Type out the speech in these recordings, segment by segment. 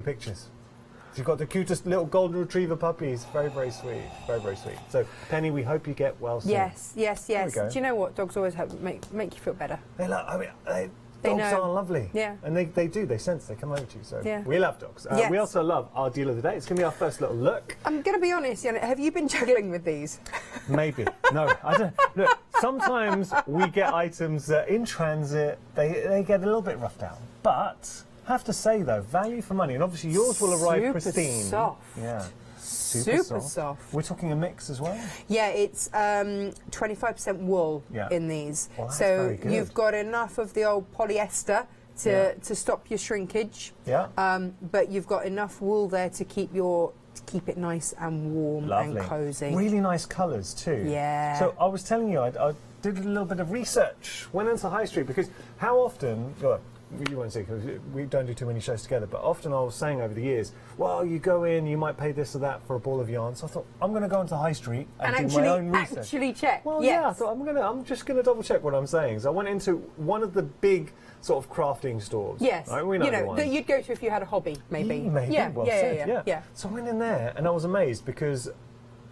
pictures. You've got the cutest little golden retriever puppies. Very, very sweet. Very, very sweet. So, Penny, we hope you get well soon. Yes, yes, yes. Do you know what? Dogs always make you feel better. They love, I mean, dogs are lovely. Yeah. And they do. They sense. They come over to you. So yeah. we love dogs. Yes. We also love our deal of the day. It's going to be our first little look. I'm going to be honest, Janet, have you been juggling with these? Maybe. No, I don't. Look, sometimes we get items that in transit, they get a little bit roughed out. But... have to say though, value for money, and obviously yours will arrive pristine. Soft. Yeah. Super soft. We're talking a mix as well? Yeah, it's 25% wool in these. Well, that's so very good. You've got enough of the old polyester to stop your shrinkage. Yeah. But you've got enough wool there to keep it nice and warm and cosy. Really nice colours too. Yeah. So I was telling you, I did a little bit of research, went into High Street, because how often, well, you won't see because we don't do too many shows together, but often I was saying over the years, well, you go in, you might pay this or that for a ball of yarn. So I thought, I'm going to go into High Street and do my own research. Actually check. Well, yeah, I thought I'm just going to double check what I'm saying. So I went into one of the big sort of crafting stores. Yes. Right? We know that you'd go to if you had a hobby, maybe. Maybe. Yeah. Well Yeah. said, yeah. So I went in there and I was amazed because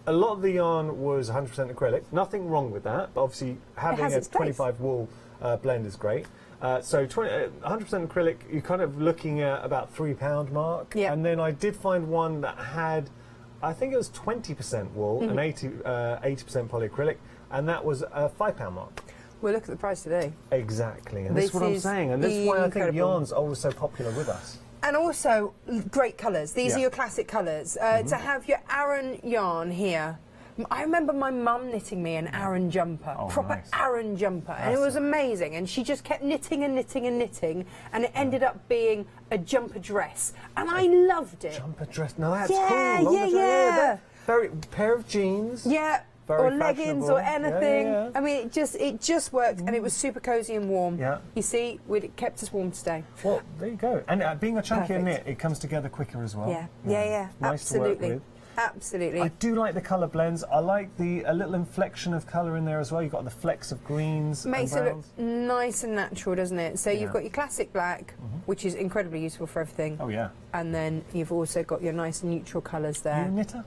a lot of the yarn was 100% acrylic. Nothing wrong with that, but obviously having a 25 wool blend is great. So 100% acrylic, you're kind of looking at about £3 mark. Yeah. And then I did find one that had, I think it was 20% wool and 80% polyacrylic, and that was a £5 mark. Well, look at the price today. Exactly, and this is what I'm saying, and this is why I think yarn's always so popular with us. And also, great colours. These are your classic colours. To have your Aran yarn here. I remember my mum knitting me an Aran jumper, proper Aran jumper, and it was amazing. And she just kept knitting and knitting and knitting, and it ended up being a jumper dress, and I loved it. Jumper dress? No, that's cool. Yeah. Very pair of jeans. Yeah. Very or leggings or anything. Yeah. I mean, it just worked, and it was super cosy and warm. Yeah. You see, it kept us warm today. Well, there you go. And being a chunkier knit, it comes together quicker as well. Yeah. Nice Absolutely. to work with. Absolutely. I do like the colour blends. I like a little inflection of colour in there as well. You've got the flecks of greens. Makes and it look nice and natural, doesn't it? So you've got your classic black, which is incredibly useful for everything. Oh yeah. And then you've also got your nice neutral colours there. Are you a knitter?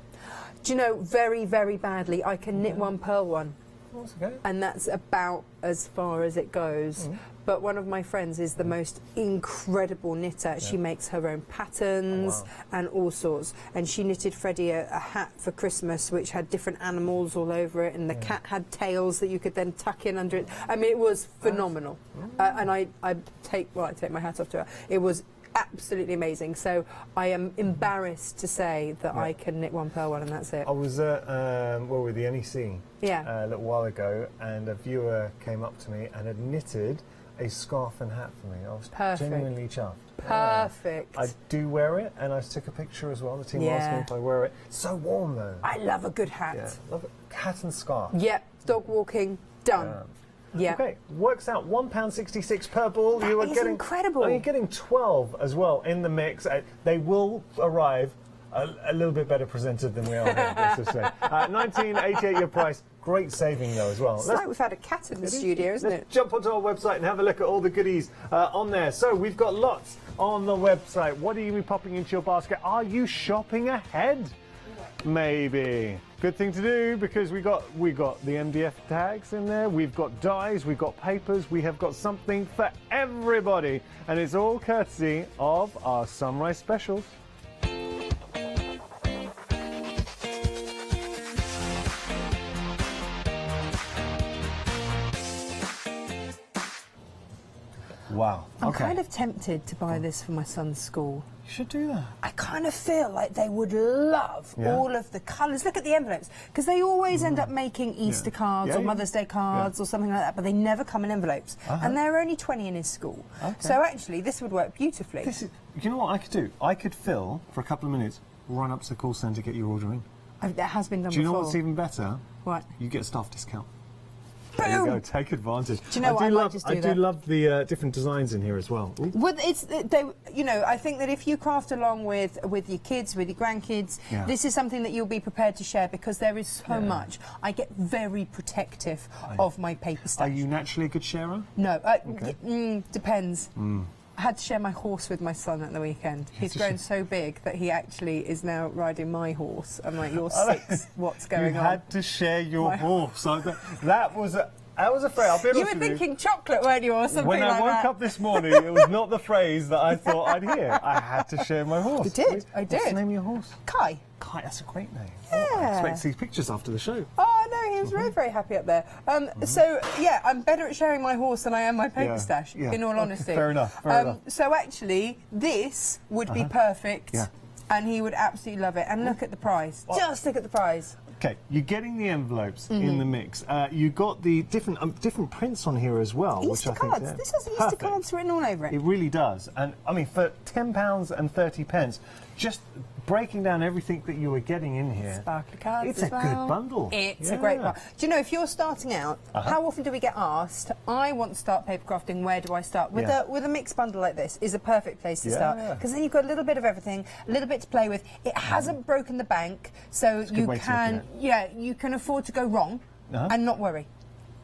Do you know, very, very badly, I can knit one, purl one. Oh, that's okay. And that's about as far as it goes. But one of my friends is the most incredible knitter. She makes her own patterns and all sorts. And she knitted Freddie a hat for Christmas which had different animals all over it, and the cat had tails that you could then tuck in under it. I mean, it was phenomenal. And I take my hat off to her. It was absolutely amazing. So I am embarrassed to say that I can knit one, purl one, and that's it. I was at with the NEC a little while ago, and a viewer came up to me and had knitted a scarf and hat for me. I was genuinely chuffed. Perfect. I do wear it, and I took a picture as well. The team asked me if I wear it. It's so warm though. I love a good hat. Yeah, love it. Hat and scarf. Yep. Dog walking done. Yeah. Okay, works out £1.66 per ball. That is incredible. You're getting 12 as well in the mix. They will arrive a little bit better presented than we are here, let's just say. 1988 your price. Great saving though as well. It's like we've had a cat in the studio, isn't it? Jump onto our website and have a look at all the goodies on there. So we've got lots on the website. What are you going to be popping into your basket? Are you shopping ahead? Maybe. Good thing to do, because we got the MDF tags in there, we've got dies, we've got papers, we have got something for everybody, and it's all courtesy of our Sunrise Specials. Wow. I'm kind of tempted to buy this for my son's school. You should do that. I kind of feel like they would love all of the colours. Look at the envelopes, because they always end up making Easter cards or Mother's Day cards or something like that, but they never come in envelopes. And they're only 20 in his school. So actually, this would work beautifully. You know what I could do? I could fill, for a couple of minutes, run up to the call centre, get your order in. That has been done before. Do you know what's even better? What? You get a staff discount. Boom! There you go, take advantage. Do you know what? I do love the different designs in here as well. Ooh. Well, I think that if you craft along with your kids, with your grandkids, this is something that you'll be prepared to share, because there is so much. I get very protective of my paper stash. Are you naturally a good sharer? No, depends. I had to share my horse with my son at the weekend. He's grown so big that he actually is now riding my horse. I'm like, you're 6. What's going on? You had to share your horse. That was a phrase. I'll be honest with you. You were thinking chocolate, weren't you, or something like that? When I woke up this morning, it was not the phrase that I thought I'd hear. I had to share my horse. You did. I did. What's the name of your horse? Kai. Kai, that's a great name. Yeah. Oh, I expect to see pictures after the show. Oh, no, he was very, very happy up there. So, yeah, I'm better at sharing my horse than I am my paper stash, in all honesty. Fair enough, So, actually, this would be perfect, and he would absolutely love it. And look at the price. Just look at the price. Okay, you're getting the envelopes in the mix. You got the different prints on here as well, Easter which I cards. think This has Easter cards written all over it. It really does. And I mean, for £10.30, just breaking down everything that you were getting in here. Sparkly cards It's as a well. good bundle. It's a great one. Do you know, if you're starting out, how often do we get asked, I want to start papercrafting, where do I start? With a mixed bundle like this is a perfect place to start. Because then you've got a little bit of everything, a little bit to play with. It hasn't broken the bank, so you can, you can afford to go wrong and not worry.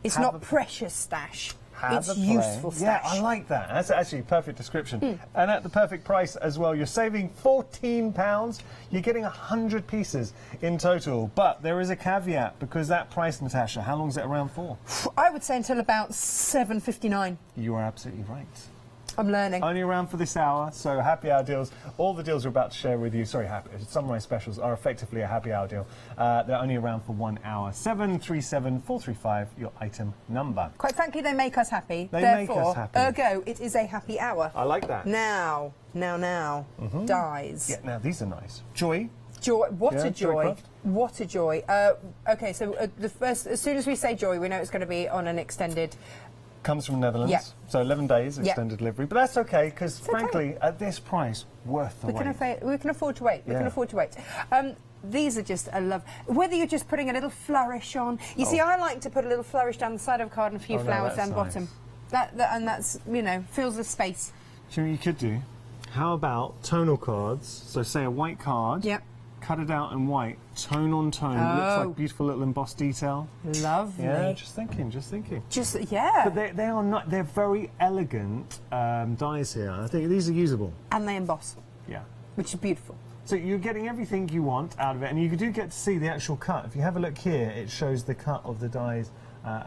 It's not precious stash. It's useful stash. Yeah, I like that. That's actually a perfect description. And at the perfect price as well. You're saving £14. You're getting 100 pieces in total. But there is a caveat, because that price, Natasha, how long is it around for? I would say until about 7:59. You are absolutely right. I'm learning. Only around for this hour, so happy hour deals. All the deals we're about to share with you, Sunrise specials are effectively a happy hour deal. They're only around for 1 hour. 737-435, your item number. Quite frankly, they make us happy. They make us happy. Ergo, it is a happy hour. I like that. Now, dies. Yeah, now these are nice. Joy. Joy, what a joy. Joycraft. What a joy. Okay, so as soon as we say joy, we know it's going to be on an extended... Comes from the Netherlands, so 11 days extended delivery. But that's okay, because frankly, at this price, worth the wait. We can afford to wait. We can afford to wait. These are just a love. Whether you're just putting a little flourish on. You see, I like to put a little flourish down the side of a card and a few flowers down the bottom. And that's, fills the space. Do you know what you could do? How about tonal cards? So say a white card. Yep. Cut it out in white, tone on tone. Looks like beautiful little embossed detail. Lovely. Yeah, just thinking. But they are not. They're very elegant dies here. I think these are usable. And they emboss. Yeah. Which is beautiful. So you're getting everything you want out of it, and you do get to see the actual cut. If you have a look here, it shows the cut of the dies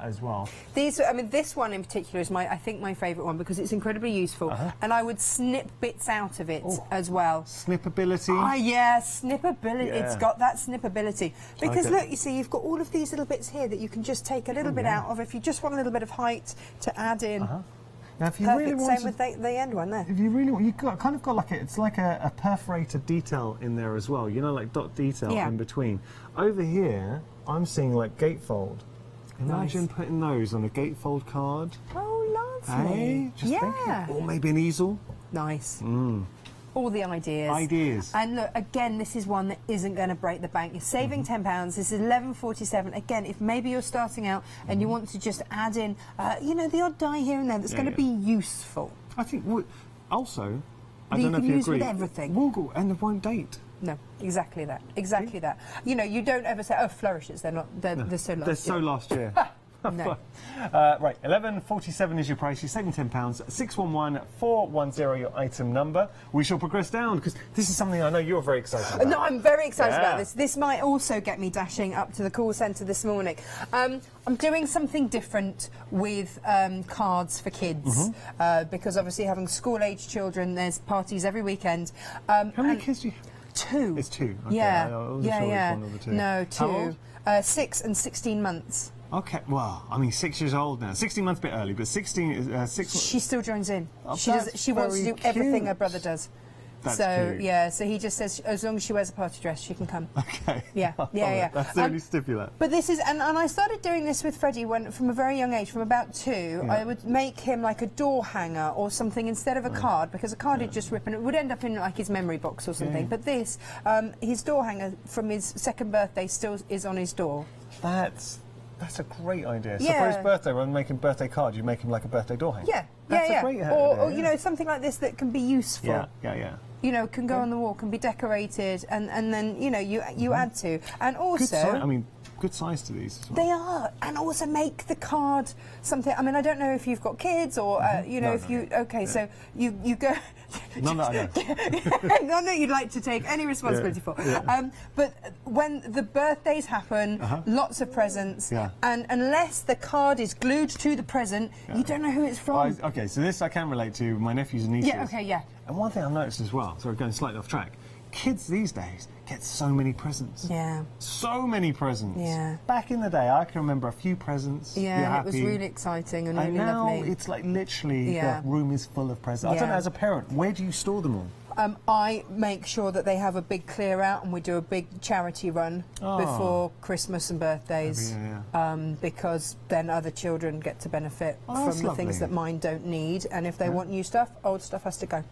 as well. These, this one in particular is I think my favourite one, because it's incredibly useful, and I would snip bits out of it as well. Snippability. Oh yeah, snippability. Yeah. It's got that snippability. Because look, you see, you've got all of these little bits here that you can just take a little bit out of if you just want a little bit of height to add in. Now, if you perfect. really want Same with the end one there. If you really, you've kind of got like it's like a perforated detail in there as well. You know, like dot detail in between. Over here, I'm seeing like gatefold. Imagine putting those on a gatefold card. Oh, lovely. Hey, just thinking. Or maybe an easel. Nice. All the ideas. And look, again, this is one that isn't going to break the bank. You're saving £10. This is £11.47. Again, if maybe you're starting out and you want to just add in, the odd die here and there that's going to be useful. I think also, I don't know if you agree. With everything. And it won't date. No, exactly that. Exactly that. You know, you don't ever say, oh, flourishes. They're not. They're so last year. They're so last year. No. Right, £11.47 is your price. You're saving £10. 611-410 your item number. We shall progress down, because this is something I know you're very excited about. No, I'm very excited about this. This might also get me dashing up to the call centre this morning. I'm doing something different with cards for kids, because obviously having school-age children, there's parties every weekend. How many kids do you have? 2. It's 2. Okay. Yeah. I wasn't sure which one of the two. No, 2. How old? 6 and 16 months. Okay, well, I mean, 6 years old now. 16 months a bit early, but 6. She still joins in. Oh, She wants to do everything her brother does. That's cute. Yeah, so he just says as long as she wears a party dress, she can come. Okay. Yeah. That's the only stipulate. But this is, and I started doing this with Freddie from a very young age, from about 2. I would make him like a door hanger or something instead of a card, because a card would just rip and it would end up in like his memory box or something. But this, his door hanger from his 2nd birthday still is on his door. That's a great idea. So for his birthday, rather than making a birthday card, you make him like a birthday door hanger. Yeah. That's a great idea. Or something like this that can be useful. Yeah. you know, can go on the wall, can be decorated, and then, you know, you add to. And also... I mean, good size to these as well. They are. And also make the card something... I mean, I don't know if you've got kids or, you know, Okay, so you go... None that I know. None that you'd like to take any responsibility for. But when the birthdays happen, lots of presents, and unless the card is glued to the present, you don't know who it's from. Okay, so this I can relate to my nephews and nieces. Yeah, okay, yeah. And one thing I've noticed as well, sorry, going slightly off track, kids these days get so many presents. Yeah. So many presents. Yeah. Back in the day, I can remember a few presents. Yeah, you're and happy. it was really exciting and really now lovely. it's like literally the room is full of presents. I don't know, as a parent, where do you store them all? I make sure that they have a big clear out, and we do a big charity run before Christmas and birthdays, because then other children get to benefit from the things that mine don't need, and if they want new stuff, old stuff has to go.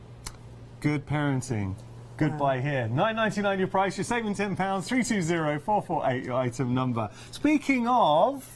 Good parenting. Goodbye here. $9.99 your price. You're saving £10. 320448 your item number. Speaking of,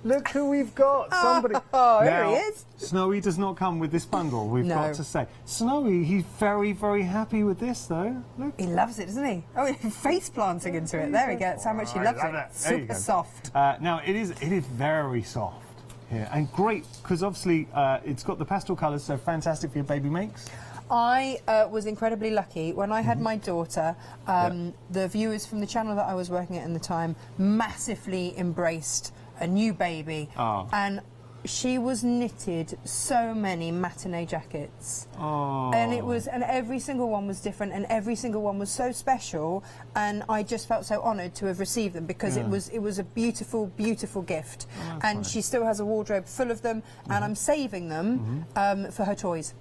look who we've got. Somebody. Oh, now, here he is. Snowy does not come with this bundle. We've got to say, Snowy. He's very, very happy with this, though. Look. He loves it, doesn't he? Oh, he's face planting into it. There we go. That's how much he loves it. Super soft. Now it is very soft here and great because obviously it's got the pastel colours, so fantastic for your baby makes. I was incredibly lucky. When I had my daughter, the viewers from the channel that I was working at the time massively embraced a new baby. And she was knitted so many matinee jackets. And every single one was different, and every single one was so special, and I just felt so honoured to have received them because it was a beautiful, beautiful gift. And she still has a wardrobe full of them, and I'm saving them for her toys.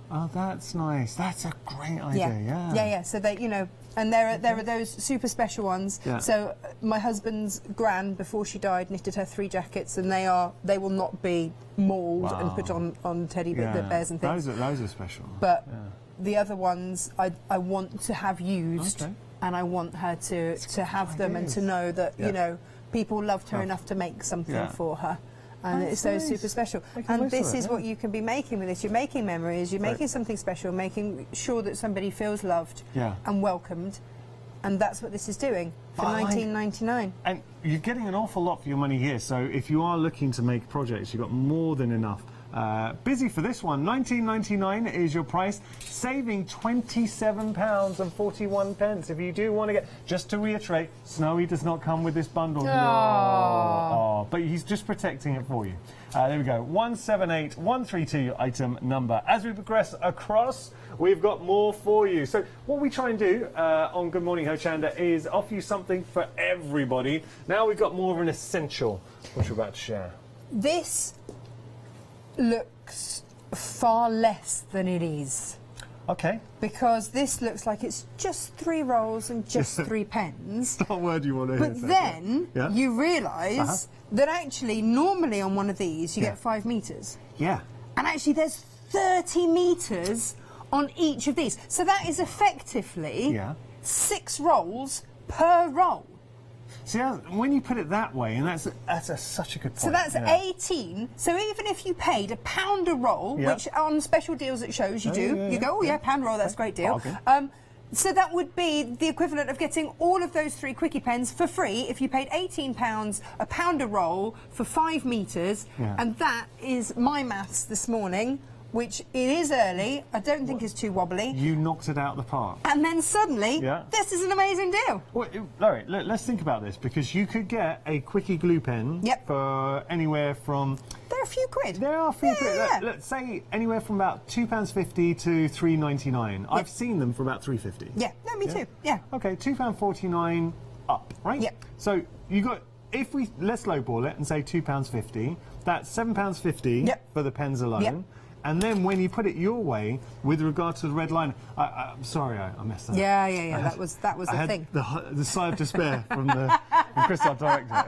Oh, that's nice. That's a great idea. Yeah. So they, you know, and there are those super special ones. So my husband's gran, before she died, knitted her 3 jackets, and they will not be mauled and put on teddy bears and things. Those are special. But the other ones, I want to have used, and I want her to have them and to know that you know people loved her enough to make something for her. And it's so super special. And this is what you can be making with this. You're making memories, you're making something special, making sure that somebody feels loved and welcomed. And that's what this is doing for $19.99. And you're getting an awful lot for your money here. So if you are looking to make projects, you've got more than enough. Busy for this one. $19.99 is your price, saving £27.41. If you do want to get, just to reiterate, Snowy does not come with this bundle. No. But he's just protecting it for you. There we go. 178132 your item number. As we progress across, we've got more for you. So what we try and do on Good Morning Hochanda is offer you something for everybody. Now we've got more of an essential, which we're about to share. This looks far less than it is. Okay. Because this looks like it's just 3 rolls and just 3 pens. Not a word you want to hear. But then you realise that actually normally on one of these you get 5 metres. Yeah. And actually there's 30 metres on each of these. So that is effectively 6 rolls per roll. See, when you put it that way, and that's such a good point. So that's 18. So even if you paid £1 a roll, which on special deals at shows you you go, £1 roll, that's a great deal. So that would be the equivalent of getting all of those 3 quickie pens for free if you paid £18, £1 a roll for 5 metres, and that is my maths this morning. Which it is early, I don't think is too wobbly. You knocked it out of the park. And then suddenly, this is an amazing deal. Well, Larry, let's think about this, because you could get a quickie glue pen for anywhere from... They're a few quid. There are a few quid. Let's say anywhere from about £2.50 to £3.99. I've seen them for about £3.50. Yeah, no, me too. Yeah. Okay, £2.49 up, right? Yeah. So you got... If we... Let's lowball it and say £2.50. That's £7.50 for the pens alone. Yep. And then when you put it your way, with regard to the red line, I'm sorry, I messed that up. Yeah. That was the thing. The sigh of despair from Chris, our director.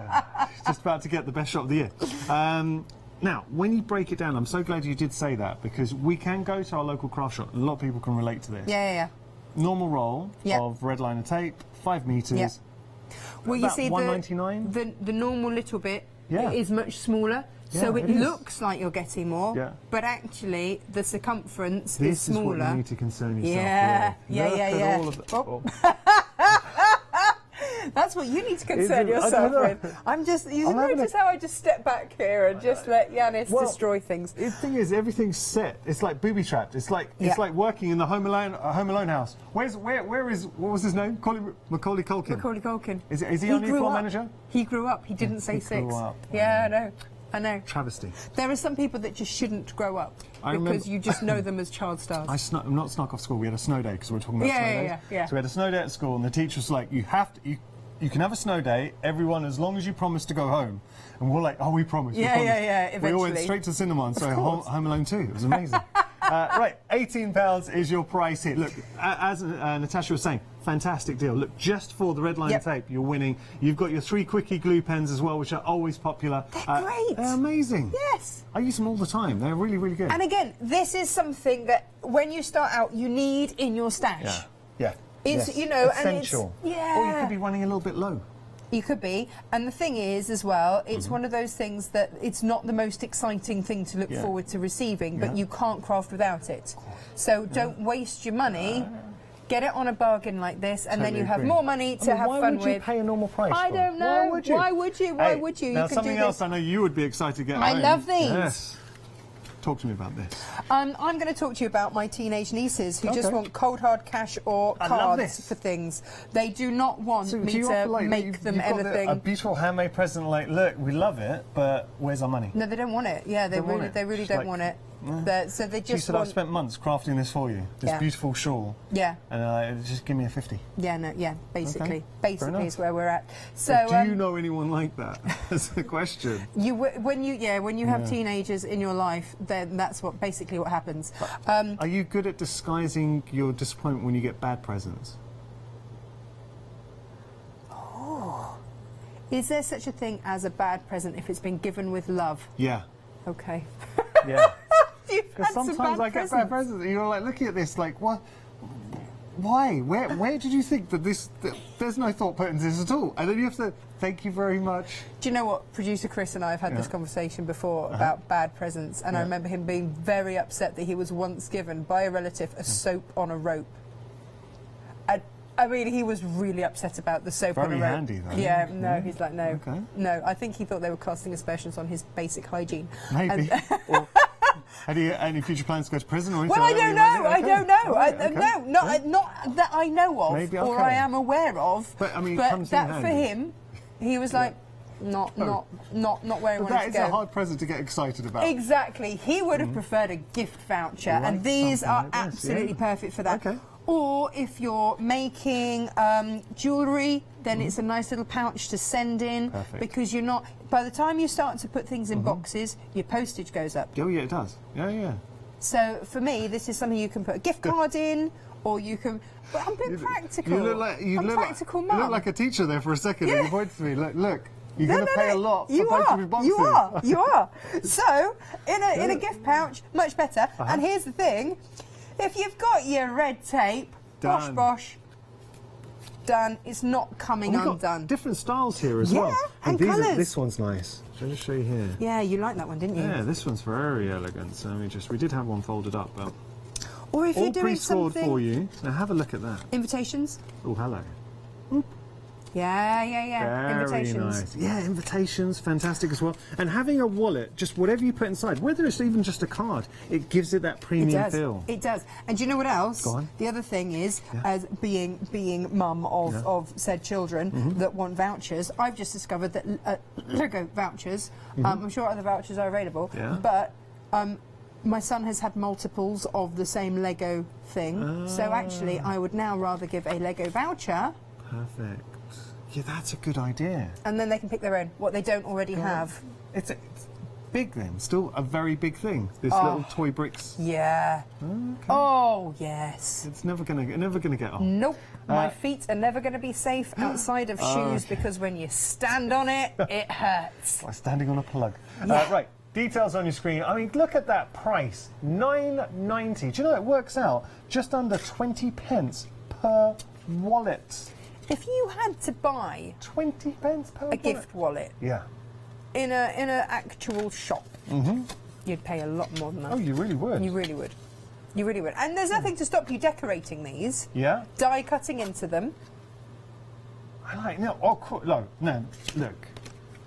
Just about to get the best shot of the year. Now, when you break it down, I'm so glad you did say that, because we can go to our local craft shop. A lot of people can relate to this. Yeah. Normal roll of red liner tape, 5 metres. Well, you see, $1.99. the normal little bit is much smaller. So Yeah, it it is. looks like you're getting more, Yeah. but actually the circumference is This is smaller. what you need to concern yourself Yeah, with. yeah, Look yeah, at yeah. all of the, Oh. That's what you need to concern it? I yourself don't know. with. I'm just, you I'm having notice how I just step back here and just let Yanis Well, destroy things. The thing is, everything's set. It's like booby trapped. It's like Yeah. working in the Home Alone house. Where is what was his name? Macaulay Culkin. Macaulay Culkin. Is he our new grew floor up. manager? He grew up. He didn't say he 6. grew up. Yeah, I know. Travesty. There are some people that just shouldn't grow up I because remember- you just know them as child stars. I'm not snuck off school. We had a snow day because we were talking about Yeah, snow yeah, days. yeah. So we had a snow day at school, and the teacher was like, you can have a snow day, everyone, as long as you promise to go home. And we're like, oh, we promise. we Yeah, promise. yeah, We all went eventually. straight to cinema and saw course. Home Alone 2. It was amazing. Right, £18 is your price here. Look, as Natasha was saying, fantastic deal. Look, just for the red line Yep. tape, you're winning. You've got your 3 quickie glue pens as well, which are always popular. They're great. They're amazing. Yes. I use them all the time. They're really, really good. And again, this is something that when you start out, you need in your stash. yeah. Yeah. It's, Yes. you know, and it's- essential. yeah. Or you could be running a little bit low. You could be. And the thing is, as well, it's Mm-hmm. one of those things that it's not the most exciting thing to look Yeah. forward to receiving, but Yeah. you can't craft without it. So don't waste your money. Get it on a bargain like this, and then Totally you have agree. more money to have why fun would you with. pay a normal price? I for? don't know. Why would you? Why would you? Why would you? Now You could something do else this. I know you would be excited to get I home. love these. Yes. Talk to me about this. I'm going to talk to you about my teenage nieces who just Okay. want cold hard cash or I love cards this. for things. They do not want So me do you to offer, like, make them you've got anything. a beautiful handmade present, like, look, we love it, but where's our money? No, they don't want it. Yeah, they Don't want really, it. they really It's don't like- want it. So they She just said, I've want. spent months crafting this for you, this Yeah. beautiful shawl, Yeah, and just give me a 50. yeah, no, yeah. Basically, Okay, fair basically enough. is where we're at. So do you know anyone like that? That's the question. when you have teenagers in your life, then that's basically what happens. Are you good at disguising your disappointment when you get bad presents? Is there such a thing as a bad present if it's been given with love? Yeah. Okay. Yeah. You've had Because some sometimes bad I get bad presents, and you're like looking at this, like, what? Why? Where did you think that this? There's no thought put into this at all, and then you have to thank you very much. Do you know what? Producer Chris and I have had this Yeah. conversation before about bad presents, and I Yeah. remember him being very upset that he was once given by a relative a soap on a rope. I mean, he was really upset about the soap on a Very rope. handy, though. Yeah, no, he's like, no, Okay. no. I think he thought they were casting aspersions on his basic hygiene. Maybe. Or, have you any future plans to go to prison or anything? Well, I like that? don't know. I Okay. don't know. Right, okay. No, not that I know of, Maybe, or okay. I am aware of. But, I mean, it comes in that for handy. him, he was like, not where he But wanted that to is go. a hard present to get excited about. Exactly. He would have preferred a gift voucher, Like and these something are like this, absolutely yeah. perfect for that. Okay. Or if you're making jewellery, then it's a nice little pouch to send in. Perfect. Because you're not. By the time you start to put things in boxes, your postage goes up. Oh yeah, it does. Yeah, yeah. So for me, this is something you can put a gift card in, or you can. But I'm being practical. You look like I'm practical you mum. look like a teacher there for a second. Yeah. And you pointed to me. Look. You're No, going to no, pay no. a lot for You both are. of your boxes. You are. So in a gift pouch, much better. And here's the thing: if you've got your red tape, Done. bosh, done. It's not coming We've got undone. different styles here as Yeah, well. and these colours. This one's nice. Shall I just show you here? Yeah, you like that one, didn't you? Yeah, this one's very elegant. So we did have one folded up, but Or if all you're doing pre-scored something. for you. Now have a look at that. Invitations. Oh, hello. Yeah. Very Invitations. nice. Yeah, invitations, fantastic as well. And having a wallet, just whatever you put inside, whether it's even just a card, it gives it that It premium does. feel. It does. And do you know what else? Go on. The other thing is, Yeah. as being mum of, Yeah. of said children Mm-hmm. that want vouchers, I've just discovered that Lego vouchers, I'm sure other vouchers are available, Mm-hmm. Yeah. but my son has had multiples of the same Lego thing. So actually, I would now rather give a Lego voucher, Perfect. Yeah, that's a good idea. and then they can pick their own, what they don't already have. It's big then, still a very big thing. This little toy bricks. Yeah. Okay. Oh, yes. It's never gonna get old. Nope. My feet are never going to be safe outside of shoes because when you stand on it, it hurts. Like standing on a plug. Yeah. Right, details on your screen. I mean, look at that price, £9.90. Do you know it works out just under 20 pence per wallet? If you had to buy 20 pence per a wallet. gift wallet, Yeah. in a actual shop, you'd pay a lot more than that. Oh, you really would. You really would. You really would. And there's nothing to stop you decorating these. Yeah. Die cutting into them. I like no. Oh, no. Look,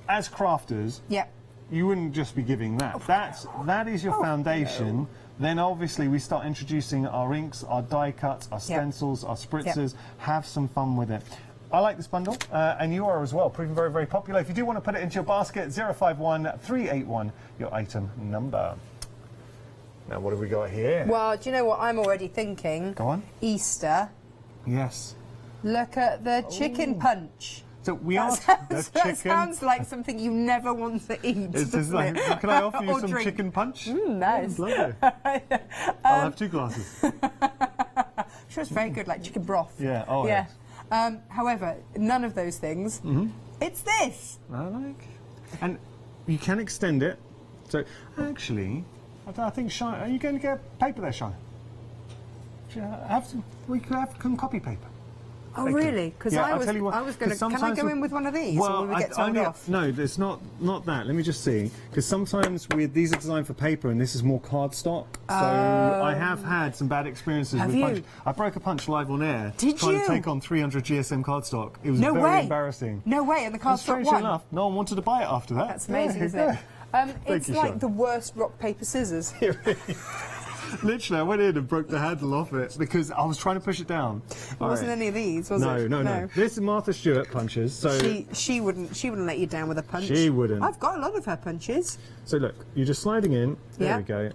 as crafters, Yeah. you wouldn't just be giving that. That is your foundation. No. Then obviously we start introducing our inks, our die cuts, our stencils, our spritzers. Have some fun with it. I like this bundle, and you are as well, proving very, very popular. If you do want to put it into your basket, 051 381, your item number. Now, what have we got here? Well, do you know what I'm already thinking? Go on. Easter. Yes. Look at the chicken punch. So we That sounds like something you never want to eat. It's just like, can I offer you some drink. chicken punch? Nice. Lovely. I'll have 2 glasses. Sure, it's very good, like chicken broth. Yeah. Oh, yeah. Yes. However, none of those things. It's this. I like. And you can extend it. So actually, I think Shy, are you going to get paper there, Shy? We could have some copy paper. Oh, really? Because Yeah, I was going to. Can I go in with one of these? Well, or will we get told off? No, it's not that. Let me just see. Because sometimes these are designed for paper, and this is more cardstock. So I have had some bad experiences with punch. I broke a punch live on air. Did trying you? to take on 300 GSM cardstock. It was No very way. embarrassing. No way, and the cardstock Strangely won. enough, no one wanted to buy it after that. That's amazing, isn't it? It's you, like Sean. the worst rock paper scissors. Literally, I went in and broke the handle off it because I was trying to push it down. It wasn't any of these, was it? No. This is Martha Stewart punches. So she wouldn't let you down with a punch. She wouldn't. I've got a lot of her punches. So look, you're just sliding in. There we go.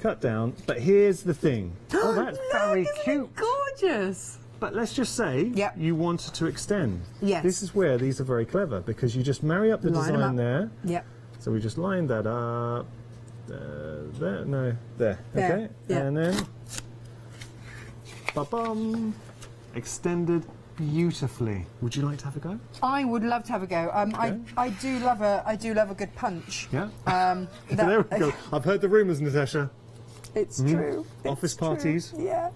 Cut down. But here's the thing. Oh, that's very cute. Gorgeous. But let's just say you wanted to extend. Yes. This is where these are very clever because you just marry up the design there. Yep. So we just line that up. There. Okay. Yeah. And then, ba-bum, extended beautifully. Would you like to have a go? I would love to have a go. I do love a good punch. Yeah. There we go. I've heard the rumours, Natasha. It's true. Office parties. Yeah.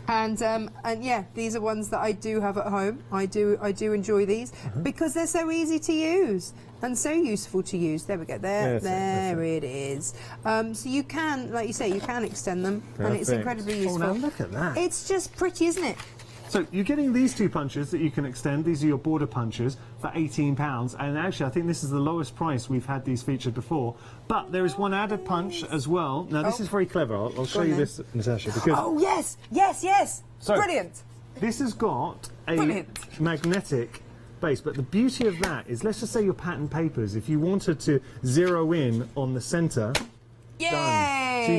And yeah, these are ones that I do have at home. I do enjoy these because they're so easy to use and so useful to use. There we go. There it is. So you can, like you say, you can extend them, and it's incredibly useful. Oh, now look at that. It's just pretty, isn't it? So you're getting these 2 punches that you can extend. These are your border punches for £18. And actually, I think this is the lowest price we've had these featured before. But there is one added punch as well. Now, this is very clever. I'll show you this, Natasha. Because oh, yes. So, brilliant. This has got a magnetic base. But the beauty of that is, let's just say your pattern papers, if you wanted to zero in on the centre, Yay! done. So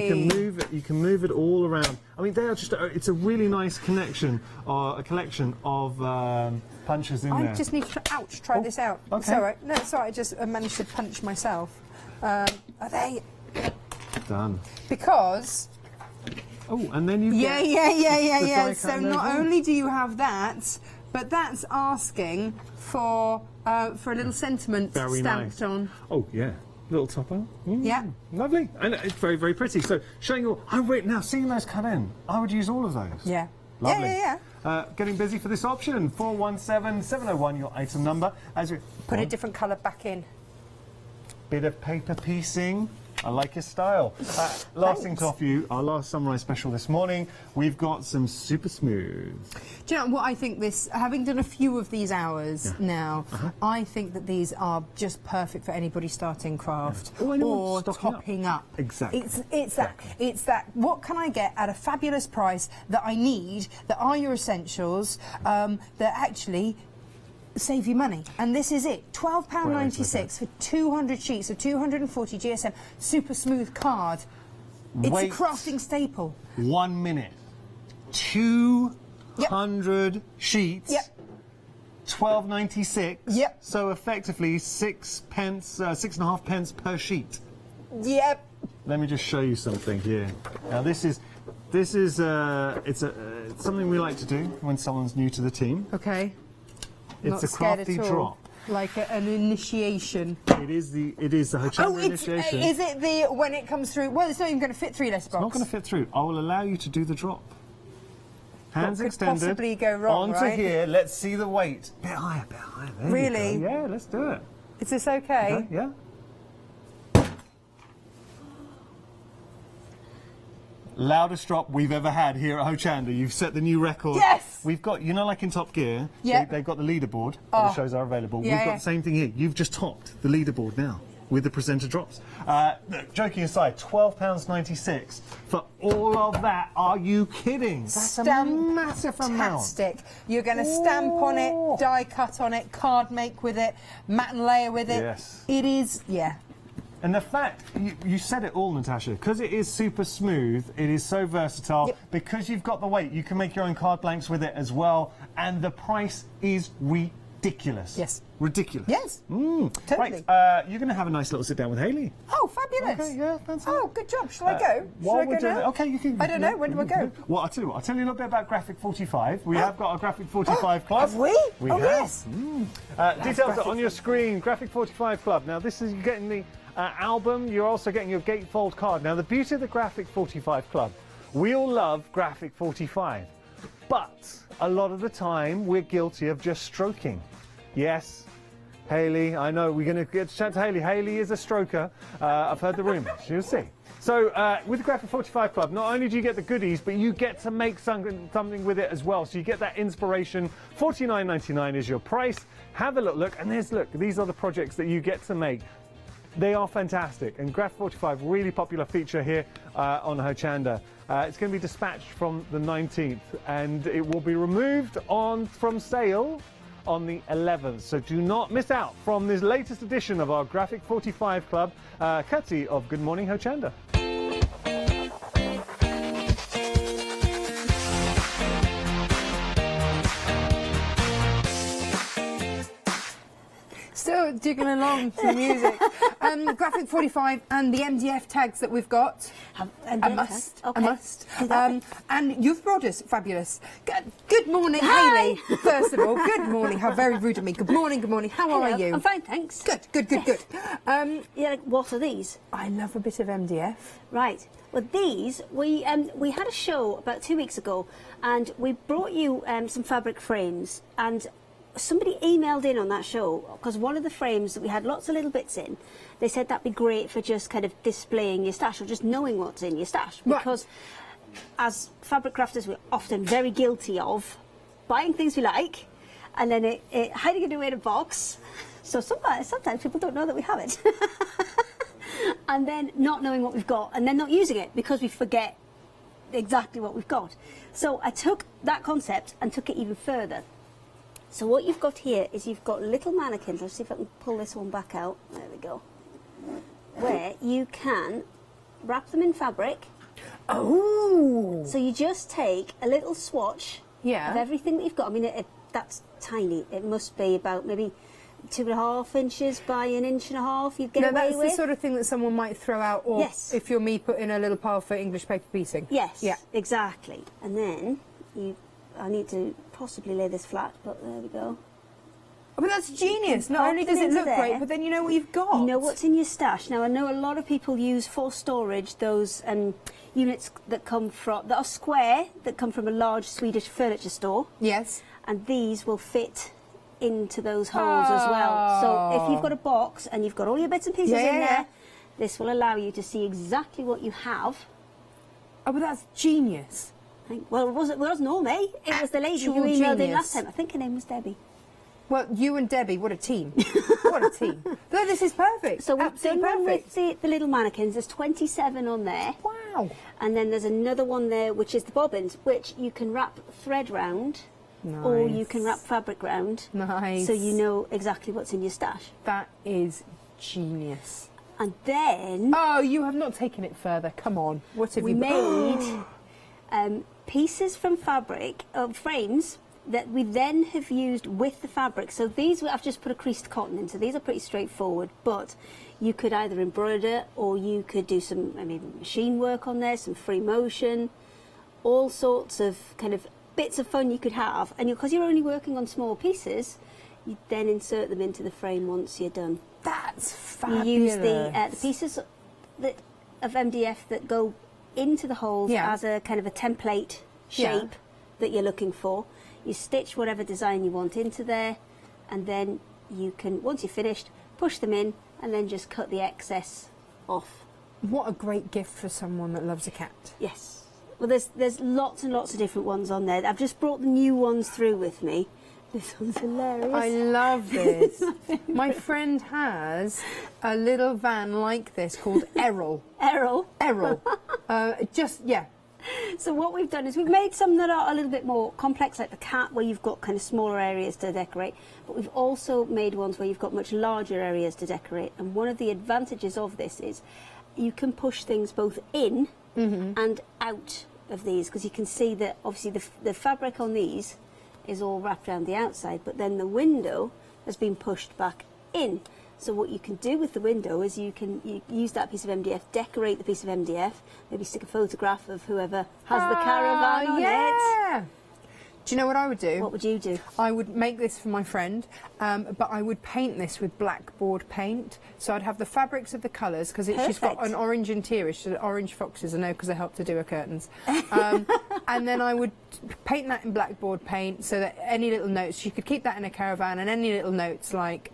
you can move it all around. I mean, they are just. It's a really nice connection, or a collection of punches in there. I just need to try this out. Okay. It's all right. No, it's all right. I just managed to punch myself. Are they Done? Because. Oh, and then you. Yeah. So not only do you have that, but that's asking for a little sentiment Very stamped nice. on. Oh yeah. Little topper. Yeah. Lovely. And it's very, very pretty. So showing you. Oh, wait, now seeing those cut in, I would use all of those. Yeah. Lovely. Yeah. Getting busy for this option. 417-701, your item number. As we Put a different colour back in. Bit of paper piecing. I like your style. Last thing to offer you, our last Sunrise special this morning, we've got some super smooth. Do you know what I think this, having done a few of these hours now, I think that these are just perfect for anybody starting craft or topping up. Exactly. It's that, what can I get at a fabulous price that I need, that are your essentials, that actually save you money. And this is it. £12.96 for 200 sheets of 240 GSM super smooth card. It's a crafting staple. 1 minute. 200 sheets. Yep. £12.96. Yep. So effectively 6.5 pence per sheet. Yep. Let me just show you something here. Now this is it's something we like to do when someone's new to the team. Okay. It's a crafty drop. Like an initiation. It is the Hochanda initiation. Is it the when it comes through? Well, it's not even going to fit through this box. It's not going to fit through. I will allow you to do the drop. Hands could extended. possibly go wrong, onto right? here. Let's see the weight. Bit higher, bit higher. There Really? You go. Yeah, let's do it. Is this okay? Okay, yeah. Loudest drop we've ever had here at Hochanda. You've set the new record. Yes! We've got, you know, like in Top Gear, Yeah. they've got the leaderboard where the shows are available. Yeah, We've got yeah. the same thing here. You've just topped the leaderboard now with the presenter drops. Look, joking aside, £12.96 for all of that. Are you kidding? That's a massive amount. Fantastic. You're going to stamp on it, die cut on it, card make with it, mat and layer with it. Yes. It is, yeah. And the fact, you said it all, Natasha, because it is super smooth, it is so versatile, Yep. because you've got the weight, you can make your own card blanks with it as well, and the price is ridiculous. Yes. Ridiculous. Yes. Right, Totally. you're going to have a nice little sit down with Hayley. Oh, fabulous. Okay, yeah, fancy. Oh, good job. Shall I go? While Shall I we're go doing now? it- okay, you can. I don't know. When do I go? Well, I'll tell you what. I'll tell you a little bit about Graphic 45. We have got a Graphic 45 Club. Have we? We Oh, have. yes. Details are Graphic on your screen. Graphic 45 Club. Now, this is you're getting the album. You're also getting your gatefold card. Now, the beauty of the Graphic 45 Club, we all love Graphic 45, but a lot of the time we're guilty of just stroking. Yes. Hayley, I know we're going to get to chat to Hayley. Hayley is a stroker. I've heard the rumours. You'll see. So with the Graphic 45 Club, not only do you get the goodies, but you get to make something with it as well. So you get that inspiration. $49.99 is your price. Have a look. And look, these are the projects that you get to make. They are fantastic. And Graphic 45, really popular feature here on Hochanda. It's going to be dispatched from the 19th, and it will be removed from sale on the 11th. So do not miss out from this latest edition of our Graphic 45 Club, courtesy of Good Morning Hochanda. Still digging along to the music. Graphic 45 and the MDF tags that we've got. I must. Okay. I must. Do that. And you've brought us fabulous. Good morning, Hi. Hayley. First of all, good morning. How very rude of me. Good morning. Good morning. How are Hello. you? I'm fine, thanks. Good. Yeah, what are these? I love a bit of MDF. Right. Well, these, we had a show about 2 weeks ago, and we brought you some fabric frames, and somebody emailed in on that show, because one of the frames that we had lots of little bits in, they said that'd be great for just kind of displaying your stash, or just knowing what's in your stash. Right. Because as fabric crafters, we're often very guilty of buying things we like, and then hiding it away in a box. So sometimes people don't know that we have it. And then not knowing what we've got, and then not using it because we forget exactly what we've got. So I took that concept and took it even further. So what you've got here is you've got little mannequins. Let's see if I can pull this one back out. There we go. Where you can wrap them in fabric. Oh. So you just take a little swatch Yeah. of everything that you've got. I mean, that's tiny. It must be about maybe 2.5 inches by 1.5 inches you'd get No, away that's with. the sort of thing that someone might throw out, or Yes. if you're me, put in a little pile for English paper piecing. Yes, Yeah. exactly. And then I need to possibly lay this flat, but there we go. Oh, but that's genius. Not pop only them does it into look there. great, but then you know what you've got. You know what's in your stash. Now, I know a lot of people use for storage those units that are square, that come from a large Swedish furniture store, Yes. and these will fit into those holes as well. So if you've got a box and you've got all your bits and pieces in Yeah. there, this will allow you to see exactly what you have. Oh, but that's genius. Well, it wasn't all me. It was the lady who Actual emailed in genius. last time. I think her name was Debbie. Well, you and Debbie, what a team. What a team. No, this is perfect. So we've Absolutely done one perfect. with the little mannequins. There's 27 on there. Wow. And then there's another one there, which is the bobbins, which you can wrap thread round, or you can wrap fabric round. Nice. So you know exactly what's in your stash. That is genius. And then Oh, you have not taken it further. Come on. What have we you made pieces from fabric, frames, that we then have used with the fabric. So these, I've just put a creased cotton in, so these are pretty straightforward, but you could either embroider, or you could do some machine work on there, some free motion, all sorts of kind of bits of fun you could have. And because you're only working on small pieces, you then insert them into the frame once you're done. That's fabulous. You use the pieces of MDF that go into the holes Yeah. as a kind of a template shape Yeah. that you're looking for. You stitch whatever design you want into there, and then you can, once you're finished, push them in and then just cut the excess off. What a great gift for someone that loves a cat. Yes. Well, there's lots and lots of different ones on there. I've just brought the new ones through with me. This one's hilarious. I love this. My friend has a little van like this called Errol. Errol. Errol. Yeah. So what we've done is we've made some that are a little bit more complex, like the cat, where you've got kind of smaller areas to decorate. But we've also made ones where you've got much larger areas to decorate. And one of the advantages of this is you can push things both in and out of these, because you can see that obviously the fabric on these is all wrapped around the outside, but then the window has been pushed back in. So what you can do with the window is you use that piece of MDF, decorate the piece of MDF, maybe stick a photograph of whoever has the caravan on it. Do you know what I would do? What would you do? I would make this for my friend, but I would paint this with blackboard paint. So I'd have the fabrics of the colours, because she's got an orange interior. She's orange foxes, I know, because I helped her do her curtains. And then I would paint that in blackboard paint so that any little notes, she could keep that in a caravan, and any little notes like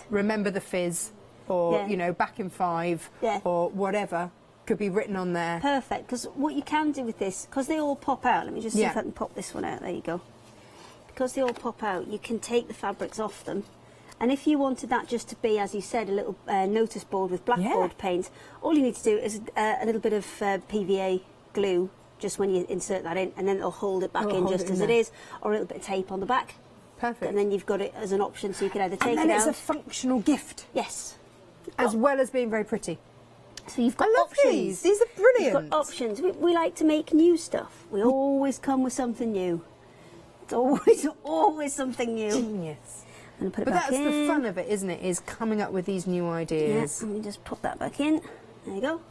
remember the fizz, or you know, back in 5, or whatever, could be written on there. Perfect, because what you can do with this, because they all pop out, let me just see if I can pop this one out, there you go. Because they all pop out, you can take the fabrics off them, and if you wanted that just to be, as you said, a little notice board with blackboard paint, all you need to do is a little bit of PVA glue, just when you insert that in, and then it'll hold it back in just as it is, or a little bit of tape on the back. Perfect. And then you've got it as an option, so you can either take it out. And then it's a functional gift. Yes. As well as being very pretty. So you've got options. These are brilliant. You've got options. We like to make new stuff. We always come with something new. It's always something new. Genius. I'm gonna put it but back that's in. the fun of it, isn't it? Is coming up with these new ideas. Yeah, let me just pop that back in. There you go.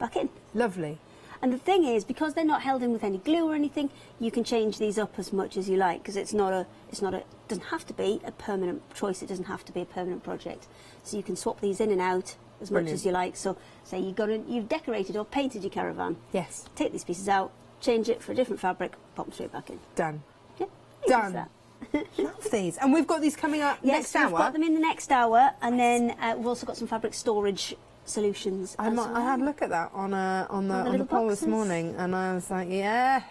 Back in. Lovely. And the thing is, because they're not held in with any glue or anything, you can change these up as much as you like, because it doesn't have to be a permanent choice. It doesn't have to be a permanent project. So you can swap these in and out as much as you like. So say you've decorated or painted your caravan. Yes. Take these pieces out, change it for a different fabric, pop them straight back in. Done. Yeah. Done. Love these. And we've got these coming up next hour. Yes, we've got them in the next hour, and then we've also got some fabric storage solutions. I had a look at that on the poll this morning, and I was like, yes.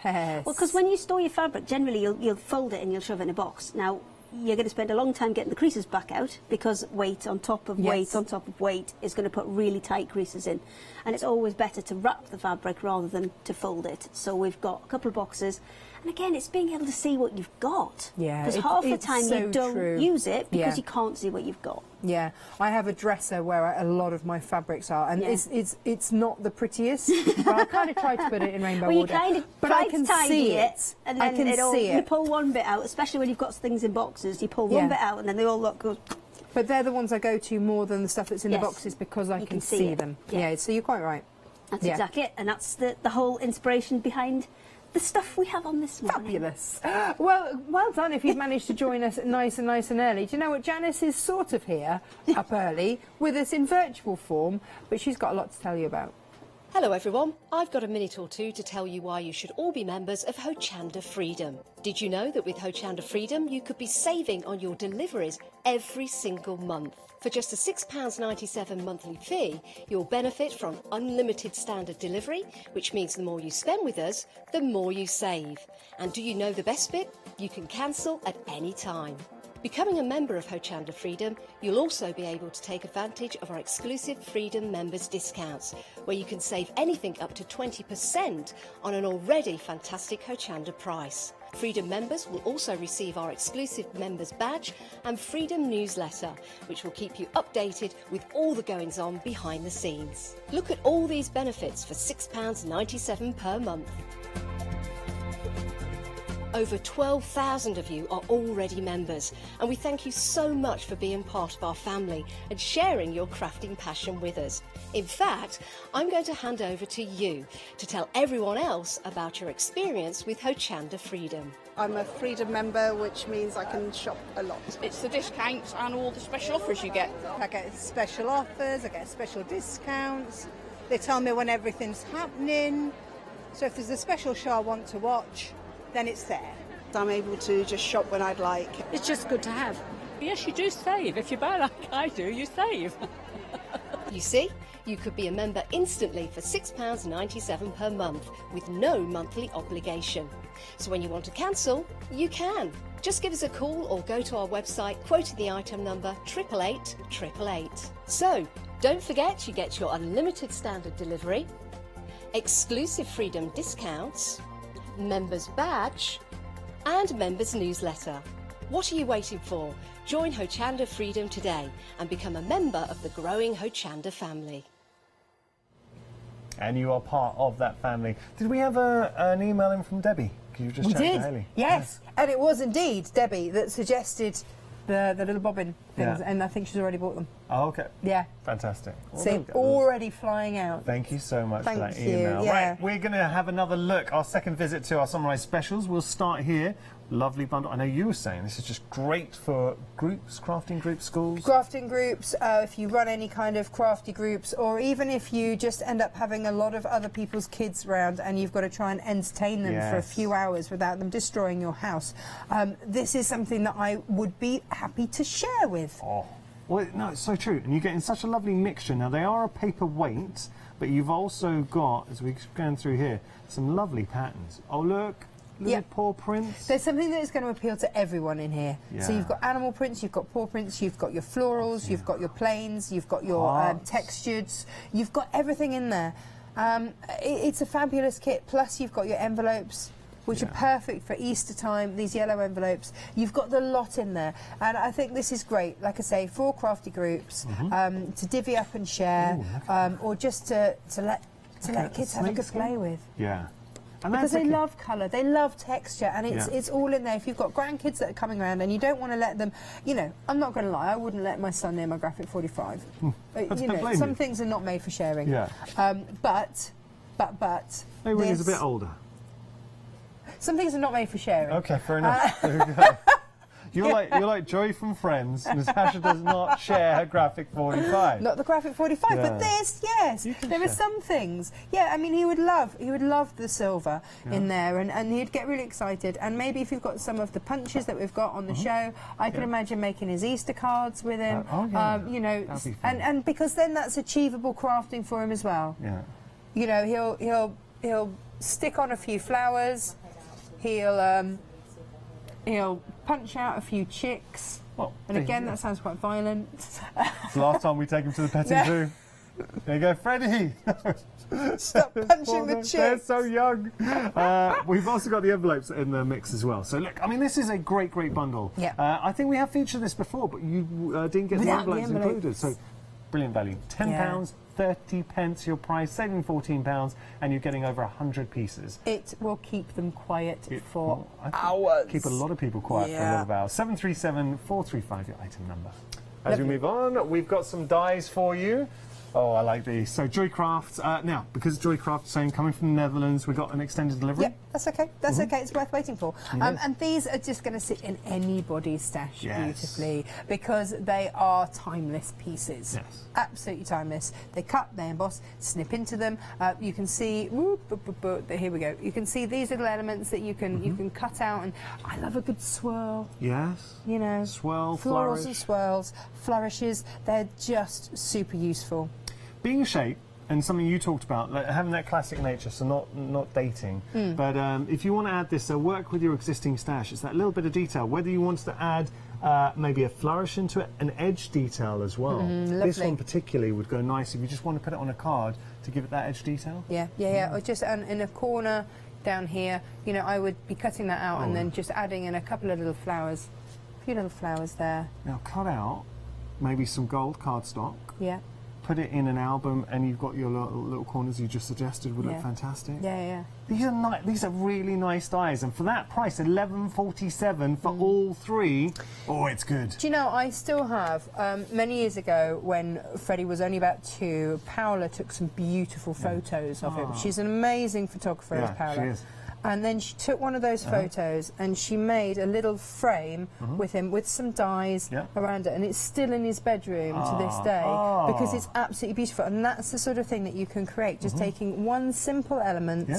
Well, because when you store your fabric, generally you'll fold it and you'll shove it in a box. Now, you're going to spend a long time getting the creases back out, because weight on top of weight on top of weight is going to put really tight creases in. And it's always better to wrap the fabric rather than to fold it. So we've got a couple of boxes. And again, it's being able to see what you've got. Yeah, because half the time so you don't true. use it because you can't see what you've got. Yeah, I have a dresser where a lot of my fabrics are, and it's not the prettiest, but I kind of try to put it in rainbow order. Kind of but I can see it. And then you pull one bit out, especially when you've got things in boxes. You pull one bit out, and then they all look good. But they're the ones I go to more than the stuff that's in the boxes, because I can see them. Yeah, so you're quite right. That's exactly it, and that's the whole inspiration behind the stuff we have on this morning. Fabulous. Well done if you've managed to join us nice and early. Do you know what? Janice is sort of here, up early, with us in virtual form, but she's got a lot to tell you about. Hello everyone, I've got a minute or two to tell you why you should all be members of Hochanda Freedom. Did you know that with Hochanda Freedom you could be saving on your deliveries every single month? For just a £6.97 monthly fee, you'll benefit from unlimited standard delivery, which means the more you spend with us, the more you save. And do you know the best bit? You can cancel at any time. Becoming a member of Hochanda Freedom, you'll also be able to take advantage of our exclusive Freedom members discounts, where you can save anything up to 20% on an already fantastic Hochanda price. Freedom members will also receive our exclusive members badge and Freedom newsletter, which will keep you updated with all the goings on behind the scenes. Look at all these benefits for £6.97 per month. Over 12,000 of you are already members, and we thank you so much for being part of our family and sharing your crafting passion with us. In fact, I'm going to hand over to you to tell everyone else about your experience with Hochanda Freedom. I'm a Freedom member, which means I can shop a lot. It's the discounts and all the special offers you get. I get special offers, I get special discounts. They tell me when everything's happening. So if there's a special show I want to watch, then it's there. I'm able to just shop when I'd like. It's just good to have. Yes, you do save. If you buy like I do, you save. You see, you could be a member instantly for £6.97 per month with no monthly obligation. So when you want to cancel, you can. Just give us a call or go to our website, quoting the item number 888 888. So, don't forget you get your unlimited standard delivery, exclusive Freedom discounts, members badge, and members newsletter. What are you waiting for? Join Hochanda Freedom today and become a member of the growing Hochanda family. And you are part of that family. Did we have an email in from Debbie? Could you just We check did, to Hayley? yes. And it was indeed Debbie that suggested the little bobbin things, Yeah. and I think she's already bought them. Oh, okay. Yeah. Fantastic. Well, So there we go. already flying out. Thank you so much for that Thank you, email. yeah. Right, we're going to have another look, our second visit to our Summarise Specials. We'll start here. Lovely bundle. I know you were saying this is just great for groups, crafting groups, schools. Crafting groups, if you run any kind of crafty groups, or even if you just end up having a lot of other people's kids around and you've got to try and entertain them for a Yes. few hours without them destroying your house. This is something that I would be happy to share with. Oh. Well, no, it's so true. And you're getting such a lovely mixture. Now, they are a paper weight, but you've also got, as we're going through here, some lovely patterns. Oh, look. Little Yep. paw prints. There's something that is going to appeal to everyone in here. So Yeah. you've got animal prints, you've got paw prints, you've got your florals, you've got your plains, you've got your Hearts. textures, you've got everything in there. It's a fabulous kit, plus you've got your envelopes, which are perfect for Easter time, these yellow envelopes. You've got the lot in there. And I think this is great, like I say, for crafty groups, to divvy up and share, or just to let kids have a good play with. Yeah. And Because that's they the key. love colour, they love texture, and it's all in there. If you've got grandkids that are coming around and you don't want to let them, you know, I'm not going to lie, I wouldn't let my son near my graphic 45. You don't know, blame some you. things are not made for sharing. Yeah. But Maybe when he's a this- bit older. some things are not made for sharing. Okay, fair enough. There we go. You're like Joy from Friends. Natasha does not share her graphic 45. Not the graphic 45, Yeah. but this, yes. You can There are share. some things. Yeah, I mean, he would love the silver in there, and he'd get really excited. And maybe if you've got some of the punches that we've got on the show, I can imagine making his Easter cards with him. You know, That'd be fun. and because then that's achievable crafting for him as well. Yeah. You know, he'll stick on a few flowers. He'll punch out a few chicks. Well, And again, that sounds quite violent. it's the last time we take him to the petting Yeah. zoo. There you go, Freddie. Stop punching the chicks. They're so young. We've also got the envelopes in the mix as well. So look, I mean, this is a great bundle. Yeah. I think we have featured this before, but you didn't get the Without the envelopes included. So brilliant value. £10, 30 pence your price, saving £14, and you're getting over 100 pieces. It will keep them quiet for Well, I think hours. Keep a lot of people quiet for a lot of hours. 737-435, your item number. As we move on, we've got some dies for you. Oh, I like these. So Joycraft, now, because Joycraft is saying coming from the Netherlands, we've got an extended delivery. Yep, that's okay. That's okay. It's worth waiting for. And these are just going to sit in anybody's stash beautifully because they are timeless pieces. Yes. Absolutely timeless. They cut, they emboss, snip into them. You can see, here we go. You can see these little elements that you can cut out, and I love a good swirl. Yes. You know, Swirl, florals flourish. and swirls, flourishes. They're just super useful. Being a shape, and something you talked about, like having that classic nature, so not dating. But if you want to add this, so work with your existing stash. It's that little bit of detail. Whether you want to add maybe a flourish into it, an edge detail as well. This lovely. one particularly would go nice if you just want to put it on a card to give it that edge detail. Yeah. Or just in a corner down here, you know, I would be cutting that out and then just adding in a couple of little flowers, a few little flowers there. Now cut out maybe some gold cardstock. Yeah. Put it in an album, and you've got your little corners you just suggested would look fantastic. Yeah. These are really nice dies, and for that price, $11.47 for all three. Oh, it's good. Do you know, I still have, many years ago when Freddie was only about 2, Paola took some beautiful photos of him. She's an amazing photographer, is Paola. She is. And then she took one of those photos and she made a little frame with him with some dies around it, and it's still in his bedroom to this day because it's absolutely beautiful. And that's the sort of thing that you can create, just taking one simple element,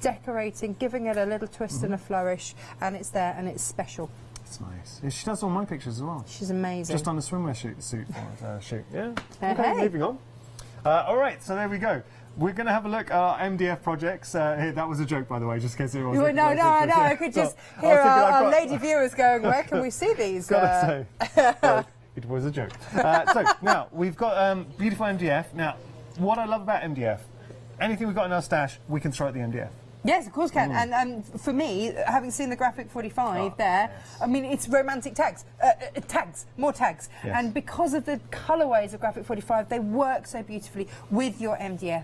decorating, giving it a little twist and a flourish, and it's there and it's special. It's nice. Yeah, she does all my pictures as well. She's amazing. Just on the swimwear suit. Yeah. Hey. Okay, moving on. All right, so there we go. We're going to have a look at our MDF projects. Here, that was a joke, by the way, just in case it wasn't. No, I could just hear our lady viewers going, where can we see these? Gotta say, it was a joke. So now we've got beautiful MDF. Now, what I love about MDF, anything we've got in our stash, we can throw at the MDF. Yes, of course can. And for me, having seen the graphic 45 there, yes. I mean, it's romantic tags. More tags. Yes. And because of the colourways of graphic 45, they work so beautifully with your MDF.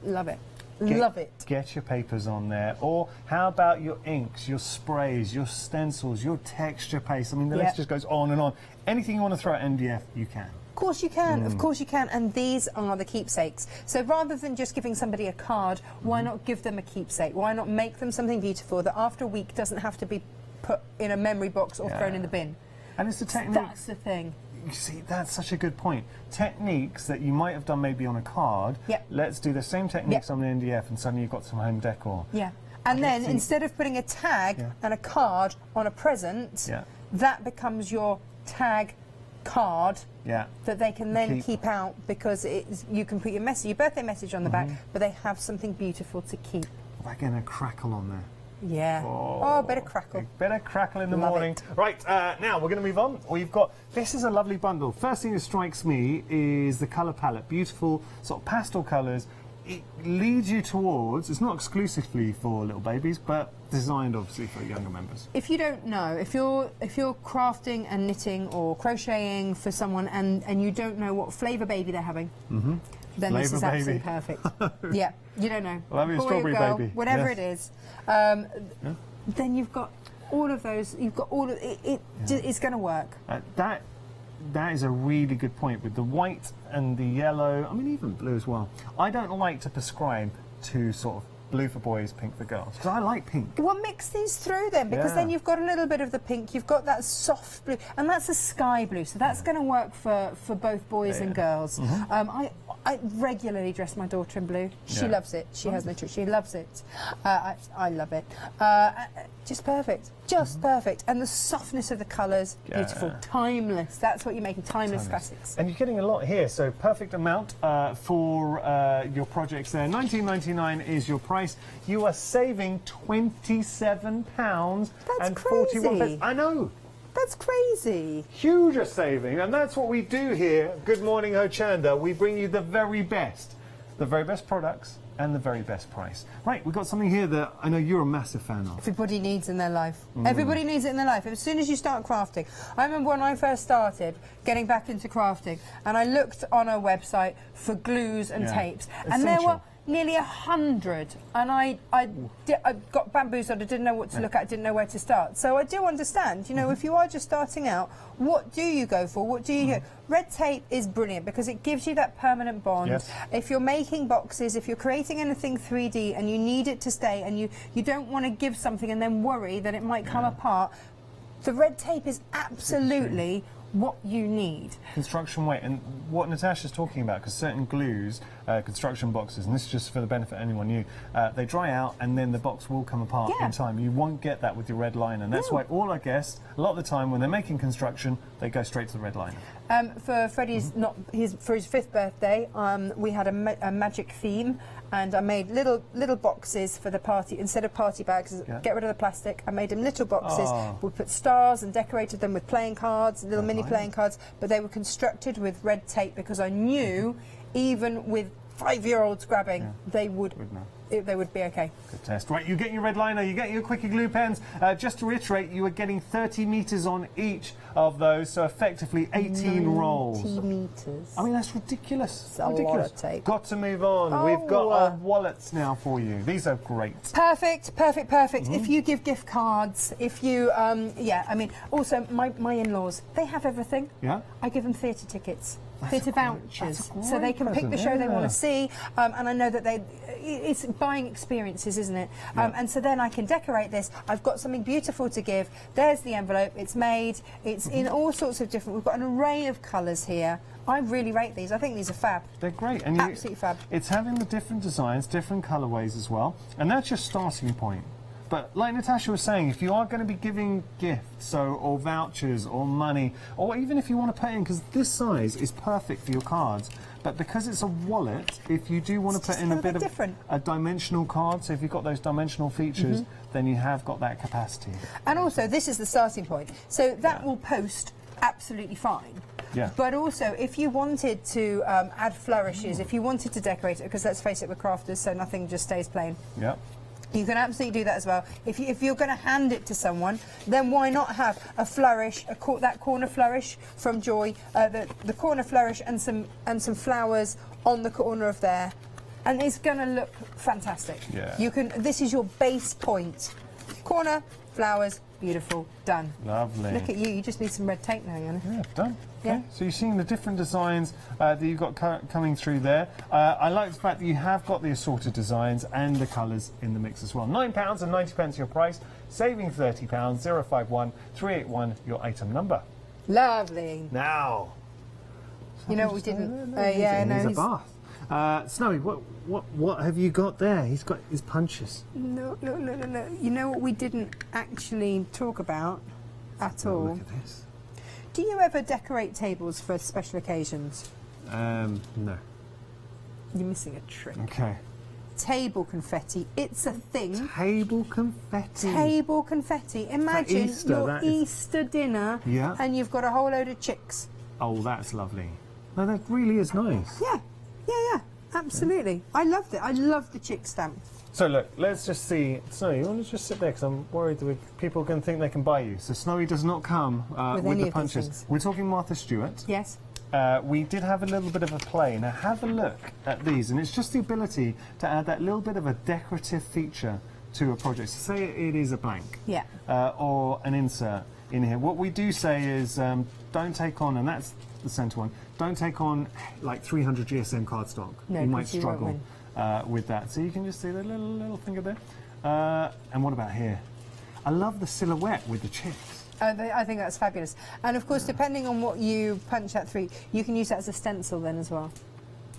Love it. Love it. Get your papers on there. Or how about your inks, your sprays, your stencils, your texture paste? I mean, the list just goes on and on. Anything you want to throw at MDF, you can. Of course you can, of course you can, and these are the keepsakes. So rather than just giving somebody a card, why not give them a keepsake? Why not make them something beautiful that after a week doesn't have to be put in a memory box or thrown in the bin? And it's the technique. That's the thing. You see, that's such a good point. Techniques that you might have done maybe on a card, let's do the same techniques on the MDF and suddenly you've got some home decor. Yeah. And then instead of putting a tag and a card on a present, that becomes your tag card that they can then keep out, because you can put your birthday message on the back, but they have something beautiful to keep. We're going to crackle on there. Yeah. Oh, better crackle. Better crackle in the morning. Right, now we're going to move on. We've got, this is a lovely bundle. First thing that strikes me is the colour palette. Beautiful sort of pastel colours. It leads you towards, it's not exclusively for little babies, but designed obviously for younger members. If you don't know, if you're crafting and knitting or crocheting for someone and you don't know what flavour baby they're having, then flavor this is baby. absolutely perfect. Yeah, you don't know. Well, boy strawberry or girl, baby. Whatever it is. Then you've got all of those, you've got all of it. It's going to work. That is a really good point with the white and the yellow, I mean even blue as well. I don't like to prescribe to sort of blue for boys, pink for girls, because I like pink. Well, mix these through then, because then you've got a little bit of the pink, you've got that soft blue, and that's a sky blue, so that's going to work for both boys and girls. I regularly dress my daughter in blue. She loves it. She has no choice. She loves it. I love it. Just perfect. Just perfect. And the softness of the colours, beautiful. Timeless. That's what you're making, timeless classics. And you're getting a lot here, so perfect amount for your projects there. $19.99 is your price. You are saving £27 and 41 pence. I know. That's crazy. Huge a saving, and that's what we do here. Good morning, Hochanda. We bring you the very best products and the very best price. Right, we've got something here that I know you're a massive fan of. Everybody needs in their life. Everybody needs it in their life. As soon as you start crafting. I remember when I first started getting back into crafting, and I looked on a website for glues and tapes, and there were nearly 100, and I got bamboozled. I didn't know what to look at, didn't know where to start. So I do understand, you know, if you are just starting out, what do you go for? What do you do? Red tape is brilliant because it gives you that permanent bond. If you're making boxes, if you're creating anything 3D and you need it to stay, and you don't want to give something and then worry that it might come apart, the red tape is absolutely what you need. Construction weight, and what Natasha's talking about, because certain glues, construction boxes, and this is just for the benefit of anyone new, they dry out and then the box will come apart in time. You won't get that with your red liner, and that's why all our guests, a lot of the time when they're making construction, they go straight to the red liner. For Freddie's for his 5th birthday, we had a magic theme, and I made little boxes for the party. Instead of party bags, get rid of the plastic, I made them little boxes. We put stars and decorated them with playing cards, little mini playing cards, but they were constructed with red tape because I knew even with 5-year-olds grabbing, they would be okay. Good test. Right, you get your red liner, you get your Quickie glue pens. Just to reiterate, you are getting 30 metres on each of those, so effectively 18 rolls. 90 metres. I mean, that's ridiculous. It's a lot of tape. Got to move on. We've got our wallets now for you. These are great. Perfect, perfect, perfect. If you give gift cards, if you, I mean, also my in-laws, they have everything. Yeah. I give them theatre tickets. bit of vouchers, that's a so they great can pick the present, show they want yeah. to see. And I know that it's buying experiences, isn't it? Yeah. And so then I can decorate this. I've got something beautiful to give. There's the envelope. It's made. It's in all sorts of different. We've got an array of colours here. I really rate these. I think these are fab. They're great. And Absolutely fab. It's having the different designs, different colourways as well. And that's your starting point. But like Natasha was saying, if you are going to be giving gifts, or vouchers or money, or even if you want to put in, because this size is perfect for your cards, but because it's a wallet, if you do want to put in a bit of a dimensional card, so if you've got those dimensional features, then you have got that capacity. And also, this is the starting point. So that will post absolutely fine. Yeah. But also, if you wanted to add flourishes, if you wanted to decorate it, because let's face it, we're crafters, so nothing just stays plain. Yeah. You can absolutely do that as well. If you're going to hand it to someone, then why not have a flourish, that corner flourish from Joy, the corner flourish and some flowers on the corner of there, and it's going to look fantastic. Yeah. You can. This is your base point. Corner flowers, beautiful, done. Lovely. Look at you. You just need some red tape now, Yana. Yeah, done. Yeah. Okay. So you're seeing the different designs that you've got coming through there. I like the fact that you have got the assorted designs and the colours in the mix as well. £9.90 your price, saving £30, 051 381 your item number. Lovely. Now. You know what we didn't? Yeah, no, he's a bath. Snowy, what have you got there? He's got his punches. No. You know what we didn't actually talk about at all? Look at this. Do you ever decorate tables for special occasions? No. You're missing a trick. Okay. Table confetti. It's a thing. Table confetti. Table confetti. Imagine Easter, your that is- Easter dinner Yeah. and you've got a whole load of chicks. Oh, that's lovely. No, that really is nice. Yeah. Absolutely. I loved it. I love the chick stamp. So look, let's just see. Snowy, you want to just sit there because I'm worried that people can think they can buy you. So Snowy does not come with any the of these punches. things. We're talking Martha Stewart. Yes. We did have a little bit of a play. Now have a look at these, and it's just the ability to add that little bit of a decorative feature to a project. So say it is a blank, Yeah. or an insert in here. What we do say is don't take on, and that's the centre one, don't take on like 300 GSM cardstock. No, you might 'cause you won't struggle win. with that. So you can just see the little finger there. And what about here? I love the silhouette with the chicks. I think that's fabulous. And of course, depending on what you punch that through, you can use that as a stencil then as well.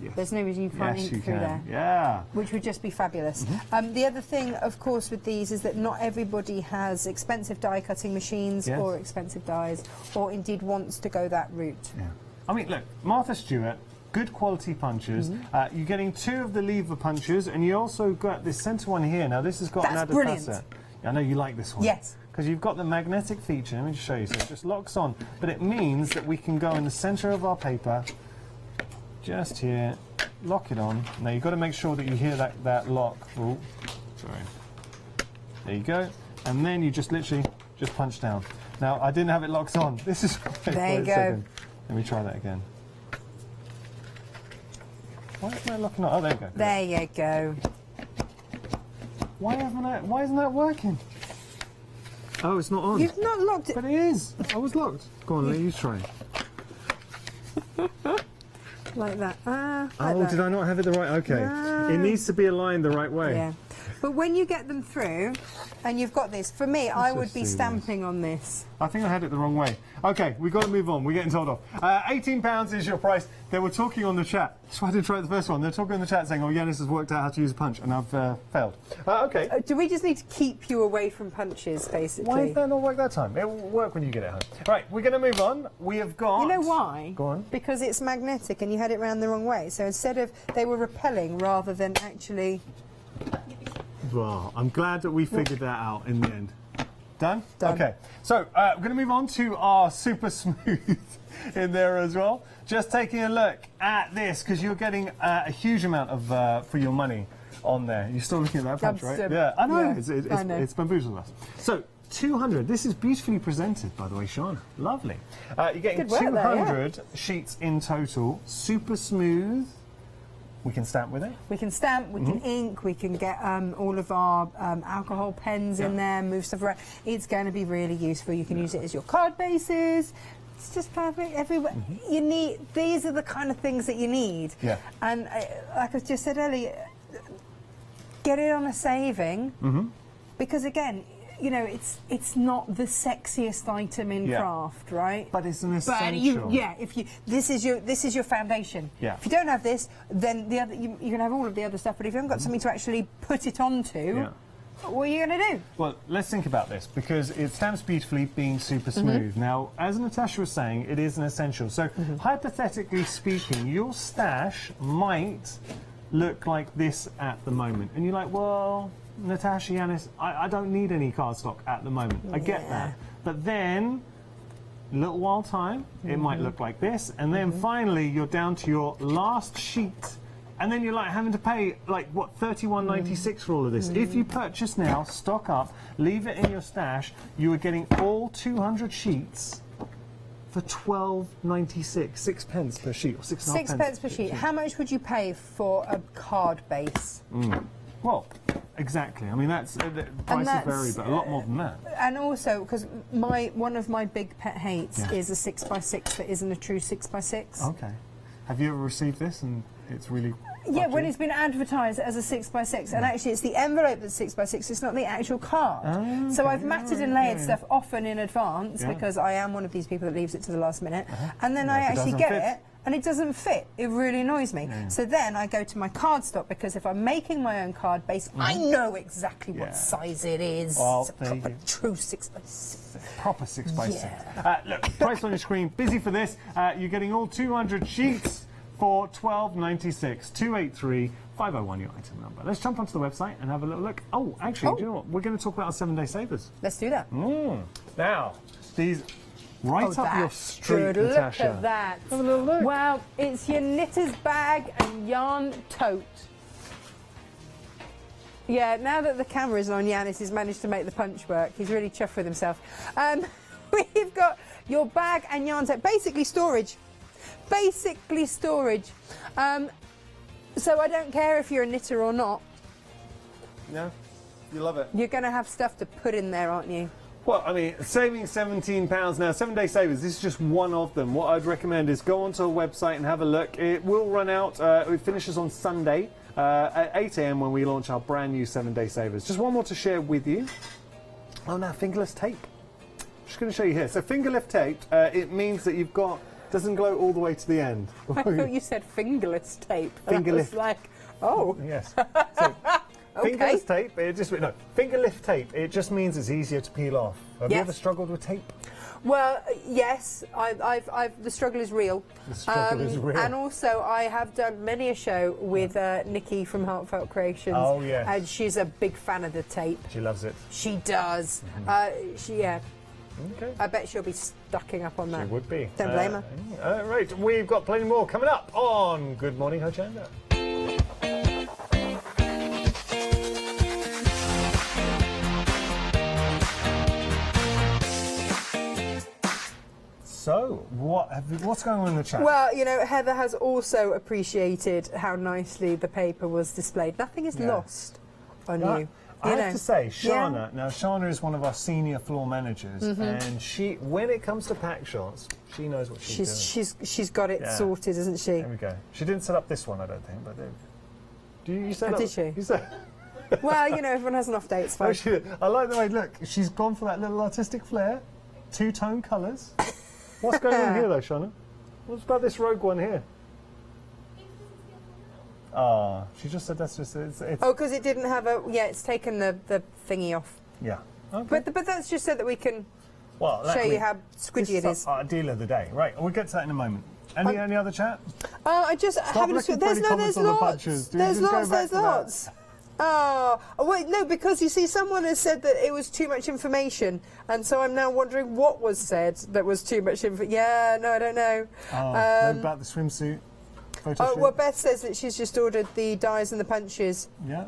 Yes. There's no reason you can't Yes, ink you through can. there. Yeah. Which would just be fabulous. Mm-hmm. The other thing, of course, with these is that not everybody has expensive die cutting machines Yes. or expensive dies, or indeed wants to go that route. Yeah. I mean, look, Martha Stewart, good quality punches. You're getting 2 of the lever punches, and you also got this centre one here. Now, this has got That's an added brilliant. facet. I know you like this one. Yes. Because you've got the magnetic feature. Let me just show you. So it just locks on, but it means that we can go in the centre of our paper, just here, lock it on. Now, you've got to make sure that you hear that lock. Oh, sorry. There you go. And then you just literally just punch down. Now, I didn't have it locked on. This is great. There Wait you a go. second. Let me try that again. Why isn't that locking on? Oh, there you go. There you go. Why isn't that working? Oh, it's not on. You've not locked it. But it is. I was locked. Go on, let you try. Like that. Like Oh, that. did I not have it the right? Okay. It needs to be aligned the right way. Yeah. But when you get them through, and you've got this, for me, I would just be see this. stamping on this. I think I had it the wrong way. Okay, we've got to move on. We're getting told off. £18 is your price. They were talking on the chat. That's why I didn't try the first one. They're talking on the chat saying, oh, Yanis has worked out how to use a punch, and I've failed. Okay. Do we just need to keep you away from punches, basically? Why did that not work that time? It will work when you get it home. Right, we're going to move on. We have got... You know why? Go on. Because it's magnetic and you had it round the wrong way. So instead of, they were repelling rather than actually... Well, I'm glad that we figured that out in the end. Done? Done. Okay. So, we're going to move on to our super smooth in there as well. Just taking a look at this, because you're getting a huge amount of for your money on there. You're still looking at that punch, right? Yeah, I know. Yeah, I know. It's bamboozled us. So, 200. This is beautifully presented, by the way, Shauna. Lovely. You're getting Good work there, 200 sheets in total. Super smooth. We can stamp with it. We can stamp, we can ink, we can get all of our alcohol pens in there, move stuff around. It's going to be really useful. You can use it as your card bases, It's just perfect everywhere. You need, these are the kind of things that you need. Yeah. And like I just said earlier, get it on a saving, because again, you know, it's not the sexiest item in craft, right? But it's an essential. But if you this is your foundation. Yeah. If you don't have this, then the other you can have all of the other stuff. But if you haven't got something to actually put it onto, what are you going to do? Well, let's think about this, because it stamps beautifully, being super smooth. Now, as Natasha was saying, it is an essential. So, hypothetically speaking, your stash might look like this at the moment. And you're like, well, Natasha, Yanis, I don't need any cardstock at the moment. I get that. But then, a little while time, it might look like this. And then finally, you're down to your last sheet. And then you're like having to pay like what, $31.96 for all of this. If you purchase now, stock up, leave it in your stash, you are getting all 200 sheets for $12.96, 6 pence per sheet, or 6.5 6 pence per sheet. How much would you pay for a card base? Well, exactly. I mean, that's the prices vary, but a lot more than that. And also, because one of my big pet hates is a 6x6 that isn't a true 6x6. Okay. Have you ever received this and it's really... Yeah, when it's been advertised as a 6x6, and actually it's the envelope that's 6x6, it's not the actual card. So I've matted and layered stuff often in advance, because I am one of these people that leaves it to the last minute, and then I actually get it, and it doesn't fit. It really annoys me. So then I go to my cardstock, because if I'm making my own card base, I know exactly what size it is. Well, it's a proper true 6x6. Proper 6x6. Look, price on your screen, busy for this. You're getting all 200 sheets for $12.96, 283-501 your item number. Let's jump onto the website and have a little look. Oh, actually, do you know what? We're going to talk about our 7-day savers. Let's do that. Now, these right up your street, good. Natasha. Look at that. Have a little look. Well, it's your knitter's bag and yarn tote. Yeah, now that the camera's on, Yanis has managed to make the punch work. He's really chuffed with himself. We've got your bag and yarn tote, basically storage. Basically storage. So I don't care if you're a knitter or not. Yeah, you love it. You're going to have stuff to put in there, aren't you? Well, I mean, saving £17 now, 7-day savers, this is just one of them. What I'd recommend is go onto a website and have a look. It will run out, it finishes on Sunday at 8 AM when we launch our brand new 7-day savers. Just one more to share with you. Oh, now, fingerless tape. Just going to show you here. So fingerless tape, it means that you've got, doesn't glow all the way to the end. I thought you said fingerless tape. Fingerless. I was like, oh. Yes. So, fingerless tape, it just, no, fingerless tape, it just means it's easier to peel off. Have you ever struggled with tape? Well, yes, the struggle is real. The struggle is real. And also, I have done many a show with Nikki from Heartfelt Creations. Oh, yes. And she's a big fan of the tape. She loves it. She does. Okay. I bet she'll be stocking up on that. She would be. Don't blame her. Right, we've got plenty more coming up on Good Morning Hochanda. So, what's going on in the chat? Well, you know, Heather has also appreciated how nicely the paper was displayed. Nothing is lost on you. I have to say, Shana, now Shana is one of our senior floor managers, and she, when it comes to pack shots, she knows what she's doing. She's got it sorted, isn't she? There we go. She didn't set up this one, I don't think, but you set up? Did she? You set. Well, you know, everyone has an off day, it's fine. Oh, she did. I like the way, look, she's gone for that little artistic flair, two-tone colours. What's going on here, though, Shana? What's about this rogue one here? Ah, she just said that's just... It's oh, because it didn't have a... Yeah, it's taken the thingy off. Yeah. Okay. But that's just so that we can show you how squidgy it is. Our deal of the day. Right, we'll get to that in a moment. Any other chat? I just haven't... There's lots. There's lots. Oh, wait, no, because you see, someone has said that it was too much information, and so I'm now wondering what was said that was too much information. Yeah, no, I don't know. Maybe about the swimsuit photo shoot? Well, Beth says that she's just ordered the dies and the punches. Yeah.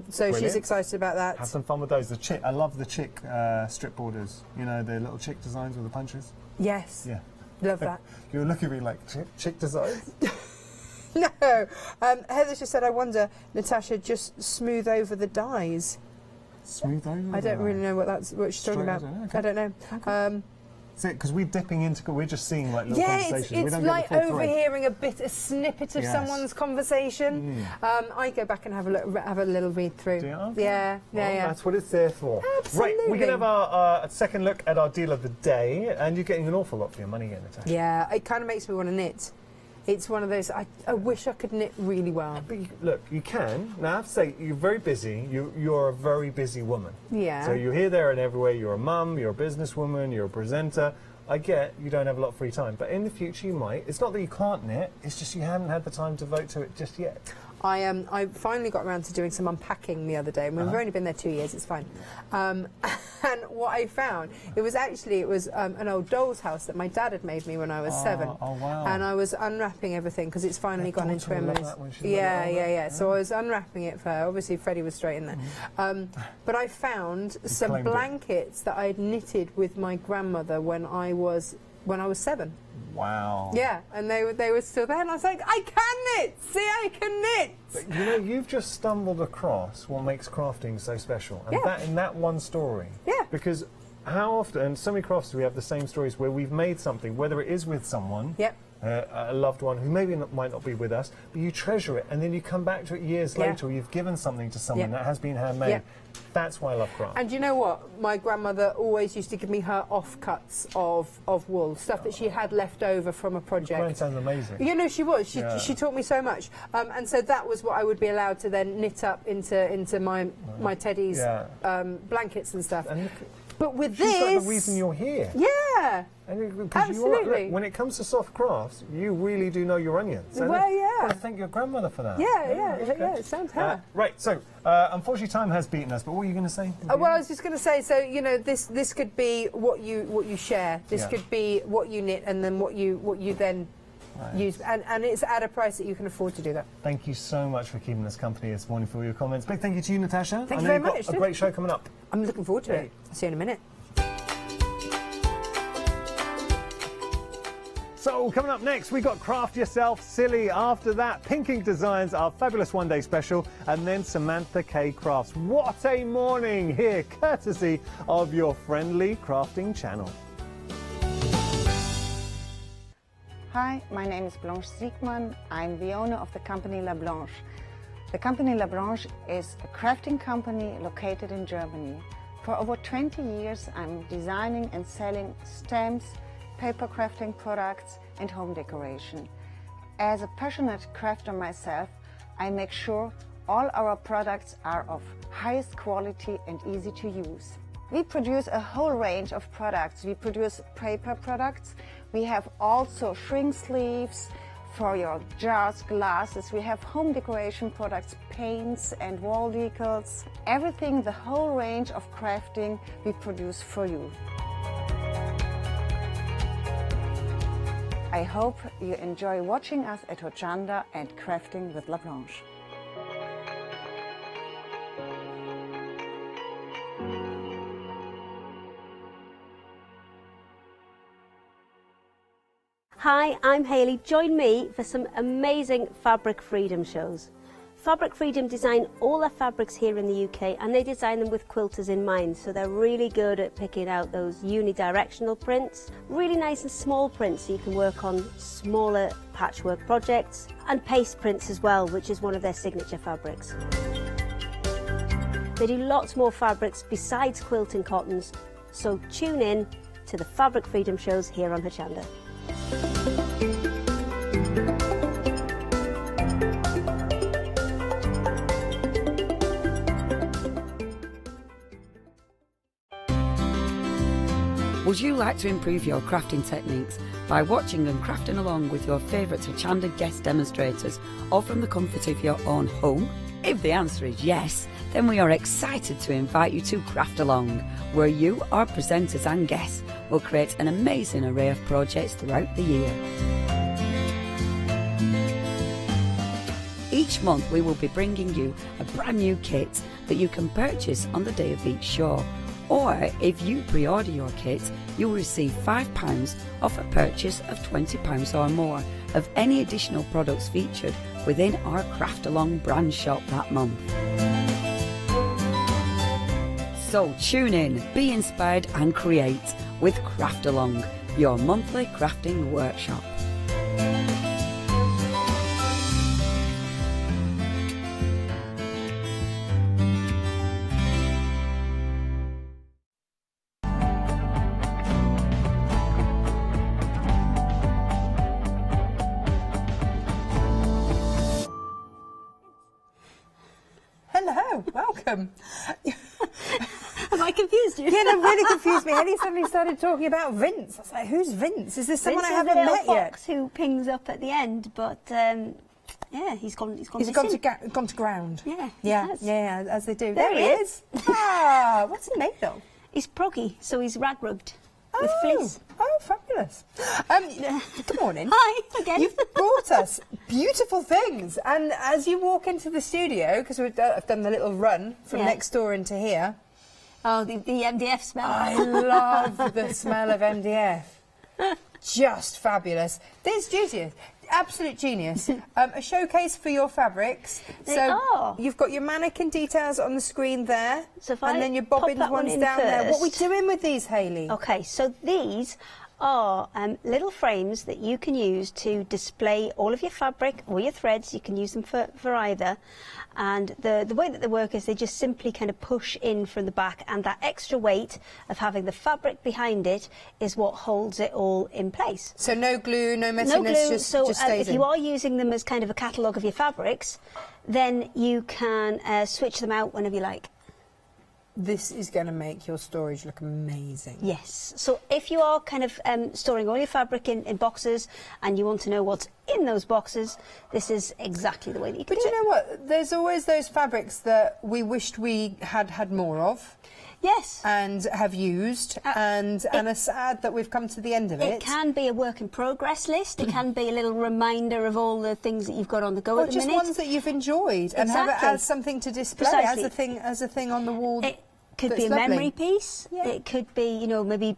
So she's excited about that. Have some fun with those. I love the chick strip borders. You know, the little chick designs with the punches. Yes. Yeah. Love that. You're looking at me like chick designs? No. Heather just said, I wonder, Natasha, just smooth over the dies. Smooth over? I don't really know what she's talking about. I don't know. because we're dipping into, we're just seeing like little Yeah, conversations. We it's don't get like the full thread. overhearing a snippet of Yes. someone's conversation. I go back and have a little read through. Do you? Okay. Yeah, Well, yeah. that's what it's there for. Absolutely. Right, we're going to have our a second look at our deal of the day, and you're getting an awful lot for your money here, Natasha. Yeah, it kind of makes me want to knit. It's one of those, I wish I could knit really well. But look, you can. Now, I have to say, you're very busy. You're a very busy woman. Yeah. So you're here, there, and everywhere. You're a mum, you're a businesswoman, you're a presenter. I get you don't have a lot of free time, but in the future you might. It's not that you can't knit, it's just you haven't had the time to devote to it just yet. I finally got around to doing some unpacking the other day. I mean, we've only been there 2 years, it's fine. And what I found, it was an old doll's house that my dad had made me when I was 7. Oh, wow. And I was unwrapping everything because it's finally gone into daughter will love memories. that when she's Yeah, a bit older. yeah. So I was unwrapping it for her. Obviously, Freddie was straight in there. But I found some claimed it. blankets that I'd knitted with my grandmother when I was 7. Wow. Yeah, and they were still there, and I was like, I can knit! See, I can knit! But you know, you've just stumbled across what makes crafting so special. And Yeah. that in that one story. Yeah. Because how often, and so many crafts, we have the same stories where we've made something, whether it is with someone, Yep. a loved one who maybe might not be with us, but you treasure it, and then you come back to it years Yeah. later, or you've given something to someone Yeah. that has been handmade. Yeah. That's why I love craft. And you know what? My grandmother always used to give me her offcuts of wool, stuff that she had left over from a project. That sounds amazing. You know, she was. She, Yeah. she taught me so much. And so that was what I would be allowed to then knit up into my Teddy's Yeah. blankets and stuff. And look, But with she's this... like the reason you're here. Yeah. And Absolutely. look, when it comes to soft crafts, you really do know your onions. So Well, yeah. I thank your grandmother for that. Yeah, that's good. it sounds her. Right, so unfortunately time has beaten us, but what were you going to say? Well, I was just going to say, so you know, this could be what you share. This Yeah. could be what you knit, and then what you then use, and it's at a price that you can afford to do that. Thank you so much for keeping us company this morning, for your comments. Big thank you to you, Natasha. Thank I you know very you've got much. a great show coming up. I'm looking forward to Yeah. it. See you in a minute. So coming up next, we got Craft Yourself Silly. After that, Pink Ink Designs, our fabulous one-day special, and then Samantha K Crafts. What a morning here, courtesy of your friendly crafting channel. Hi, my name is Blanche Siegmann. I'm the owner of the company La Blanche. The company La Blanche is a crafting company located in Germany. For over 20 years, I'm designing and selling stamps, paper crafting products and home decoration. As a passionate crafter myself, I make sure all our products are of highest quality and easy to use. We produce a whole range of products. We produce paper products. We have also shrink sleeves for your jars, glasses. We have home decoration products, paints and wall decals. Everything, the whole range of crafting we produce for you. I hope you enjoy watching us at Hochanda and crafting with La Blanche. Hi, I'm Hayley. Join me for some amazing Fabric Freedom shows. Fabric Freedom design all their fabrics here in the UK, and they design them with quilters in mind, so they're really good at picking out those unidirectional prints, really nice and small prints so you can work on smaller patchwork projects, and paste prints as well, which is one of their signature fabrics. They do lots more fabrics besides quilt and cottons, so tune in to the Fabric Freedom shows here on Hochanda. Would you like to improve your crafting techniques by watching and crafting along with your favourite Hochanda guest demonstrators, or from the comfort of your own home? If the answer is yes, then we are excited to invite you to Craft Along, where you, our presenters and guests, will create an amazing array of projects throughout the year. Each month we will be bringing you a brand new kit that you can purchase on the day of each show. Or if you pre-order your kit, you will receive £5 off a purchase of £20 or more of any additional products featured within our Craft Along brand shop that month. So tune in, be inspired and create with Craft Along, your monthly crafting workshop. Hello, welcome. Have I confused you? Yeah, that really confused me. Ellie suddenly started talking about Vince. I was like, who's Vince? Is this someone I haven't met yet? Fox who pings up at the end, but yeah, he's gone to ground. Yeah, yeah, as they do. There he is. Ah, what's he made of? He's proggy, so he's rag rubbed with fleece. Oh, fabulous. Good morning. Hi, again. You've brought us beautiful things. And as you walk into the studio, because I've done the little run from next door into here. Oh, the MDF smell. I love the smell of MDF. Just fabulous. This genius. Absolute genius. A showcase for your fabrics. You've got your mannequin details on the screen there, and then your bobbins ones down there. What are we doing with these, Hayley? Okay, so these are little frames that you can use to display all of your fabric or your threads. You can use them for either. And the way that they work is they just simply kind of push in from the back, and that extra weight of having the fabric behind it is what holds it all in place. So no glue, no messiness, no glue. just If stays in. you are using them as kind of a catalogue of your fabrics, then you can switch them out whenever you like. This is going to make your storage look amazing. Yes. So if you are kind of storing all your fabric in boxes and you want to know what's in those boxes, this is exactly the way that you can do it. But you know what? There's always those fabrics that we wished we had more of. Yes. And have used, and are sad that we've come to the end of it. It can be a work in progress list. It can be a little reminder of all the things that you've got on the go at the minute. Or just ones that you've enjoyed and have it as something to display, as a thing on the wall. It could be a memory piece. Yeah. It could be, you know, maybe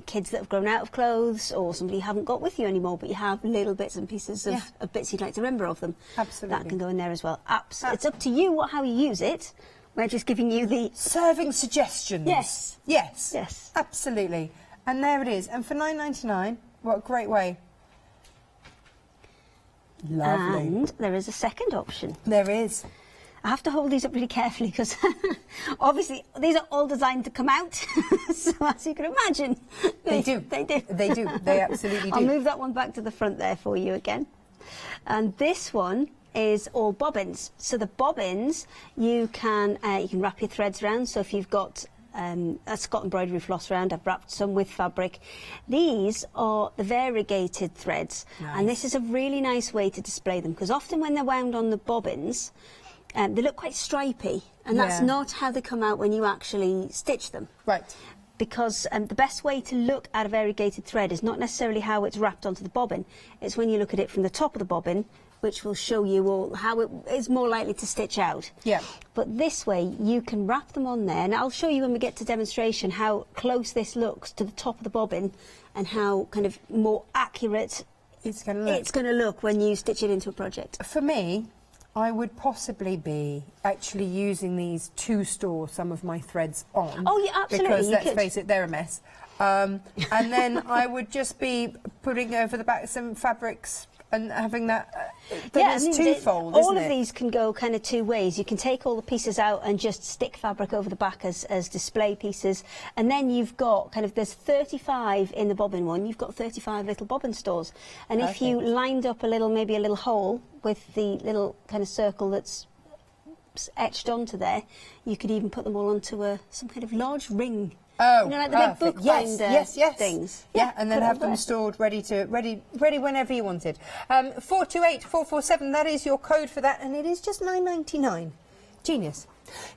kids that have grown out of clothes, or somebody you haven't got with you anymore, but you have little bits and pieces of bits you'd like to remember of them. Absolutely. That can go in there as well. It's up to you how you use it. We're just giving you the serving suggestions. Yes. Yes. Yes. Absolutely. And there it is. And for £9.99, what a great way. Lovely. And there is a second option. There is. I have to hold these up really carefully because obviously these are all designed to come out. So as you can imagine, they do. They do. They do. They absolutely do. I'll move that one back to the front there for you again. And this one is all bobbins. So the bobbins, you can wrap your threads around. So if you've got a Scott embroidery floss round, I've wrapped some with fabric. These are the variegated threads. Nice. And this is a really nice way to display them, because often when they're wound on the bobbins, they look quite stripy, and that's not how they come out when you actually stitch them. Right. Because the best way to look at a variegated thread is not necessarily how it's wrapped onto the bobbin. It's when you look at it from the top of the bobbin, which will show you how it is more likely to stitch out. Yeah. But this way, you can wrap them on there, and I'll show you when we get to demonstration how close this looks to the top of the bobbin and how kind of more accurate it's going to look when you stitch it into a project. For me, I would possibly be actually using these to store some of my threads on. Oh, yeah, absolutely. Because let's face it, they're a mess. And then I would just be putting over the back some fabrics and having that. It's twofold, all of these can go kind of two ways. You can take all the pieces out and just stick fabric over the back as display pieces, and then you've got there's 35 in the bobbin one. You've got 35 little bobbin stores, and if you lined up maybe a little hole with the little kind of circle that's etched onto there, you could even put them all onto some kind of large ring. Oh, you know, like the big bookbinder things. Yeah, and then have them stored ready whenever you wanted. 428447, that is your code for that, and it is just £9.99. Genius.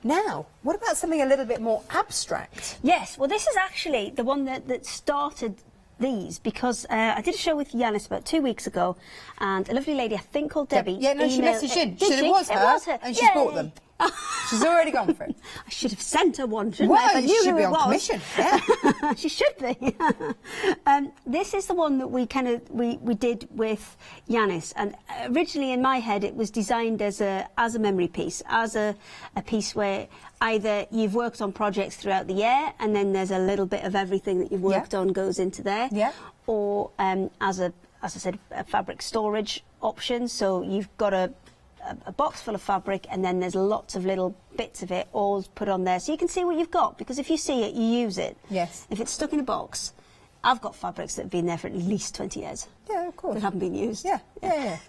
Now, what about something a little bit more abstract? Yes, well, this is actually the one that started these, because I did a show with Yanis about 2 weeks ago, and a lovely lady, I think called Debbie. Yeah, no, she messaged in. It was her, and she's bought them. She's already gone for it. I should have sent her one, shouldn't I? Well, you should be on commission. Yeah. She should be. this is the one that we did with Yanis, and originally in my head it was designed as a memory piece, as a piece where either you've worked on projects throughout the year and then there's a little bit of everything that you've worked on goes into there, or as I said, a fabric storage option. So you've got a box full of fabric and then there's lots of little bits of it all put on there, so you can see what you've got, because if you see it, you use it. Yes. If it's stuck in a box, I've got fabrics that have been there for at least 20 years. Yeah, of course. That haven't been used. Yeah.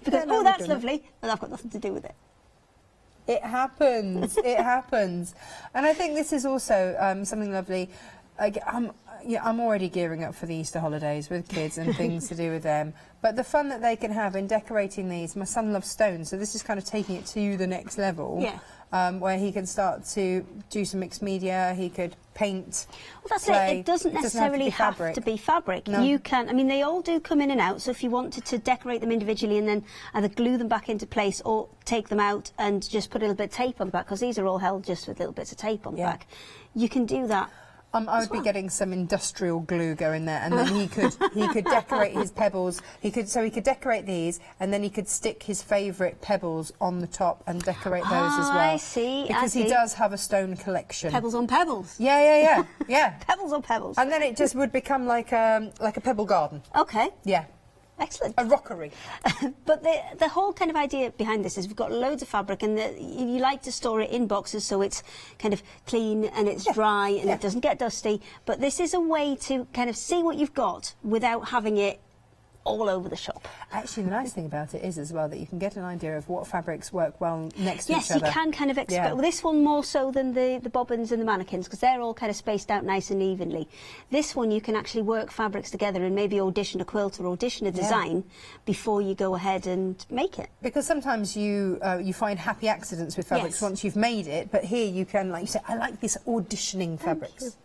Because, oh, that's lovely, but I've got nothing to do with it. It happens. It happens. And I think this is also something lovely. I'm already gearing up for the Easter holidays with kids and things to do with them. But the fun that they can have in decorating these, my son loves stones, so this is kind of taking it to the next level. Yeah. Where he can start to do some mixed media, he could paint. Well, that's play. it. It doesn't necessarily have to be fabric. No. You can, I mean, they all do come in and out, so if you wanted to decorate them individually and then either glue them back into place or take them out and just put a little bit of tape on the back, because these are all held just with little bits of tape on the back, you can do that. I would be getting some industrial glue going there, and then he could decorate his pebbles. He could decorate these, and then he could stick his favourite pebbles on the top and decorate those as well. I see. Because he does have a stone collection. Pebbles on pebbles. Yeah. Pebbles on pebbles. And then it just would become like a pebble garden. Okay. Yeah. Excellent. A rockery. But the whole kind of idea behind this is we've got loads of fabric, and you like to store it in boxes so it's kind of clean and it's dry and it doesn't get dusty. But this is a way to kind of see what you've got without having it all over the shop. Actually, the nice thing about it is as well that you can get an idea of what fabrics work well next to each other. Yes, you can kind of expect. Well, this one more so than the bobbins and the mannequins, because they're all kind of spaced out nice and evenly. This one you can actually work fabrics together and maybe audition a quilt or audition a design before you go ahead and make it. Because sometimes you find happy accidents with fabrics once you've made it, but here you can, like you say, I like this auditioning fabrics.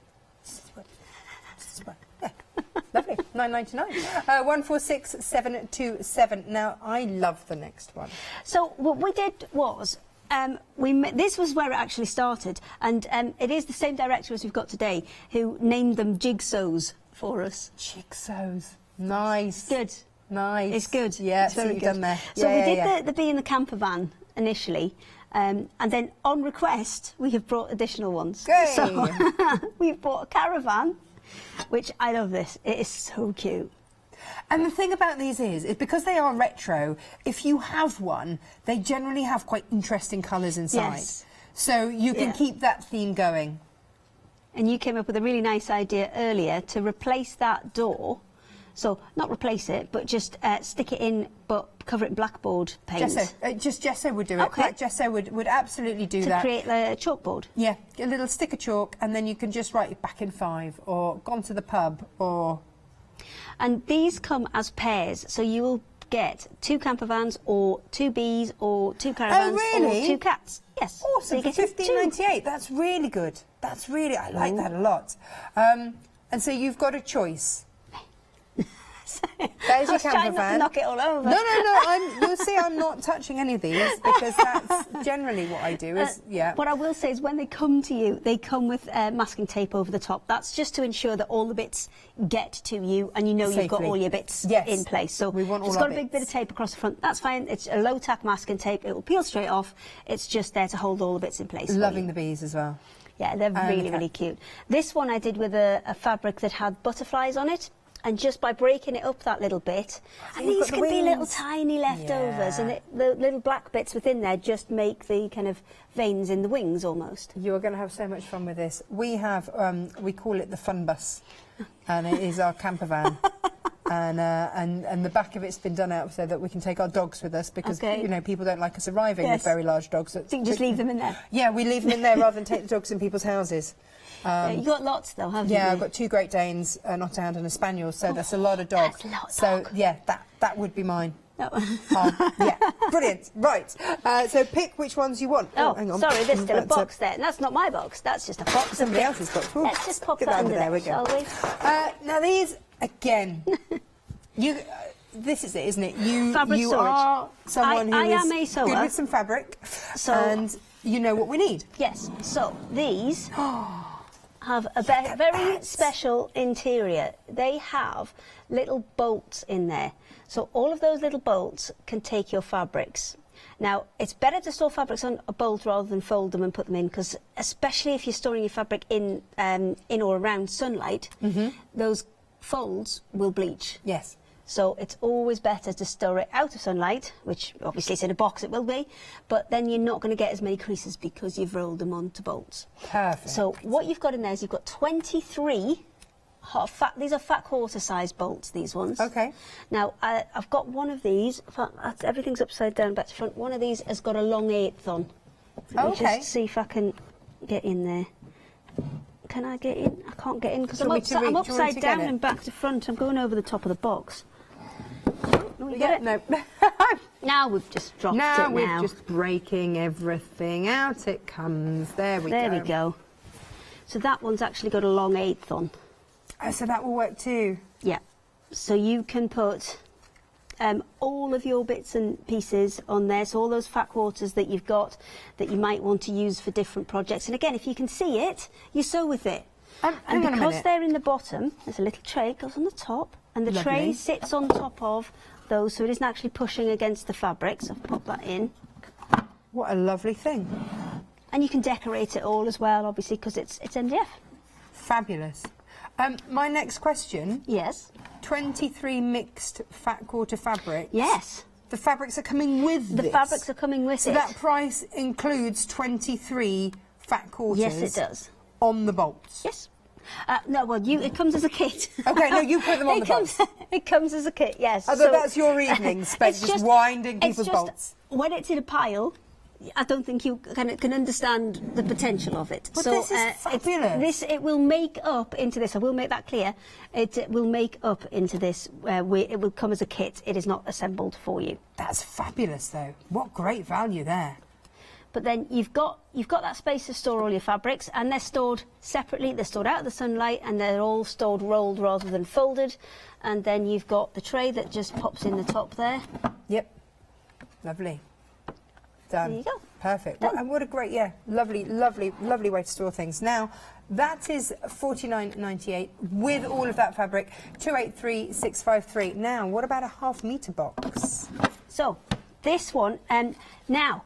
Lovely. £9.99. 146727. Now I love the next one. So what we did was this was where it actually started, and it is the same director as we've got today who named them jigsaws for us. Jigsaws. Nice. Good. Nice. It's good. Yeah, it's very good. Done there. So we did the bee in the camper van initially. And then on request we have brought additional ones. Great. So we've bought a caravan, which I love this. It is so cute. And the thing about these is because they are retro, if you have one, they generally have quite interesting colours inside. Yes. So you can keep that theme going. And you came up with a really nice idea earlier to replace that door. So not replace it, but just stick it in, but cover it in blackboard paint. Gesso. Just gesso would do it. Okay. Black gesso would absolutely do that. To create the chalkboard. Yeah, a little stick of chalk, and then you can just write back in 5, or gone to the pub, or... And these come as pairs, so you will get 2 camper vans, or 2 bees, or 2 caravans, or 2 cats. Yes. Awesome, for $15.98. That's really good. That's really... I like that a lot. And so you've got a choice. There's your camper van. Not to knock it all over. No. You'll see I'm not touching any of these, because that's generally what I do. What I will say is when they come to you, they come with masking tape over the top. That's just to ensure that all the bits get to you and you know safely. You've got all your bits in place. So we want all it's got a big bit of tape across the front. That's fine. It's a low tack masking tape. It will peel straight off. It's just there to hold all the bits in place. Loving the bees as well. Yeah, they're really cute. This one I did with a fabric that had butterflies on it. And just by breaking it up that little bit, and these can be little tiny leftovers, and the little black bits within there just make the kind of veins in the wings almost. You're going to have so much fun with this. We have, we call it the fun bus, and it is our camper van. And the back of it's been done out so that we can take our dogs with us, because you know, people don't like us arriving with very large dogs. So you just leave them in there? Yeah, we leave them in there rather than take the dogs in people's houses. You've got lots though, haven't you? Yeah, I've got 2 Great Danes, an Otthound and a Spaniel, so that's a lot of dogs. That's a lot of so yeah, that would be mine. Yeah, brilliant. Right, so pick which ones you want. Oh, hang on. Sorry, there's still a box there. And that's not my box, that's just a box. Somebody else's box. Ooh, let's just pop that under there, shall we? Now these, again, this is it, isn't it? You storage. Are someone who am a sewer. Good with some fabric, and you know what we need. Yes, so these have a very special interior. They have little bolts in there. So all of those little bolts can take your fabrics. Now, it's better to store fabrics on a bolt rather than fold them and put them in, because especially if you're storing your fabric in or around sunlight, those folds will bleach. Yes. So it's always better to store it out of sunlight, which obviously it's in a box, it will be, but then you're not going to get as many creases because you've rolled them onto bolts. Perfect. So what you've got in there is you've got 23 these are fat quarter size bolts, these ones. Okay. Now, I've got one of these. Everything's upside down back to front. One of these has got a long 1/8 on. Let me just see if I can get in there. Can I get in? I can't get in because I'm upside down and back to front. I'm going over the top of the box. Oh, you get it? No. Now we've just dropped it now. We're just breaking everything out. It comes. There we go. There we go. So that one's actually got a long 1/8 on. Oh, so that will work too? Yeah. So you can put all of your bits and pieces on there. So all those fat quarters that you've got that you might want to use for different projects. And again, if you can see it, you sew with it. And because they're in the bottom, there's a little tray that goes on the top. And the tray sits on top of those, so it isn't actually pushing against the fabric. So I've put that in. What a lovely thing. And you can decorate it all as well, obviously, because it's MDF. Fabulous. My next question. Yes. 23 mixed fat quarter fabrics. Yes. The fabrics are coming with this? The fabrics are coming with it. So that price includes 23 fat quarters? Yes, it does. On the bolts? Yes. No, well, it comes as a kit. Okay, no, you put them on the bolts. It comes as a kit, yes. So that's your evening spent just winding people's bolts. When it's in a pile, I don't think you can understand the potential of it. But so this is fabulous. It will make up into this. I will make that clear. It will make up into this. It will come as a kit. It is not assembled for you. That's fabulous, though. What great value there. But then you've got that space to store all your fabrics, and they're stored separately. They're stored out of the sunlight, and they're all stored rolled rather than folded. And then you've got the tray that just pops in the top there. Yep. Lovely. Done. There you go. Perfect. What a great, lovely, lovely, lovely way to store things. Now, that is $49.98 with all of that fabric, 283,653. Now, what about a half-metre box? So, this one, now,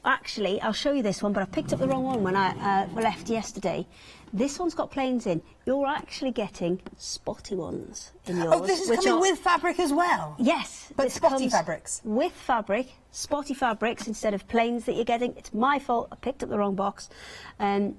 I'll show you this one, but I picked up the wrong one when I left yesterday. This one's got plains in. You're actually getting spotty ones in yours. Oh, this is coming with fabric as well? Yes. But spotty fabrics? With fabric, spotty fabrics instead of plains that you're getting. It's my fault. I picked up the wrong box. And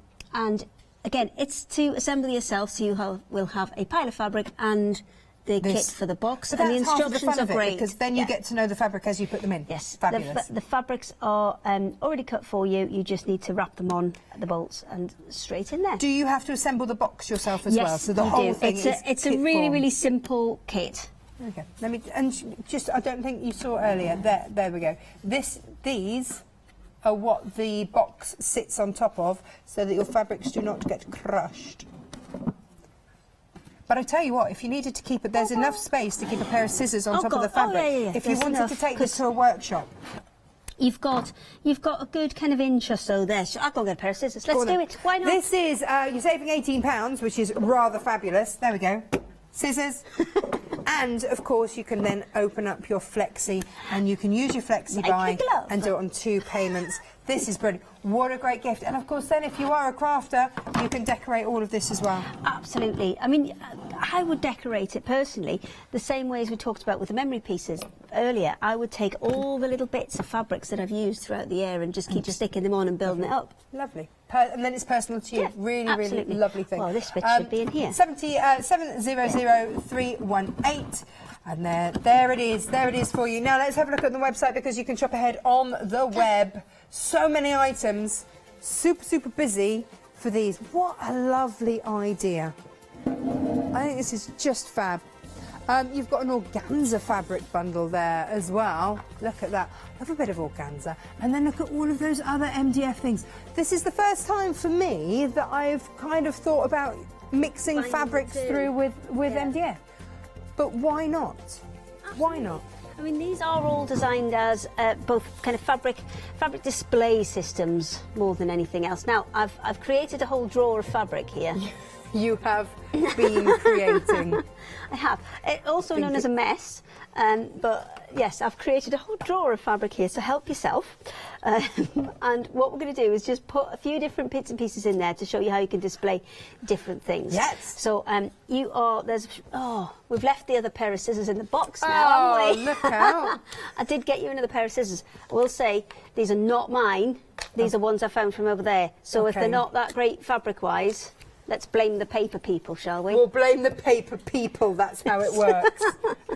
again, it's to assemble yourself, so you will have a pile of fabric and the kit for the box, but and the that's half instructions the fun are great. Because then you get to know the fabric as you put them in. Yes, fabulous. The fabrics are already cut for you. You just need to wrap them on the bolts and straight in there. Do you have to assemble the box yourself as well? Yes, So the whole thing it's a really, really simple kit. Okay, I don't think you saw earlier. There we go. These are what the box sits on top of, so that your fabrics do not get crushed. But I tell you what, if you needed to keep it, there's enough space to keep a pair of scissors on top of the fabric. If you wanted to take this to a workshop. You've got a good kind of inch or so there. So I'll go get a pair of scissors. Let's do it. Why not? This is, you're saving £18, which is rather fabulous. There we go. Scissors. And, of course, you can then open up your Flexi, and you can use your Flexi buy and do it on 2 payments. This is brilliant. What a great gift. And, of course, then if you are a crafter, you can decorate all of this as well. Absolutely. I mean, I would decorate it personally the same way as we talked about with the memory pieces earlier. I would take all the little bits of fabrics that I've used throughout the year and just keep sticking them on and building it up. Lovely. And then it's personal to you. Yeah, really, absolutely. really lovely thing. Well, this bit should be in here. 7000318. And there it is. There it is for you. Now, let's have a look at the website, because you can shop ahead on the web. So many items. Super, super busy for these. What a lovely idea. I think this is just fab. You've got an organza fabric bundle there as well. Look at that. Love a bit of organza. And then look at all of those other MDF things. This is the first time for me that I've kind of thought about mixing fabrics through with MDF. But why not? Absolutely. Why not? I mean, these are all designed as both kind of fabric display systems more than anything else. Now, I've created a whole drawer of fabric here. You have been creating. I have. Also known as a mess, but yes, I've created a whole drawer of fabric here, so help yourself. And what we're going to do is just put a few different bits and pieces in there to show you how you can display different things. Yes. So we've left the other pair of scissors in the box now, haven't we? Look out. I did get you another pair of scissors. I will say, these are not mine. These are ones I found from over there. So if they're not that great fabric-wise, let's blame the paper people, shall we? We'll blame the paper people, that's how it works.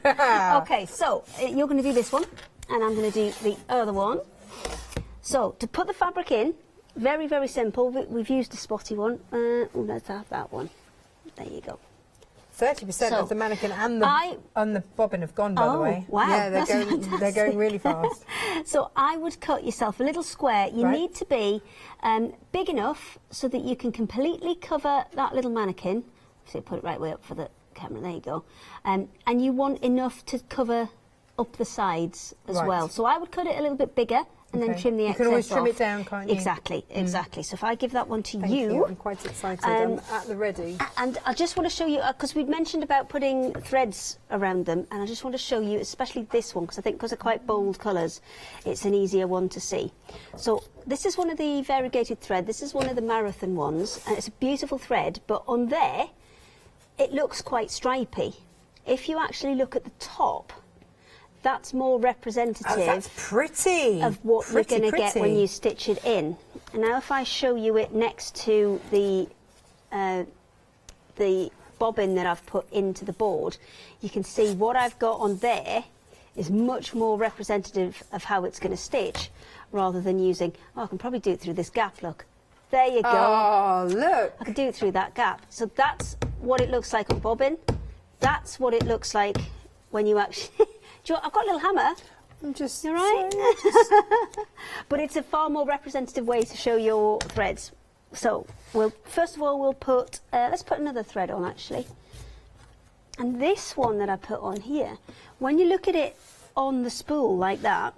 Okay, so you're going to do this one, and I'm going to do the other one. So, to put the fabric in, very, very simple. We've used a spotty one. Let's have that one. There you go. 30% of the mannequin and the bobbin have gone, by the way. Wow. Yeah, they're going really fast. So I would cut yourself a little square. You need to be big enough so that you can completely cover that little mannequin. So put it right way up for the camera. There you go. And you want enough to cover up the sides as well. So I would cut it a little bit bigger and then trim the excess off. You can always trim it down, can't you? Exactly, exactly. So if I give that one to Thank you. I'm quite excited. I'm at the ready. And I just want to show you, because we'd mentioned about putting threads around them, and I just want to show you, especially this one, because I think because they're quite bold colours, it's an easier one to see. So this is one of the variegated thread. This is one of the marathon ones, and it's a beautiful thread, but on there, it looks quite stripy. If you actually look at the top, that's more representative of what you're going to get when you stitch it in. And now if I show you it next to the bobbin that I've put into the board, you can see what I've got on there is much more representative of how it's going to stitch, rather than using, I can probably do it through this gap, look. There you go. Oh, look. I can do it through that gap. So that's what it looks like on bobbin. That's what it looks like when you actually... I've got a little hammer. I'm just... You're right? But it's a far more representative way to show your threads. So, first of all, we'll put... let's put another thread on, actually. And this one that I put on here, when you look at it on the spool like that,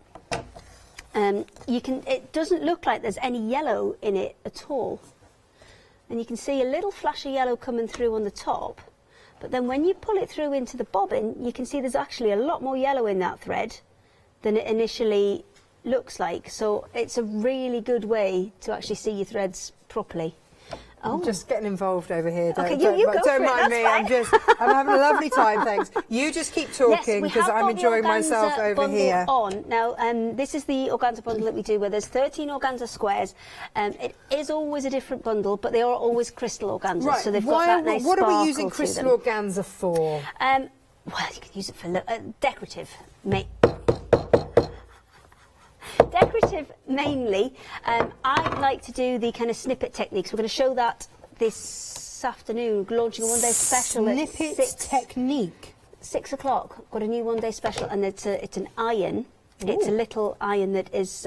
it doesn't look like there's any yellow in it at all. And you can see a little flash of yellow coming through on the top. But then when you pull it through into the bobbin, you can see there's actually a lot more yellow in that thread than it initially looks like. So it's a really good way to actually see your threads properly. I'm just getting involved over here. Okay, you go don't for mind me. I'm having a lovely time. Thanks. You just keep talking because I'm enjoying myself over here. On now, this is the organza bundle that we do, where there's 13 organza squares. It is always a different bundle, but they are always crystal organzas, right. so they've got that nice What sparkle are we using crystal organza for? Well, you can use it for decorative. Decorative mainly. I like to do the kind of snippet techniques. We're going to show that this afternoon, launching a one-day special Snippet at 6. technique. 6 o'clock. Got a new one-day special, and it's an iron. Ooh. It's a little iron that is.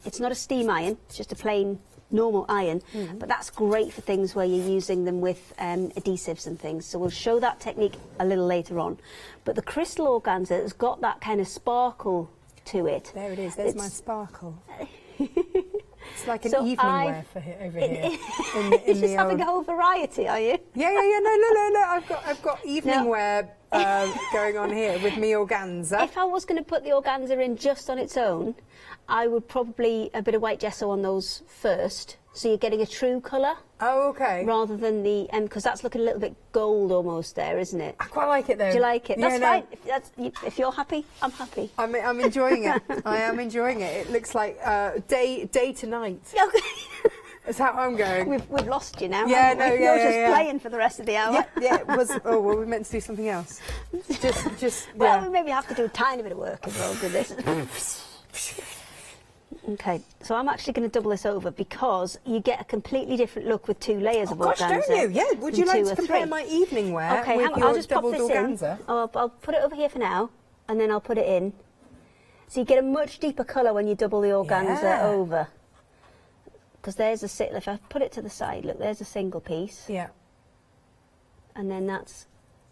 It's not a steam iron. It's just a plain normal iron. But that's great for things where you're using them with adhesives and things. So we'll show that technique a little later on. But the crystal organza has got that kind of sparkle to it. There it is. There's my sparkle. It's like an evening wear for over here. You're just having a whole variety, are you? Yeah. No. I've got evening wear going on here with me organza. If I was going to put the organza in just on its own, I would probably a bit of white gesso on those first, so you're getting a true colour. Oh, okay. Rather than the because that's looking a little bit gold almost there, isn't it? I quite like it though. Do you like it? Yeah, that's fine. If you're happy, I'm happy. I'm enjoying it. I am enjoying it. It looks like day to night. Okay. That's how I'm going. We've lost you now. Yeah, You're just playing for the rest of the hour. Yeah. It was. Oh well, we meant to do something else. Just. Well, we maybe have to do a tiny bit of work as well with this. Okay, so I'm actually going to double this over because you get a completely different look with 2 layers of organza. Gosh, don't you? Yeah. Would you like to compare my evening wear with your I'll just pop doubled this organza? in. I'll put it over here for now, and then I'll put it in. So you get a much deeper colour when you double the organza over. Because there's if I put it to the side, look, there's a single piece. Yeah. And then that's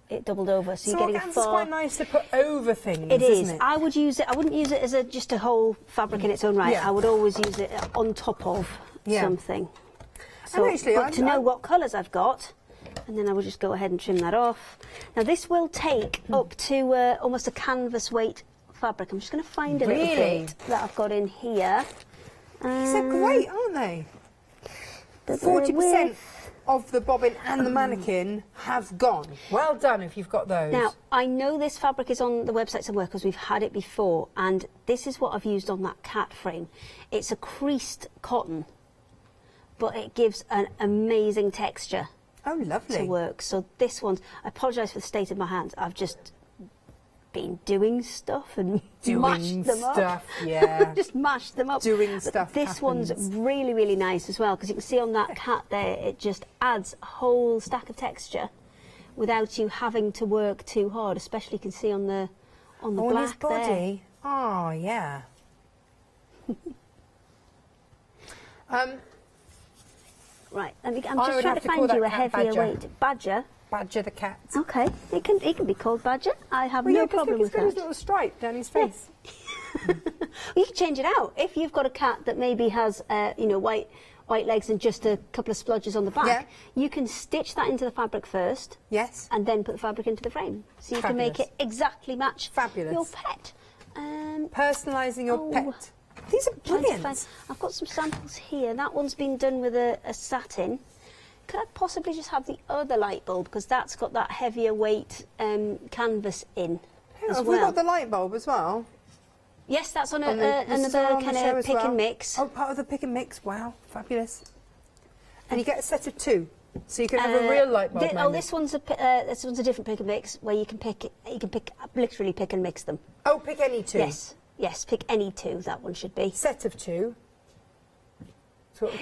it doubled over, so you're getting a organza's far... quite nice to put over things, It is. isn't it? I would use it. I wouldn't use it as just a whole fabric in its own right. Yeah. I would always use it on top of something. So, and actually, but to know what colours I've got, and then I would just go ahead and trim that off. Now this will take up to almost a canvas weight fabric. I'm just going to find a little bit that I've got in here. These are great, aren't they? 40% of the bobbin and the mannequin have gone. Well done if you've got those. Now, I know this fabric is on the website somewhere because we've had it before, and this is what I've used on that cat frame. It's a creased cotton, but it gives an amazing texture. Oh, lovely. To work. So this one's, I apologise for the state of my hands. I've just been doing stuff and mashed them up. Yeah. Just mashed them up. Doing stuff This one's really, really nice as well, because you can see on that cat there, it just adds a whole stack of texture without you having to work too hard, especially you can see on the black his body. there. Oh, yeah. Right, I'm just trying to find you a heavier weight. Badger. Badger the cat. Okay, it can be called Badger. I have no problem with that. He's got his little stripe down his face. You can change it out. If you've got a cat that maybe has, white legs and just a couple of splodges on the back, you can stitch that into the fabric first. Yes. And then put the fabric into the frame. So you can make it exactly match your pet. Personalising your pet. These are brilliant. I've got some samples here. That one's been done with a satin. Could I possibly just have the other light bulb, because that's got that heavier weight canvas in as have well. we got the light bulb as well? Yes, that's on another kind of pick and mix. Oh, part of the pick and mix. Wow, fabulous. And you get a set of two, so you can have a real light bulb. This one's a different pick and mix where you can literally pick and mix them. Oh, pick any two. Yes, pick any two. That one should be set of two.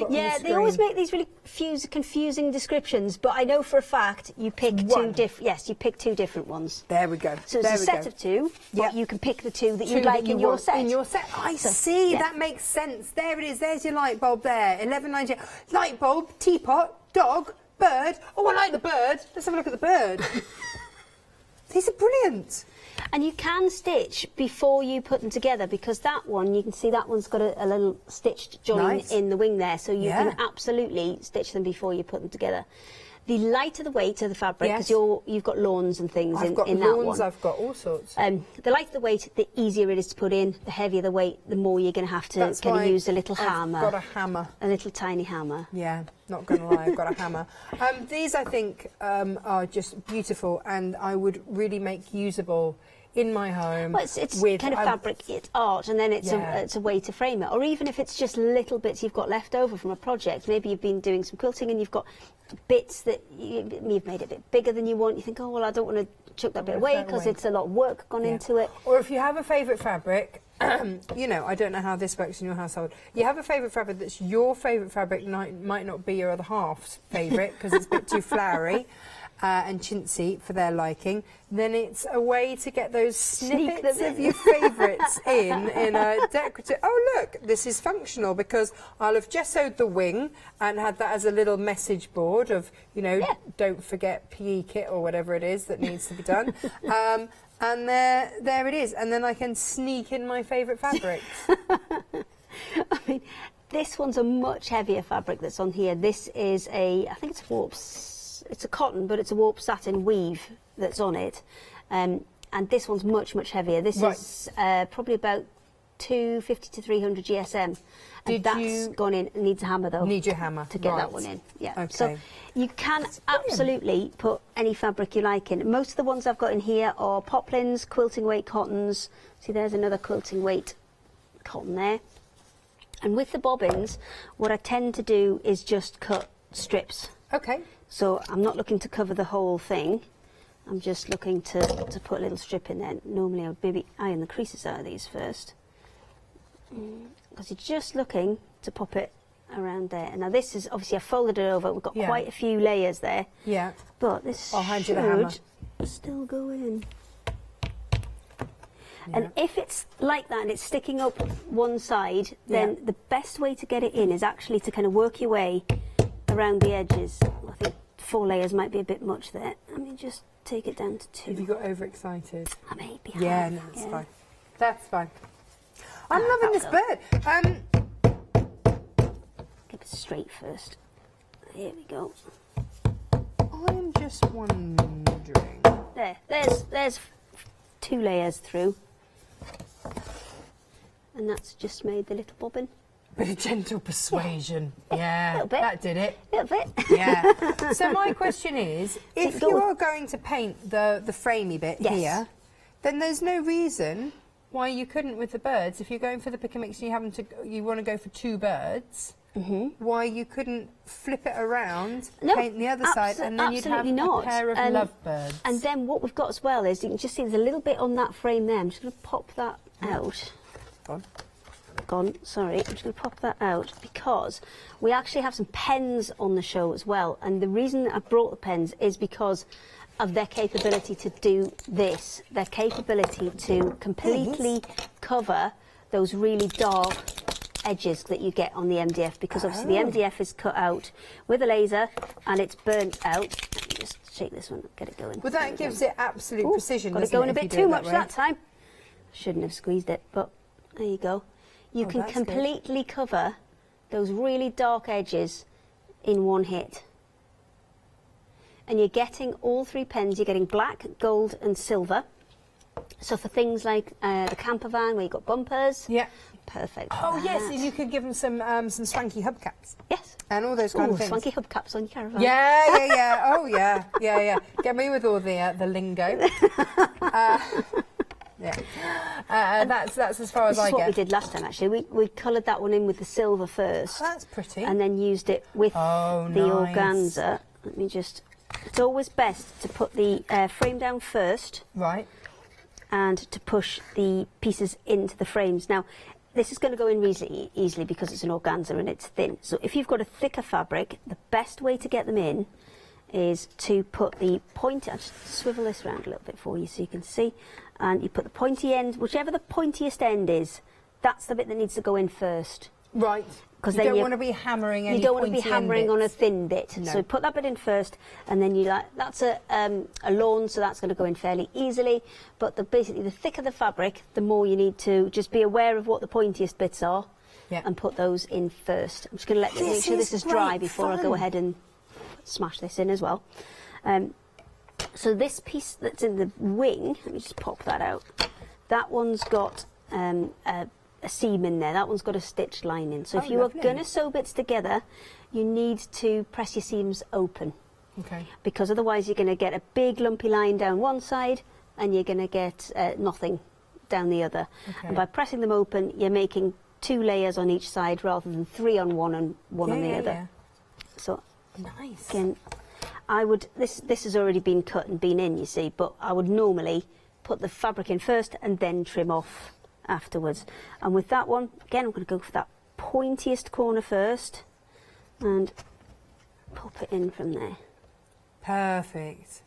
Yeah, they always make these really confusing descriptions, but I know for a fact you pick two different. Yes, you pick two different ones. There we go. So it's a set of two, but you can pick the two that you'd like in your set. In your set. I see. That makes sense. There it is. There's your light bulb there. $11.98. Light bulb, teapot, dog, bird. Oh, I like the bird. Let's have a look at the bird. These are brilliant. And you can stitch before you put them together, because that one, you can see that one's got a little stitched join in the wing there, so you can absolutely stitch them before you put them together. The lighter the weight of the fabric, because you've got lawns and things in that one. I've got all sorts. The lighter the weight, the easier it is to put in. The heavier the weight, the more you're going to have to use a little hammer. I've got a hammer. A little tiny hammer. Yeah, not going to lie, I've got a hammer. These, I think, are just beautiful, and I would really make usable in my home. Well, it's kind of fabric, it's art, and then it's a way to frame it. Or even if it's just little bits you've got left over from a project, maybe you've been doing some quilting and you've got bits that you've made it a bit bigger than you want. You think, oh, well, I don't want to chuck that bit away because it's a lot of work gone into it. Or if you have a favourite fabric, you know, I don't know how this works in your household. You have a favourite fabric that's your favourite fabric, might not be your other half's favourite because it's a bit too flowery. And chintzy for their liking, then it's a way to get those snippets of your favourites in a decorative. Oh, look, this is functional because I'll have gessoed the wing and had that as a little message board of, you know, don't forget PE kit or whatever it is that needs to be done. And there it is. And then I can sneak in my favourite fabrics. I mean, this one's a much heavier fabric that's on here. This is I think it's warps. It's a cotton, but it's a warp satin weave that's on it. And this one's much, much heavier. This is probably about 250 to 300 GSM. And that's gone in. It needs a hammer, though. Need your hammer. To get that one in. Yeah. Okay. So you can absolutely put any fabric you like in. Most of the ones I've got in here are poplins, quilting weight cottons. See, there's another quilting weight cotton there. And with the bobbins, what I tend to do is just cut strips. Okay. So I'm not looking to cover the whole thing. I'm just looking to put a little strip in there. Normally I would maybe iron the creases out of these first. Because you're just looking to pop it around there. And now this is, obviously I folded it over. We've got quite a few layers there. Yeah. But this should still go in. Yeah. And if it's like that and it's sticking up one side, then the best way to get it in is actually to kind of work your way around the edges. I think 4 layers might be a bit much there. Let me just take it down to 2. Have you got overexcited? I may be. Yeah, no, that's fine. That's fine. I'm loving this bird. Keep it straight first. Here we go. I'm just wondering. There's 2 layers through. And that's just made the little bobbin. Bit of gentle persuasion. Yeah, a little bit. That did it. A little bit. Yeah. So my question is, if go you with- are going to paint the framey bit Yes. here, then there's no reason why you couldn't with the birds. If you're going for the pick and mix, you want to go for 2 birds. Why you couldn't flip it around, paint the other side, and then you'd have not. a pair of lovebirds. And then what we've got as well is you can just see there's a little bit on that frame there. I'm just going to pop that out. Gone. Sorry, I'm just going to pop that out because we actually have some pens on the show as well. And the reason I brought the pens is because of their capability to do this. Their capability to completely cover those really dark edges that you get on the MDF, because obviously the MDF is cut out with a laser and it's burnt out. Let me just shake this one, get it going. Well, that gives it absolute precision. Got it going a bit too much that time. Shouldn't have squeezed it, but there you go. You can completely cover those really dark edges in one hit. And you're getting all 3 pens. You're getting black, gold and silver. So for things like the camper van where you've got bumpers, perfect. Oh yes, and you could give them some swanky hubcaps. Yes. And all those kind of things. Swanky hubcaps on your caravan. Yeah. Oh yeah. Get me with all the lingo. That's as far as I get. This is what we did last time, actually. We coloured that one in with the silver first. Oh, that's pretty. And then used it with the organza. Let me just... It's always best to put the frame down first. Right. And to push the pieces into the frames. Now, this is going to go in really easily because it's an organza and it's thin. So if you've got a thicker fabric, the best way to get them in is to put the point... I'll just swivel this around a little bit for you so you can see. And you put the pointy end, whichever the pointiest end is, that's the bit that needs to go in first. Right. Because you don't want to be hammering any. You don't want to be hammering on a thin bit. No. So put that bit in first, and then that's a lawn, so that's going to go in fairly easily. But basically, the thicker the fabric, the more you need to just be aware of what the pointiest bits are, and put those in first. I'm just going to make sure this is dry before I go ahead and smash this in as well. So this piece that's in the wing, let me just pop that out. That one's got a seam in there. That one's got a stitched line in. So if you are going to sew bits together, you need to press your seams open. Okay. Because otherwise you're going to get a big lumpy line down one side and you're going to get nothing down the other. Okay. And by pressing them open, you're making 2 layers on each side rather than 3 on one and one on the other. Yeah. So nice. Again, this has already been cut and been in, you see, but I would normally put the fabric in first and then trim off afterwards. And with that one, again, I'm going to go for that pointiest corner first and pop it in from there. Perfect.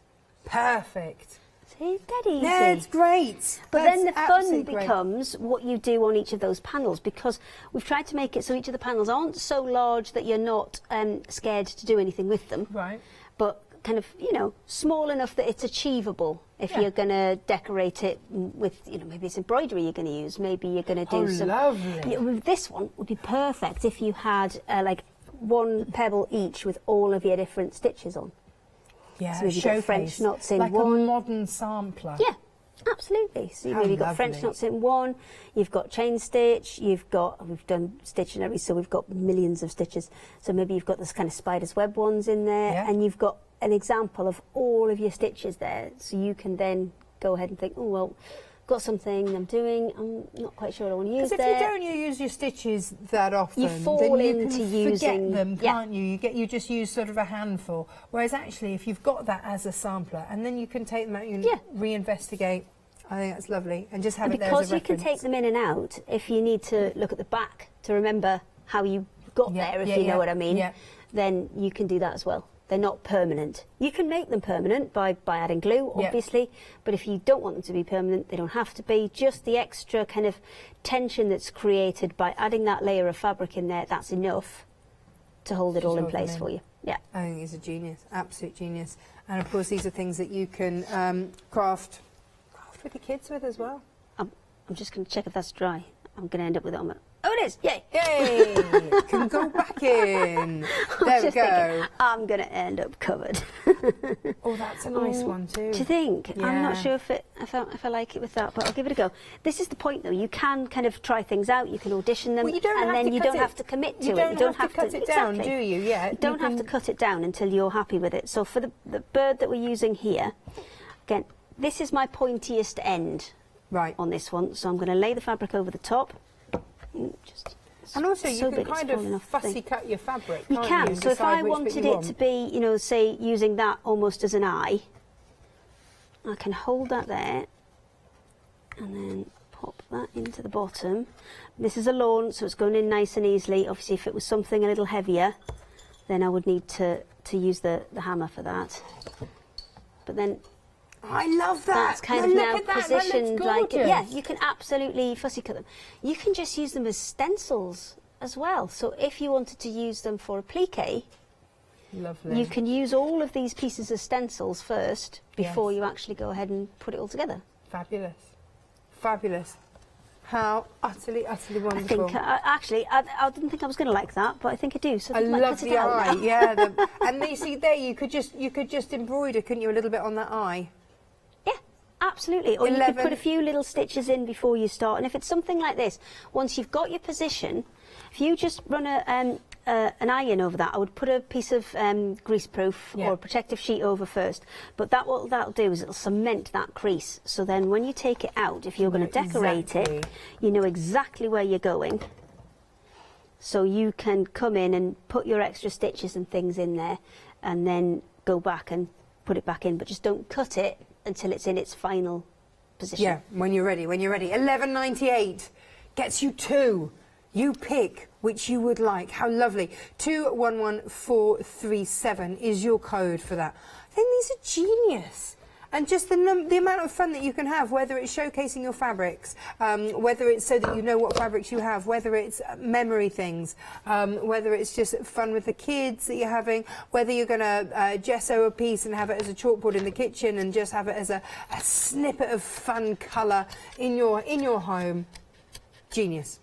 See, it's dead easy. Yeah, it's great. But then the fun becomes what you do on each of those panels, because we've tried to make it so each of the panels aren't so large that you're not scared to do anything with them. Right. But kind of, small enough that it's achievable if you're going to decorate it with, maybe it's embroidery you're going to use, maybe you're going to do some... lovely. This one would be perfect if you had, like, 1 pebble each with all of your different stitches on. Yeah, so maybe you've got French knots in like one. a modern sampler. Yeah, absolutely. So you've maybe got French knots in one, you've got chain stitch, we've done stationery, so we've got millions of stitches. So maybe you've got this kind of spider's web ones in there, and you've got an example of all of your stitches there. So you can then go ahead and think, oh, well, got something I'm doing, I'm not quite sure what I want to use there. Because if you don't use your stitches that often, you fall then you into can using them, can't you? You just use sort of a handful. Whereas actually, if you've got that as a sampler, and then you can take them out and reinvestigate, I think that's lovely, and just have it there as a reference. Because you can take them in and out, if you need to look at the back to remember how you got there, if you know what I mean, then you can do that as well. They're not permanent. You can make them permanent by adding glue, obviously, but if you don't want them to be permanent, they don't have to be. Just the extra kind of tension that's created by adding that layer of fabric in there, that's enough to hold it all in place for you. Yeah. I think he's a genius, absolute genius. And of course, these are things that you can craft with your kids with as well. I'm just going to check if that's dry. I'm going to end up with it on my... Oh, it is! Yay! Yay! Can go back in. There we go. Thinking, I'm going to end up covered. Oh, that's a nice one too. Do you think? Yeah. I'm not sure if I like it with that, but I'll give it a go. This is the point, though. You can kind of try things out. You can audition them, Well, you don't and have then to you cut don't it. have to commit to You it. don't You don't have to cut it down, do you? Yeah. You don't have to cut it down until you're happy with it. So for the bird that we're using here, again, this is my pointiest end on this one. So I'm going to lay the fabric over the top. And also, you can kind of fussy cut your fabric, can't you? Can. So if I wanted it to be, you know, say, using that almost as an eye, I can hold that there and then pop that into the bottom. This is a lawn, so it's going in nice and easily. Obviously, if it was something a little heavier, then I would need to use the hammer for that. But then... I love that. That's kind of now positioned like it. Yeah, you can absolutely fussy cut them. You can just use them as stencils as well. So if you wanted to use them for a plique, lovely, you can use all of these pieces as stencils first before you actually go ahead and put it all together. Fabulous. Fabulous. How utterly, utterly wonderful. I think, I didn't think I was going to like that, but I think I do. So I love the eye, yeah. And you see there, you could just embroider, couldn't you, a little bit on that eye? Absolutely, or you could put a few little stitches in before you start. And if it's something like this, once you've got your position, if you just run an eye in over that, I would put a piece of greaseproof or a protective sheet over first. But what that'll do is it'll cement that crease. So then when you take it out, if you're going to decorate it, you know exactly where you're going. So you can come in and put your extra stitches and things in there, and then go back and put it back in. But just don't cut it until it's in its final position. Yeah, when you're ready, when you're ready. $11.98 gets you 2. You pick which you would like. How lovely. 211437 is your code for that. I think these are genius. And just the amount of fun that you can have, whether it's showcasing your fabrics, whether it's so that you know what fabrics you have, whether it's memory things, whether it's just fun with the kids that you're having, whether you're going to gesso a piece and have it as a chalkboard in the kitchen and just have it as a snippet of fun colour in your home. Genius.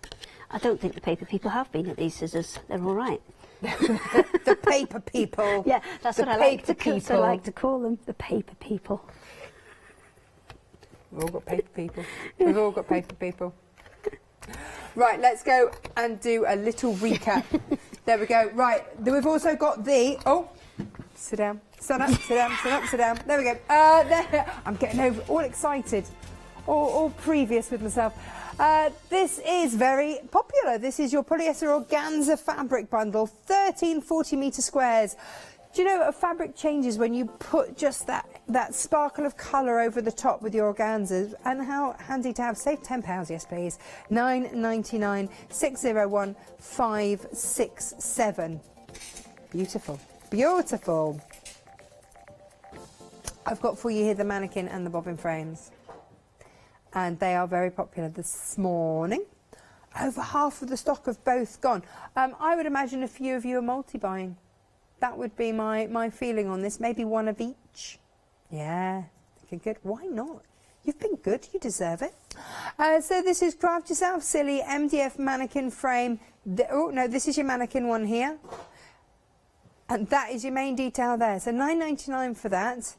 I don't think the paper people have been at these scissors. They're all right. The paper people. Yeah, that's what I like to call them, the paper people. We've all got paper people. We've all got paper people. Right, let's go and do a little recap. There we go. Right, we've also got the... Oh, sit down. Stand up, sit down, sit up, sit down. There we go. There. I'm getting all excited. All previous with myself. This is very popular. This is your polyester organza fabric bundle, 13 40-metre squares. Do you know a fabric changes when you put just that sparkle of colour over the top with your organzas? And how handy to have. Save £10, yes please. £9.99 601 567. Beautiful, beautiful. I've got for you here the mannequin and the bobbin frames. And they are very popular this morning. Over half of the stock have both gone. I would imagine a few of you are multi-buying. That would be my feeling on this. Maybe one of each. Yeah, looking good. Why not? You've been good. You deserve it. So this is Craft Yourself Silly MDF mannequin frame. Oh, no, this is your mannequin one here. And that is your main detail there. So £9.99 for that.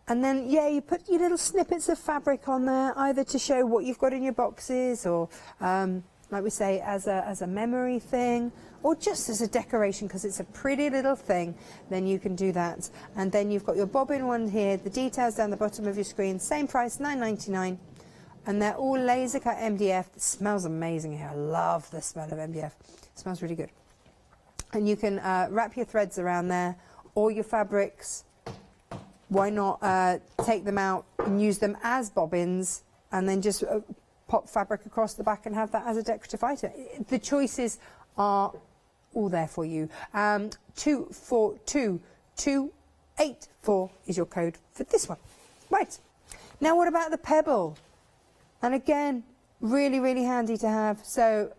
And then, yeah, you put your little snippets of fabric on there, either to show what you've got in your boxes or, like we say, as a memory thing, or just as a decoration because it's a pretty little thing. Then you can do that. And then you've got your bobbin one here, the details down the bottom of your screen, same price, £9.99. And they're all laser cut MDF. It smells amazing here. I love the smell of MDF. It smells really good. And you can wrap your threads around there, or your fabrics. Why not take them out and use them as bobbins and then just pop fabric across the back and have that as a decorative item? The choices are all there for you. 242284 is your code for this one. Right. Now what about the pebble? And again, really, really handy to have. So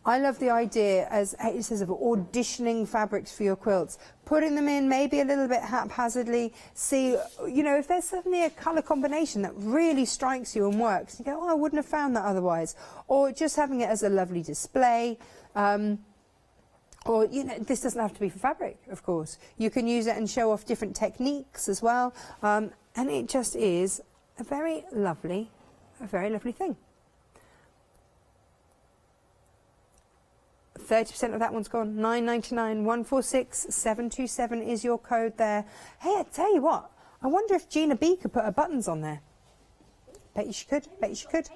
I love the idea, as it says, of auditioning fabrics for your quilts, putting them in maybe a little bit haphazardly, see, you know, if there's suddenly a colour combination that really strikes you and works, you go, oh, I wouldn't have found that otherwise. Or just having it as a lovely display. Or, you know, this doesn't have to be for fabric, of course. You can use it and show off different techniques as well. And it just is a very lovely thing. 30% of that one's gone. $9.99, 146727 is your code there. Hey, I tell you what, I wonder if Gina B could put her buttons on there. Bet you she could. Bet you she could.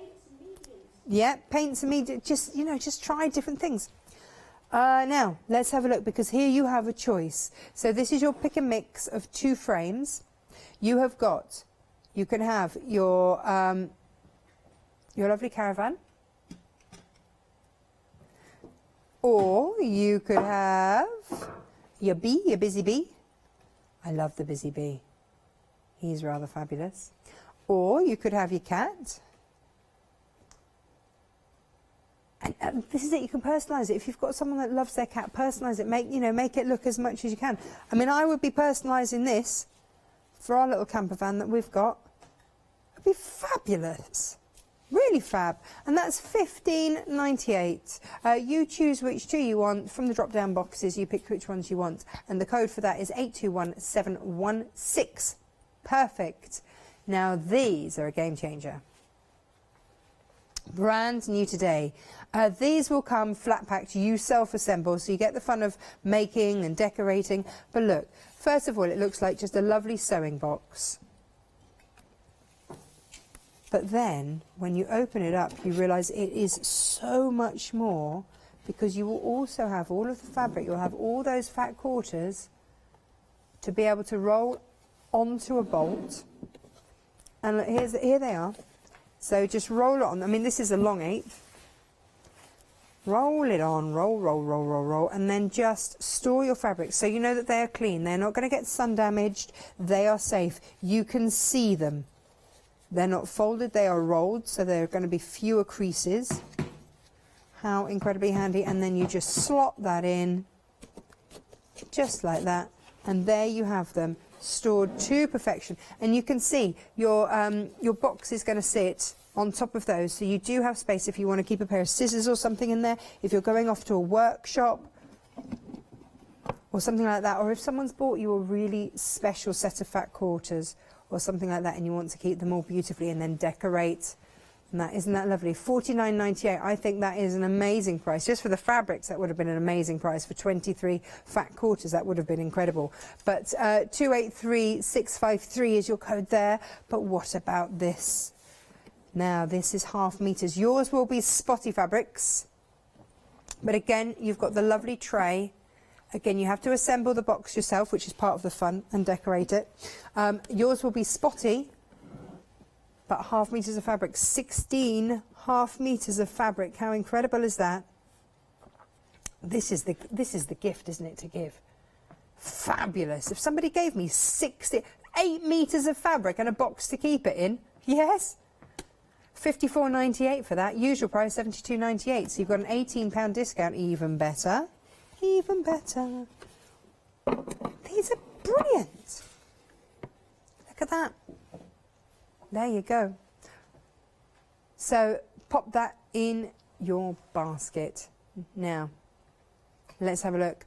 Yeah, paints and media. Just, you know, just try different things. Now, let's have a look, because here you have a choice. So this is your pick and mix of 2 frames. You can have your lovely caravan. Or you could have your bee, your busy bee. I love the busy bee. He's rather fabulous. Or you could have your cat. And this is it, you can personalise it. If you've got someone that loves their cat, personalise it. Make it look as much as you can. I mean, I would be personalising this for our little camper van that we've got. It'd be fabulous. Really fab. And that's $15.98. You choose which 2 you want from the drop-down boxes. You pick which ones you want. And the code for that is 821716. Perfect. Now, these are a game changer. Brand new today. These will come flat packed. You self-assemble, so you get the fun of making and decorating. But look, first of all, it looks like just a lovely sewing box. But then, when you open it up, you realise it is so much more, because you will also have all of the fabric. You'll have all those fat quarters to be able to roll onto a bolt. And look, here they are. So just roll it on. I mean, this is a long 1/8. Roll it on, roll, and then just store your fabrics so you know that they are clean. They're not going to get sun damaged. They are safe. You can see them. They're not folded, they are rolled, so there are going to be fewer creases. How incredibly handy. And then you just slot that in, just like that. And there you have them, stored to perfection. And you can see your box is going to sit on top of those, so you do have space if you want to keep a pair of scissors or something in there, if you're going off to a workshop or something like that, or if someone's bought you a really special set of fat quarters or something like that and you want to keep them all beautifully and then decorate. And isn't that lovely? $49.98. I think that is an amazing price. Just for the fabrics, that would have been an amazing price. For 23 fat quarters, that would have been incredible. But 283653 is your code there. But what about this? Now, this is 1/2 meters. Yours will be spotty fabrics. But again, you've got the lovely tray. Again, you have to assemble the box yourself, which is part of the fun, and decorate it. Yours will be spotty, but 1/2 meters of fabric, 16 1/2 meters of fabric. How incredible is that? This is the gift, isn't it, to give? Fabulous. If somebody gave me 8 meters of fabric and a box to keep it in, yes. $54.98 for that. Usual price $72.98. So you've got an £18 discount. Even better. Even better. These are brilliant. Look at that. There you go. So pop that in your basket. Now, let's have a look.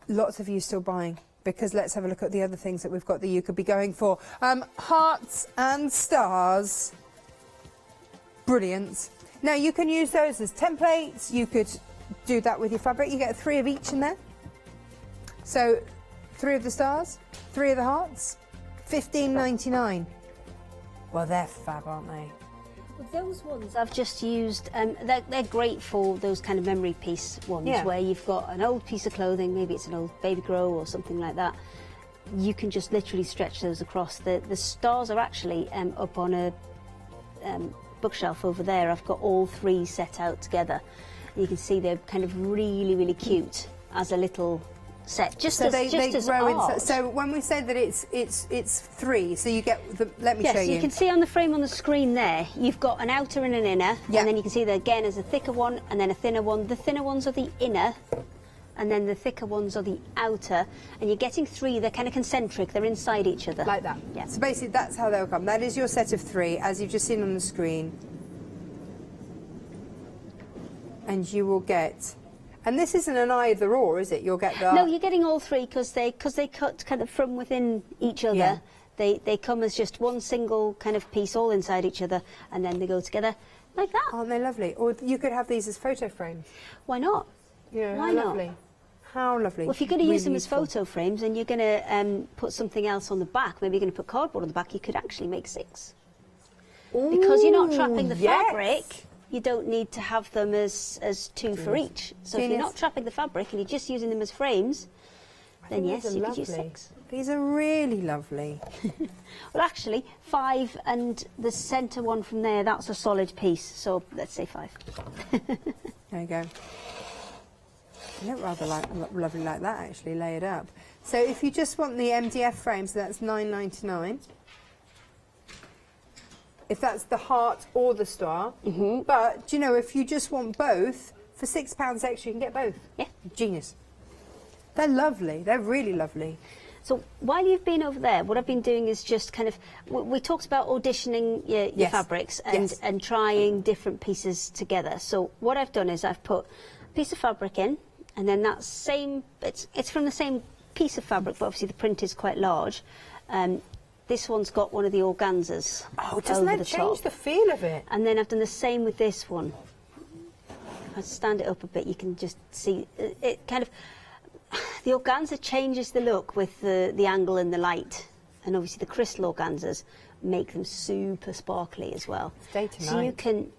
Lots of you still buying, because let's have a look at the other things that we've got that you could be going for. Hearts and stars. Brilliant. Now, you can use those as templates. You could do that with your fabric. You get 3 of each in there. So 3 of the stars, 3 of the hearts, $15.99. Well, they're fab, aren't they? Those ones I've just used, they're great for those kind of memory piece ones, where you've got an old piece of clothing, maybe it's an old baby grow or something like that. You can just literally stretch those across. The stars are actually up on a bookshelf over there. I've got all 3 set out together. You can see they're kind of really, really cute as a little set, just So as, they as grow in. art. So when we say that it's 3, so you get the. Let me Yes, show you. you can see on the frame on the screen there, you've got an outer and an inner, Yeah. and then you can see that again as a thicker one and then a thinner one. The thinner ones are the inner, and then the thicker ones are the outer, and you're getting 3. They're kind of concentric. They're inside each other. Like that. Yeah. So basically, that's how they'll come. That is your set of 3, as you've just seen on the screen. And you will get, and this isn't an either or, is it? You'll get the. No, you're getting all 3 because they cut kind of from within each other. Yeah. They come as just one single kind of piece, all inside each other, and then they go together like that. Aren't they lovely? Or you could have these as photo frames. Why not? Yeah, Why how not? lovely. How lovely. Well, if you're going to use them as beautiful. photo frames and you're going to put something else on the back, maybe you're going to put cardboard on the back, you could actually make 6. Because you're not trapping the fabric, you don't need to have them as 2 for each. So if you're not trapping the fabric and you're just using them as frames, then yes, you could use 6. These are really lovely. Well, actually, 5 and the centre one from there, that's a solid piece. So let's say 5. There you go. They look rather lovely like that, actually, layered up. So if you just want the MDF frame, so that's £9.99. If that's the heart or the star. But, do you know, if you just want both, for £6 extra, you can get both. Yeah. Genius. They're lovely. They're really lovely. So while you've been over there, what I've been doing is just kind of, we talked about auditioning your fabrics and trying different pieces together. So what I've done is I've put a piece of fabric in, and then that same, it's from the same piece of fabric, but obviously the print is quite large. This one's got one of the organzas. Oh, doesn't that change the feel of it? And then I've done the same with this one. If I stand it up a bit, you can just see it kind of, the organza changes the look with the angle and the light. And obviously the crystal organzas make them super sparkly as well. It's day to so night. you can...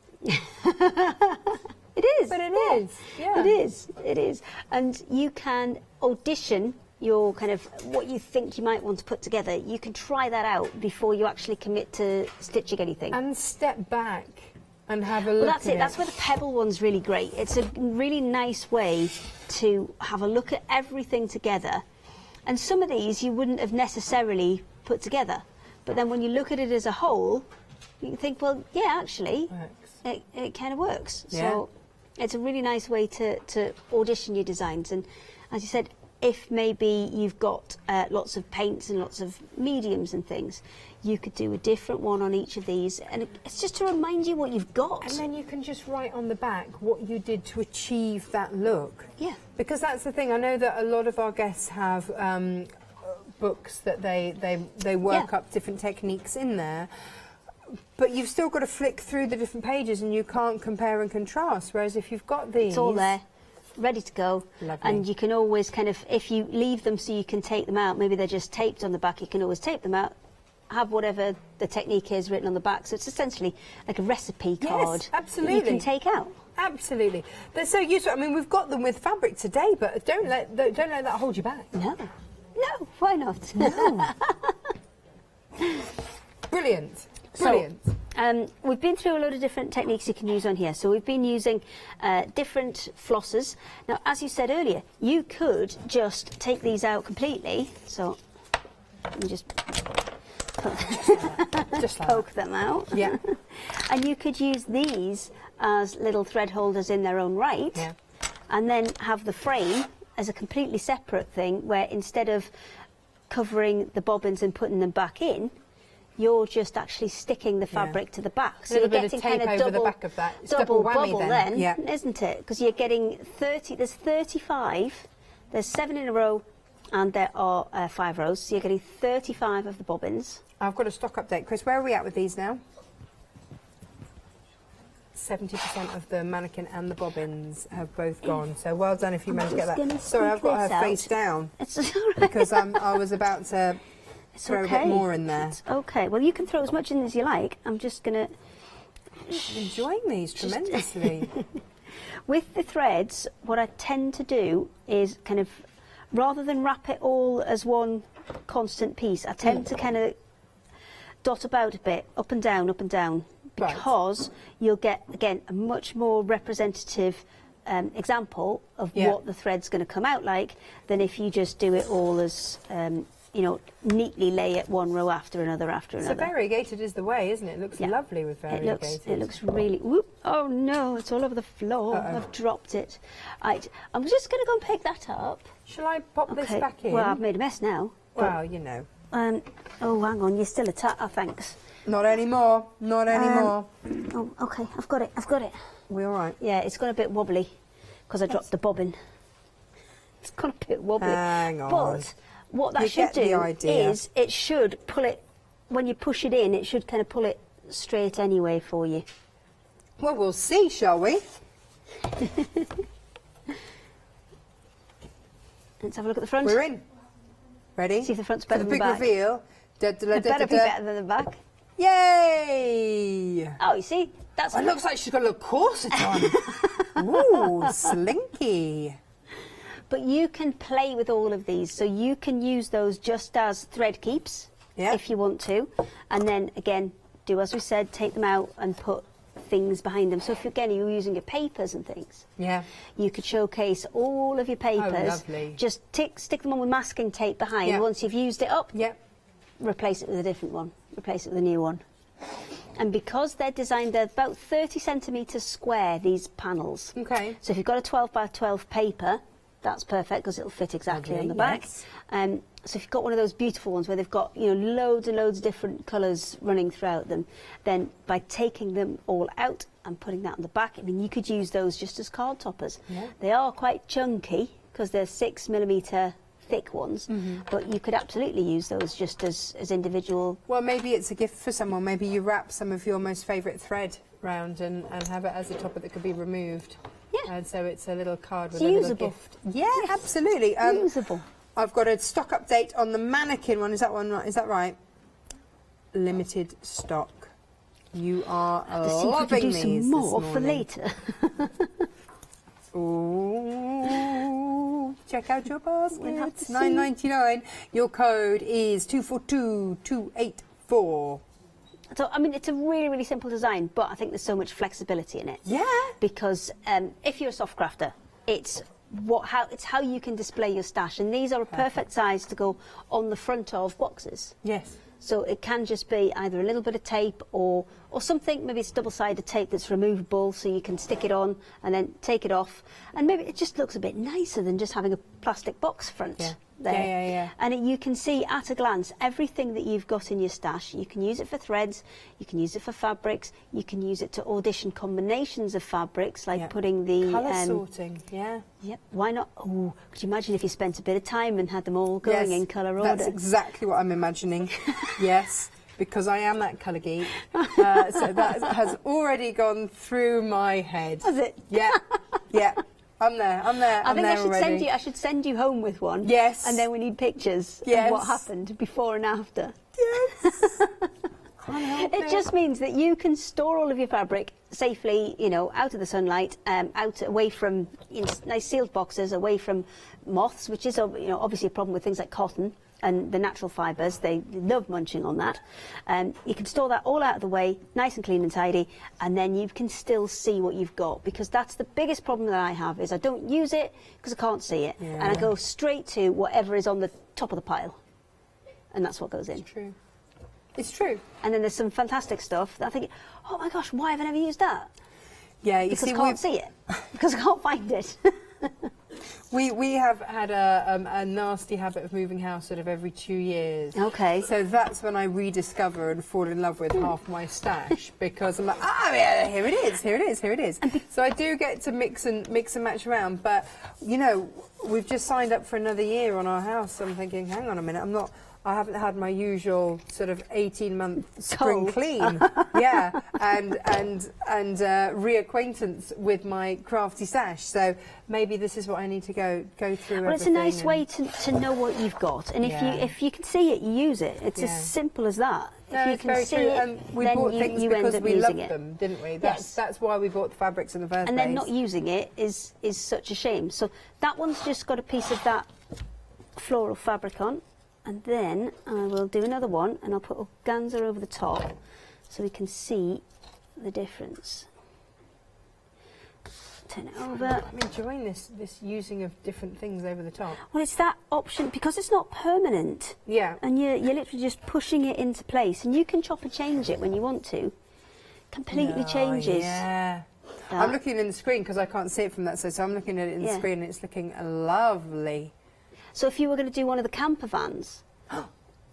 It is. But it is. Yeah. It is. It is. And you can audition your kind of what you think you might want to put together. You can try that out before you actually commit to stitching anything. And step back and have a look Well, that's at it. That's where the pebble one's really great. It's a really nice way to have a look at everything together. And some of these you wouldn't have necessarily put together. But then when you look at it as a whole, you can think, well, yeah, actually, it kind of works. Yeah. So it's a really nice way to audition your designs. And as you said, if maybe you've got lots of paints and lots of mediums and things, you could do a different one on each of these. And it's just to remind you what you've got. And then you can just write on the back what you did to achieve that look. Yeah. Because that's the thing. I know that a lot of our guests have books that they work up different techniques in there. But you've still got to flick through the different pages and you can't compare and contrast. Whereas if you've got these... It's all there, ready to go. Lovely. And you can always kind of, if you leave them so you can take them out, maybe they're just taped on the back, you can always tape them out, have whatever the technique is written on the back. So it's essentially like a recipe card. Yes, absolutely. That you can take out. Absolutely. They're so useful. I mean, we've got them with fabric today, but don't let that hold you back. No. No, why not? No. Brilliant. Brilliant. So, we've been through a lot of different techniques you can use on here. So we've been using different flossers. Now, as you said earlier, you could just take these out completely. So let me just poke them out. Yeah. And you could use these as little thread holders in their own right. Yeah. And then have the frame as a completely separate thing where instead of covering the bobbins and putting them back in, you're just actually sticking the fabric to the back. So a you're little bit getting of tape kind of over double, the back of that. It's double double whammy bubble then. then, Yeah. isn't it? Because you're getting 30, there's 35, there's 7 in a row, and there are 5 rows. So you're getting 35 of the bobbins. I've got a stock update. Chris, where are we at with these now? 70% of the mannequin and the bobbins have both gone. So well done if you managed to get that. Sorry, I've got her face down. It's all right. Because I was about to throw a bit more in there. It's okay. Well, you can throw as much in as you like. I'm just going to... I'm enjoying these tremendously. With the threads, what I tend to do is kind of, rather than wrap it all as one constant piece, I tend to kind of dot about a bit, up and down, because you'll get, again, a much more representative example of what the thread's going to come out like than if you just do it all as, you know, neatly lay it one row after another. So variegated is the way, isn't it? It looks lovely with variegated. It looks really... Whoop, oh no, it's all over the floor. I've dropped it. Right, I'm just going to go and pick that up. Shall I pop this back in? Well, I've made a mess now. Well, you know. Oh, hang on, you're still a oh, thanks. Not anymore. Not anymore. Oh, okay, I've got it. We all right? Yeah, it's gone a bit wobbly because I dropped the bobbin. It's gone a bit wobbly. Hang on. But what that should do is it should pull it, when you push it in, it should kind of pull it straight anyway for you. Well, we'll see, shall we? Let's have a look at the front. We're in. Ready? See if the front's better than the back. For the big reveal. It better be better than the back. Yay! Oh, you see? That's it looks like she's got a little corset on. Ooh, slinky. But you can play with all of these, so you can use those just as thread keeps if you want to, and then again do as we said, take them out and put things behind them. So if you're using your papers and things, you could showcase all of your papers. Just stick them on with masking tape behind. Once you've used it up, replace it with a different one, replace it with a new one. And because they're designed, they're about 30 centimetres square, these panels. Okay. So if you've got a 12 by 12 paper, that's perfect because it'll fit exactly on the back. So if you've got one of those beautiful ones where they've got, you know, loads and loads of different colours running throughout them, then by taking them all out and putting that on the back, I mean, you could use those just as card toppers. They are quite chunky because they're 6mm thick ones, but you could absolutely use those just as individual. Well, maybe it's a gift for someone. Maybe you wrap some of your most favourite thread round and have it as a topper that could be removed. And so it's a little card with a little gift. Yeah, absolutely. Usable. I've got a stock update on the mannequin one. Is that right? Limited stock. You are loving these. Some more for later. Ooh, check out your basket. It's $9.99. Your code is 242284. So, I mean, it's a really, really simple design, but I think there's so much flexibility in it. Yeah. Because if you're a soft crafter, it's how you can display your stash, and these are a perfect size to go on the front of boxes. Yes. So it can just be either a little bit of tape or something, maybe it's double-sided tape that's removable, so you can stick it on and then take it off, and maybe it just looks a bit nicer than just having a plastic box front. There. And you can see at a glance everything that you've got in your stash. You can use it for threads, you can use it for fabrics, you can use it to audition combinations of fabrics, like putting the colour sorting. Yep. Why not? Oh, could you imagine if you spent a bit of time and had them all going in colour order? That's exactly what I'm imagining. Yes, because I am that colour geek. So that has already gone through my head. Has it? Yeah. I'm there. I think I should send you home with one. Yes. And then we need pictures of what happened before and after. Yes. It just means that you can store all of your fabric safely, you know, out of the sunlight, away from nice sealed boxes, away from moths, which is obviously a problem with things like cotton and the natural fibres. They love munching on that. You can store that all out of the way, nice and clean and tidy, and then you can still see what you've got, because that's the biggest problem that I have, is I don't use it because I can't see it, and I go straight to whatever is on the top of the pile, and that's what goes in. It's true. And then there's some fantastic stuff that I think, oh my gosh, why have I never used that? Yeah, because I can't see it, because I can't find it. We have had a nasty habit of moving house sort of every 2 years. Okay. So that's when I rediscover and fall in love with half my stash, because I'm like, yeah, here it is. So I do get to mix and match around, but you know, we've just signed up for another year on our house. So I'm thinking, hang on a minute, I haven't had my usual sort of 18-month spring clean, and reacquaintance with my crafty stash. So maybe this is what I need to go through. Well, it's a nice way to know what you've got, and if you can see it, you use it. It's as simple as that. No, if you can see it, and we then bought things you because end up we using loved it. them, didn't we? That's why we bought the fabrics in the first place. And then not using it is such a shame. So that one's just got a piece of that floral fabric on. And then I will do another one, and I'll put organza over the top so we can see the difference. turn it over. I'm enjoying this using of different things over the top. Well, it's that option because it's not permanent. Yeah. And you're literally just pushing it into place, and you can chop and change it when you want to. Completely changes. Yeah. that. I'm looking in the screen because I can't see it from that side, so I'm looking at it in the screen and it's looking lovely. So if you were going to do one of the camper vans,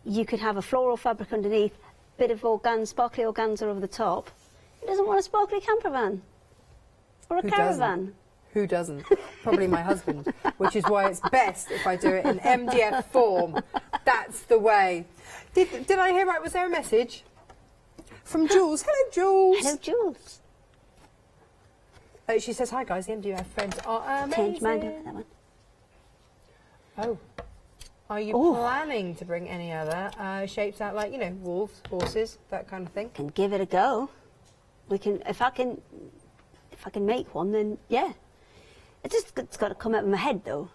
you could have a floral fabric underneath, bit of sparkly organza over the top. Who doesn't want a sparkly camper van? Or a caravan? Who doesn't? Probably my husband, which is why it's best if I do it in MDF form. That's the way. Did I hear right? Was there a message? From Jules. Hello, Jules. Hello, Jules. She says, hi, guys. The MDF friends are amazing. Change mine to that one. Oh. Are you planning to bring any other shapes out, like, you know, wolves, horses, that kind of thing? Can give it a go. We can, if I can make one, then yeah. It's got to come out of my head, though.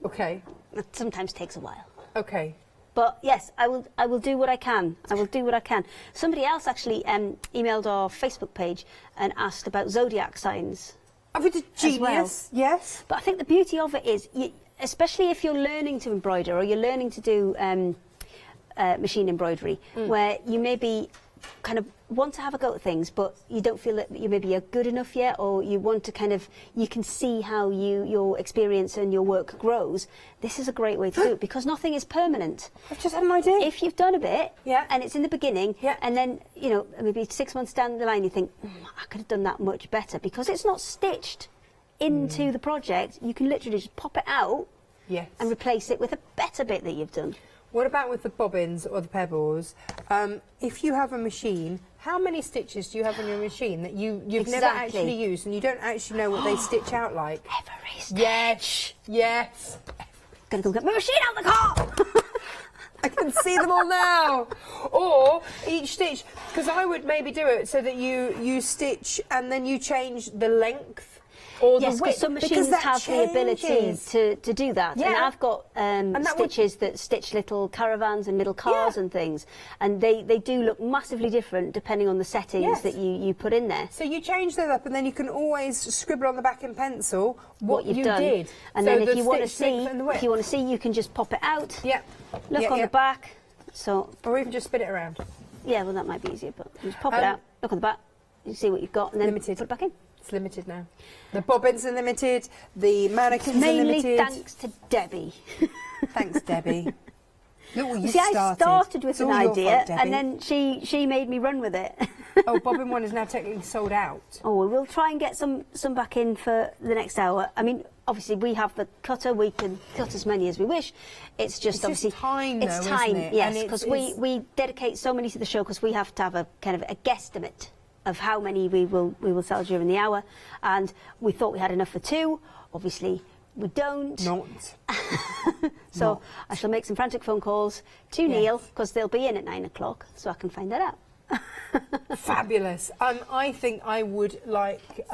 Okay. That sometimes takes a while. Okay. But yes, I will do what I can. I will do what I can. Somebody else actually emailed our Facebook page and asked about zodiac signs. Oh, it's a genius. Well. Yes. But I think the beauty of it is, especially if you're learning to embroider or you're learning to do machine embroidery, where you maybe kind of want to have a go at things, but you don't feel that you maybe are good enough yet, or you want to kind of, you can see how your experience and your work grows. This is a great way to do it because nothing is permanent. I've just had an idea. If you've done a bit, yeah, and it's in the beginning, yeah, and then, you know, maybe 6 months down the line you think, I could have done that much better, because it's not stitched into the project. You can literally just pop it out, yes, and replace it with a better bit that you've done. What about with the bobbins or the pebbles? If you have a machine, how many stitches do you have on your machine that you've never actually used and you don't actually know what they stitch out like? Every stitch. Yes, yes. Gonna go get my machine out of the car! I can see them all now. Or each stitch, because I would maybe do it so that you stitch and then you change the length. Or yes, because some machines have the ability to do that. Yeah. And I've got stitches that stitch little caravans and little cars and things. And they do look massively different depending on the settings that you put in there. So you change that up and then you can always scribble on the back in pencil what you done. Did. And then if you want to see, you can just pop it out. Yeah. Look on the back. So, or even just spin it around. Yeah, well, that might be easier, but you just pop it out, look on the back, you see what you've got, and then put it back in. It's limited now. The bobbins are limited, the mannequins are limited. Mainly thanks to Debbie. Thanks, Debbie. Look what you see, I started with an idea, fault, and then she made me run with it. Oh, bobbin one is now technically sold out. Oh, we'll try and get some back in for the next hour. I mean, obviously we have the cutter, we can cut as many as we wish. It's just obviously time, it's though, time, isn't it? yes, because we dedicate so many to the show because we have to have a kind of a guesstimate of how many we will sell during the hour, and we thought we had enough for 2. Obviously, we don't. So I shall make some frantic phone calls to Neil, because they'll be in at 9 o'clock, so I can find that out. Fabulous. I think I would like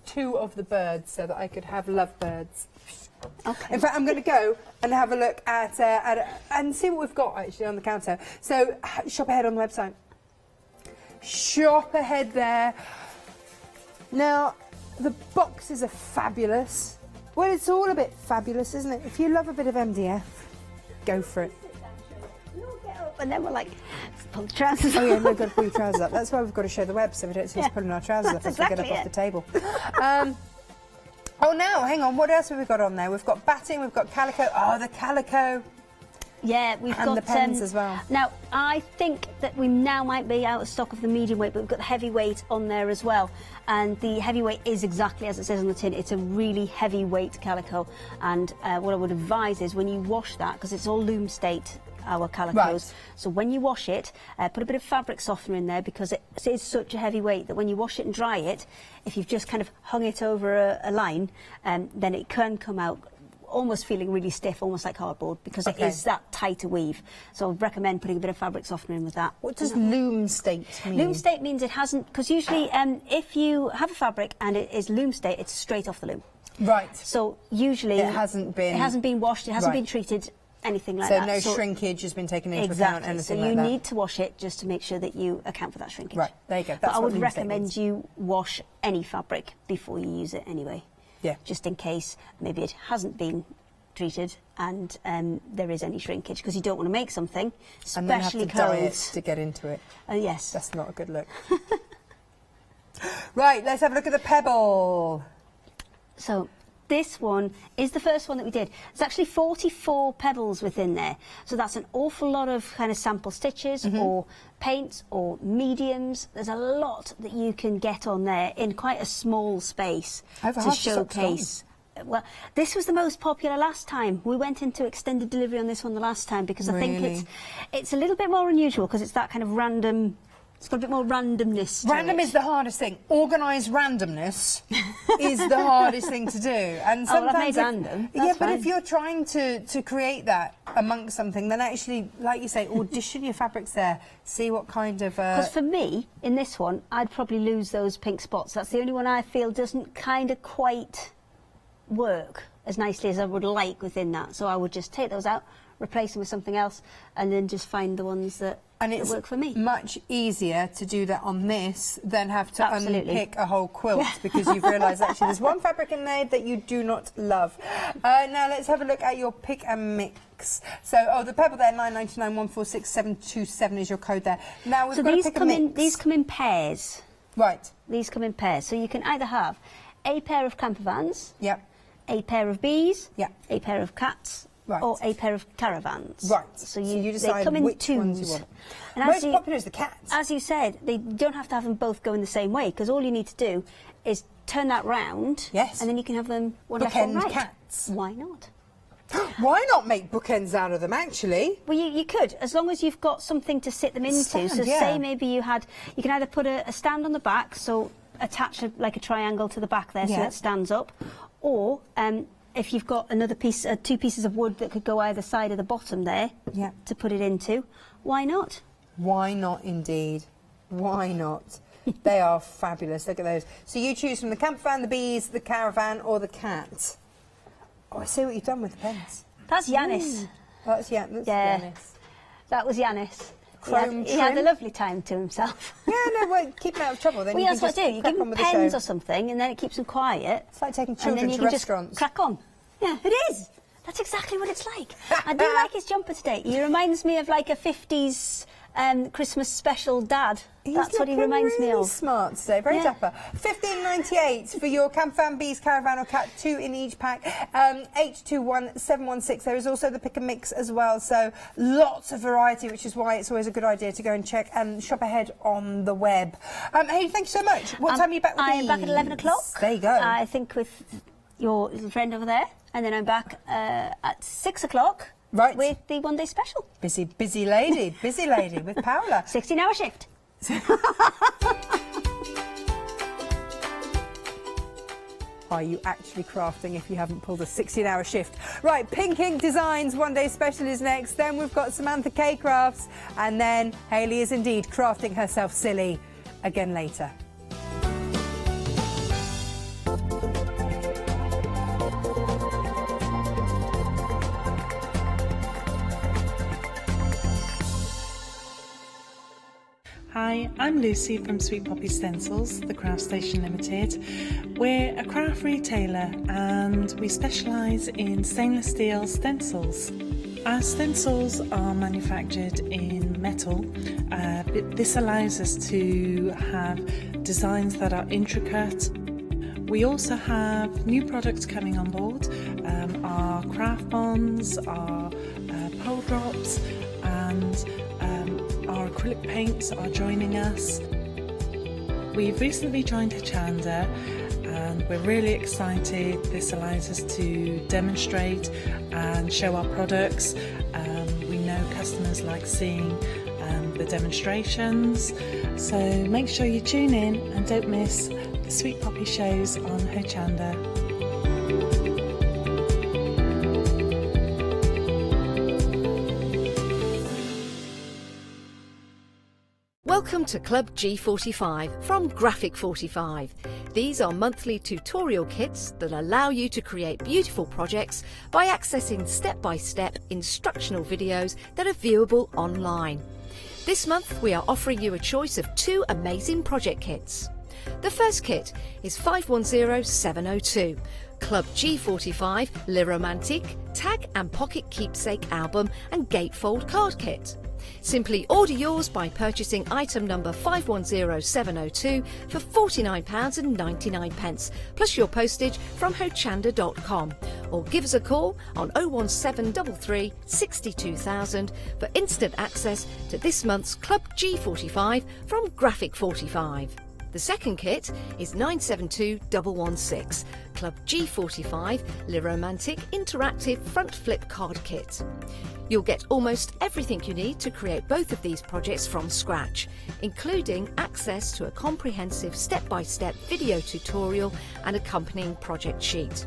2 of the birds so that I could have lovebirds. Okay. In fact, I'm going to go and have a look at and see what we've got actually on the counter. So shop ahead on the website. Shop ahead there. Now, the boxes are fabulous. Well, it's all a bit fabulous, isn't it? If you love a bit of MDF, go for it. And then we're like, pull the trousers up. Oh yeah, we've got to pull your trousers up. That's why we've got to show the web, so we don't see us pulling our trousers up as we get up off the table. Oh no, hang on, what else have we got on there? We've got batting, we've got calico. Oh, the calico. Yeah, we've got the pens as well. Now, I think that we now might be out of stock of the medium weight, but we've got the heavyweight on there as well. And the heavyweight is exactly as it says on the tin. It's a really heavyweight calico. And what I would advise is when you wash that, because it's all loom state, our calicos. Right. So when you wash it, put a bit of fabric softener in there, because it is such a heavy weight that when you wash it and dry it, if you've just kind of hung it over a line, then it can come out almost feeling really stiff, almost like cardboard, because it is that tight a weave. So I'd recommend putting a bit of fabric softener in with that. What does loom state mean? Loom state means it hasn't, because usually if you have a fabric and it is loom state, it's straight off the loom. Right. So usually it hasn't been washed, it hasn't been treated anything like so that. No shrinkage has been taken into account, anything so like you that. need to wash it just to make sure that you account for that shrinkage. Right, there you go. But I would what recommend you wash any fabric before you use it anyway. Yeah. Just in case maybe it hasn't been treated and there is any shrinkage, because you don't want to make something, especially and then have to dye it clothes. to get into it. Yes. That's not a good look. Right, let's have a look at the pebble. So this one is the first one that we did. There's actually 44 pebbles within there. So that's an awful lot of kind of sample stitches or paints or mediums. There's a lot that you can get on there in quite a small space to showcase. Well, this was the most popular last time. We went into extended delivery on this one the last time because I think it's a little bit more unusual because it's that kind of random. It's got a bit more randomness. Random is the hardest thing. Organised randomness is the hardest thing to do. And sometimes I've made random. That's fine. But if you're trying to create that amongst something, then actually, like you say, audition your fabrics there. See what kind of. Because for me, in this one, I'd probably lose those pink spots. That's the only one I feel doesn't kind of quite work as nicely as I would like within that. So I would just take those out, replace them with something else, and then just find the ones that work for me. Much easier to do that on this than have to unpick a whole quilt because you've realised actually there's one fabric in there that you do not love. Now let's have a look at your pick and mix. So, the pebble there, 999 146 727 is your code there. Now we've got to pick a mix. These come in pairs. Right. These come in pairs. So you can either have a pair of camper vans. Yep. A pair of bees, a pair of cats, right. or a pair of caravans. Right. So you decide they come in which twos. ones you want. And most popular is the cats. As you said, they don't have to have them both go in the same way because all you need to do is turn that round. Yes. And then you can have them one left, one right. Cats. Why not? Why not make bookends out of them, actually? Well, you could, as long as you've got something to sit them into. Stand, so say maybe you can either put a stand on the back, so attach like a triangle to the back there so it stands up, or if you've got another piece, 2 pieces of wood that could go either side of the bottom there to put it into, why not? Why not, indeed? Why not? They are fabulous. Look at those. So you choose from the camper van, the bees, the caravan, or the cat. Oh, I see what you've done with the pens. That's Yanis. That's Yanis. That was Yanis. Chrome he had a lovely time to himself. Yeah, no, well, keep him out of trouble. Then well, you that's can what I do. You give him pens or something, and then it keeps them quiet. It's like taking children to restaurants. Just crack on. Yeah, it is. That's exactly what it's like. I do like his jumper today. He reminds me of like a 50s Christmas special dad. That's what he reminds me of. Smart today, very dapper. $15.98 for your camper van, bees, caravan, or cat. 2 in each pack. 821716. There is also the pick and mix as well. So lots of variety, which is why it's always a good idea to go and check and shop ahead on the web. Hey, thank you so much. What time are you back with I'm back at 11 o'clock. There you go. I think with your little friend over there, and then I'm back at 6 o'clock. Right. With the one-day special. Busy lady with Paola. 16-hour shift. Are you actually crafting if you haven't pulled a 16-hour shift? Right, Pink Ink Designs one-day special is next. Then we've got Samantha K Crafts, and then Hayley is indeed crafting herself silly again later. Hi, I'm Lucy from Sweet Poppy Stencils, the Craft Station Limited. We're a craft retailer and we specialise in stainless steel stencils. Our stencils are manufactured in metal. This allows us to have designs that are intricate. We also have new products coming on board, our craft bonds, our pole drops, and our acrylic paints are joining us. We've recently joined Hochanda and we're really excited. This allows us to demonstrate and show our products. We know customers like seeing the demonstrations, so make sure you tune in and don't miss the Sweet Poppy shows on Hochanda. Welcome to Club G45 from Graphic 45. These are monthly tutorial kits that allow you to create beautiful projects by accessing step-by-step instructional videos that are viewable online. This month we are offering you a choice of 2 amazing project kits. The first kit is 510702, Club G45 Le Romantique Tag and Pocket Keepsake Album and Gatefold Card Kit. Simply order yours by purchasing item number 510702 for £49.99 plus your postage from Hochanda.com, or give us a call on 01733 62000 for instant access to this month's Club G45 from Graphic 45. The second kit is 972116, Club G45 Le Romantique Interactive Front Flip Card Kit. You'll get almost everything you need to create both of these projects from scratch, including access to a comprehensive step-by-step video tutorial and accompanying project sheet.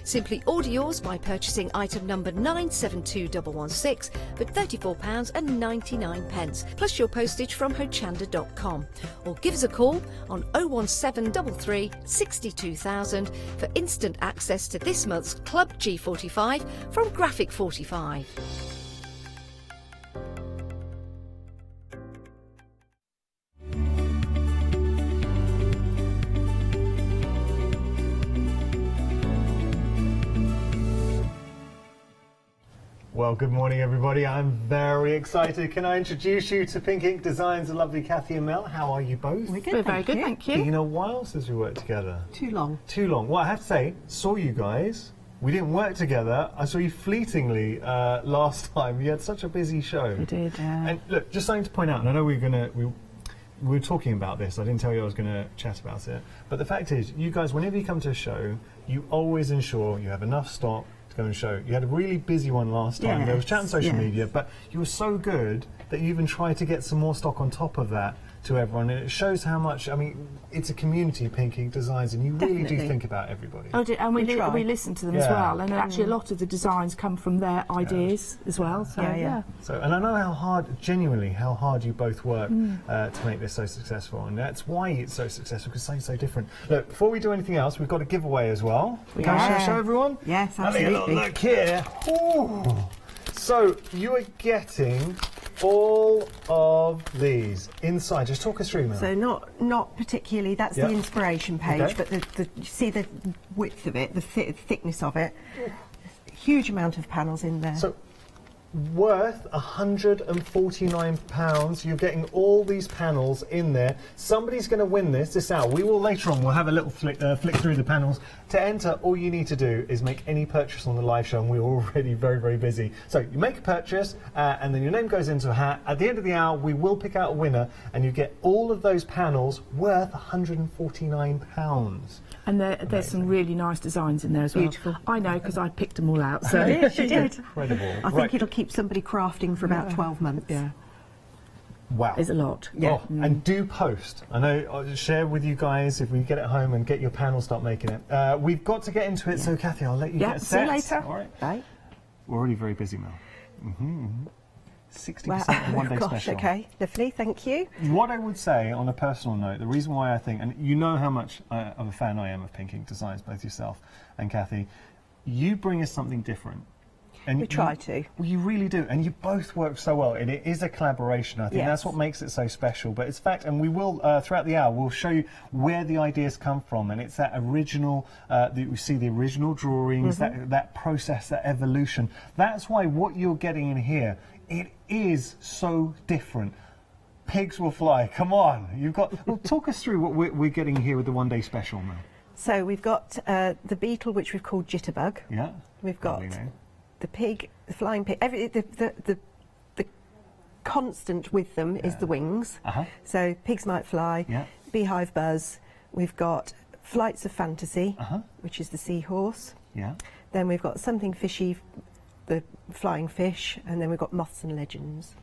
Simply order yours by purchasing item number 972116 for £34.99 plus your postage from Hochanda.com, or give us a call on 01733 62000 for instant access to this month's Club G45 from Graphic 45. Well, good morning, everybody. I'm very excited. Can I introduce you to Pink Ink Designs, the lovely Kathy and Mel? How are you both? We're good, very good, thank you. Been a while since we worked together. Too long. Too long. Well, I have to say, saw you guys. We didn't work together. I saw you fleetingly last time. You had such a busy show. We did, yeah. And look, just something to point out, and I know we were talking about this. I didn't tell you I was going to chat about it. But the fact is, you guys, whenever you come to a show, you always ensure you have enough stock to go and show. You had a really busy one last time. There was chat on social media, but you were so good that you even tried to get some more stock on top of that to everyone, and it shows how much, I mean, it's a community, Pink Ink Designs, and you really do think about everybody. Oh, and we listen to them as well, and actually a lot of the designs come from their ideas as well. So So, and I know how hard, genuinely, how hard you both work to make this so successful, and that's why it's so successful, because it's so different. Look, before we do anything else, we've got a giveaway as well. Can I show everyone? Yes, absolutely. Have a little look here. Ooh. So you are getting all of these inside. Just talk us through, Mel. So not particularly. That's the inspiration page, but you see the width of it, the thickness of it. Huge amount of panels in there. So worth £149. You're getting all these panels in there. Somebody's going to win this hour. We will later on. We'll have a little flick through the panels. To enter, all you need to do is make any purchase on the live show, and we're already very, very busy. So you make a purchase, and then your name goes into a hat. At the end of the hour, we will pick out a winner, and you get all of those panels worth £149. And there's some really nice designs in there as well. Beautiful. I know, because I picked them all out. So she did. Incredible. I think it'll keep somebody crafting for about 12 months. Yeah. Wow. There's a lot. Yeah. Oh, and do post. I know, I'll share with you guys if we get it home and get your panel, start making it. We've got to get into it, so Kathy, I'll let you get set. See you later. All right. Bye. We're already very busy, Mel. 60% one day special. Okay, lovely, thank you. What I would say on a personal note, the reason why I think, and you know how much of a fan I am of Pink Ink Designs, both yourself and Kathy, you bring us something different. And we try to. Well, you really do, and you both work so well, and it is a collaboration. I think that's what makes it so special. But it's fact, and we will, throughout the hour, we'll show you where the ideas come from, and it's that original, we see the original drawings, that process, that evolution. That's why what you're getting in here, it is so different. Pigs will fly, come on. You've got, well, talk us through what we're getting here with the one day special, Mel. So we've got the beetle, which we've called Jitterbug. Yeah. We've got the pig, the flying pig. The constant with them is the wings. So pigs might fly. Beehive buzz. We've got flights of fantasy, which is the seahorse. Then we've got something fishy, the flying fish, and then we've got moths and legends.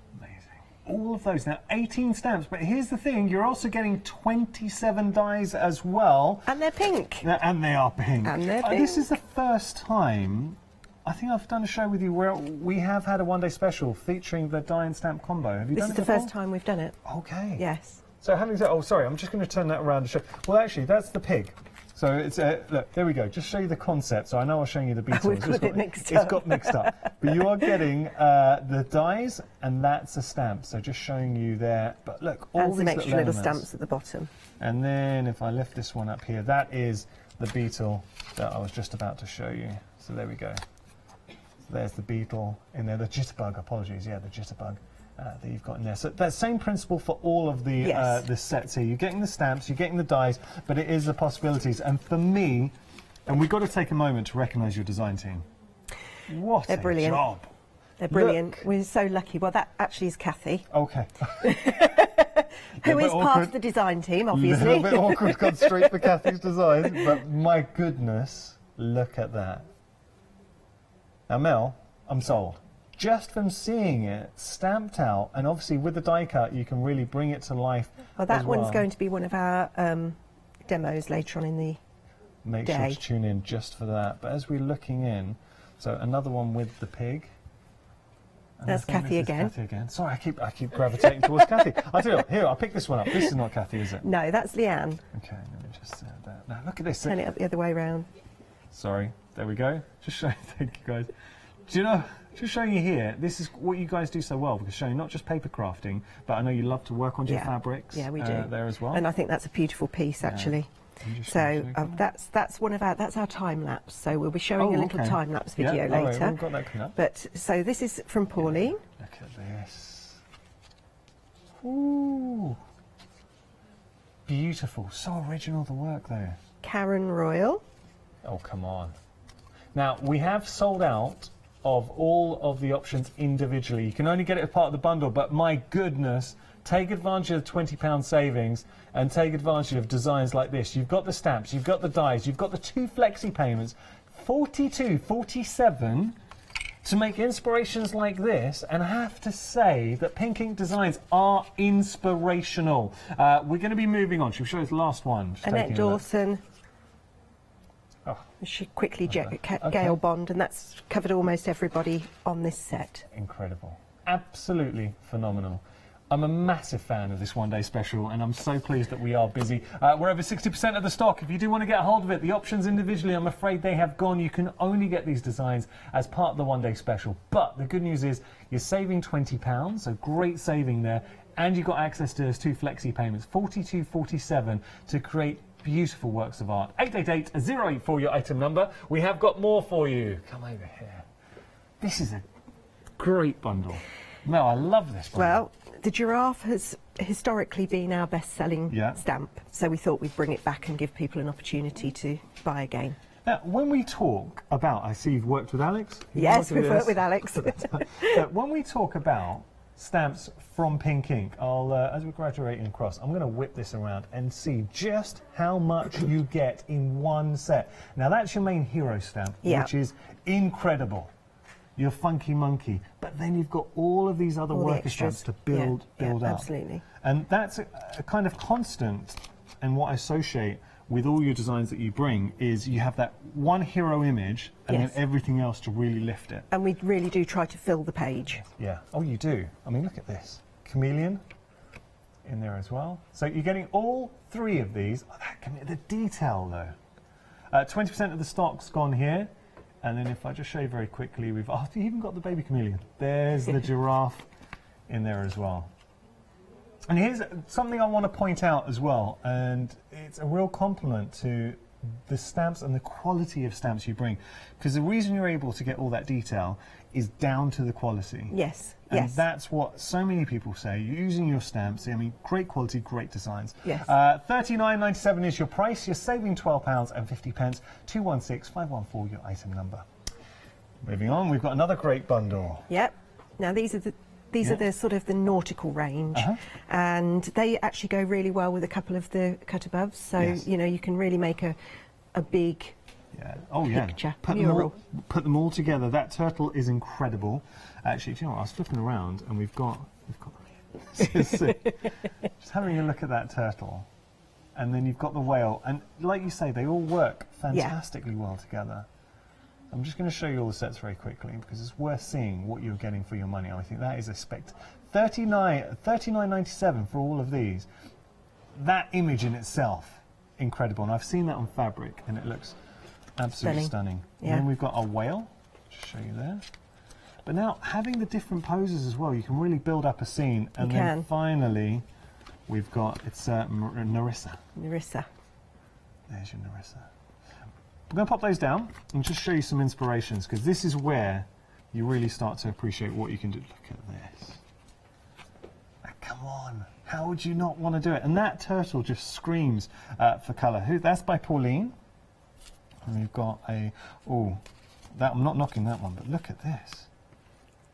All of those. Now, 18 stamps, but here's the thing, you're also getting 27 dies as well. And they're pink. And they are pink. And they're pink. This is the first time I think I've done a show with you where we have had a one-day special featuring the die and stamp combo. Have you done it before? This is the first time we've done it. Okay. Yes. So having said, oh sorry, I'm just going to turn that around and show. Well, actually, that's the pig. So it's look, there we go. Just show you the concept. So I know I was showing you the beetles. We've got it mixed up. It's got mixed up. But you are getting the dies, and that's a stamp. So just showing you there. But look, all and these some extra little elements. stamps at the bottom. And then if I lift this one up here, that is the beetle that I was just about to show you. So there we go. So there's the beetle in there. The jitterbug, apologies. Yeah, the jitterbug. That you've got in there. So that same principle for all of the the sets here. You're getting the stamps, you're getting the dies, but it is the possibilities. And for me, and we've got to take a moment to recognise your design team. What They're a brilliant. job. They're brilliant. Look. We're so lucky. Well, that actually is Kathy. Okay. Who is part of the design team, obviously. A little bit awkward, gone straight for Kathy's design, but my goodness, look at that. Now, Mel, I'm sold. Just from seeing it stamped out, and obviously with the die cut, you can really bring it to life. Well, that one's going to be one of our demos later on in the Make day. sure to tune in just for that. But as we're looking in, so another one with the pig. And that's Kathy again. Kathy again. Sorry, I keep gravitating towards Kathy. I tell you, here, I'll pick this one up. This is not Kathy, is it? No, that's Leanne. Okay, let me just say that. Now look at this. Turn it up the other way round. Sorry, there we go. Just showing. Thank you, guys. Do you know? Just showing you here, this is what you guys do so well, because showing not just paper crafting, but I know you love to work on your fabrics. Yeah, we do. There as well. And I think that's a beautiful piece, actually. So that's one of that's our time lapse. So we'll be showing a little time lapse video later. Right, we've got that coming up. But so this is from Pauline. Look at this. Ooh, beautiful. So original, the work there. Karen Royal. Oh, come on. Now we have sold out of all of the options individually. You can only get it as part of the bundle, but my goodness, take advantage of the £20 savings and take advantage of designs like this. You've got the stamps, you've got the dies, you've got the 2 flexi payments, 42, 47 to make inspirations like this. And I have to say that Pink Ink designs are inspirational. We're going to be moving on. Should we show us the last one? Just Annette Dawson. Oh. She quickly Gail Bond, and that's covered almost everybody on this set. Incredible. Absolutely phenomenal. I'm a massive fan of this one-day special, and I'm so pleased that we are busy. We're over 60% of the stock. If you do want to get a hold of it, the options individually, I'm afraid they have gone. You can only get these designs as part of the one-day special. But the good news is you're saving £20, so great saving there, and you've got access to those 2 flexi payments, 42.47, to create beautiful works of art. 888-084 your item number. We have got more for you. Come over here. This is a great bundle. Mel, I love this bundle. Well, the giraffe has historically been our best-selling stamp, so we thought we'd bring it back and give people an opportunity to buy again. Now, when we talk about, I see you've worked with Alex. Yes, we've worked with Alex. When we talk about stamps from Pink Ink, I'll, as we're graduating across, I'm going to whip this around and see just how much you get in one set. Now, that's your main hero stamp, which is incredible. Your funky monkey. But then you've got all of these other worker stamps to build up. Absolutely. And that's a kind of constant, and what I associate with all your designs that you bring is you have that one hero image and then everything else to really lift it. And we really do try to fill the page. Yeah. Oh, you do. I mean, look at this. Chameleon in there as well. So you're getting all 3 of these. Oh, the detail, though. 20% of the stock's gone here. And then if I just show you very quickly, we've even got the baby chameleon. There's the giraffe in there as well. And here's something I want to point out as well, and it's a real compliment to the stamps and the quality of stamps you bring, because the reason you're able to get all that detail is down to the quality. Yes, and that's what so many people say. You're using your stamps, I mean, great quality, great designs. Yes. £39.97 is your price. You're saving £12.50. 216-514 your item number. Moving on, we've got another great bundle. Yep. Now these are the sort of the nautical range, and they actually go really well with a couple of the cut above. So you know, you can really make a big picture, mural. Put them all together. That turtle is incredible. Actually, do you know what? I was flipping around, and we've got just having a look at that turtle, and then you've got the whale, and like you say, they all work fantastically well together. I'm just going to show you all the sets very quickly because it's worth seeing what you're getting for your money. I think that is a $39.97 for all of these. That image in itself, incredible. And I've seen that on fabric and it looks absolutely stunning. Yeah. And then we've got a whale, just show you there. But now having the different poses as well, you can really build up a scene. And then finally, we've got, it's Narissa. Narissa. There's your Narissa. I'm going to pop those down and just show you some inspirations because this is where you really start to appreciate what you can do. Look at this. Now, come on. How would you not want to do it? And that turtle just screams for colour. That's by Pauline. And we've got a, I'm not knocking that one, but look at this.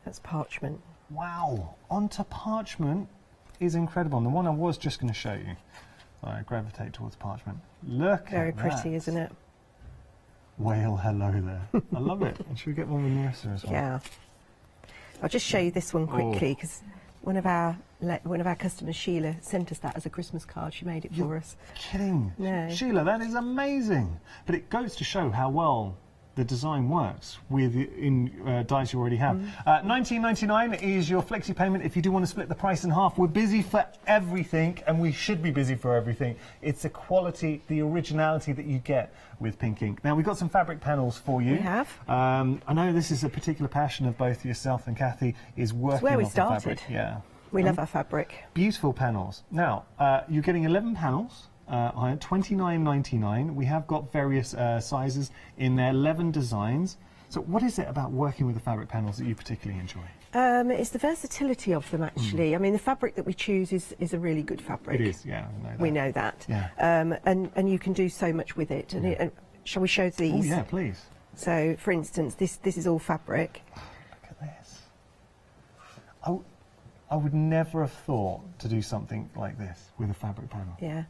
That's parchment. Wow. Onto parchment is incredible. And the one I was just going to show you. I gravitate towards parchment. Look at that. Very pretty, isn't it? Whale, hello there. I love it. And should we get one with Narissa as well? Yeah. I'll just show you this one quickly because one of our customers, Sheila, sent us that as a Christmas card. She made it for us. Kidding? No. Sheila, that is amazing. But it goes to show how well the design works with dies you already have. $19.99 is your flexi payment if you do want to split the price in half. We're busy for everything, and we should be busy for everything. It's the quality, the originality that you get with Pink Ink. Now, we've got some fabric panels for you. We have. I know this is a particular passion of both yourself and Kathy, is working it's where we off the started. fabric. Yeah. We love our fabric. Beautiful panels. Now, you're getting 11 panels. $29.99. We have got various sizes in there, 11 designs. So what is it about working with the fabric panels that you particularly enjoy? It's the versatility of them, actually. I mean, the fabric that we choose is a really good fabric. It is, yeah. I know that. We know that. Yeah. And you can do so much with it. And shall we show these? Oh, yeah, please. So, for instance, this is all fabric. Look at this. I would never have thought to do something like this with a fabric panel. Yeah.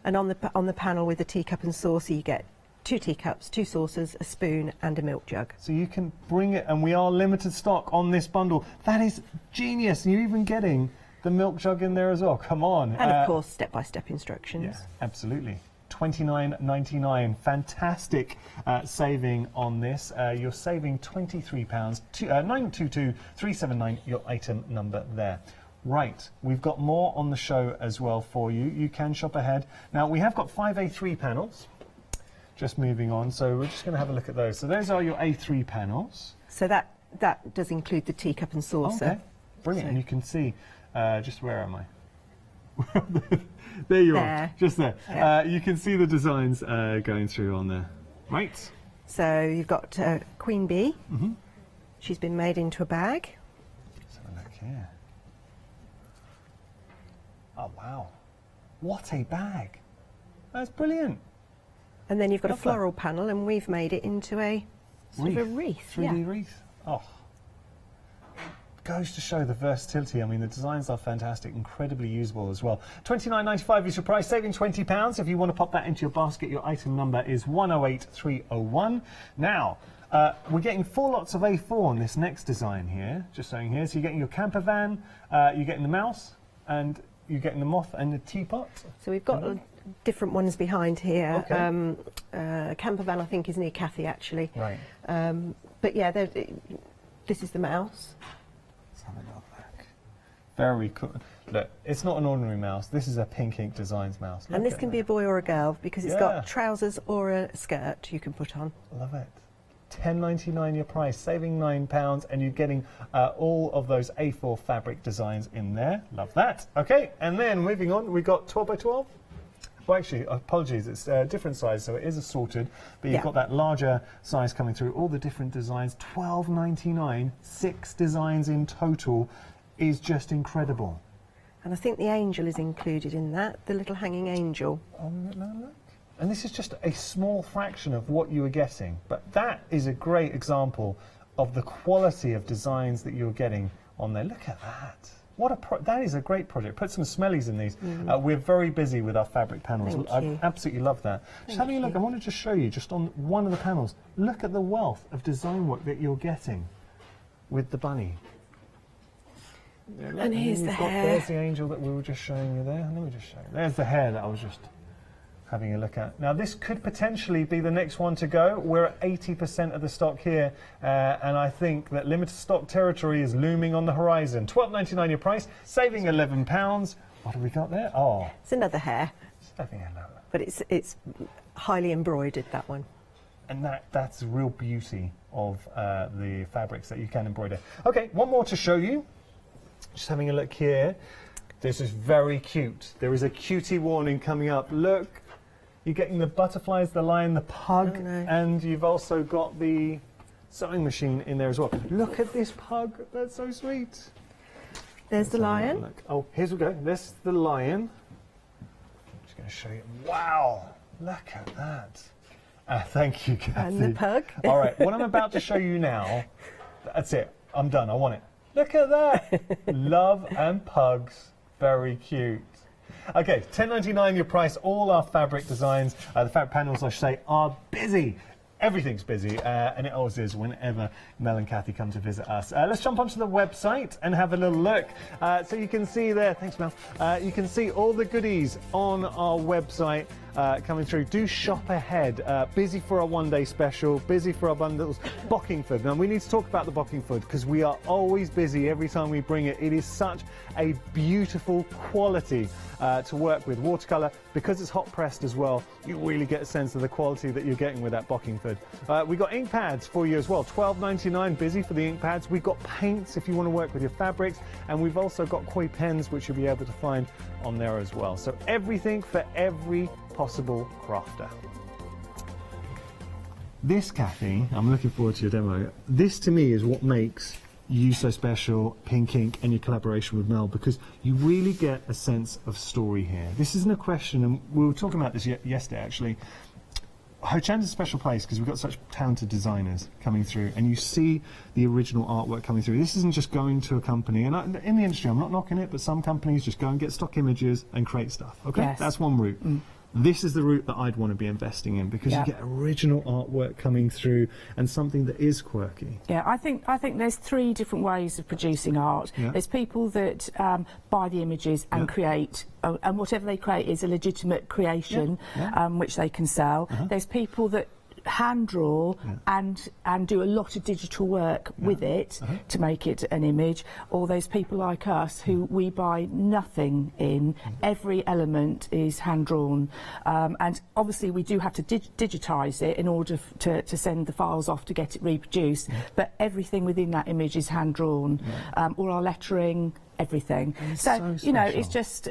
And on the panel with the teacup and saucer, you get 2 teacups, 2 saucers, a spoon, and a milk jug. So you can bring it, and we are limited stock on this bundle. That is genius. You're even getting the milk jug in there as well. Come on. And of course, step-by-step instructions. Yeah, absolutely. $29.99. Fantastic saving on this. You're saving £23. 922-379, your item number there. Right, we've got more on the show as well for you. You can shop ahead. Now, we have got 5 A3 panels. Just moving on, so we're just going to have a look at those. So those are your A3 panels. So that does include the teacup and saucer. Okay, brilliant. And you can see, just where am I? There you are, just there. Yeah. You can see the designs going through on there. Right. So you've got Queen Bee. She's been made into a bag. Let's have a look here. Oh, wow. What a bag. That's brilliant. And then you've got a floral panel, and we've made it into a sort of a wreath. 3D wreath. Oh. Goes to show the versatility. I mean, the designs are fantastic, incredibly usable as well. $29.95 is your price, saving £20. If you want to pop that into your basket, your item number is 108301. Now, we're getting 4 lots of A4 on this next design here, just showing here. So you're getting your camper van, you're getting the mouse, and you're getting the moth and the teapot. So we've got different ones behind here. Okay. Camper van, I think, is near Kathy, actually. Right. But yeah, this is the mouse. Let's have a look. Very cool. Look, it's not an ordinary mouse. This is a Pink Ink Designs mouse. And this can be a boy or a girl because it's got trousers or a skirt you can put on. Love it. $10.99 your price, saving £9, and you're getting all of those A4 fabric designs in there. Love that. Okay, and then moving on, we've got 12 by 12. Well, actually, apologies, it's a different size, so it is assorted, but you've got that larger size coming through, all the different designs. $12.99, 6 designs in total, is just incredible. And I think the angel is included in that, the little hanging angel. Oh, look. And this is just a small fraction of what you are getting, but that is a great example of the quality of designs that you're getting on there. Look at that. That is a great project. Put some smellies in these. We're very busy with our fabric panels. I absolutely love that. Just having a look, I want to just show you, just on one of the panels, look at the wealth of design work that you're getting with the bunny. And here's the hair. There's the angel that we were just showing you there. Let me just show you. There's the hair that I was just having a look at. Now this could potentially be the next one to go. We're at 80% of the stock here, and I think that limited stock territory is looming on the horizon. £12.99 your price, saving £11. What have we got there? Oh, it's another hair. But it's highly embroidered, that one. And that's the real beauty of the fabrics that you can embroider. Okay, one more to show you. Just having a look here. This is very cute. There is a cutie warning coming up. Look, you're getting the butterflies, the lion, the pug, and you've also got the sewing machine in there as well. Look at this pug. That's so sweet. There's the lion. Look. Oh, here's we go. This is the lion. I'm just going to show you. Wow, look at that. Thank you, Kathy. And the pug. All right, what I'm about to show you now, that's it. I'm done. I want it. Look at that. Love and pugs. Very cute. Okay, £10.99 your price. All our fabric designs, the fabric panels, I should say, are busy. Everything's busy, and it always is whenever Mel and Kathy come to visit us. Let's jump onto the website and have a little look. So you can see there, thanks Mel, you can see all the goodies on our website coming through. Do shop ahead. Busy for our one-day special, busy for our bundles. Bockingford. Now we need to talk about the Bockingford because we are always busy every time we bring it. It is such a beautiful quality to work with. Watercolor, because it's hot pressed as well, you really get a sense of the quality that you're getting with that Bockingford. We got ink pads for you as well. £12.99, busy for the ink pads. We've got paints if you want to work with your fabrics, and we've also got koi pens which you'll be able to find on there as well. So everything for every possible crafter. This, Kathy, I'm looking forward to your demo. This to me is what makes you so special, Pink Ink, and your collaboration with Mel, because you really get a sense of story here. This isn't a question, and we were talking about this yesterday actually. Hochanda's a special place because we've got such talented designers coming through, and you see the original artwork coming through. This isn't just going to a company, and in the industry I'm not knocking it, but some companies just go and get stock images and create stuff. Okay, yes. That's one route. This is the route that I'd want to be investing in, because you get original artwork coming through and something that is quirky. Yeah, I think there's three different ways of producing art. There's people that buy the images and create, and whatever they create is a legitimate creation, which they can sell. There's people that hand draw and do a lot of digital work with it to make it an image, or those people like us who we buy nothing in. Every element is hand drawn, and obviously we do have to digitise it in order to send the files off to get it reproduced, but everything within that image is hand drawn, or our lettering, everything. So you know, it's just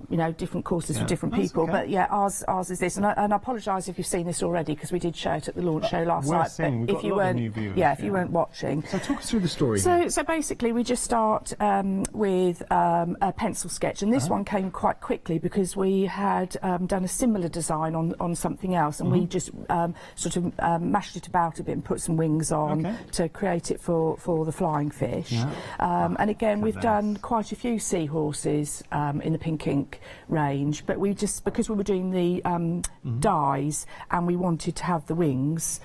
you know, different courses for different people. But yeah, ours is this, and I apologise if you've seen this already, because we did show it at the launch show last night. But if you weren't, if you weren't watching, so talk us through the story. So basically, we just start with a pencil sketch, and this one came quite quickly because we had done a similar design on something else, and we just sort of mashed it about a bit and put some wings on to create it for the flying fish. And again, we've done quite a few seahorses in the Pink Ink range, but we just, because we were doing the dies and we wanted to have the wings,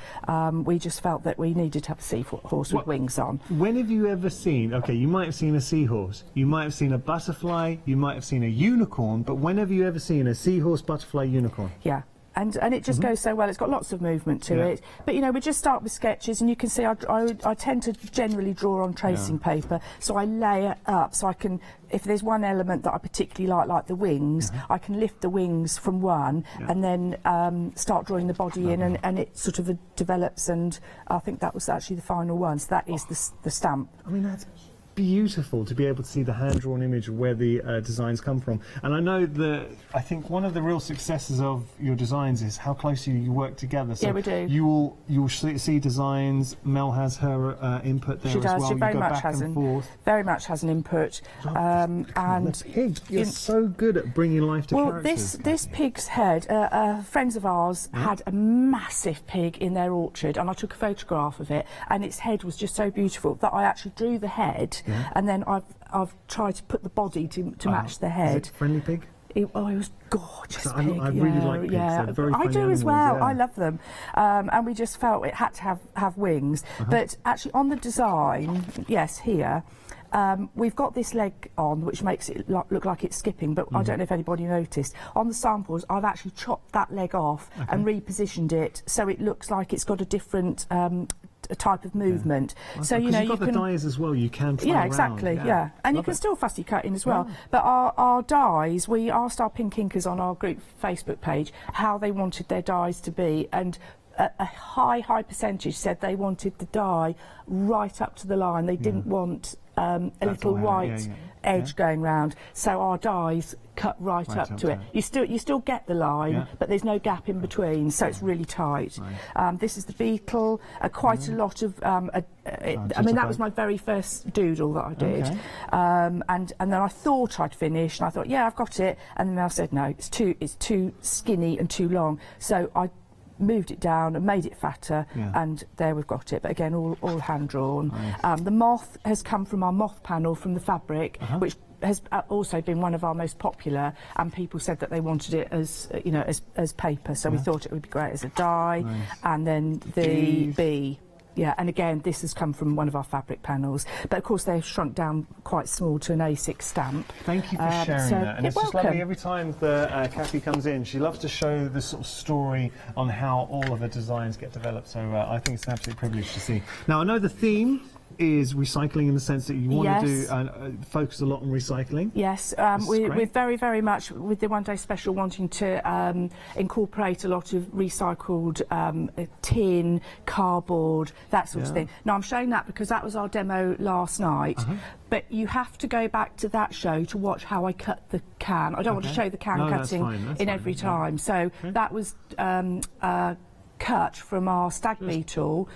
we just felt that we needed to have a seahorse with wings on. When have you ever seen, okay, you might have seen a seahorse, you might have seen a butterfly, you might have seen a unicorn, but when have you ever seen a seahorse, butterfly, unicorn? Yeah. And it just goes so well. It's got lots of movement to it. But, you know, we just start with sketches, and you can see I tend to generally draw on tracing paper, so I lay it up so I can, if there's one element that I particularly like the wings, I can lift the wings from one and then start drawing the body in, and it sort of develops, and I think that was actually the final one. So that is the stamp. I mean, that's beautiful to be able to see the hand-drawn image of where the designs come from. And I know that I think one of the real successes of your designs is how closely you work together. So yeah, we do. You'll see designs. Mel has her input there as well. She very much has an input. And the pig, you're so good at bringing life to characters. This pig's head, friends of ours had a massive pig in their orchard, and I took a photograph of it, and its head was just so beautiful that I actually drew the head. And then I've tried to put the body to match the head. Is it a friendly pig? It was gorgeous. I really like pigs. They're very I do animals, as well. I love them. And we just felt it had to have wings. But actually on the design, yes, here, we've got this leg on, which makes it look like it's skipping, but I don't know if anybody noticed. On the samples, I've actually chopped that leg off and repositioned it so it looks like it's got a different a type of movement. Yeah. So, you know, you've got the dies as well, you can play around. Exactly, yeah. And you can still fussy cut in as well. Yeah. But our dies, we asked our pink inkers on our group Facebook page how they wanted their dies to be, and a high percentage said they wanted the die right up to the line. They didn't want a little white edge going round. So our dies cut right up to it. You still get the line, but there's no gap in between, so it's really tight. This is the beetle. Quite a lot of. I mean, that was my very first doodle that I did, and then I thought I'd finished, and I thought, yeah, I've got it, and then I said, no, it's too skinny and too long. So I moved it down and made it fatter, and there we've got it. But again, all hand drawn. The moth has come from our moth panel from the fabric, which has also been one of our most popular, and people said that they wanted it as as paper, so we thought it would be great as a die. And then the bee. Yeah, and again, this has come from one of our fabric panels, but of course they've shrunk down quite small to an A6 stamp. Thank you for sharing that, and it's just lovely every time that Kathy comes in. She loves to show the sort of story on how all of her designs get developed, so I think it's an absolute privilege to see. Now, I know the theme is recycling in the sense that you want to do focus a lot on recycling. Yes, we're very much with the One Day Special wanting to incorporate a lot of recycled tin, cardboard, that sort of thing. Now I'm showing that because that was our demo last night, but you have to go back to that show to watch how I cut the can. I don't want to show the can cutting in every time. So that was cut from our stag beetle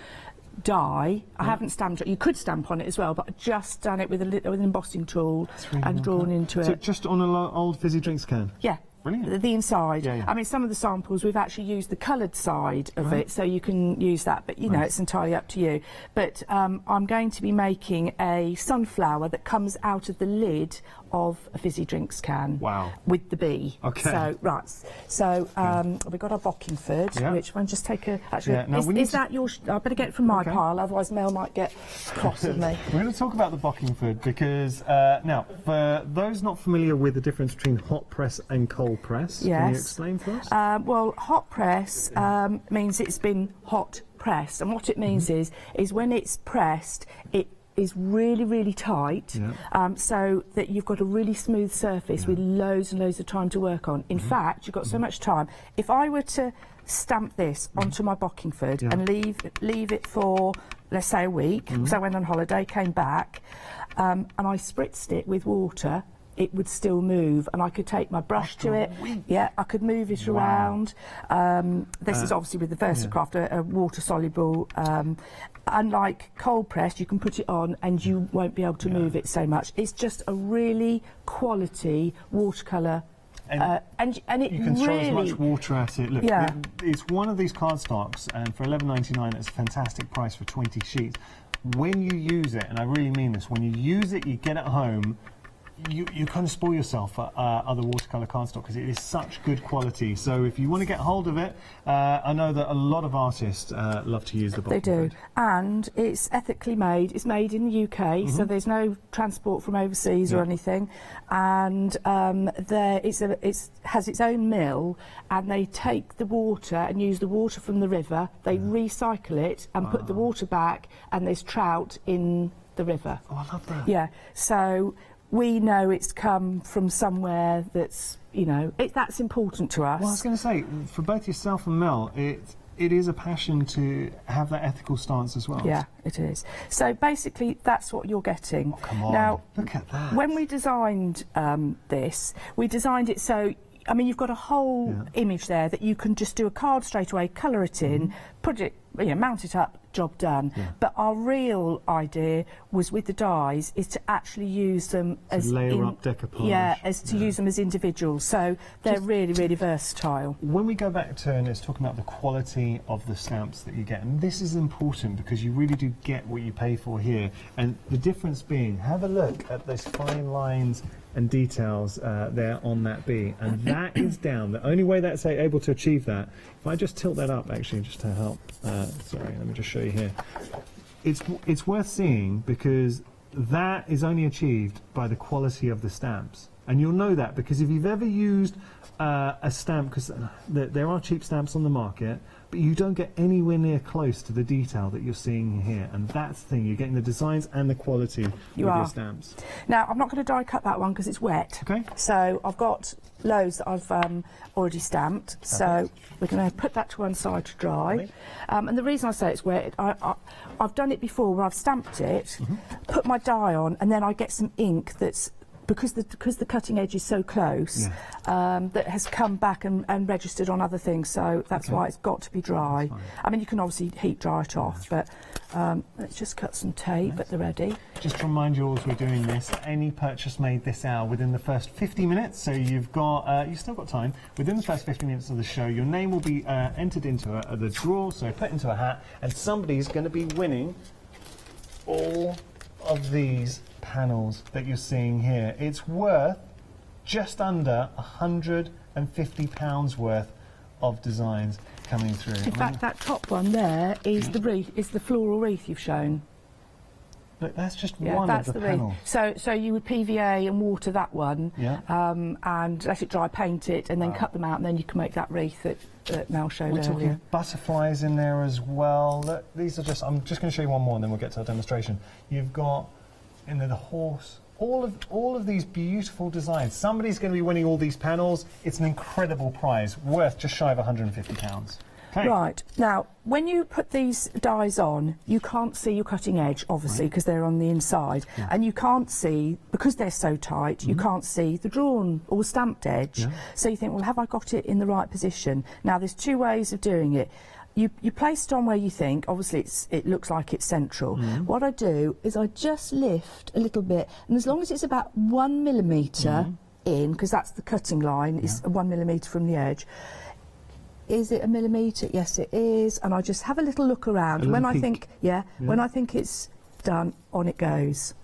die. I haven't stamped it. You could stamp on it as well, but I've just done it with an embossing tool and drawn into it. So just on an old fizzy drinks can? Yeah. Brilliant. The inside. I mean, some of the samples we've actually used the coloured side of it, so you can use that, but you know, it's entirely up to you. But I'm going to be making a sunflower that comes out of the lid of a fizzy drinks can. Wow. With the bee. Okay. So, so we've got our Bockingford, which one just take a... Actually, is that your... I better get it from my pile, otherwise Mel might get cross with me. We're going to talk about the Bockingford because, now, for those not familiar with the difference between hot press and cold press, can you explain to us? Well, hot press means it's been hot pressed, and what it means is when it's pressed, it is really tight, so that you've got a really smooth surface with loads and loads of time to work on. In fact, you've got so much time. If I were to stamp this onto my Bockingford and leave it for, let's say, a week, so I went on holiday, came back, and I spritzed it with water, it would still move, and I could take my brush to it. Yeah, I could move it around. This is obviously with the Versacraft, a water-soluble. Unlike cold press, you can put it on and you won't be able to move it so much. It's just a really quality watercolour. And it you can really throw as much water at it. Look, it's one of these cardstocks, and for $11.99, it's a fantastic price for 20 sheets. When you use it, and I really mean this, when you use it, you get it home. You kind of spoil yourself for other watercolour cardstock because it is such good quality. So if you want to get hold of it, I know that a lot of artists love to use the Bockingford. They do, and it's ethically made. It's made in the UK, so there's no transport from overseas or anything. And it has its own mill, and they take the water and use the water from the river. They recycle it and put the water back, and there's trout in the river. Oh, I love that. Yeah, so we know it's come from somewhere that's, you know, that's important to us. Well, I was going to say, for both yourself and Mel, it is a passion to have that ethical stance as well. Yeah, it is. So basically, that's what you're getting. Oh, come on. Now, look at that. When we designed this, we designed it so, I mean, you've got a whole image there that you can just do a card straight away, colour it in, put it, mount it up, job done. But our real idea was with the dies is to actually use them as layer up decoupage. Yeah, use them as individuals. So they're really versatile. When we go back to, and it's talking about the quality of the stamps that you get, and this is important because you really do get what you pay for here. And the difference being, have a look at those fine lines and details there on that bee, and that is down. The only way that's able to achieve that, if I just tilt that up actually just to help, sorry, let me just show you here. It's worth seeing because that is only achieved by the quality of the stamps. And you'll know that because if you've ever used a stamp, because there are cheap stamps on the market, but you don't get anywhere near close to the detail that you're seeing here. And that's the thing, you're getting the designs and the quality with your stamps. Now, I'm not going to die cut that one because it's wet. Okay. So I've got loads that I've already stamped. Perfect. So we're going to put that to one side to dry. And the reason I say it's wet, I've done it before where I've stamped it, put my dye on, and then I get some ink that's, because the cutting edge is so close, that has come back and registered on other things, so that's why it's got to be dry. I mean, you can obviously heat dry it off, but let's just cut some tape at the ready. Just to remind you all as we're doing this, any purchase made this hour within the first 50 minutes, so you've still got time, within the first 50 minutes of the show, your name will be entered into the draw, so put into a hat, and somebody's going to be winning all of these panels that you're seeing here. It's worth just under £150 worth of designs coming through. In fact, that top one there is the wreath, is the floral wreath you've shown. Look, that's just one of the panels. So you would PVA and water that one, and let it dry, paint it, and then cut them out, and then you can make that wreath that Mel showed earlier. We're talking butterflies in there as well. Look, these are just, I'm just going to show you one more and then we'll get to our demonstration. You've got the horse, all of these beautiful designs. Somebody's going to be winning all these panels. It's an incredible prize, worth just shy of £150. Okay. Right, now when you put these dies on, you can't see your cutting edge, obviously, because they're on the inside, and you can't see, because they're so tight, you can't see the drawn or stamped edge. So you think, well, have I got it in the right position? Now there's two ways of doing it. You place it on where you think, obviously it looks like it's central. What I do is I just lift a little bit, and as long as it's about 1 millimetre in, because that's the cutting line, it's 1 millimetre from the edge. Is it a millimetre? Yes, it is. And I just have a little look around. And when I think, when I think it's done, on it goes.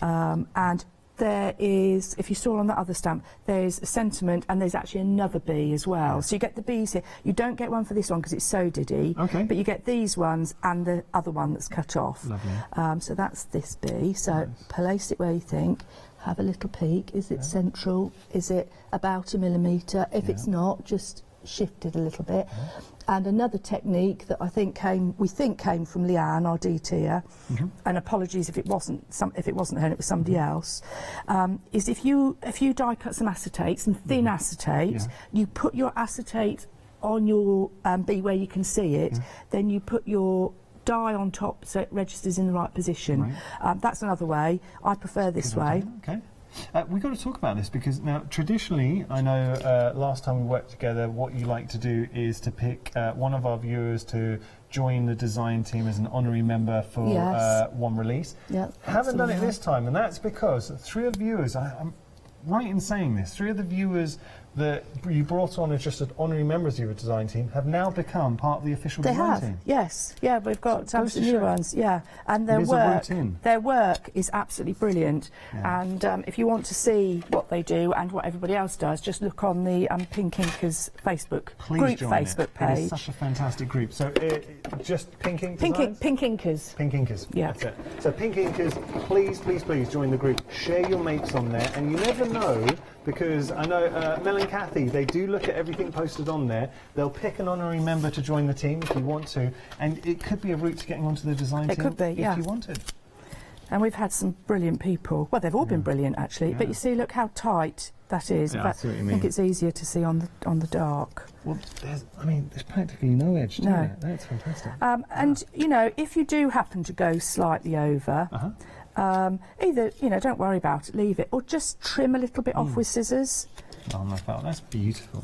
And there is, if you saw on the other stamp, there's a sentiment and there's actually another bee as well. So you get the bees here. You don't get one for this one because it's so diddy, but you get these ones and the other one that's cut off. Lovely. So that's this bee. So place it where you think. Have a little peek. Is it central? Is it about 1 millimetre? If it's not, just shift it a little bit. And another technique that we think came from Leanne, our DTer, and apologies if it wasn't her and it was somebody else, is if you die cut some acetate, some thin acetate, you put your acetate on your bee where you can see it, then you put your dye on top so it registers in the right position. That's another way. I prefer this way. Okay. We've got to talk about this because now traditionally, I know last time we worked together, what you like to do is to pick one of our viewers to join the design team as an honorary member for one release. Haven't done it this time, and that's because 3 of the viewers, I'm right in saying this, 3 of the viewers that you brought on as just an honorary members of your design team have now become part of the official design team. Yes, we've got some new ones, and their work is absolutely brilliant. And if you want to see what they do and what everybody else does, just look on the Pink Inkers Facebook page. It is such a fantastic group. So just Pink Ink Pink Inkers. Pink Inkers. That's it. So Pink Inkers, please join the group. Share your makes on there, and you never know, because I know Mel and Kathy, they do look at everything posted on there. They'll pick an honorary member to join the team if you want to, and it could be a route to getting onto the design team. It could be, if you wanted. And we've had some brilliant people. Well, they've all been brilliant actually. But you see, look how tight that is. I see what you mean. I think it's easier to see on the dark. Well, there's practically no edge to it. That's fantastic. And you know, if you do happen to go slightly over. Either, don't worry about it, leave it, or just trim a little bit off with scissors. Oh my God, that's beautiful.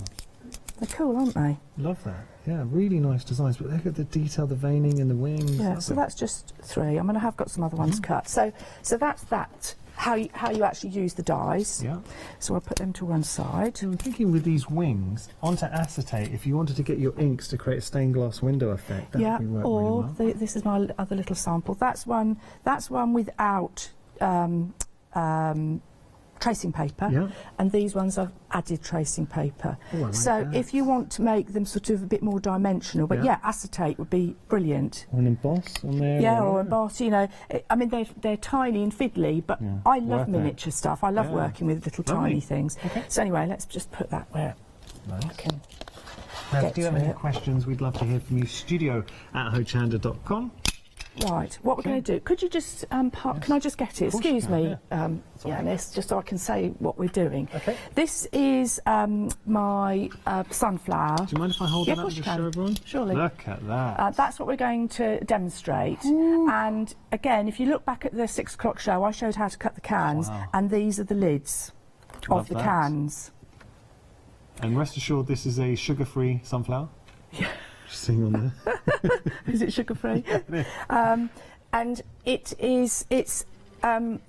They're cool, aren't they? Love that. Yeah, really nice designs, but look at the detail, the veining and the wings. Yeah, so that's just 3. I mean, I have got some other ones cut. So that's that. How you actually use the dyes. Yeah. So I'll put them to one side. So I'm thinking with these wings onto acetate, if you wanted to get your inks to create a stained glass window effect, that would work or really well. This is my other little sample. That's one without tracing paper, and these ones I've added tracing paper. Oh, I like so that. if you want to make them sort of a bit more dimensional, but yeah, acetate would be brilliant. Or an emboss on there. Yeah, or emboss, you know. I mean, they're tiny and fiddly, but I love Worth it. miniature stuff. I love working with little tiny things. Okay. So anyway, let's just put that where I can Now, get if you have to any it. questions, we'd love to hear from you. studio@hochanda.com. Right, what we're going to do, could you just, can I just get it? Excuse me, Yanis, just so I can say what we're doing. Okay. This is my sunflower. Do you mind if I hold Yeah, it of up course and you just show can. everyone? Surely. Look at that. That's what we're going to demonstrate. And again, if you look back at the 6 o'clock show, I showed how to cut the cans, and these are the lids Love of the that. cans. And rest assured, this is a sugar-free sunflower. Yeah. Just seeing on there. Is it sugar-free? And its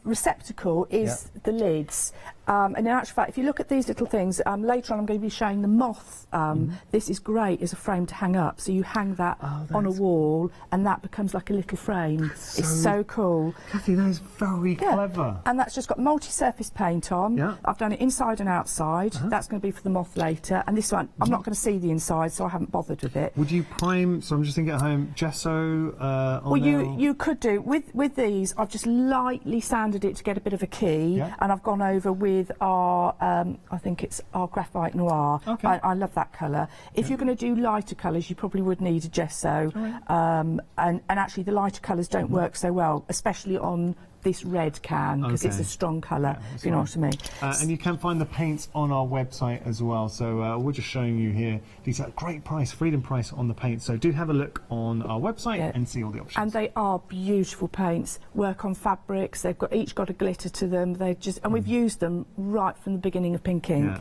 receptacle is the lids. And in actual fact, if you look at these little things, later on I'm going to be showing the moth. This is great as a frame to hang up. So you hang that on a wall and that becomes like a little frame. It's so cool. Kathy, that is very clever. And that's just got multi-surface paint on. Yeah. I've done it inside and outside. That's going to be for the moth later. And this one, I'm not going to see the inside, so I haven't bothered with it. Would you prime, so I'm just thinking at home, gesso on well, there? you could do. With these, I've just lightly sanded it to get a bit of a key. And I've gone over with our, I think it's our graphite noir. Okay. I love that colour. If you're going to do lighter colours, you probably would need a gesso. And actually the lighter colours don't work so well, especially on this red can, because it's a strong colour, if you know what I mean. And you can find the paints on our website as well. So we're just showing you here these are great price, Freedom price on the paints. So do have a look on our website and see all the options. And they are beautiful paints. Work on fabrics. They've got each got a glitter to them. They just and we've used them right from the beginning of Pink Ink.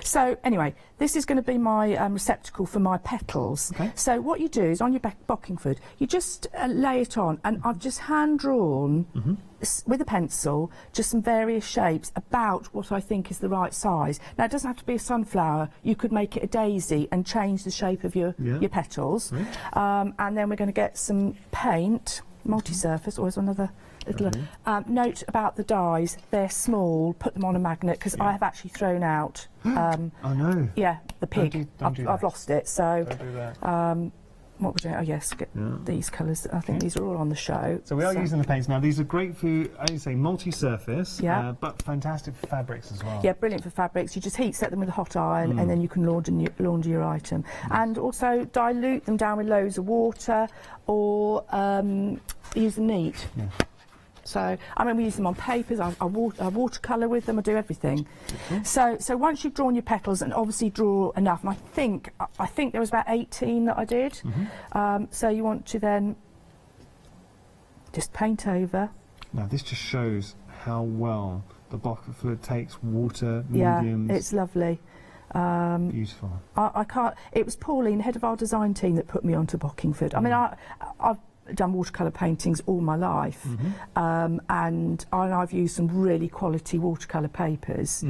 So anyway, this is going to be my receptacle for my petals. So what you do is on your Bockingford, you just lay it on, and I've just hand drawn. With a pencil, just some various shapes about what I think is the right size. Now, it doesn't have to be a sunflower. You could make it a daisy and change the shape of your petals. And then we're going to get some paint, multi-surface, always another little note about the dies. They're small. Put them on a magnet, because I have actually thrown out. Oh no! Yeah, the pig. I've lost it. So. Don't do that. What we're doing? Oh yes, get these colours. I think these are all on the show. So we are using the paints now. These are great for, as you say, multi-surface, but fantastic for fabrics as well. Yeah, brilliant for fabrics. You just heat set them with a hot iron, and then you can launder your item. And also dilute them down with loads of water, or use them neat. So, I mean, we use them on papers, I watercolour with them, I do everything. So once you've drawn your petals, and obviously draw enough, and I think there was about 18 that I did. So you want to then just paint over. Now, this just shows how well the Bockingford takes water, mediums. Yeah, it's lovely. Beautiful. I can't, it was Pauline, head of our design team, that put me onto Bockingford. I mean, I've done watercolour paintings all my life, and I've used some really quality watercolour papers,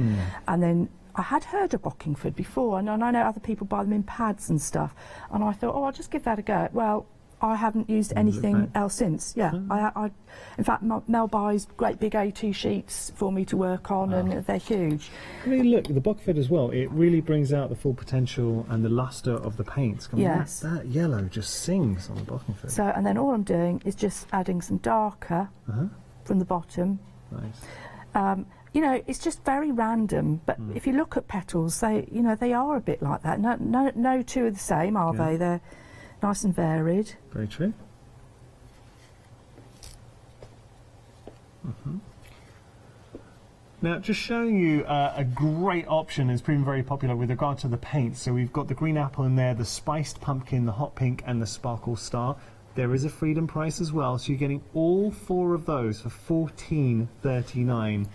and then I had heard of Bockingford before, and I know other people buy them in pads and stuff, and I thought, oh, I'll just give that a go. Well, I haven't used anything else since. I in fact, Mel buys great big A2 sheets for me to work on, and they're huge. I mean, look, the Bockingford as well, it really brings out the full potential and the lustre of the paints. I mean, that yellow just sings on the Bockingford. So, and then all I'm doing is just adding some darker from the bottom. Nice. You know, it's just very random, but if you look at petals, they are a bit like that. No two are the same, are they? They're nice and varied. Very true. Now, just showing you a great option has proven very popular with regard to the paints. So we've got the green apple in there, the spiced pumpkin, the hot pink, and the sparkle star. There is a Freedom price as well, so you're getting all 4 of those for $14.39.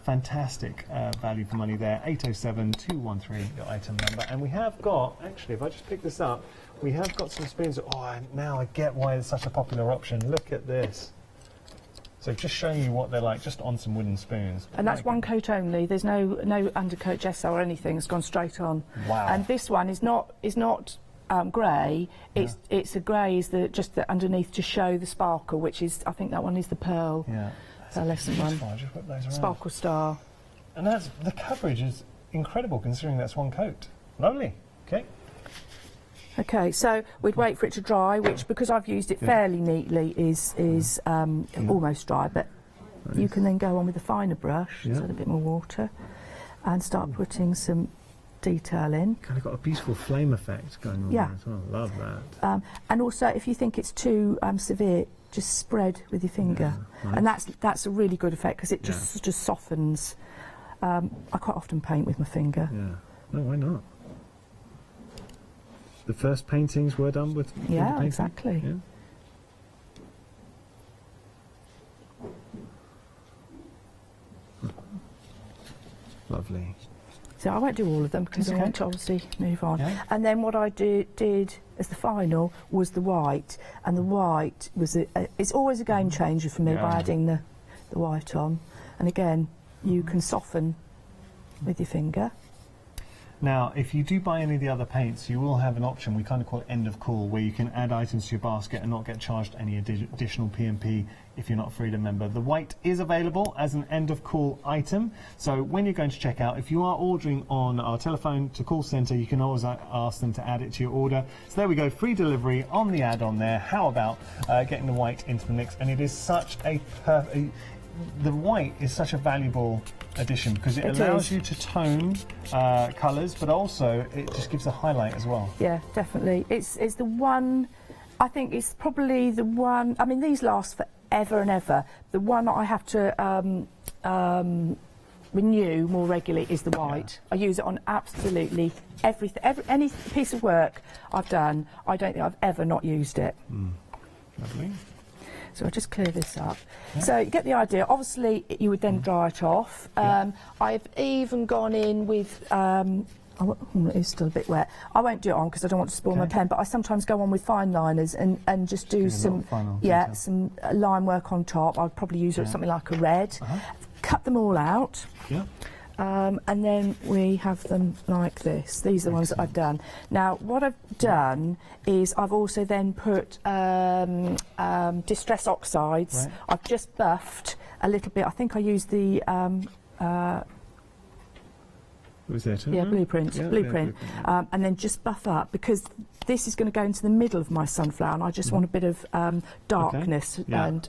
Fantastic value for money there. 807-213, your item number. And we have got, actually, if I just pick this up, we have got some spoons. Oh, now I get why it's such a popular option. Look at this. So just showing you what they're like, just on some wooden spoons. And that's one coat only. There's no undercoat gesso or anything. It's gone straight on. Wow. And this one is not grey. It's a grey is just the underneath to show the sparkle, which is, I think that one is the pearl. Yeah. Pearlescent one. Just whip those around. Sparkle star. And the coverage is incredible considering that's one coat. Lovely. Okay. Okay, so we'd wait for it to dry, which, because I've used it fairly neatly, is almost dry, but you can then go on with a finer brush, so a bit more water, and start putting some detail in. Kind of got a beautiful flame effect going on there as well. Love that. And also, if you think it's too severe, just spread with your finger, and that's a really good effect because it just softens. I quite often paint with my finger. Yeah. No, why not? The first paintings were done with finger painting? Exactly. Yeah. Lovely. So I won't do all of them because I want to obviously move on. Yeah. And then what I did as the final was the white, and the white was it's always a game changer for me by adding the white on. And again, you can soften with your finger. Now, if you do buy any of the other paints, you will have an option, we kind of call it end of call, where you can add items to your basket and not get charged any additional P&P if you're not a Freedom member. The white is available as an end of call item, so when you're going to check out, if you are ordering on our telephone to call centre, you can always ask them to add it to your order. So there we go, free delivery on the add-on there. How about getting the white into the mix? And it is such a perfect... The white is such a valuable addition because it allows you to tone colours, but also it just gives a highlight as well. Yeah, definitely. It's the one, I think it's probably the one, I mean these last forever and ever. The one that I have to renew more regularly is the white. I use it on absolutely everything, any piece of work I've done. I don't think I've ever not used it. Lovely. So I'll just clear this up. So you get the idea. Obviously, you would then dry it off. I've even gone in with... it is still a bit wet. I won't do it on because I don't want to spoil my pen, but I sometimes go on with fine liners and just do some line work on top. I'd probably use something like a red. Cut them all out. And then we have them like this. These are the ones that I've done. Now, what I've done is I've also then put distress oxides. I've just buffed a little bit. I think I used the... was that? Blueprint. And then just buff up because this is going to go into the middle of my sunflower and I just want a bit of darkness and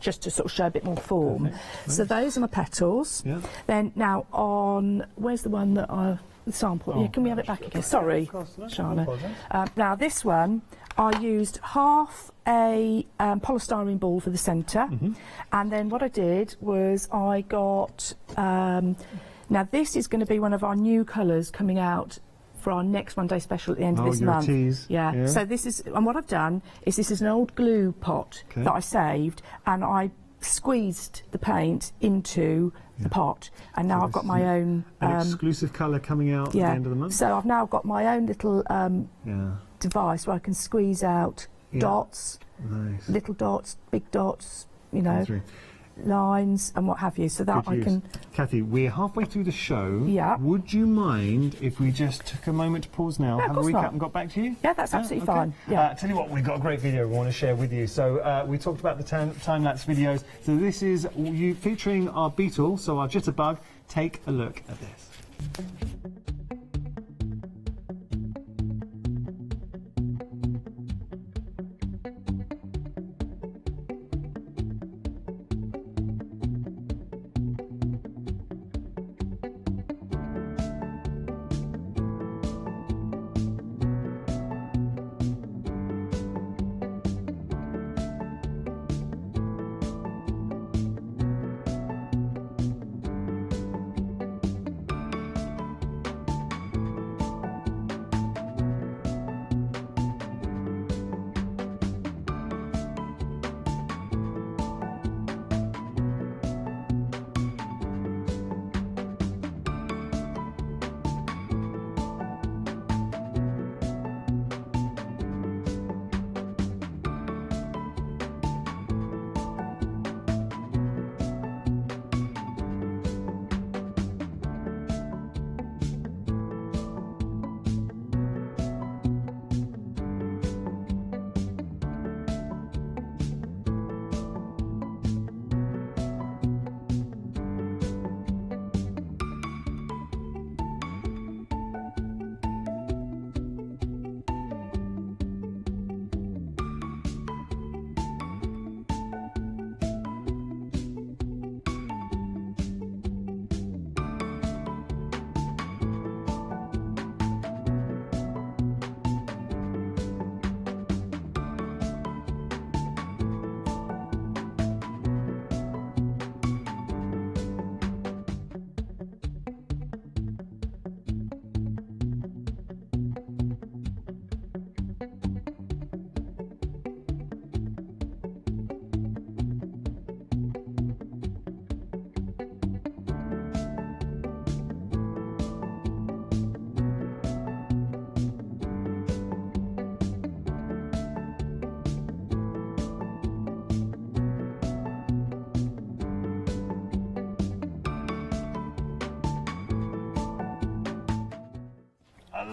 just to sort of show a bit more form. Nice. So those are my petals. Then now on, where's the one that I sampled? Can we have it back again? Sorry, Charlotte. Now this one, I used half a polystyrene ball for the centre, and then what I did was I got... now this is going to be one of our new colours coming out for our next Monday special at the end of this month. Yeah. So this is, and what I've done is this is an old glue pot that I saved, and I squeezed the paint into the pot, and now I've got my own exclusive colour coming out at the end of the month. So I've now got my own little device where I can squeeze out dots, little dots, big dots, you know. Lines and what have you, so that I can... Kathy, we're halfway through the show. Would you mind if we just took a moment to pause now, have a recap and got back to you? Yeah, that's absolutely fine. Tell you what, we've got a great video we want to share with you. So we talked about the time-lapse videos. So this is you featuring our beetle, so our jitterbug. Take a look at this.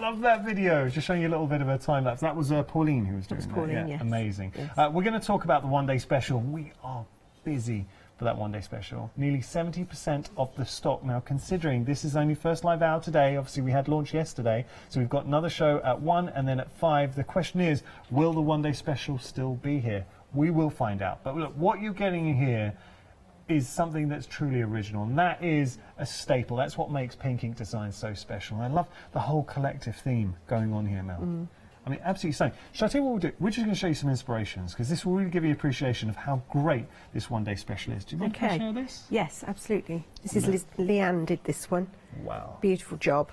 love that video. Just showing you a little bit of a time lapse. That was Pauline who was doing that. Pauline, Yeah, yes. amazing. Yes. We're going to talk about the one-day special. We are busy for that one-day special. Nearly 70% of the stock now. Considering this is only first live hour today, obviously we had launch yesterday, so we've got another show at 1 and then at 5. The question is, will the one-day special still be here? We will find out. But look, what you're getting here is something that's truly original, and that is a staple. That's what makes Pink Ink Design so special. And I love the whole collective theme going on here, Mel. I mean, absolutely stunning. Shall I tell you what we'll do? We're just going to show you some inspirations, because this will really give you an appreciation of how great this one-day special is. Do you mind if I share this? Yes, absolutely. This is Leanne did this one. Wow. Beautiful job.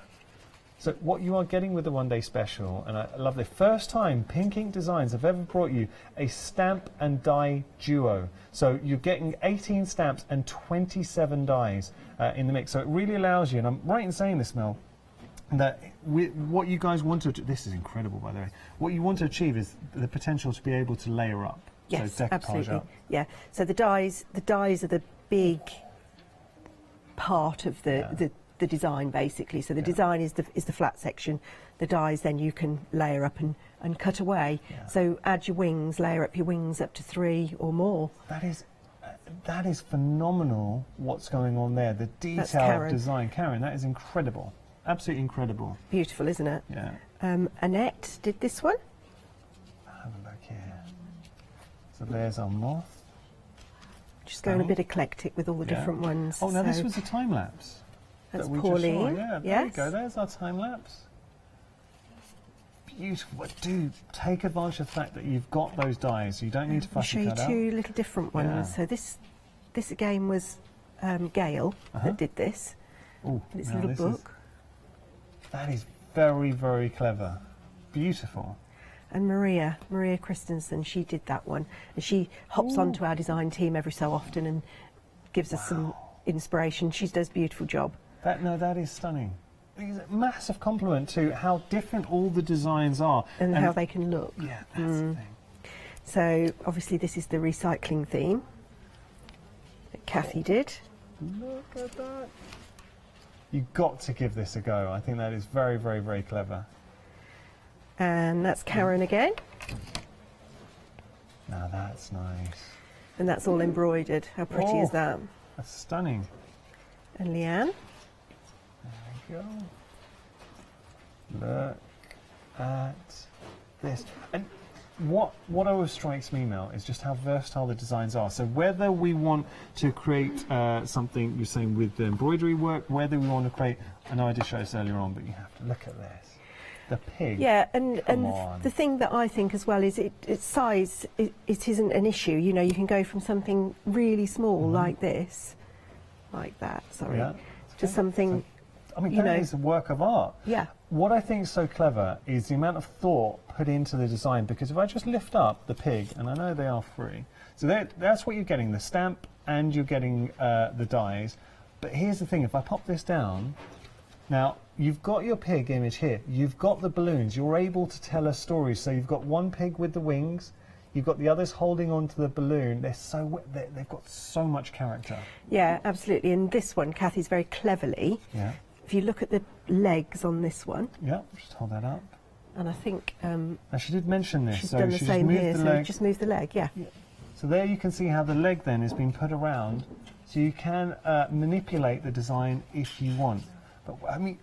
So what you are getting with the one-day special, and I love the first time Pink Ink Designs have ever brought you a stamp and die duo. So you're getting 18 stamps and 27 dies in the mix. So it really allows you, and I'm right in saying this, Mel, that what you guys want to do, this is incredible, by the way, what you want to achieve is the potential to be able to layer up. Yes, so decoupage absolutely. up. Yeah. So the dies are the big part of the design, basically. So the design is the flat section. The dies then you can layer up and cut away. Yeah. So add your wings, layer up your wings up to 3 or more. That is phenomenal. What's going on there? The detailed design, Karen. That is incredible. Absolutely incredible. Beautiful, isn't it? Yeah. Annette did this one. Have a look here. So there's our moth. Just going a bit eclectic with all the different ones. Oh, now this was a time lapse. That's that Pauline. Yeah, there you go. There's our time lapse. Beautiful. But do take advantage of the fact that you've got those dies. You don't need to fuss I'll show you 2 little different ones. Yeah. So this again was Gail that did this. Oh, this little book. That is very, very clever. Beautiful. And Maria Christensen, she did that one. And she hops onto our design team every so often and gives us some inspiration. She does a beautiful job. That is stunning. It's a massive compliment to how different all the designs are. And how they can look. Yeah, that's the thing. So, obviously, this is the recycling theme that Kathy did. Look at that. You've got to give this a go. I think that is very, very, very clever. And that's Karen again. Now that's nice. And that's all embroidered. How pretty is that? That's stunning. And Leanne. There we go. Look at this. And what always strikes me, Mel, is just how versatile the designs are. So whether we want to create something, you're saying, with the embroidery work, whether we want to create, I know I did show this earlier on, but you have to look at this. The pig. Yeah, and the thing that I think as well is its size, it isn't an issue. You know, you can go from something really small like this, like that, to something, I mean, that is a work of art. Yeah. What I think is so clever is the amount of thought put into the design, because if I just lift up the pig, and I know they are free, so that's what you're getting, the stamp and you're getting the dies. But here's the thing, if I pop this down, now you've got your pig image here, you've got the balloons, you're able to tell a story. So you've got one pig with the wings, you've got the others holding on to the balloon. They've got so much character. Yeah, absolutely. And this one, Kathy's very cleverly. Yeah. If you look at the legs on this one. Yeah, just hold that up. And I think... now she did mention this. She's so done the same here, so leg. just move the leg, yeah. So there you can see how the leg then has been put around. So you can manipulate the design if you want. But I mean...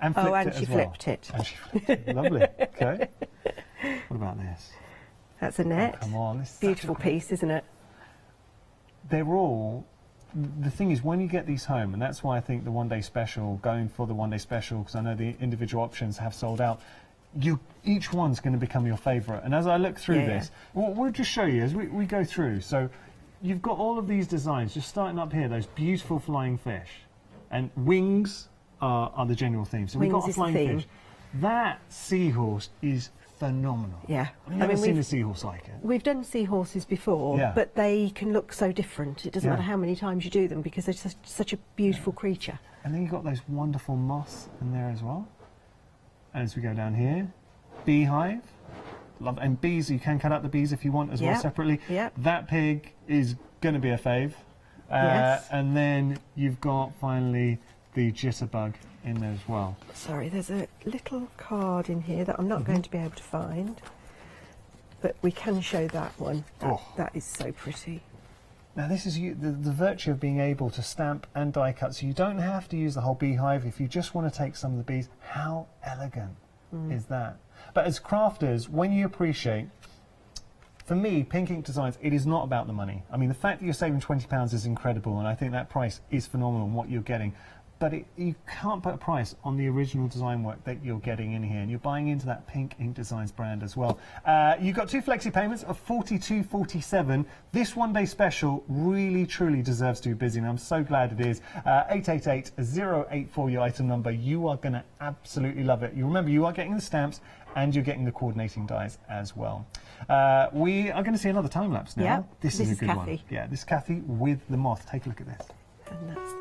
And she flipped it. And she flipped it. Lovely. Okay. What about this? That's a net. Oh, come on. This is beautiful piece, isn't it? They're all... The thing is, when you get these home, and that's why I think the one-day special, going for the one-day special, because I know the individual options have sold out, each one's going to become your favourite. And as I look through this, we'll just show you as we go through. So you've got all of these designs, just starting up here, those beautiful flying fish. And wings are the general theme. So we've got a flying fish. That seahorse is phenomenal. Yeah. I've never seen a seahorse like it. We've done seahorses before, but they can look so different. It doesn't matter how many times you do them, because they're such a beautiful creature. And then you've got those wonderful moths in there as well. And as we go down here, beehive. Love, and bees, you can cut out the bees if you want as well separately. That pig is going to be a fave. And then you've got finally the jitterbug in there as well. Sorry, there's a little card in here that I'm not going to be able to find, but we can show that one. That is so pretty. Now this is the virtue of being able to stamp and die cut, so you don't have to use the whole beehive if you just want to take some of the bees. How elegant is that? But as crafters, when you appreciate, for me, Pink Ink Designs, it is not about the money. I mean, the fact that you're saving £20 is incredible, and I think that price is phenomenal in what you're getting. But you can't put a price on the original design work that you're getting in here, and you're buying into that Pink Ink Designs brand as well. You've got 2 flexi payments of $42.47. This one-day special really, truly deserves to be busy, and I'm so glad it is. 888-084, your item number. You are going to absolutely love it. You remember, you are getting the stamps, and you're getting the coordinating dies as well. We are going to see another time lapse now. Yeah, this is a good Kathy. one. Yeah, this is Kathy with the moth. Take a look at this. And that's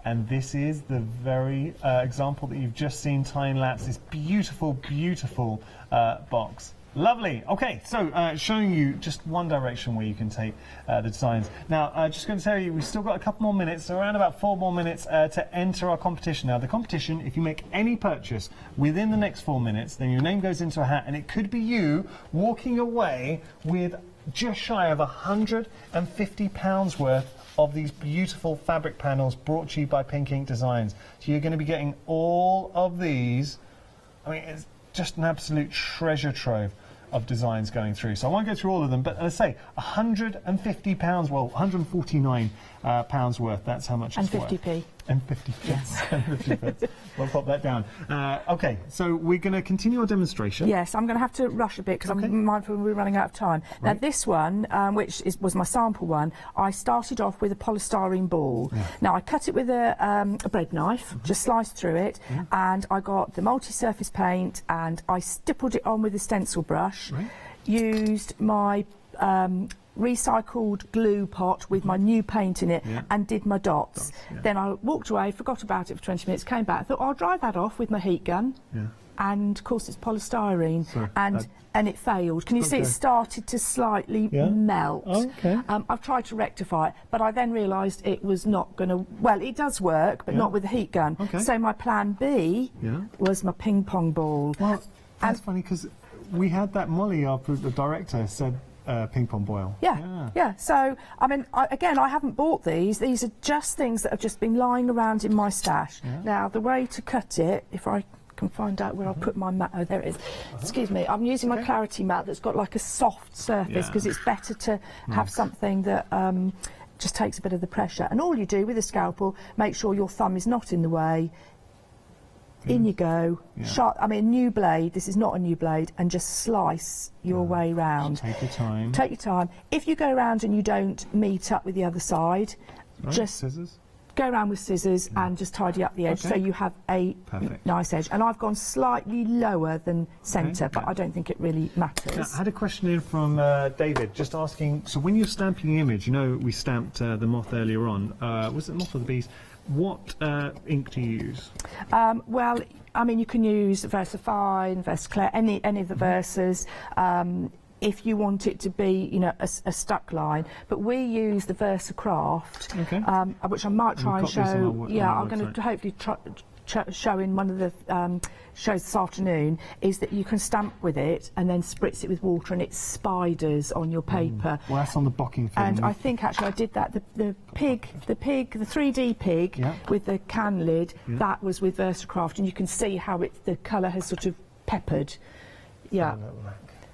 And this is the very example that you've just seen time-lapse, this beautiful, beautiful box. Lovely. Okay, so showing you just one direction where you can take the designs. Now, just going to tell you, we've still got a couple more minutes, so around about 4 more minutes to enter our competition. Now, the competition, if you make any purchase within the next 4 minutes, then your name goes into a hat, and it could be you walking away with just shy of £150 worth of these beautiful fabric panels brought to you by Pink Ink Designs. So you're going to be getting all of these. I mean, it's just an absolute treasure trove of designs going through. So I won't go through all of them, but let's say £150, well, £149 worth. That's how much it's worth. 50p. And 50 pence. Yes. We'll pop that down. Okay, so we're going to continue our demonstration. Yes, I'm going to have to rush a bit because I'm mindful we're running out of time. Right. Now, this one, which was my sample one, I started off with a polystyrene ball. Yeah. Now, I cut it with a bread knife, just sliced through it, and I got the multi-surface paint, and I stippled it on with a stencil brush, used my recycled glue pot with my new paint in it and did my dots. Then I walked away, forgot about it for 20 minutes, came back, thought I'll dry that off with my heat gun. And of course it's polystyrene, and it failed. Can you see it started to slightly melt? I've tried to rectify it, but I then realised it was not going to, well, it does work, but not with the heat gun. So my plan B was my ping pong ball. Well, that's funny because we had that Molly, the director, said ping pong boil. Yeah. So, I mean, again, I haven't bought these. These are just things that have just been lying around in my stash. Now, the way to cut it, if I can find out where I put my mat. Oh, there it is. Excuse me. I'm using my clarity mat that's got like a soft surface because it's better to have something that just takes a bit of the pressure. And all you do with a scalpel, make sure your thumb is not in the way. In you go. Sharp. I mean, new blade. This is not a new blade, and just slice your way round. Take your time. Take your time. If you go around and you don't meet up with the other side, just scissors. Go around with scissors and just tidy up the edge so you have a nice edge. And I've gone slightly lower than centre, but I don't think it really matters. Now, I had a question in from David, just asking, so when you're stamping the image, you know we stamped the moth earlier on, was it moth or the bees? What ink do you use? Well, I mean, you can use VersaFine, VersaClear, any of the Versas. If you want it to be, you know, a stuck line, but we use the Papercraft, which I might try and show. I'm going to hopefully show in one of the shows this afternoon. Is that you can stamp with it and then spritz it with water, and it spiders on your paper. Well, that's on the Bockingford. And I think actually I did that. The 3D pig with the can lid. That was with Papercraft, and you can see how the colour has sort of peppered.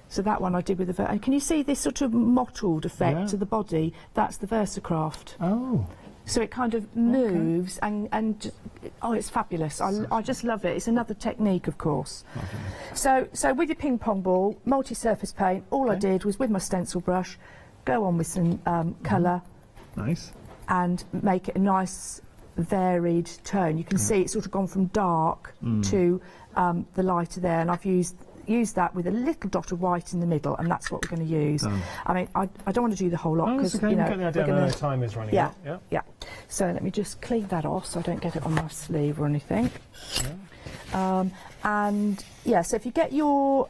So that one I did with the... And can you see this sort of mottled effect to the body? That's the Papercraft. Oh. So it kind of moves and just, oh, it's fabulous. I just love it. It's another technique, of course. So with your ping pong ball, multi-surface paint, all I did was with my stencil brush, go on with some colour. Nice. And make it a nice varied tone. You can see it's sort of gone from dark to the lighter there, and I've used that with a little dot of white in the middle, and that's what we're going to use. I mean, I don't want to do the whole lot because you know we're going to time is running out. Yeah. So let me just clean that off so I don't get it on my sleeve or anything. And so if you get your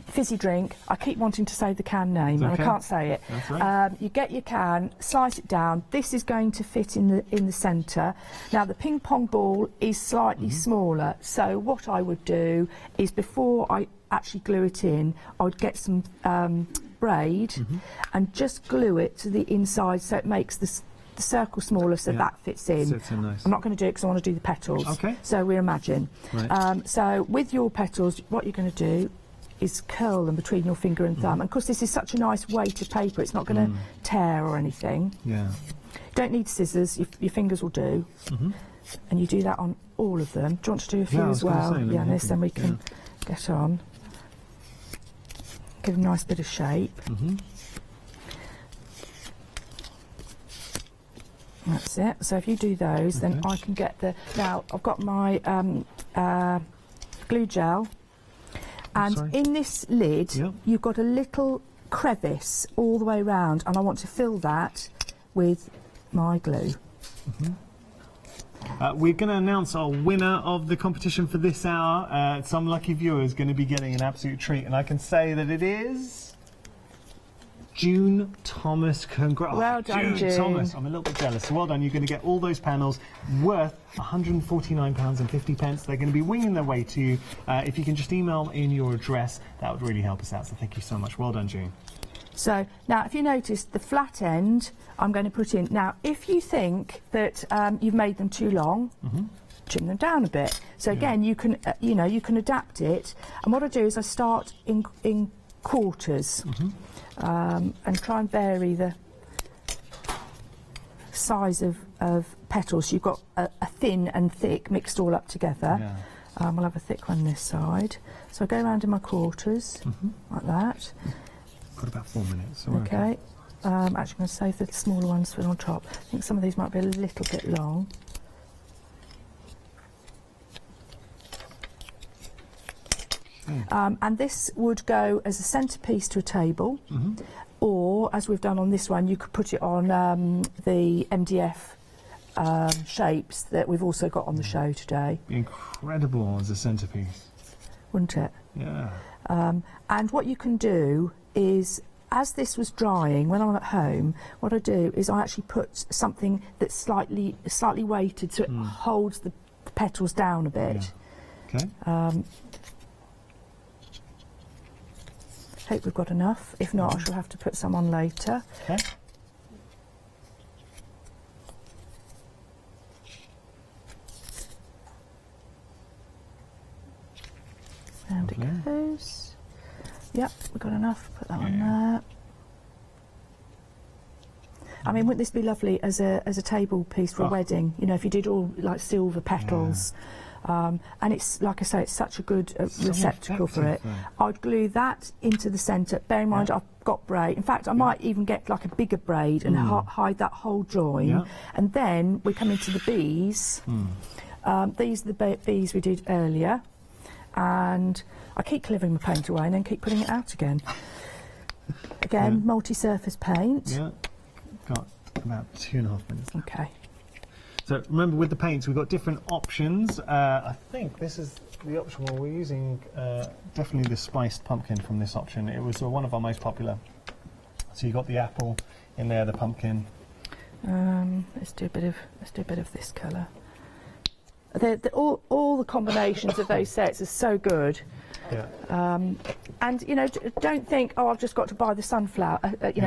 fizzy drink, I keep wanting to say the can name and I can't say it. That's right. You get your can, slice it down. This is going to fit in the centre. Now the ping pong ball is slightly smaller, so what I would do is before I actually glue it in, I would get some braid and just glue it to the inside so it makes the circle smaller, so that fits in. Sits in nice. I'm not going to do it because I want to do the petals. Okay. So we imagine. Right. So with your petals, what you're going to do is curl them between your finger and thumb. And of course, this is such a nice weighted paper; it's not going to tear or anything. Yeah. Don't need scissors; your fingers will do. And you do that on all of them. Do you want to do a few as well? This, then we can get on. Give a nice bit of shape. That's it. So if you do those, then I can get the... Now, I've got my glue gel. And in this lid, you've got a little crevice all the way around, and I want to fill that with my glue. We're going to announce our winner of the competition for this hour. Some lucky viewer is going to be getting an absolute treat, and I can say that it is... June Thomas. Congrats. Well done, June Thomas. I'm a little bit jealous. So well done. You're going to get all those panels worth £149.50. They're going to be winging their way to you. If you can just email in your address, that would really help us out. So thank you so much. Well done, June. So now, if you notice, the flat end I'm going to put in. Now, if you think that you've made them too long, trim them down a bit. So again, you can you can adapt it. And what I do is I start in quarters. And try and vary the size of petals. You've got a thin and thick mixed all up together. We'll have a thick one this side. So I go around in my quarters, like that. Got about 4 minutes. Okay. Actually, I'm going to save the smaller ones for on top. I think some of these might be a little bit long. And this would go as a centrepiece to a table, or as we've done on this one, you could put it on the MDF shapes that we've also got on the show today. Incredible as a centrepiece, wouldn't it? Yeah. And what you can do is, as this was drying, when I'm at home, what I do is I actually put something that's slightly weighted so it holds the petals down a bit. Okay. Hope we've got enough. If not, I shall have to put some on later. Okay. round it goes. Yep, we've got enough. Put that on there. I mean, wouldn't this be lovely as a table piece for a wedding? You know, if you did all like silver petals. And it's, like I say, it's such a good receptacle for it. I'd glue that into the centre. Bear in mind, I've got braid. In fact, I might even get like a bigger braid and hide that whole join. And then we come into the bees. These are the bees we did earlier. And I keep clearing my paint away and then keep putting it out again. Again, multi-surface paint. Yeah, got about 2.5 minutes. Okay. So remember, with the paints, we've got different options. I think this is the option where we're using definitely the spiced pumpkin from this option. It was one of our most popular. So you got the apple in there, the pumpkin. Let's do a bit of this colour. All the combinations of those sets are so good. Yeah. And you know, don't think, oh, I've just got to buy the sunflower,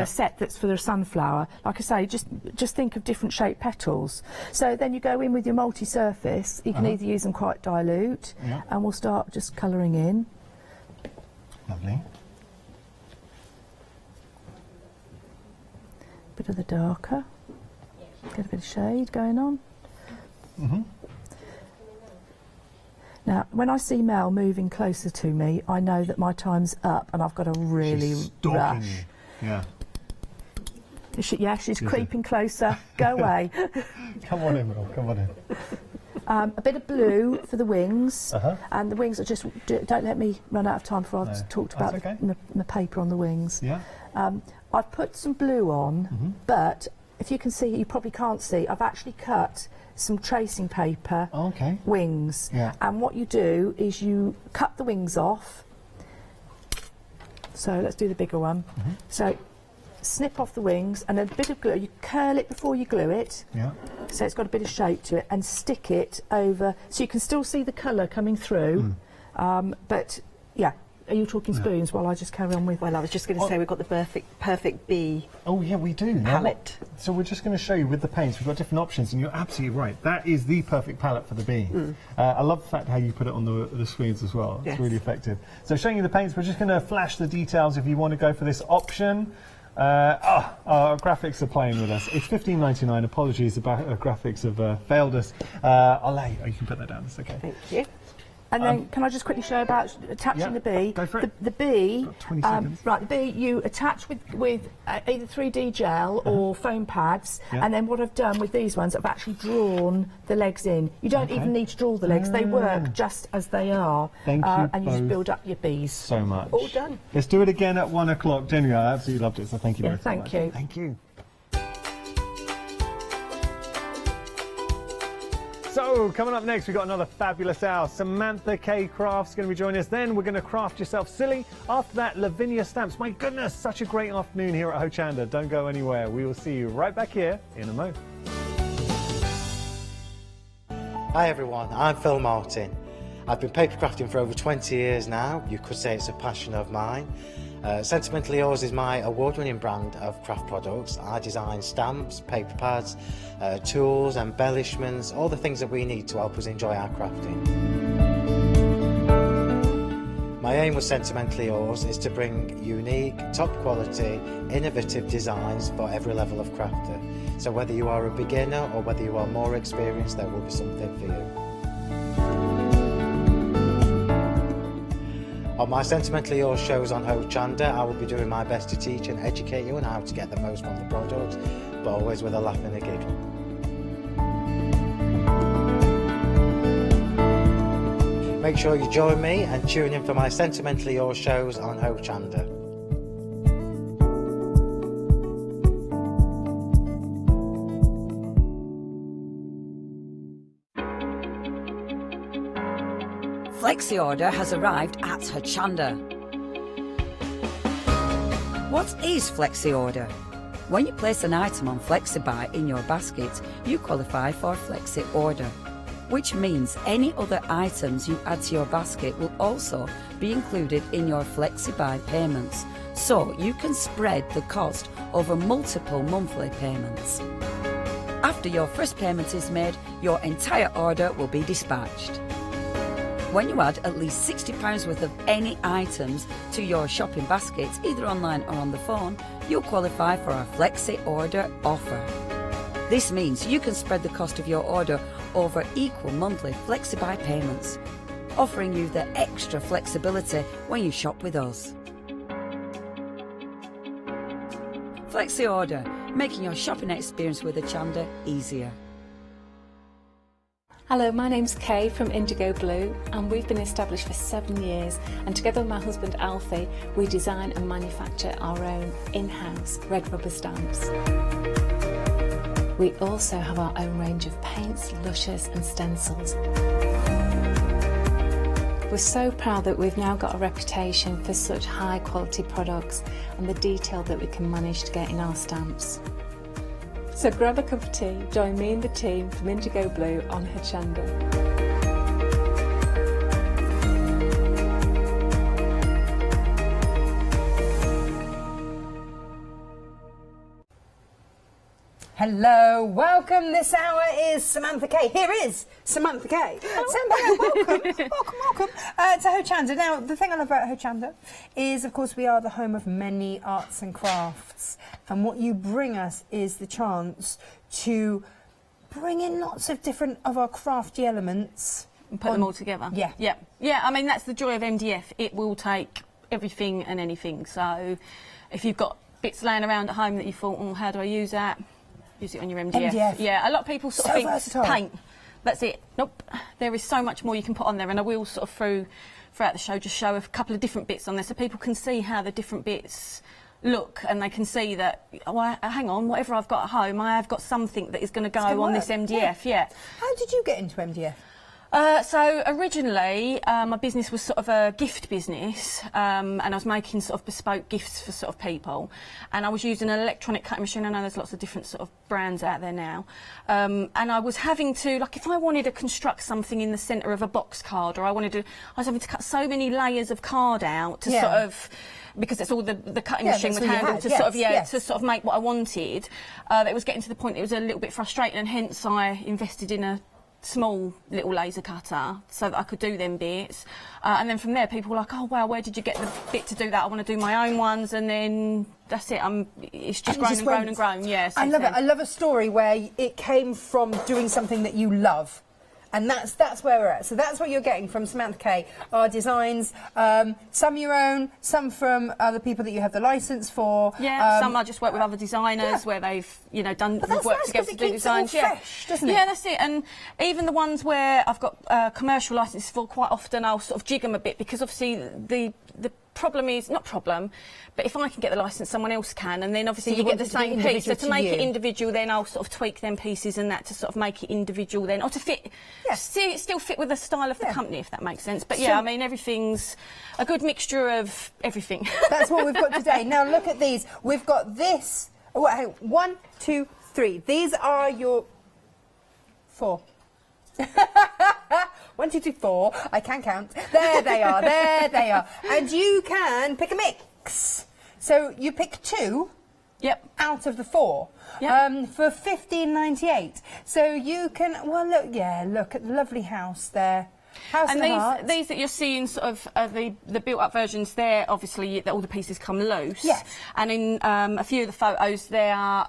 set that's for the sunflower. Like I say, just think of different shaped petals. So then you go in with your multi-surface. You can either use them quite dilute, and we'll start just colouring in. Lovely. Bit of the darker. Get a bit of shade going on. Now, when I see Mel moving closer to me, I know that my time's up and I've got to really rush. Yeah. She's creeping closer. Go away. Come on in, Mel. Come on in. A bit of blue for the wings, and the wings are just. Don't let me run out of time before I've talked about the paper on the wings. Yeah. I've put some blue on, but if you can see, you probably can't see. I've actually cut some tracing paper wings, and what you do is you cut the wings off. So let's do the bigger one. So snip off the wings and a bit of glue. You curl it before you glue it, so it's got a bit of shape to it, and stick it over so you can still see the colour coming through. But yeah, are you talking spoons while I just carry on with? Well, I was just going to say we've got the perfect bee. Oh yeah, we do. Palette. So we're just going to show you with the paints. We've got different options, and you're absolutely right. That is the perfect palette for the bee. I love the fact how you put it on the screens as well. It's really effective. So showing you the paints, we're just going to flash the details if you want to go for this option. Our graphics are playing with us. It's $15.99. Apologies, the graphics have failed us. You can put that down. It's okay. Thank you. And then, can I just quickly show about attaching the bee? Go for it. The bee, 20 seconds. right, the bee you attach with either 3D gel or foam pads, and then what I've done with these ones, I've actually drawn the legs in. You don't even need to draw the legs, they work just as they are. Thank you and you just build up your bees. So much. All done. Let's do it again at 1 o'clock. Genuinely, I absolutely loved it, so thank you both. Thank you. Thank you. So, coming up next, we've got another fabulous hour. Samantha K. Craft's going to be joining us. Then we're going to craft yourself silly. After that, Lavinia Stamps. My goodness, such a great afternoon here at Hochanda. Don't go anywhere. We will see you right back here in a moment. Hi everyone, I'm Phil Martin. I've been papercrafting for over 20 years now. You could say it's a passion of mine. Sentimentally Yours is my award-winning brand of craft products. I design stamps, paper pads, tools, embellishments, all the things that we need to help us enjoy our crafting. My aim with Sentimentally Yours is to bring unique, top quality, innovative designs for every level of crafter. So whether you are a beginner or whether you are more experienced, there will be something for you. On my Sentimentally Yours shows on Hochanda, I will be doing my best to teach and educate you on how to get the most from the products, but always with a laugh and a giggle. Make sure you join me and tune in for my Sentimentally Yours shows on Hochanda. Flexi Order has arrived at Hochanda. What is Flexi Order? When you place an item on FlexiBuy in your basket, you qualify for Flexi Order, which means any other items you add to your basket will also be included in your FlexiBuy payments, so you can spread the cost over multiple monthly payments. After your first payment is made, your entire order will be dispatched. when you add at least £60 worth of any items to your shopping baskets, either online or on the phone, you'll qualify for our Flexi Order offer. This means you can spread the cost of your order over equal monthly Flexi-Buy payments, offering you the extra flexibility when you shop with us. Flexi Order, making your shopping experience with Hochanda easier. Hello, my name's Kay from Indigo Blue, and we've been established for 7 years, and together with my husband Alfie we design and manufacture our own in-house red rubber stamps. We also have our own range of paints, lushes and stencils. We're so proud that we've now got a reputation for such high quality products and the detail that we can manage to get in our stamps. So grab a cup of tea, join me and the team from Indigo Blue on Hochanda. Hello, welcome. This hour is Samantha Kay. Here is Samantha Kay. Samantha, welcome to Hochanda. Now, the thing I love about Hochanda is, of course, we are the home of many arts and crafts. And what you bring us is the chance to bring in lots of different of our crafty elements. And put them all together. Yeah. Yeah, I mean, that's the joy of MDF. It will take everything and anything. So if you've got bits laying around at home that you thought, oh, how do I use that? Use it on your MDF. Yeah, a lot of people sort of think versatile. Paint. That's it. Nope. There is so much more you can put on there, and I will sort of throughout the show just show a couple of different bits on there so people can see how the different bits look, and they can see that, oh, hang on, whatever I've got at home, I have got something that is going to go on this MDF. Yeah. How did you get into MDF? So originally my business was sort of a gift business, and I was making sort of bespoke gifts for sort of people, and I was using an electronic cutting machine. I know there's lots of different sort of brands out there now, and I was having to, like, if I wanted to construct something in the centre of a box card, or I was having to cut so many layers of card out to sort of, because it's all the cutting machine would handle to to sort of make what I wanted. It was getting to the point it was a little bit frustrating, and hence I invested in a small little laser cutter so that I could do them bits, and then from there people were like, oh wow, where did you get the bit to do that? I want to do my own ones, and then that's it. It's just grown and grown and grown. Yeah, I love it. I love a story where it came from doing something that you love. And that's where we're at. So that's what you're getting from Samantha Kay. Our designs, some your own, some from other people that you have the licence for. Yeah, some I just work with other designers where they've, you know, worked together to do designs. Fresh, doesn't it? Yeah, that's it. And even the ones where I've got commercial licences for, quite often I'll sort of jig them a bit, because obviously the problem is, not problem, but if I can get the licence, someone else can, and then obviously you get the same piece. So to make it individual, then I'll sort of tweak them pieces and that to sort of make it individual then, or to fit, still fit with the style of the company, if that makes sense. But yeah, I mean, everything's a good mixture of everything. That's what we've got today. Now look at these. We've got this. Oh, hang on. 1, 2, 3. These are your 4. 1, 2, 3, 4. I can count. There they are. There they are. And you can pick a mix. So you pick 2. Yep. Out of the 4. Yep. For $15.98. So you can. Well, look. Yeah. Look at the lovely house there. House and these that you're seeing, sort of the built-up versions, there obviously all the pieces come loose. Yes. And in a few of the photos, they are.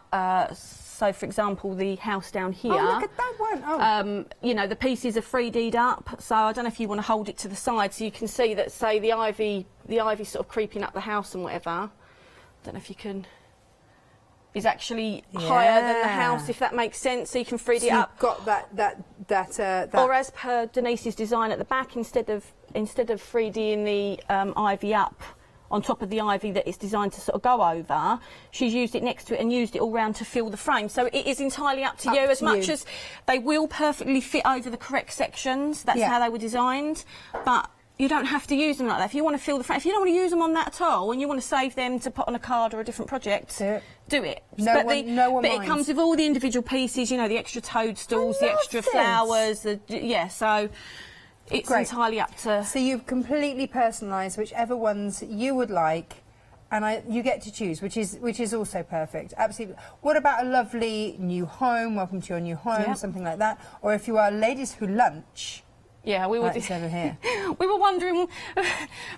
So, for example, the house down here. Oh, look at that one. Oh. You know, the pieces are 3D'd up. So I don't know if you want to hold it to the side so you can see that, say, the ivy sort of creeping up the house and whatever. I don't know if you can. Is actually higher than the house, if that makes sense. So you can 3D it up. You've got that. Or as per Denise's design at the back, instead of 3D'ing the ivy up on top of the ivy that it's designed to sort of go over, she's used it next to it and used it all round to fill the frame. So it is entirely up to you, as much as they will perfectly fit over the correct sections. That's how they were designed. But you don't have to use them like that. If you want to fill the frame, if you don't want to use them on that at all, and you want to save them to put on a card or a different project, do it. No one but minds. It comes with all the individual pieces, you know, the extra toadstools, the extra flowers, so it's entirely up to... So you've completely personalised whichever ones you would like, and you get to choose, which is also perfect. Absolutely. What about a lovely new home? Welcome to your new home, something like that. Or if you are ladies who lunch... Yeah, we were over here. We were wondering,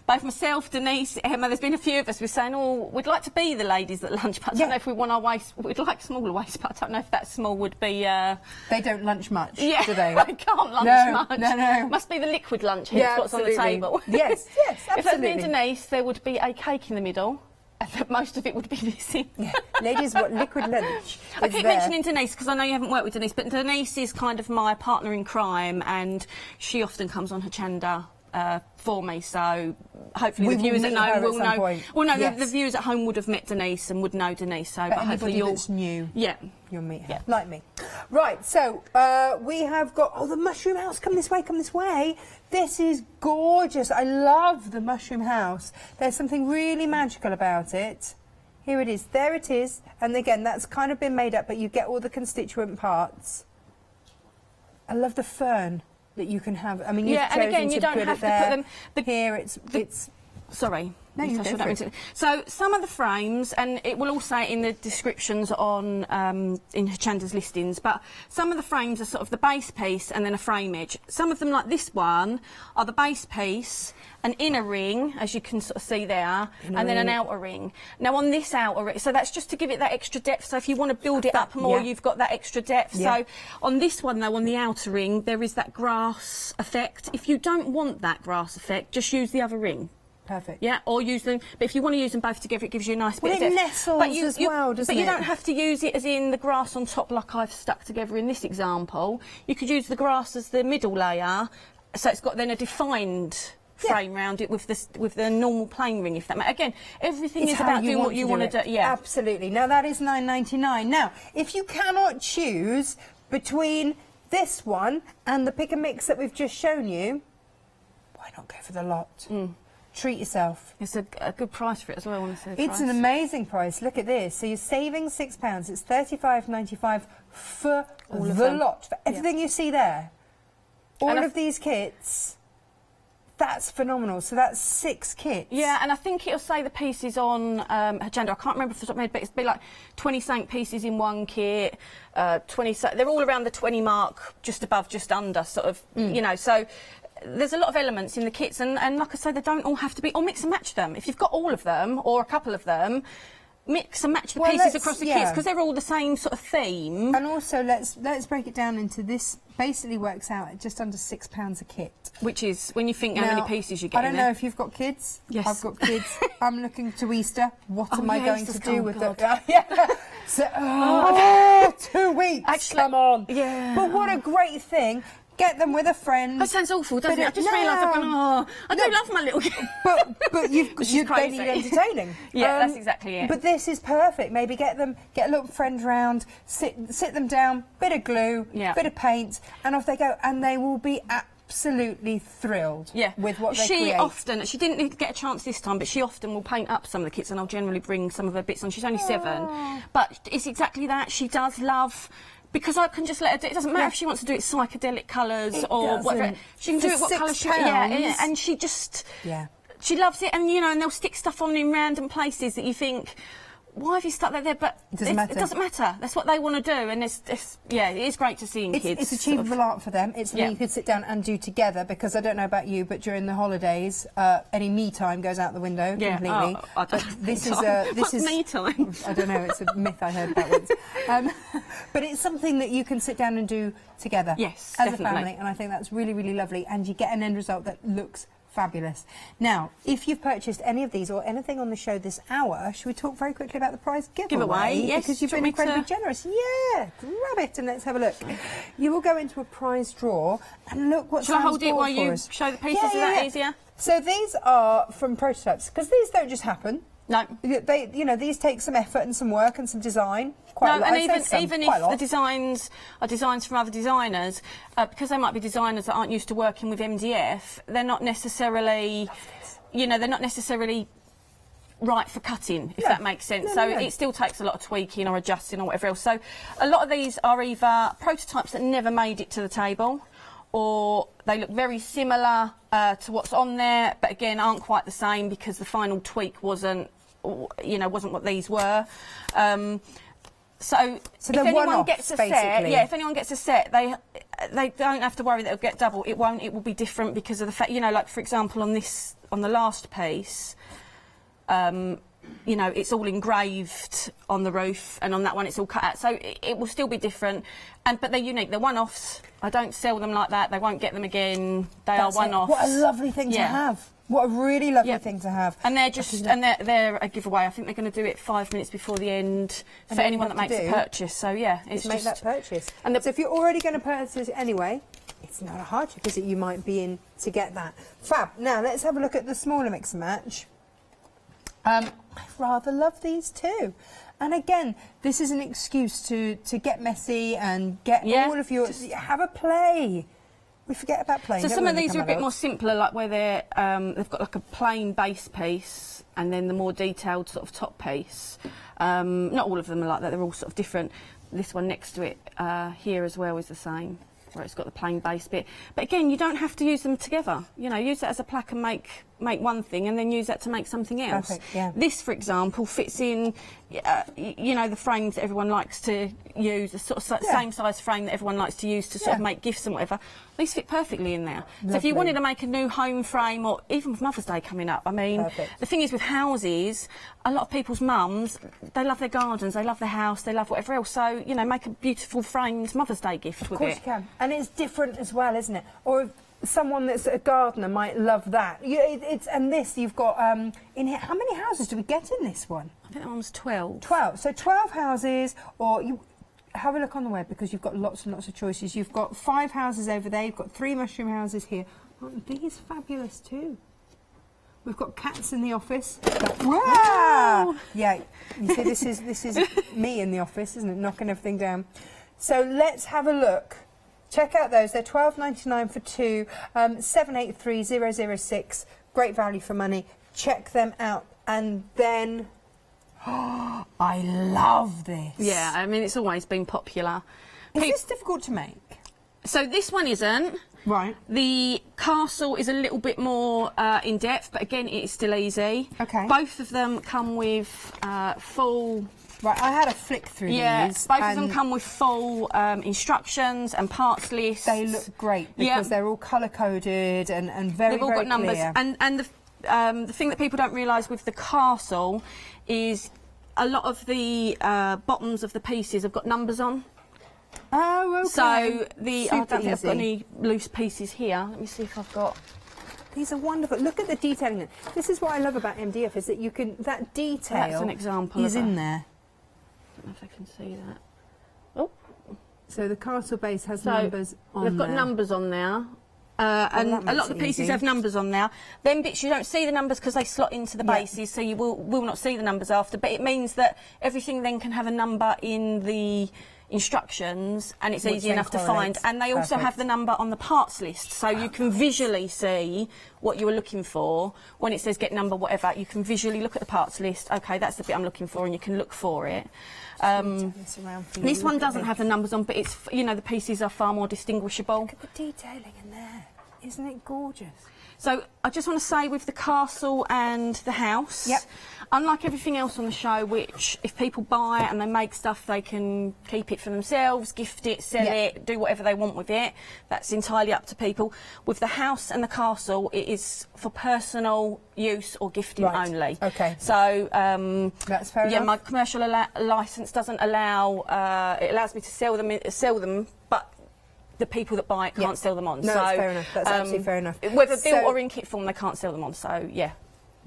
both myself, Denise, Emma, there's been a few of us, we're saying, oh, we'd like to be the ladies at lunch, but I don't know if we want our waist, we'd like smaller waist, but I don't know if that small would be... They don't lunch much, do they? They can't lunch much. No. Must be the liquid lunch, hence what's on the table. Yes, absolutely. If there'd been Denise, there would be a cake in the middle. And most of it would be missing. Yeah. Ladies, what liquid lunch I keep mentioning Denise because I know you haven't worked with Denise, but Denise is kind of my partner in crime, and she often comes on Hochanda for me. So hopefully the viewers at home will know. Well, no, the viewers at home would have met Denise and would know Denise. So, but hopefully you'll. That's new. Yeah. You'll meet her, like me. Right, so we have got... Oh, the mushroom house. Come this way, come this way. This is gorgeous. I love the mushroom house. There's something really magical about it. Here it is. There it is. And again, that's kind of been made up, but you get all the constituent parts. I love the fern that you can have. I mean, you've chosen and again, you don't have to put them... Here, it's... Sorry. No, you go for it. So some of the frames, and it will all say in the descriptions on in Hochanda's listings, but some of the frames are sort of the base piece and then a frame edge. Some of them, like this one, are the base piece, an inner ring, as you can sort of see there, and then an outer ring. Now on this outer ring, so that's just to give it that extra depth. So if you want to build it up more, you've got that extra depth. So on this one though, on the outer ring, there is that grass effect. If you don't want that grass effect, just use the other ring. Perfect. Yeah, or use them. But if you want to use them both together, it gives you a nice bit of depth. It nestles as well, doesn't it? But you don't have to use it as in the grass on top like I've stuck together in this example. You could use the grass as the middle layer, so it's got then a defined frame round it with the normal plain ring, if that matters. Again, everything is about doing what you want to do. Yeah, absolutely. Now that is £9.99. Now, if you cannot choose between this one and the pick and mix that we've just shown you, why not go for the lot? Treat yourself. It's a good price for it as well, I want to say. It's an amazing price. Look at this. So you're saving £6. It's $35.95 for the lot. For everything you see there. All of these kits. That's phenomenal. So that's 6 kits. Yeah, and I think it'll say the pieces on Hochanda. I can't remember off the top of my head, but it'll be like 20-something pieces in one kit. 20. They're all around the 20 mark, just above, just under, sort of. You know, so. There's a lot of elements in the kits, and like I say, they don't all have to be, or mix and match them. If you've got all of them, or a couple of them, mix and match the pieces across the kits, because they're all the same sort of theme. And also, let's break it down into this, basically works out at just under £6 a kit. Which is, when you think how many pieces you get I don't know if you've got kids. Yes. I've got kids. I'm looking to Easter. What am I going to do with them? So, 2 weeks. Actually, come on. Yeah. But what a great thing. Get them with a friend. That sounds awful, doesn't it? I just realised I've gone, I do love my little kid. But they need entertaining. Yeah, that's exactly it. But this is perfect. Maybe get a little friend round, sit them down, bit of glue, bit of paint, and off they go. And they will be absolutely thrilled with what they create. She didn't get a chance this time, but she often will paint up some of the kits, and I'll generally bring some of her bits on. She's only 7, but it's exactly that. She does love... Because I can just let her do it. It doesn't matter if she wants to do it psychedelic colours or whatever. She can do it what colour she wants. Yeah, and she just... She loves it, and, you know, and they'll stick stuff on in random places that you think... Why have you stuck that there? But it doesn't matter. That's what they want to do, and it is great to see in kids. It's achievable art for them. It's something you could sit down and do together, because I don't know about you, but during the holidays, any me time goes out the window completely. This is me time. I don't know. It's a myth I heard about once. But it's something that you can sit down and do together. Yes, as a family, and I think that's really, really lovely. And you get an end result that looks fabulous. Now, if you've purchased any of these or anything on the show this hour, should we talk very quickly about the prize giveaway? Yes, because you've been incredibly generous. Yeah, grab it and let's have a look. You will go into a prize draw, and look what Shall I hold it while you show the pieces? Is that easier? So these are from prototypes, because these don't just happen. No. These take some effort and some work and some design. Quite a lot. And even if the designs are designs from other designers, because they might be designers that aren't used to working with MDF, they're not necessarily, right for cutting, if that makes sense. It still takes a lot of tweaking or adjusting or whatever else. So a lot of these are either prototypes that never made it to the table, or they look very similar to what's on there, but again aren't quite the same because the final tweak wasn't what these were. So if anyone gets a set, if anyone gets a set, they don't have to worry that it'll get double. It won't. It will be different because of the fact, you know, like for example on the last piece, you know, it's all engraved on the roof, and on that one it's all cut out, so it will still be different. But they're unique. They're one-offs. I don't sell them like that. They won't get them again. They are one-offs. What a lovely thing to have. What a really lovely thing to have. And they're just they're a giveaway. I think they're going to do it 5 minutes before the end for anyone that makes a purchase. So yeah, it's make that purchase. And so if you're already going to purchase it anyway, it's not a hardship, is it? You might be in to get that. Fab. Now let's have a look at the smaller mix and match. I rather love these too. And again, this is an excuse to get messy and get all of your... have a play. We forget about playing. So some of these are a bit more simpler, like where they're they've got like a plain base piece and then the more detailed sort of top piece. Not all of them are like that. They're all sort of different. This one next to it here as well is the same, where it's got the plain base bit. But again, you don't have to use them together. You know, use that as a plaque and make one thing, and then use that to make something else. Perfect, yeah. This, for example, fits in, you know, the frames that everyone likes to use, the sort of same size frame that everyone likes to use to sort of make gifts and whatever. These fit perfectly in there. Lovely. So if you wanted to make a new home frame, or even with Mother's Day coming up, I mean, the thing is with houses, a lot of people's mums, they love their gardens, they love their house, they love whatever else. So, you know, make a beautiful framed Mother's Day gift with it. Of course you can. And it's different as well, isn't it? Or someone that's a gardener might love that. And this you've got in here. How many houses do we get in this one? I think that one's 12. 12. So 12 houses, or you have a look on the web because you've got lots and lots of choices. You've got 5 houses over there. You've got 3 mushroom houses here. Aren't these fabulous too? We've got cats in the office. Wow! Yeah, you see, this is me in the office, isn't it? Knocking everything down. So let's have a look. Check out those. They're $12.99 for 2. 783006. Great value for money. Check them out. And then, I love this. Yeah, I mean, it's always been popular. Is this difficult to make? So this one isn't. Right. The castle is a little bit more in depth, but again, it is still easy. Okay. Both of them come with full... Right, I had a flick through these. Both of them come with full instructions and parts lists. They look great because they're all colour-coded and very, They've all got numbers. And the thing that people don't realise with the castle is a lot of the bottoms of the pieces have got numbers on. Oh, okay. So I don't think I've got easy. any loose pieces here. Let me see if I've got... These are wonderful. Look at the detailing. This is what I love about MDF, is that you can... That detail That's an example is in there. I don't know if I can see that. Oh. So the castle base has numbers on there. They've got numbers on there. And a lot of the pieces have numbers on now. Then bits you don't see the numbers because they slot into the bases, so you will not see the numbers after. But it means that everything then can have a number in the instructions, and it's easy enough to find. And they also have the number on the parts list, so you can visually see what you were looking for. When it says get number whatever, you can visually look at the parts list. Okay, that's the bit I'm looking for, and you can look for it. This one doesn't have the numbers on, but it's, you know, the pieces are far more distinguishable. Look at the detailing in there. Isn't it gorgeous? So I just want to say, with the castle and the house, unlike everything else on the show, which if people buy it and they make stuff, they can keep it for themselves, gift it, sell it, do whatever they want with it. That's entirely up to people. With the house and the castle, it is for personal use or gifting only. Okay. So that's fair enough. Yeah, my commercial licence doesn't allow. It allows me to sell them, but the people that buy it can't sell them on. No, so, that's fair enough. That's absolutely fair enough. Whether built or in kit form, they can't sell them on. So, yeah.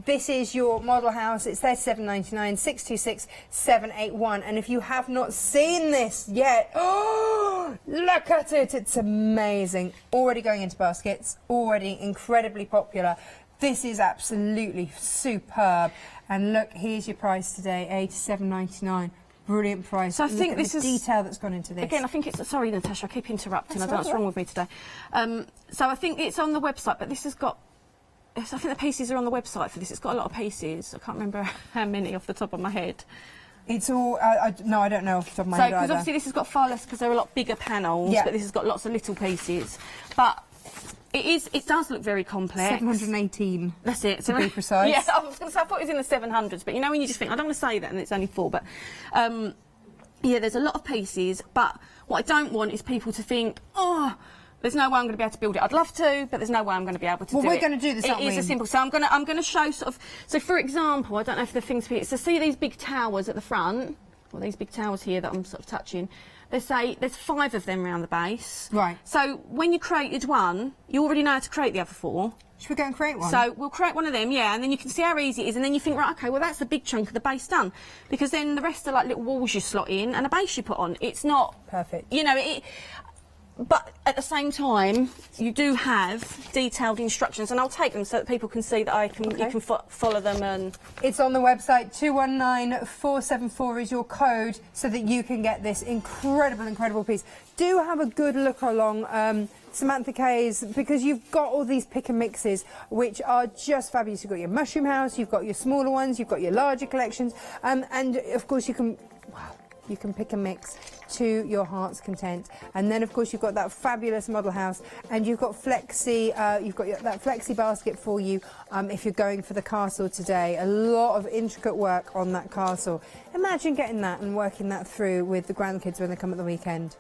This is your model house. It's $37.99, 626 781. And if you have not seen this yet, oh, look at it. It's amazing. Already going into baskets, already incredibly popular. This is absolutely superb. And look, here's your price today, $87.99. Brilliant price. So I think this is detail that's gone into this. Again, I think it's... Sorry, Natasha, I keep interrupting. That's I don't know what's wrong with me today. So I think it's on the website, but this has got... I think the pieces are on the website for this. It's got a lot of pieces. I can't remember how many off the top of my head. It's all... no, I don't know off the top of my head because obviously this has got far less because they're a lot bigger panels, but this has got lots of little pieces. But... It does look very complex. 718. That's it. To be precise. Yeah, I was going to say, I thought it was in the 700s, but you know when you just think, I don't want to say that and it's only 4, but Yeah, there's a lot of pieces, but what I don't want is people to think, oh, there's no way I'm going to be able to build it. I'd love to, but there's no way I'm going to be able to do it. Well, we're going to do this, aren't we? It is a simple. So I'm going to show sort of. So for example, I don't know if the things for you. So see these big towers at the front, or these big towers here that I'm sort of touching. There's 5 of them around the base. Right. So when you created one, you already know how to create the other 4. Should we go and create one? So we'll create one of them, yeah, and then you can see how easy it is, and then you think, right, okay, well that's the big chunk of the base done, because then the rest are like little walls you slot in and a base you put on. It's not perfect, you know. But at the same time, you do have detailed instructions, and I'll take them so that people can see that you can follow them. And it's on the website. 219474 is your code, so that you can get this incredible piece. Do have a good look along Samantha K's, because you've got all these pick and mixes which are just fabulous. You've got your mushroom house, you've got your smaller ones, you've got your larger collections, and of course you can pick and mix to your heart's content. And then of course you've got that fabulous model house, and you've got flexi, that flexi basket for you if you're going for the castle today. A lot of intricate work on that castle. Imagine getting that and working that through with the grandkids when they come at the weekend.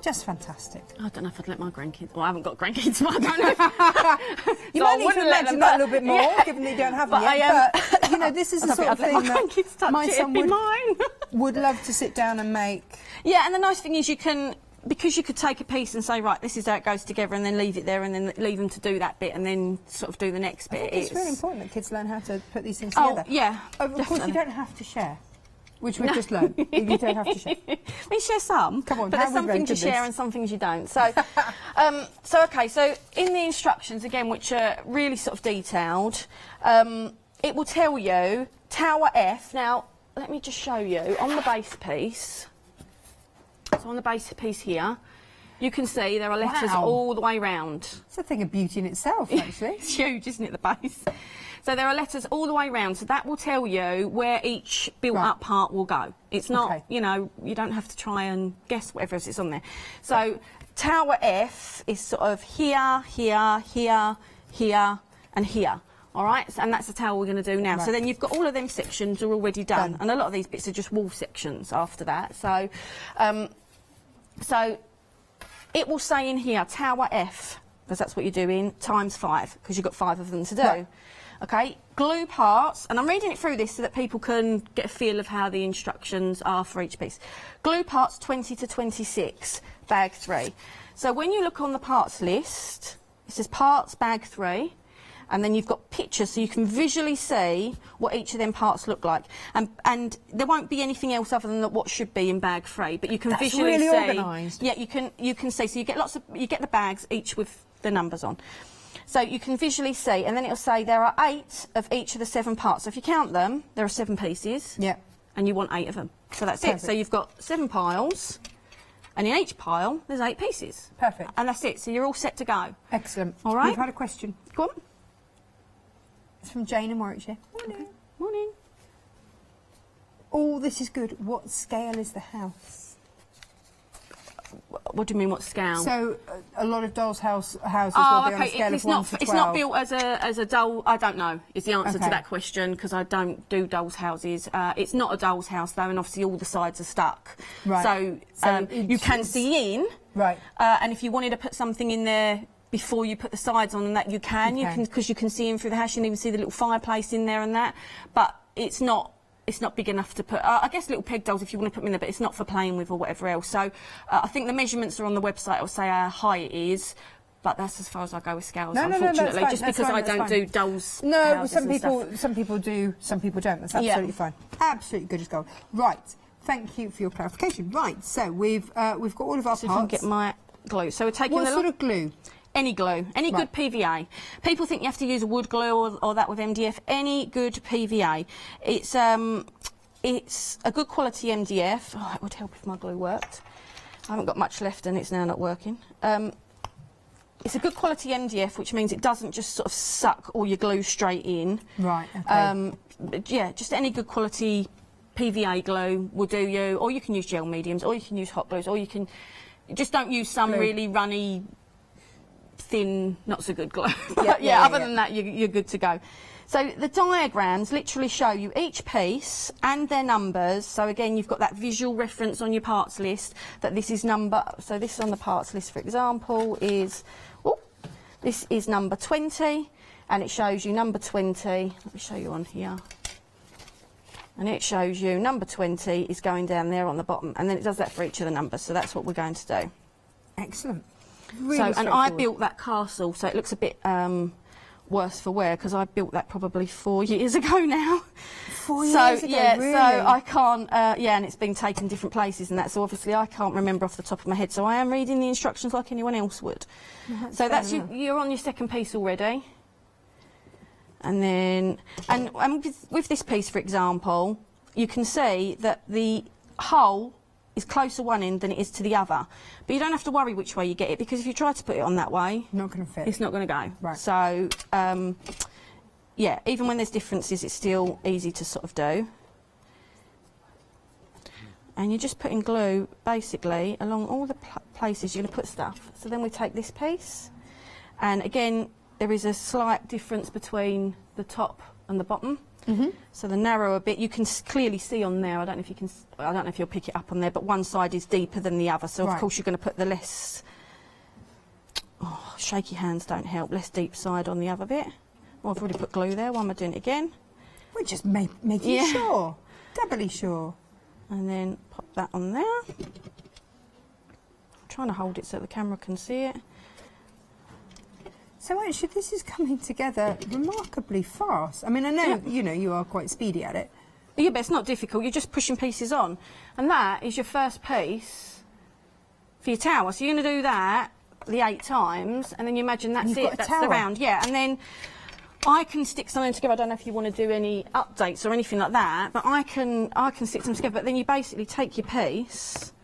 Just fantastic. I don't know if I'd let my grandkids. Well, I haven't got grandkids, but I don't know. You might need to imagine that a little bit more, given that you don't have them yet. But you know, this is the sort of thing that my son would love to sit down and make. Yeah, and the nice thing is because you could take a piece and say, right, this is how it goes together, and then leave it there, and then leave them to do that bit, and then sort of do the next bit. I think it's really important that kids learn how to put these things together. Oh, yeah. Of course, you don't have to share. Which we've just learned. You don't have to share. We share some. Come on, but there's some things you share and some things you don't. So, so in the instructions again, which are really sort of detailed, it will tell you Tower F. Now, let me just show you on the base piece. So on the base piece here, you can see there are letters all the way round. It's a thing of beauty in itself, actually. It's huge, isn't it, the base? So there are letters all the way round, so that will tell you where each built-up part will go. It's not, you know, you don't have to try and guess whatever else is on there. So Tower F is sort of here, here, here, here, and here. All right, and that's the tower we're going to do now. So then you've got all of them sections are already done, and a lot of these bits are just wall sections after that. So, so it will say in here Tower F, because that's what you're doing, times 5, because you've got 5 of them to do. Right. Okay, glue parts, and I'm reading it through this so that people can get a feel of how the instructions are for each piece. Glue parts 20 to 26, bag 3. So when you look on the parts list, it says parts, bag 3, and then you've got pictures so you can visually see what each of them parts look like. And there won't be anything else other than what should be in bag 3, but you can visually really see. organised. Yeah, you can see. So you get you get the bags each with the numbers on. So you can visually see, and then it'll say there are 8 of each of the 7 parts. So if you count them, there are 7 pieces. Yeah. And you want 8 of them. So that's it. So you've got 7 piles, and in each pile there's 8 pieces. Perfect. And that's it. So you're all set to go. Excellent. All right. We've had a question. Go on. It's from Jane in Warwickshire. Morning. Okay. Morning. Oh, this is good. What scale is the house? What do you mean, what scale? So, a lot of dolls' houses will be on a scale of 1 to 12. It's not built as a doll. I don't know is the answer to that question, because I don't do dolls' houses. It's not a doll's house though, and obviously all the sides are stuck. Right. So you can see in. Right. And if you wanted to put something in there before you put the sides on, and that you can, because you can see in through the house. You can even see the little fireplace in there and that. But it's not big enough to put, I guess little peg dolls if you want to put them in there, but it's not for playing with or whatever else. So I think the measurements are on the website. It'll say how high it is, but that's as far as I go with scales, unfortunately, just because I don't do dolls. No, some people do, some people don't. That's absolutely fine. Absolutely good as gold. Right, thank you for your clarification. Right, so we've got all of our parts. If I can get my glue. So we're taking what sort of glue? Any glue, any good PVA. People think you have to use a wood glue or that with MDF. Any good PVA. It's a good quality MDF. Oh, it would help if my glue worked. I haven't got much left and it's now not working. It's a good quality MDF, which means it doesn't just sort of suck all your glue straight in. Right, okay. Yeah, just any good quality PVA glue will do you, or you can use gel mediums, or you can use hot glues, or you can... Just don't use some really runny, thin, not so good glue. But other than that, you're good to go. So the diagrams literally show you each piece and their numbers. So again, you've got that visual reference on your parts list that this is number. So this is on the parts list, for example, this is number 20, and it shows you number 20. Let me show you on here. And it shows you number 20 is going down there on the bottom, and then it does that for each of the numbers. So that's what we're going to do. Excellent. Really so, and I built that castle, so it looks a bit worse for wear because I built that probably 4 years ago now. 4 years ago, yeah, really? so I can't. Yeah, and it's been taken different places and that. So obviously I can't remember off the top of my head. So I am reading the instructions like anyone else would. So that's you're on your second piece already. And then, and with this piece, for example, you can see that the hole is closer one end than it is to the other. But you don't have to worry which way you get it, because if you try to put it on that way, not going to fit. It's not going to go. Right. So, yeah, even when there's differences, it's still easy to sort of do. And you're just putting glue, basically, along all the places you're going to put stuff. So then we take this piece, and again, there is a slight difference between the top and the bottom. So the narrower bit you can clearly see on there. I don't know if you can. I don't know if you'll pick it up on there, but one side is deeper than the other. So of course you're going to put the less. Oh, shaky hands don't help. Less deep side on the other bit. Well, I've already put glue there. Why am I doing it again? We're just making sure, doubly sure. And then pop that on there. I'm trying to hold it so the camera can see it. So actually, this is coming together remarkably fast. I mean, I know, you know, you are quite speedy at it. Yeah, but it's not difficult. You're just pushing pieces on. And that is your first piece for your tower. So you're going to do that the 8 times, and then you imagine that's it, that's the round. Yeah, and then I can stick something together. I don't know if you want to do any updates or anything like that, but I can stick them together. But then you basically take your piece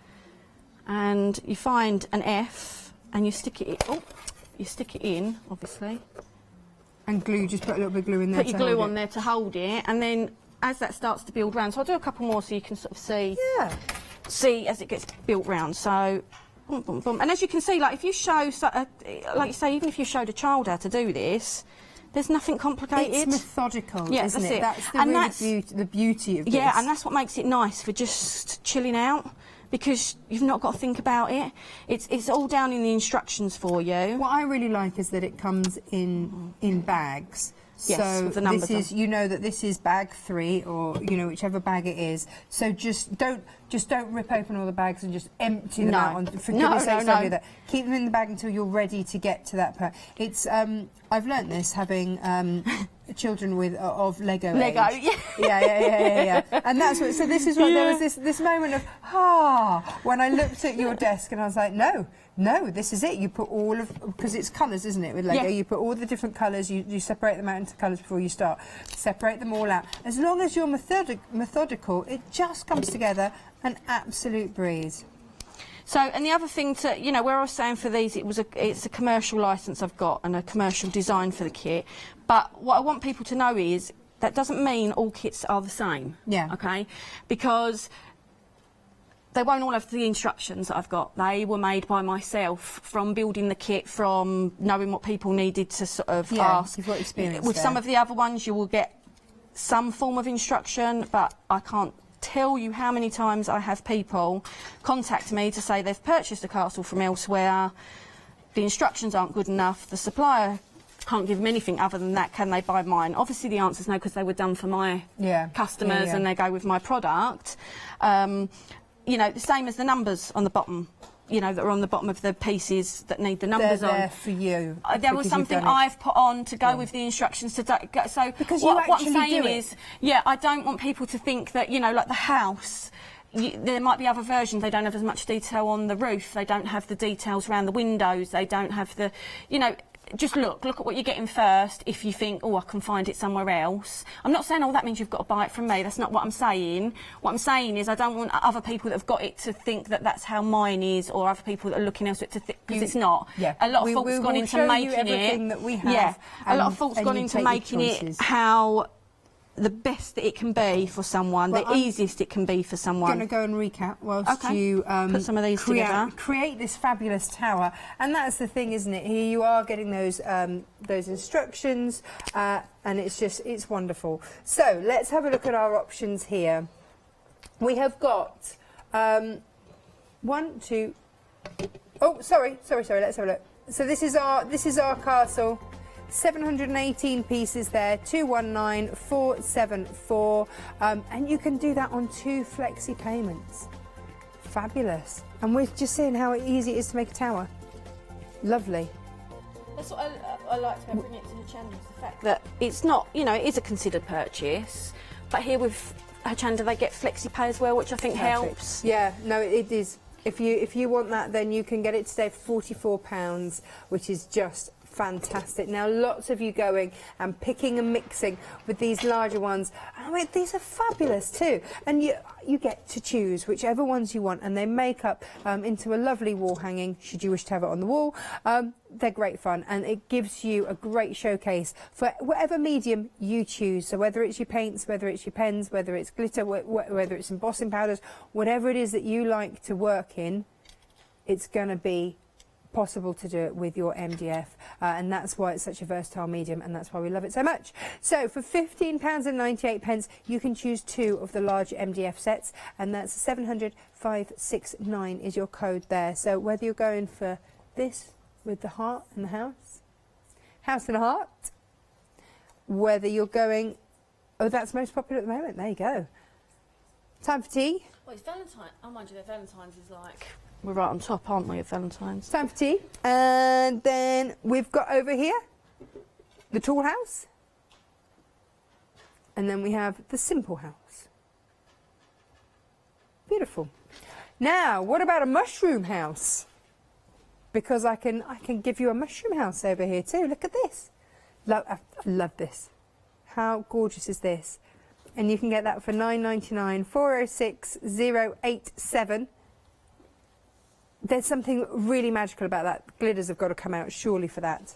and you find an F and you stick it in. Oh. You stick it in, obviously. And glue, just put a little bit of glue in there. Put your glue on there to hold it, and then as that starts to build round, so I'll do a couple more so you can sort of see. Yeah. See as it gets built round. So, boom, boom, boom. And as you can see, like if you show, like you say, even if you showed a child how to do this, there's nothing complicated. It's methodical, yeah, isn't that's it? That's the beauty of this. Yeah, and that's what makes it nice for just chilling out. Because you've not got to think about it. It's all down in the instructions for you. What I really like is that it comes in bags. Yes, so with the numbers this is, you know that this is bag 3, or you know whichever bag it is. So just don't rip open all the bags and just empty them out. For goodness sakes, don't do that. Keep them in the bag until you're ready to get to that part. It's I've learnt this having children of Lego age. Yeah. And that's what. So this is what there was this moment of when I looked at your desk and I was like, no, this is it. You put all of, because it's colours, isn't it, with Lego? You put all the different colours. You separate them out into colours before you start. Separate them all out. As long as you're methodical, it just comes together an absolute breeze. So, and the other thing to, you know, where I was saying for these, it's a commercial licence I've got and a commercial design for the kit. But what I want people to know is that doesn't mean all kits are the same. Yeah. Okay? Because they won't all have the instructions that I've got. They were made by myself, from building the kit, from knowing what people needed to sort of ask. You've got experience with there. some of the other ones, you will get some form of instruction, but I can't tell you how many times I have people contact me to say they've purchased a castle from elsewhere, the instructions aren't good enough, the supplier can't give them anything other than that, can they buy mine? Obviously the answer is no, because they were done for my customers and they go with my product. You know, the same as the numbers on the bottom, you know, that are on the bottom of the pieces that need the numbers They're on. there for you. There was something I've put on to go with the instructions today. So because what I'm saying is, I don't want people to think that, you know, like the house, there might be other versions. They don't have as much detail on the roof. They don't have the details around the windows. They don't have the, you know. Just look at what you're getting first. If you think, I can find it somewhere else. I'm not saying, that means you've got to buy it from me. That's not what I'm saying. What I'm saying is I don't want other people that have got it to think that that's how mine is, or other people that are looking elsewhere to think, because it's not. Yeah. A lot of thought's gone into making it. That we have, a lot of thought's gone into making it how the best that it can be for someone, Well, the easiest it can be for someone. I'm going to go and recap whilst you put some of these together. Create this fabulous tower, and that's the thing, isn't it? Here you are getting those instructions, and it's wonderful. So let's have a look at our options here. We have got 1, 2. Oh, sorry. Let's have a look. So this is our castle. 718 pieces there, 219474, and you can do that on 2 flexi payments. Fabulous. And we're just seeing how easy it is to make a tower. Lovely. That's what I liked about bringing it to Hochanda, is the fact that it's not, you know, it is a considered purchase, but here with Hochanda they get flexi pay as well, which I think helps. Yeah, no, it is. If you want that, then you can get it today for £44, which is just fantastic. Now, lots of you going and picking and mixing with these larger ones. I mean, these are fabulous too. And you get to choose whichever ones you want, and they make up into a lovely wall hanging, should you wish to have it on the wall. They're great fun, and it gives you a great showcase for whatever medium you choose. So whether it's your paints, whether it's your pens, whether it's glitter, whether it's embossing powders, whatever it is that you like to work in, it's going to be possible to do it with your MDF, and that's why it's such a versatile medium, and that's why we love it so much. So for £15.98 you can choose 2 of the large MDF sets, and that's 700,569 is your code there. So whether you're going for this with the heart and the house and a heart, whether you're going, oh, that's most popular at the moment, there you go. Time for tea. Well, it's Valentine. Oh, mind you, their Valentine's is like, we're right on top, aren't we, of Valentine's? Time for tea. And then we've got over here the tall house. And then we have the simple house. Beautiful. Now, what about a mushroom house? Because I can give you a mushroom house over here too. Look at this. I love this. How gorgeous is this? And you can get that for £9.99, 406087. There's something really magical about that. Glitters have got to come out surely for that.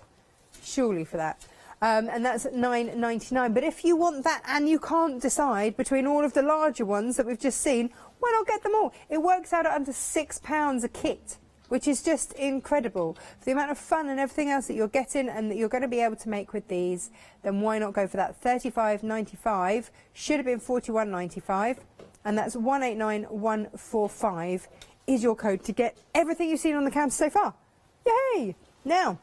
Surely for that. And that's at £9.99. But if you want that and you can't decide between all of the larger ones that we've just seen, why not get them all? It works out at under £6 a kit, which is just incredible. For the amount of fun and everything else that you're getting and that you're going to be able to make with these, then why not go for that? £35.95, should have been £41.95, and that's 189145 is your code to get everything you've seen on the counter so far. Yay! Now,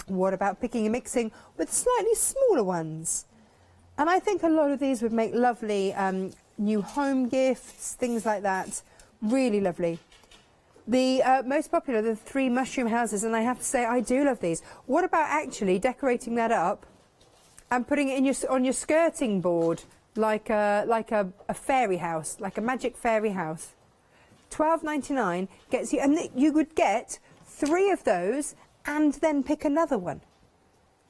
what about picking and mixing with slightly smaller ones? And I think a lot of these would make lovely new home gifts, things like that. Really lovely. The most popular, the 3 mushroom houses, and I have to say I do love these. What about actually decorating that up and putting it in on your skirting board like a fairy house, like a magic fairy house? £12.99 gets you, and you would get 3 of those and then pick another one,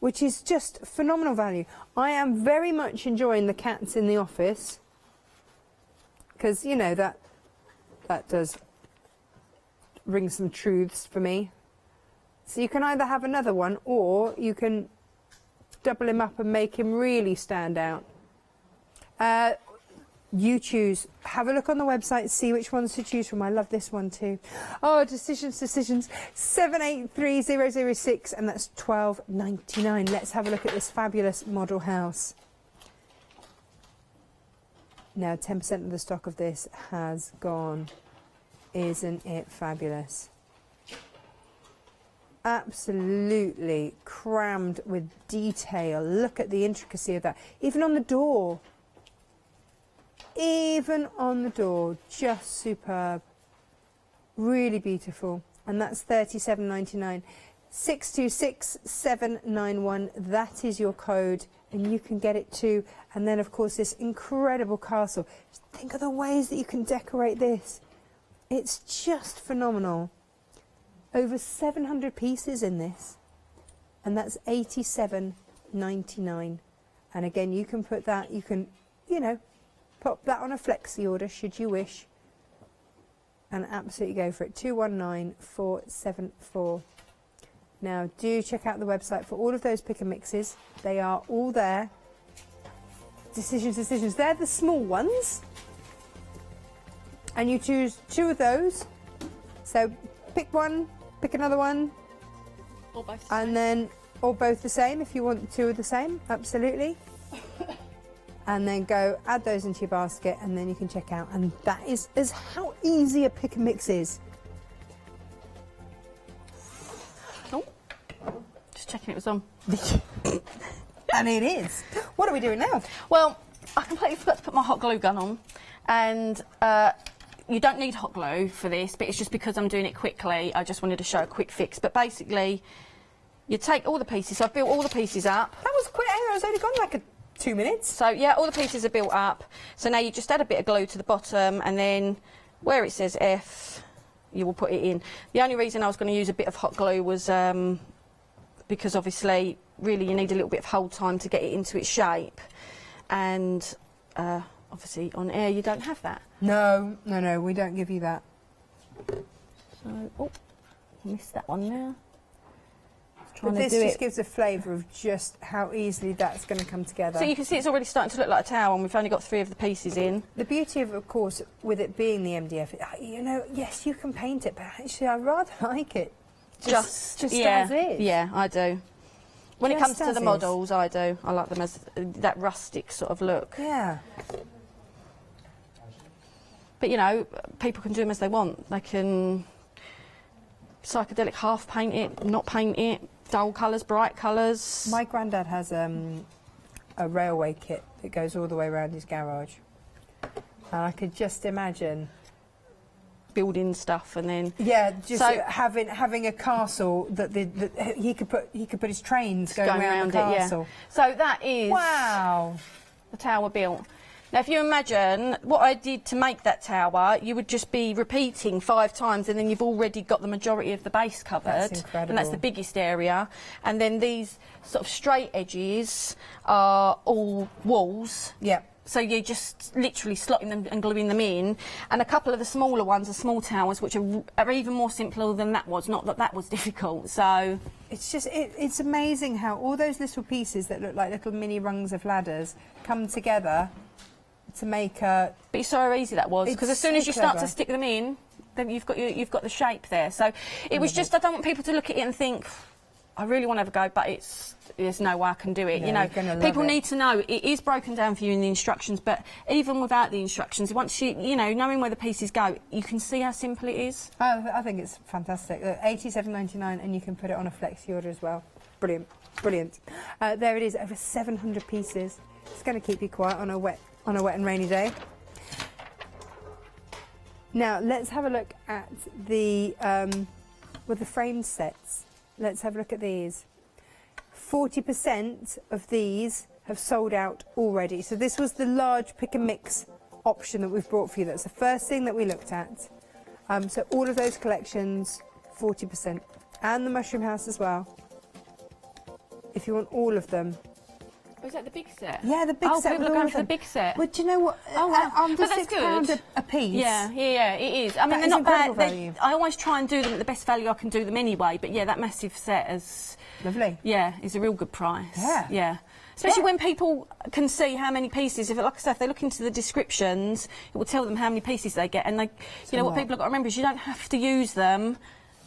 which is just phenomenal value. I am very much enjoying the cats in the office because, you know, that does ring some truths for me. So you can either have another one or you can double him up and make him really stand out. You choose. Have a look on the website, see which ones to choose from. I love this one too. Oh, decisions. 783006, and that's £12.99. Let's have a look at this fabulous model house. Now, 10% of the stock of this has gone. Isn't it fabulous? Absolutely crammed with detail. Look at the intricacy of that. Even on the door. Even on the door, just superb. Really beautiful. And that's £37.99. 626791, that is your code, and you can get it too. And then, of course, this incredible castle. Just think of the ways that you can decorate this. It's just phenomenal. Over 700 pieces in this, and that's £87.99. And again, you can put that, you can, you know, pop that on a flexi order should you wish, and absolutely go for it. 219474. Now, do check out the website for all of those pick and mixes. They are all there. decisions. They're the small ones. And you choose 2 of those. So pick one, pick another one. Or both. And then, or both the same if you want 2 of the same, absolutely. And then go add those into your basket, and then you can check out. And that is how easy a pick and mix is. Oh, just checking it was on. And it is. What are we doing now? Well, I completely forgot to put my hot glue gun on, and you don't need hot glue for this, but it's just because I'm doing it quickly. I just wanted to show a quick fix. But basically, you take all the pieces. So I've built all the pieces up. That was quick. Hang on, it's only gone like 2 minutes. So yeah, all the pieces are built up. So now you just add a bit of glue to the bottom, and then where it says F, you will put it in. The only reason I was going to use a bit of hot glue was because obviously, really, you need a little bit of hold time to get it into its shape, and obviously on air you don't have that. No, we don't give you that. So, oh, I missed that one there. But this just gives a flavour of just how easily that's going to come together. So you can see it's already starting to look like a towel, and we've only got 3 of the pieces in. The beauty of course, with it being the MDF, you know, yes, you can paint it, but actually I rather like it just as is. Yeah, I do. When it Just comes to the as models, I do. I like them as that rustic sort of look. Yeah. But, you know, people can do them as they want. They can psychedelic half paint it, not paint it, dull colours, bright colours. My granddad has a railway kit that goes all the way around his garage. And I could just imagine building stuff, and then just having a castle that he could put his trains going around the castle. So that is the tower built. Now, if you imagine what I did to make that tower, you would just be repeating 5 times, and then you've already got the majority of the base covered. That's incredible. And that's the biggest area. And then these sort of straight edges are all walls. Yeah. So you're just literally slotting them and gluing them in. And a couple of the smaller ones are small towers, which are even more simpler than that was. Not that that was difficult, so... It's just, it's amazing how all those little pieces that look like little mini rungs of ladders come together to make a... But it's so easy that was, because as soon as you start to stick them in, then you've got the shape there. So it was just, I don't want people to look at it and think, I really want to have a go, but there's no way I can do it. Yeah, you know, people need to know it is broken down for you in the instructions, but even without the instructions, once you know, knowing where the pieces go, you can see how simple it is. I think it's fantastic. $87.99, and you can put it on a flexi order as well. Brilliant, brilliant. There it is, over 700 pieces. It's going to keep you quiet on a wet and rainy day. Now let's have a look at the with the frame sets. Let's have a look at these. 40% of these have sold out already. So this was the large pick and mix option that we've brought for you. That's the first thing that we looked at. So all of those collections, 40%. And the Mushroom House as well. If you want all of them. Oh, is that the big set? Yeah, the big set. People are going for the big set. Well, do you know what? Oh, wow. Under but that's £6 good. a piece. Yeah, it is. I mean, they're not bad. I always try and do them at the best value I can do them anyway. But yeah, that massive set is lovely. Yeah, is a real good price. Yeah. Especially when people can see how many pieces. If, like I said, if they look into the descriptions, it will tell them how many pieces they get. And they, you know, what people have got to remember is you don't have to use them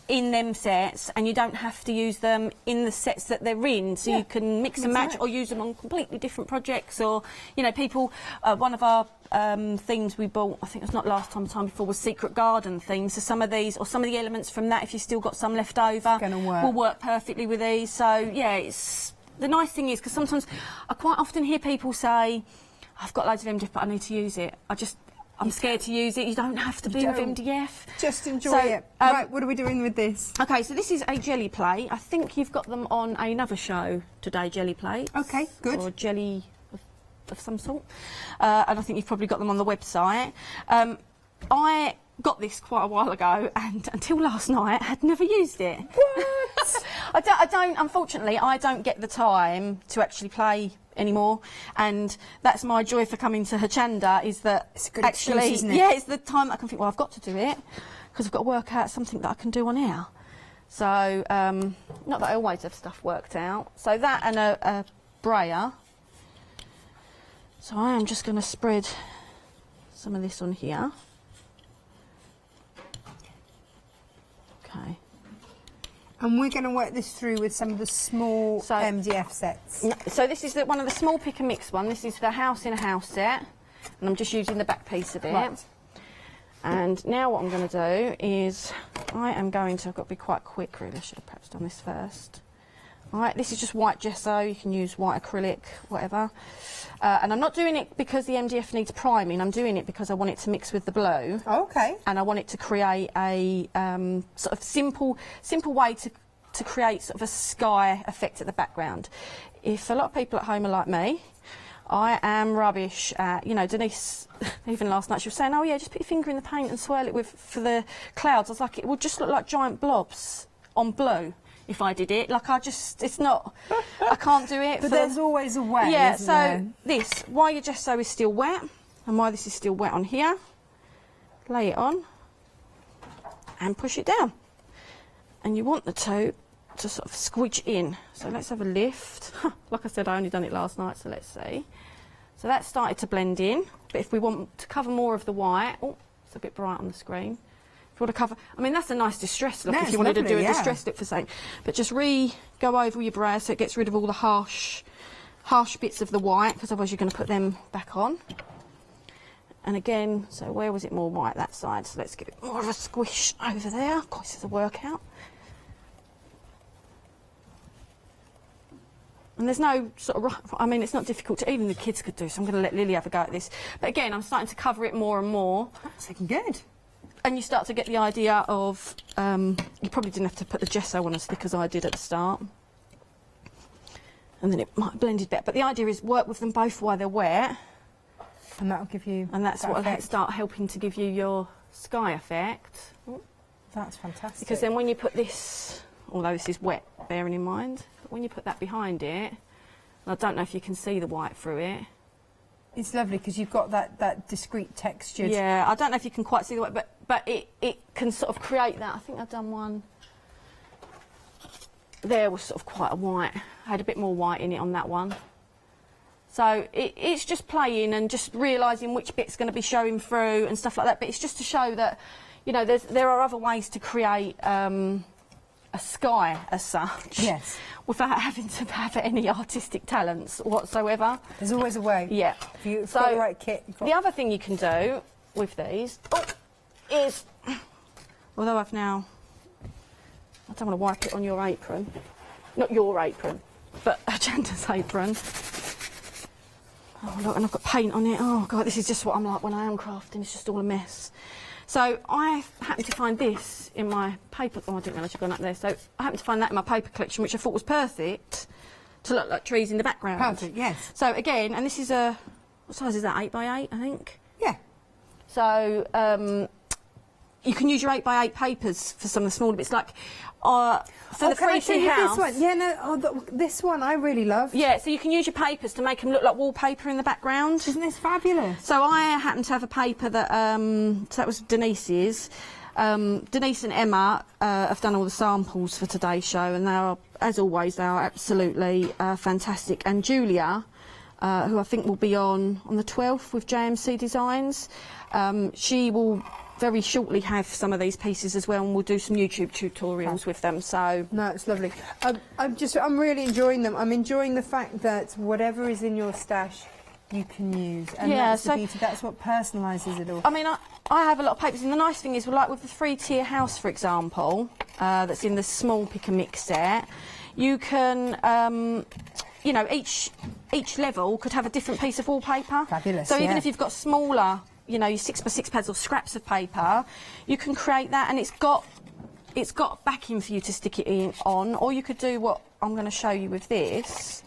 in them sets, and you don't have to use them in the sets that they're in, so you can mix and match or use them on completely different projects. Or, you know, people, one of our themes we bought, I think it was not last time, the time before, was Secret Garden themes. So some of these, or some of the elements from that, if you've still got some left over, will work perfectly with these. So yeah, it's the nice thing is, because sometimes I quite often hear people say, I've got loads of MDF but I need to use it. I'm scared to use it. You don't have to be with MDF. Just enjoy it. Right, what are we doing with this? OK, so this is a jelly plate. I think you've got them on another show today, jelly plates. OK, good. Or jelly of some sort. And I think you've probably got them on the website. I got this quite a while ago, and until last night, I had never used it. What? I don't, unfortunately, I don't get the time to actually play anymore, and that's my joy for coming to Hochanda, is that it's a good excuse, isn't it? Yeah, it's the time I can think, well, I've got to do it because I've got to work out something that I can do on air. So not that I always have stuff worked out. So that and a brayer. So I am just going to spread some of this on here. Okay. And we're going to work this through with some of the small MDF sets. So this is one of the small pick and mix one. This is the house in a house set, and I'm just using the back piece of it. Right. And now what I'm going to do is I've got to be quite quick really. I should have perhaps done this first. Alright, this is just white gesso, you can use white acrylic, whatever. And I'm not doing it because the MDF needs priming, I'm doing it because I want it to mix with the blue. Okay. And I want it to create a sort of simple way to create sort of a sky effect at the background. If a lot of people at home are like me, I am rubbish at, you know, Denise, even last night, she was saying, oh yeah, just put your finger in the paint and swirl it for the clouds. I was like, it would just look like giant blobs on blue if I did it. Like, it's not, I can't do it. But there's always a way, yeah, isn't so there? this, while your gesso is still wet, and while this is still wet on here, lay it on and push it down. And you want the toe to sort of squidge in. So let's have a lift. Like I said, I only done it last night, so let's see. So that started to blend in, but if we want to cover more of the white, oh, it's a bit bright on the screen. If you want to cover, I mean, that's a nice distress look if you wanted to do a distress look for something. But just go over your brow so it gets rid of all the harsh bits of the white, because otherwise you're going to put them back on. And again, so where was it more white? That side. So let's give it more of a squish over there. Of course, it's a workout. And there's no sort of, I mean, it's not difficult to, even the kids could do, so I'm going to let Lily have a go at this. But again, I'm starting to cover it more and more. That's looking good. And you start to get the idea of, you probably didn't have to put the gesso on as thick as I did at the start. And then it might have blended better. But the idea is work with them both while they're wet. And that'll give you And that's what will start helping to give you your sky effect. That's fantastic. Because then when you put this, although this is wet, bearing in mind, but when you put that behind it, and I don't know if you can see the white through it. It's lovely because you've got that discrete texture. Yeah, I don't know if you can quite see the white, but it can sort of create that. I think I've done one. There was sort of quite a white. I had a bit more white in it on that one. So it's just playing and just realising which bit's going to be showing through and stuff like that. But it's just to show that, you know, there are other ways to create a sky as such. Yes. Without having to have any artistic talents whatsoever. There's always a way. Yeah. If you've got the right kit. The other thing you can do with these is, although I don't want to wipe it on your apron. Not your apron, but Hochanda's apron. Oh look, and I've got paint on it. Oh God, this is just what I'm like when I am crafting. It's just all a mess. So I happened to find this in my paper. Oh, I didn't realise you'd gone up there. So I happened to find that in my paper collection, which I thought was perfect to look like trees in the background. Perfect, yes. So again, and this is what size is that? 8 by 8, I think. Yeah. So you can use your 8 by 8 papers for some of the smaller bits, like for the free house. This one? Yeah, no, this one I really love. Yeah, so you can use your papers to make them look like wallpaper in the background. Isn't this fabulous? So I happen to have a paper that, so that was Denise's. Denise and Emma have done all the samples for today's show, and they are, as always, they are absolutely fantastic. And Julia, who I think will be on the 12th with JMC Designs, she will very shortly have some of these pieces as well, and we'll do some YouTube tutorials with them. So no, it's lovely. I'm really enjoying them. I'm enjoying the fact that whatever is in your stash you can use, and yeah, that's the beauty. That's what personalises it all. I mean, I have a lot of papers, and the nice thing is, like with the 3-tier house, for example, that's in the small pick and mix set, you can, you know, each level could have a different piece of wallpaper. Fabulous. So even if you've got smaller, you know, your 6x6 pads or scraps of paper, you can create that, and it's got backing for you to stick it on, or you could do what I'm going to show you with this,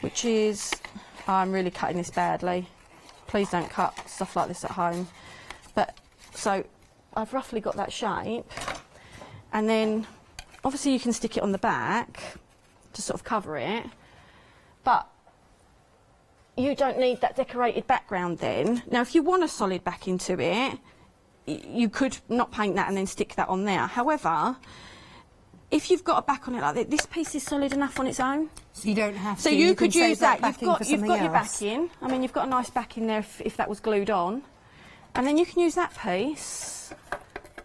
which is, I'm really cutting this badly. Please don't cut stuff like this at home. But so I've roughly got that shape, and then obviously you can stick it on the back to sort of cover it, but you don't need that decorated background then. Now, if you want a solid back into it, you could not paint that and then stick that on there. However, if you've got a back on it like this piece is solid enough on its own. So you don't have to. So you could can use save that. You've got your back in. I mean, you've got a nice back in there if that was glued on. And then you can use that piece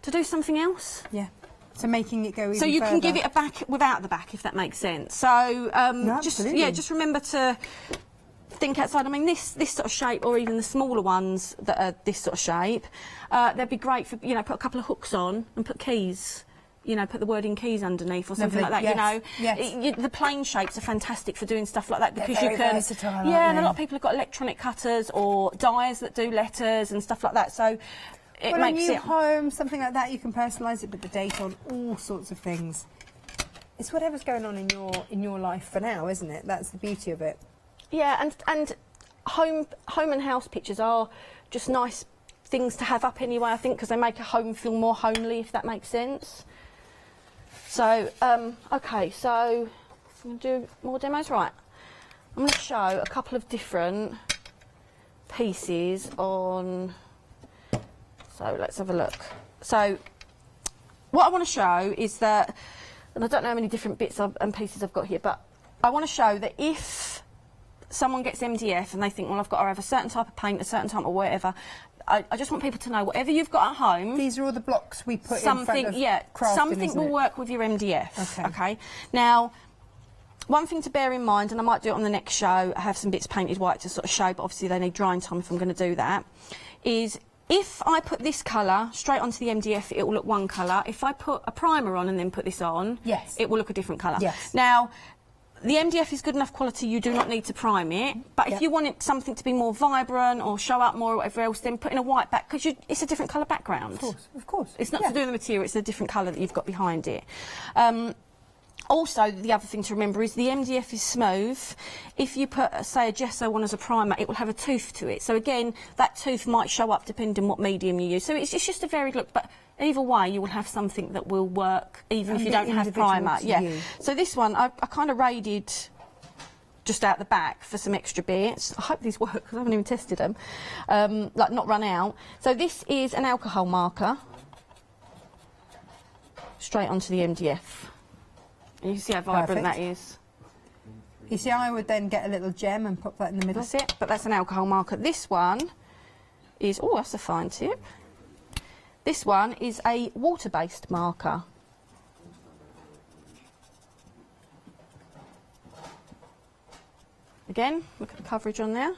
to do something else. Yeah. So making it go even So you further. can give it a back without the back, if that makes sense. So just remember to think outside. I mean, this sort of shape, or even the smaller ones that are this sort of shape, they'd be great for, you know, put a couple of hooks on and put keys. You know, put the wording keys underneath or something like that. Yes. You know, the plain shapes are fantastic for doing stuff like that because They're you very can. versatile, aren't and a they? lot of people have got electronic cutters or dies that do letters and stuff like that. So it well, makes a new it. home, something like that, you can personalise it with the date on, all sorts of things. It's whatever's going on in your life for now, isn't it? That's the beauty of it. Yeah, and home and house pictures are just nice things to have up anyway, I think, because they make a home feel more homely, if that makes sense. So, okay, so I'm going to do more demos. Right, I'm going to show a couple of different pieces on... So let's have a look. So what I want to show is that, and I don't know how many different bits and pieces I've got here, but I want to show that if someone gets MDF and they think, well, I've got to have a certain type of paint, a certain type of whatever, I just want people to know whatever you've got at home. These are all the blocks we put in front of crafting, something will work with your MDF. Okay. Now, one thing to bear in mind, and I might do it on the next show, I have some bits painted white to sort of show, but obviously they need drying time if I'm going to do that, is if I put this colour straight onto the MDF, it will look one colour. If I put a primer on and then put this on, it will look a different colour. Yes. Now, the MDF is good enough quality, you do not need to prime it, but if you want something to be more vibrant or show up more or whatever else, then put in a white back, because it's a different colour background. Of course. It's not to do with the material, it's a different colour that you've got behind it. Also, the other thing to remember is the MDF is smooth. If you put, say, a gesso on as a primer, it will have a tooth to it. So again, that tooth might show up depending on what medium you use. So it's just a varied look, but either way, you will have something that will work, even if you don't have primer. Yeah. So this one, I kind of raided just out the back for some extra bits. I hope these work, because I haven't even tested them. Like, not run out. So this is an alcohol marker, straight onto the MDF. And you see how vibrant that is. You see, I would then get a little gem and pop that in the middle. That's it, but that's an alcohol marker. This one is, oh, that's a fine tip. This one is a water-based marker. Again, look at the coverage on there.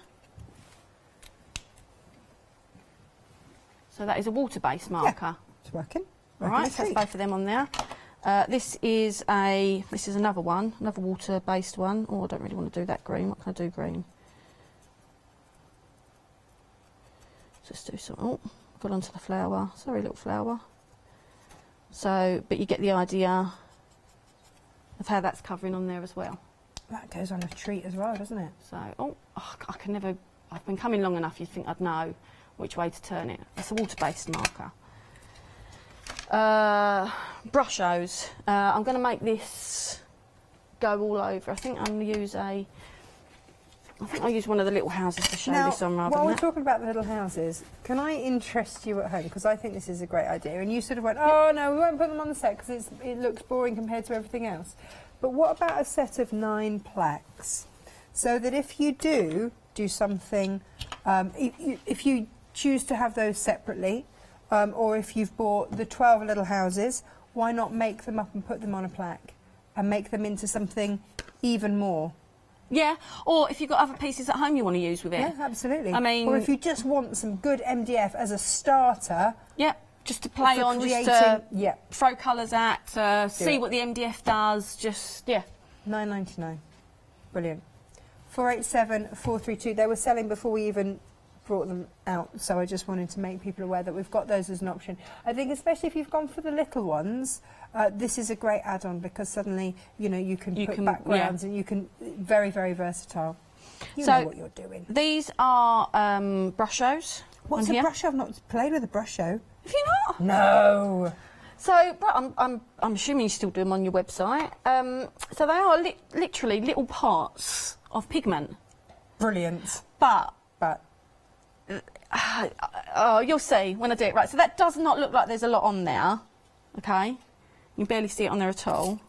So that is a water-based marker. Yeah, it's working. All right, so that's both of them on there. This is another one, another water-based one. Oh, I don't really want to do that green. What can I do green? Just do some. Oh, got onto the flower. Sorry, little flower. So, but you get the idea of how that's covering on there as well. That goes on a treat as well, doesn't it? So, I can never. I've been coming long enough. You'd think I'd know which way to turn it. It's a water-based marker. Brushos. I'm going to make this go all over. I think I'm going to use I'll use one of the little houses to show this on rather while than we're talking about the little houses, can I interest you at home? Because I think this is a great idea. And you sort of went, oh no, we won't put them on the set because it looks boring compared to everything else. But what about a set of 9 plaques? So that if you do something, if you choose to have those separately, or if you've bought the 12 little houses, why not make them up and put them on a plaque and make them into something even more? Yeah, or if you've got other pieces at home you want to use with it. Yeah, absolutely. I mean, or if you just want some good MDF as a starter. Yeah, just to play on, just to throw colours at, see what the MDF does, just, yeah. £9.99. Brilliant. 487 432. They were selling before we even brought them out, so I just wanted to make people aware that we've got those as an option. I think especially if you've gone for the little ones, this is a great add-on because suddenly, you know, you can put backgrounds and you can, very, very versatile. You know what you're doing. These are brushos. What's a brusho? I've not played with a brusho. Have you not? No. So, I'm assuming you still do them on your website. So they are literally little parts of pigment. Brilliant. But oh, you'll see when I do it. Right, so that does not look like there's a lot on there, okay? You barely see it on there at all.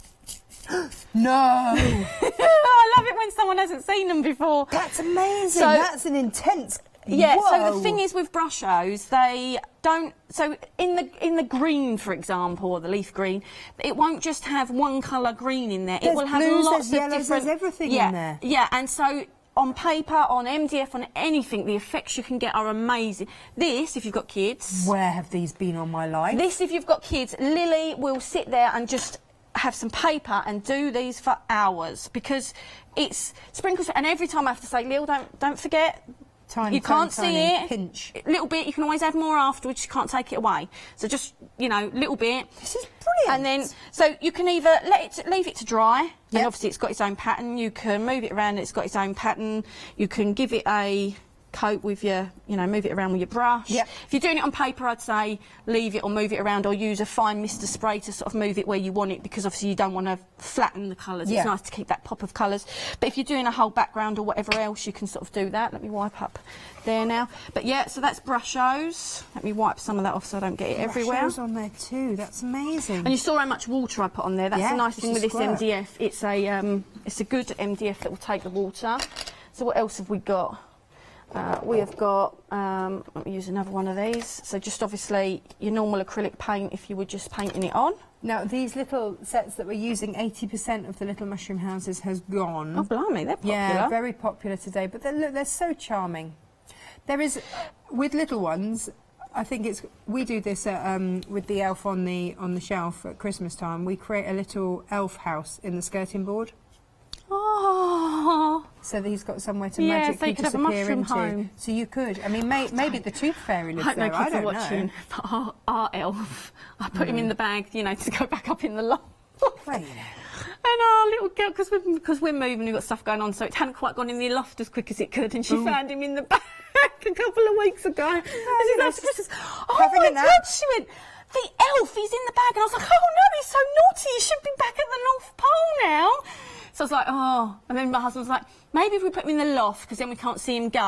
No! I love it when someone hasn't seen them before. That's amazing. So, that's an intense... Yeah, Whoa. so the thing is with brushos, they don't... So in the green, for example, or the leaf green, it won't just have one colour green in there. There's it will have blues, lots there's of yellows, different... there's everything yeah, in there. Yeah, and so on paper, on MDF, on anything, the effects you can get are amazing. This, if you've got kids... Where have these been on my life? This, if you've got kids, Lily will sit there and just have some paper and do these for hours because it's sprinkles. And every time I have to say, Lil, don't forget... Tiny, you can't tiny, see tiny it. Pinch. A little bit. You can always add more afterwards. You can't take it away. So just, you know, little bit. This is brilliant. And then, so you can either leave it to dry, and obviously it's got its own pattern. You can move it around, and it's got its own pattern. You can give it a coat with your, you know, move it around with your brush. Yep. If you're doing it on paper, I'd say leave it or move it around, or use a fine mister spray to sort of move it where you want it, because obviously you don't want to flatten the colours. Yeah. It's nice to keep that pop of colours. But if you're doing a whole background or whatever else, you can sort of do that. Let me wipe up there now. But yeah, so that's brushos. Let me wipe some of that off so I don't get it everywhere. Brushos on there too. That's amazing. And you saw how much water I put on there. That's Yeah, the nice thing with this squirt. MDF. It's a good MDF that will take the water. So what else have we got? We have got, let me use another one of these. So just obviously your normal acrylic paint if you were just painting it on. Now, these little sets that we're using, 80% of the little mushroom houses has gone. Oh, blimey, they're popular. Yeah, very popular today, but they're so charming. There is, with little ones, I think it's, we do this with the elf on the shelf at Christmas time. We create a little elf house in the skirting board. Oh. So that he's got somewhere to Yeah, magically so you could have a disappear mushroom into. home. So you could. I mean, maybe the tooth fairy lives I there. know I kids are don't watching, know. but our elf, I put him in the bag, you know, to go back up in the loft. Wait. And our little girl, because we're moving, we've got stuff going on, so it hadn't quite gone in the loft as quick as it could, and she found him in the bag a couple of weeks ago. This is after Christmas. Oh my God, she went, the elf, he's in the bag. And I was like, oh no, he's so naughty, he should be back at the North Pole now. So I was like, oh. And then my husband was like, maybe if we put him in the loft, because then we can't see him go,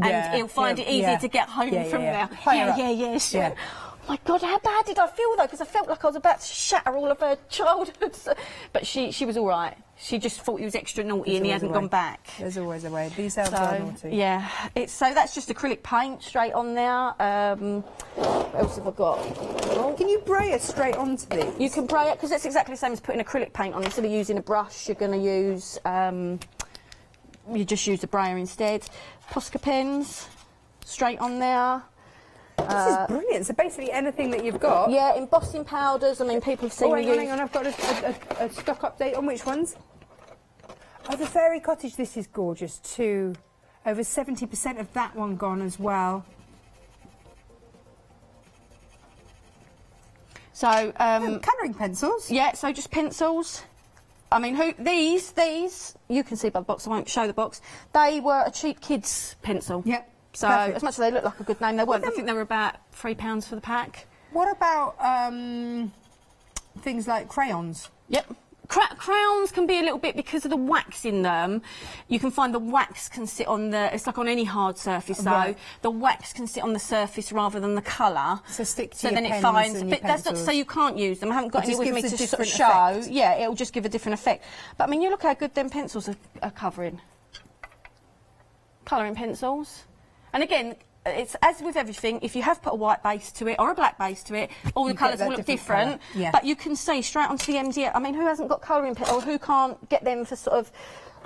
and he'll find it easier to get home from there. Yeah. She went, oh my God, how bad did I feel though? Because I felt like I was about to shatter all of her childhood. But she was all right. She just thought he was extra naughty and he hadn't gone back. There's always a way. These elves are naughty. Yeah, so that's just acrylic paint straight on there. What else have I got? Can you spray it straight onto these? You can spray it, because it's exactly the same as putting acrylic paint on. Instead of using a brush, you're going to use, you just use a brayer instead. Posca pens, straight on there. This is brilliant. So basically anything that you've got. Yeah, embossing powders. I mean, people have seen me use... hang on, I've got a stock update on which ones. Oh, the Fairy Cottage. This is gorgeous too. Over 70% of that one gone as well. So, colouring pencils. Yeah, so just pencils. I mean, these, you can see by the box, I won't show the box. They were a cheap kids' pencil. Yep. So, as much as they look like a good name, they weren't. I think they were about £3 for the pack. What about things like crayons? Yep. Crayons can be a little bit, because of the wax in them, you can find the wax can sit on the, it's like on any hard surface though, the wax can sit on the surface rather than the colour. So stick to so your then pens it finds, and but your that's not to say you can't use them. I haven't got It any just with me gives to a sort of different show. effect. Yeah, it'll just give a different effect. But I mean, you look how good them pencils are covering. Colouring pencils. And again, it's as with everything, if you have put a white base to it or a black base to it, all the colours will look different. Yeah. But you can see straight onto the MDF. I mean, who hasn't got colouring pen, or who can't get them for sort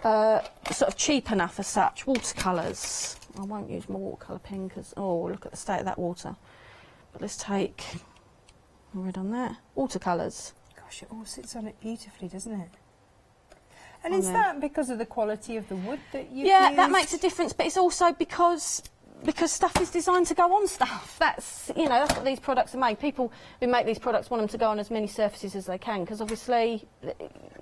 of cheap enough as such? Watercolours. I won't use my watercolour pen because, oh, look at the state of that water. But let's take red on that. Watercolours. Gosh, it all sits on it beautifully, doesn't it? And is that because of the quality of the wood that you Yeah, that makes a difference, but it's also because stuff is designed to go on stuff. That's, you know, that's what these products are made. People who make these products want them to go on as many surfaces as they can, because obviously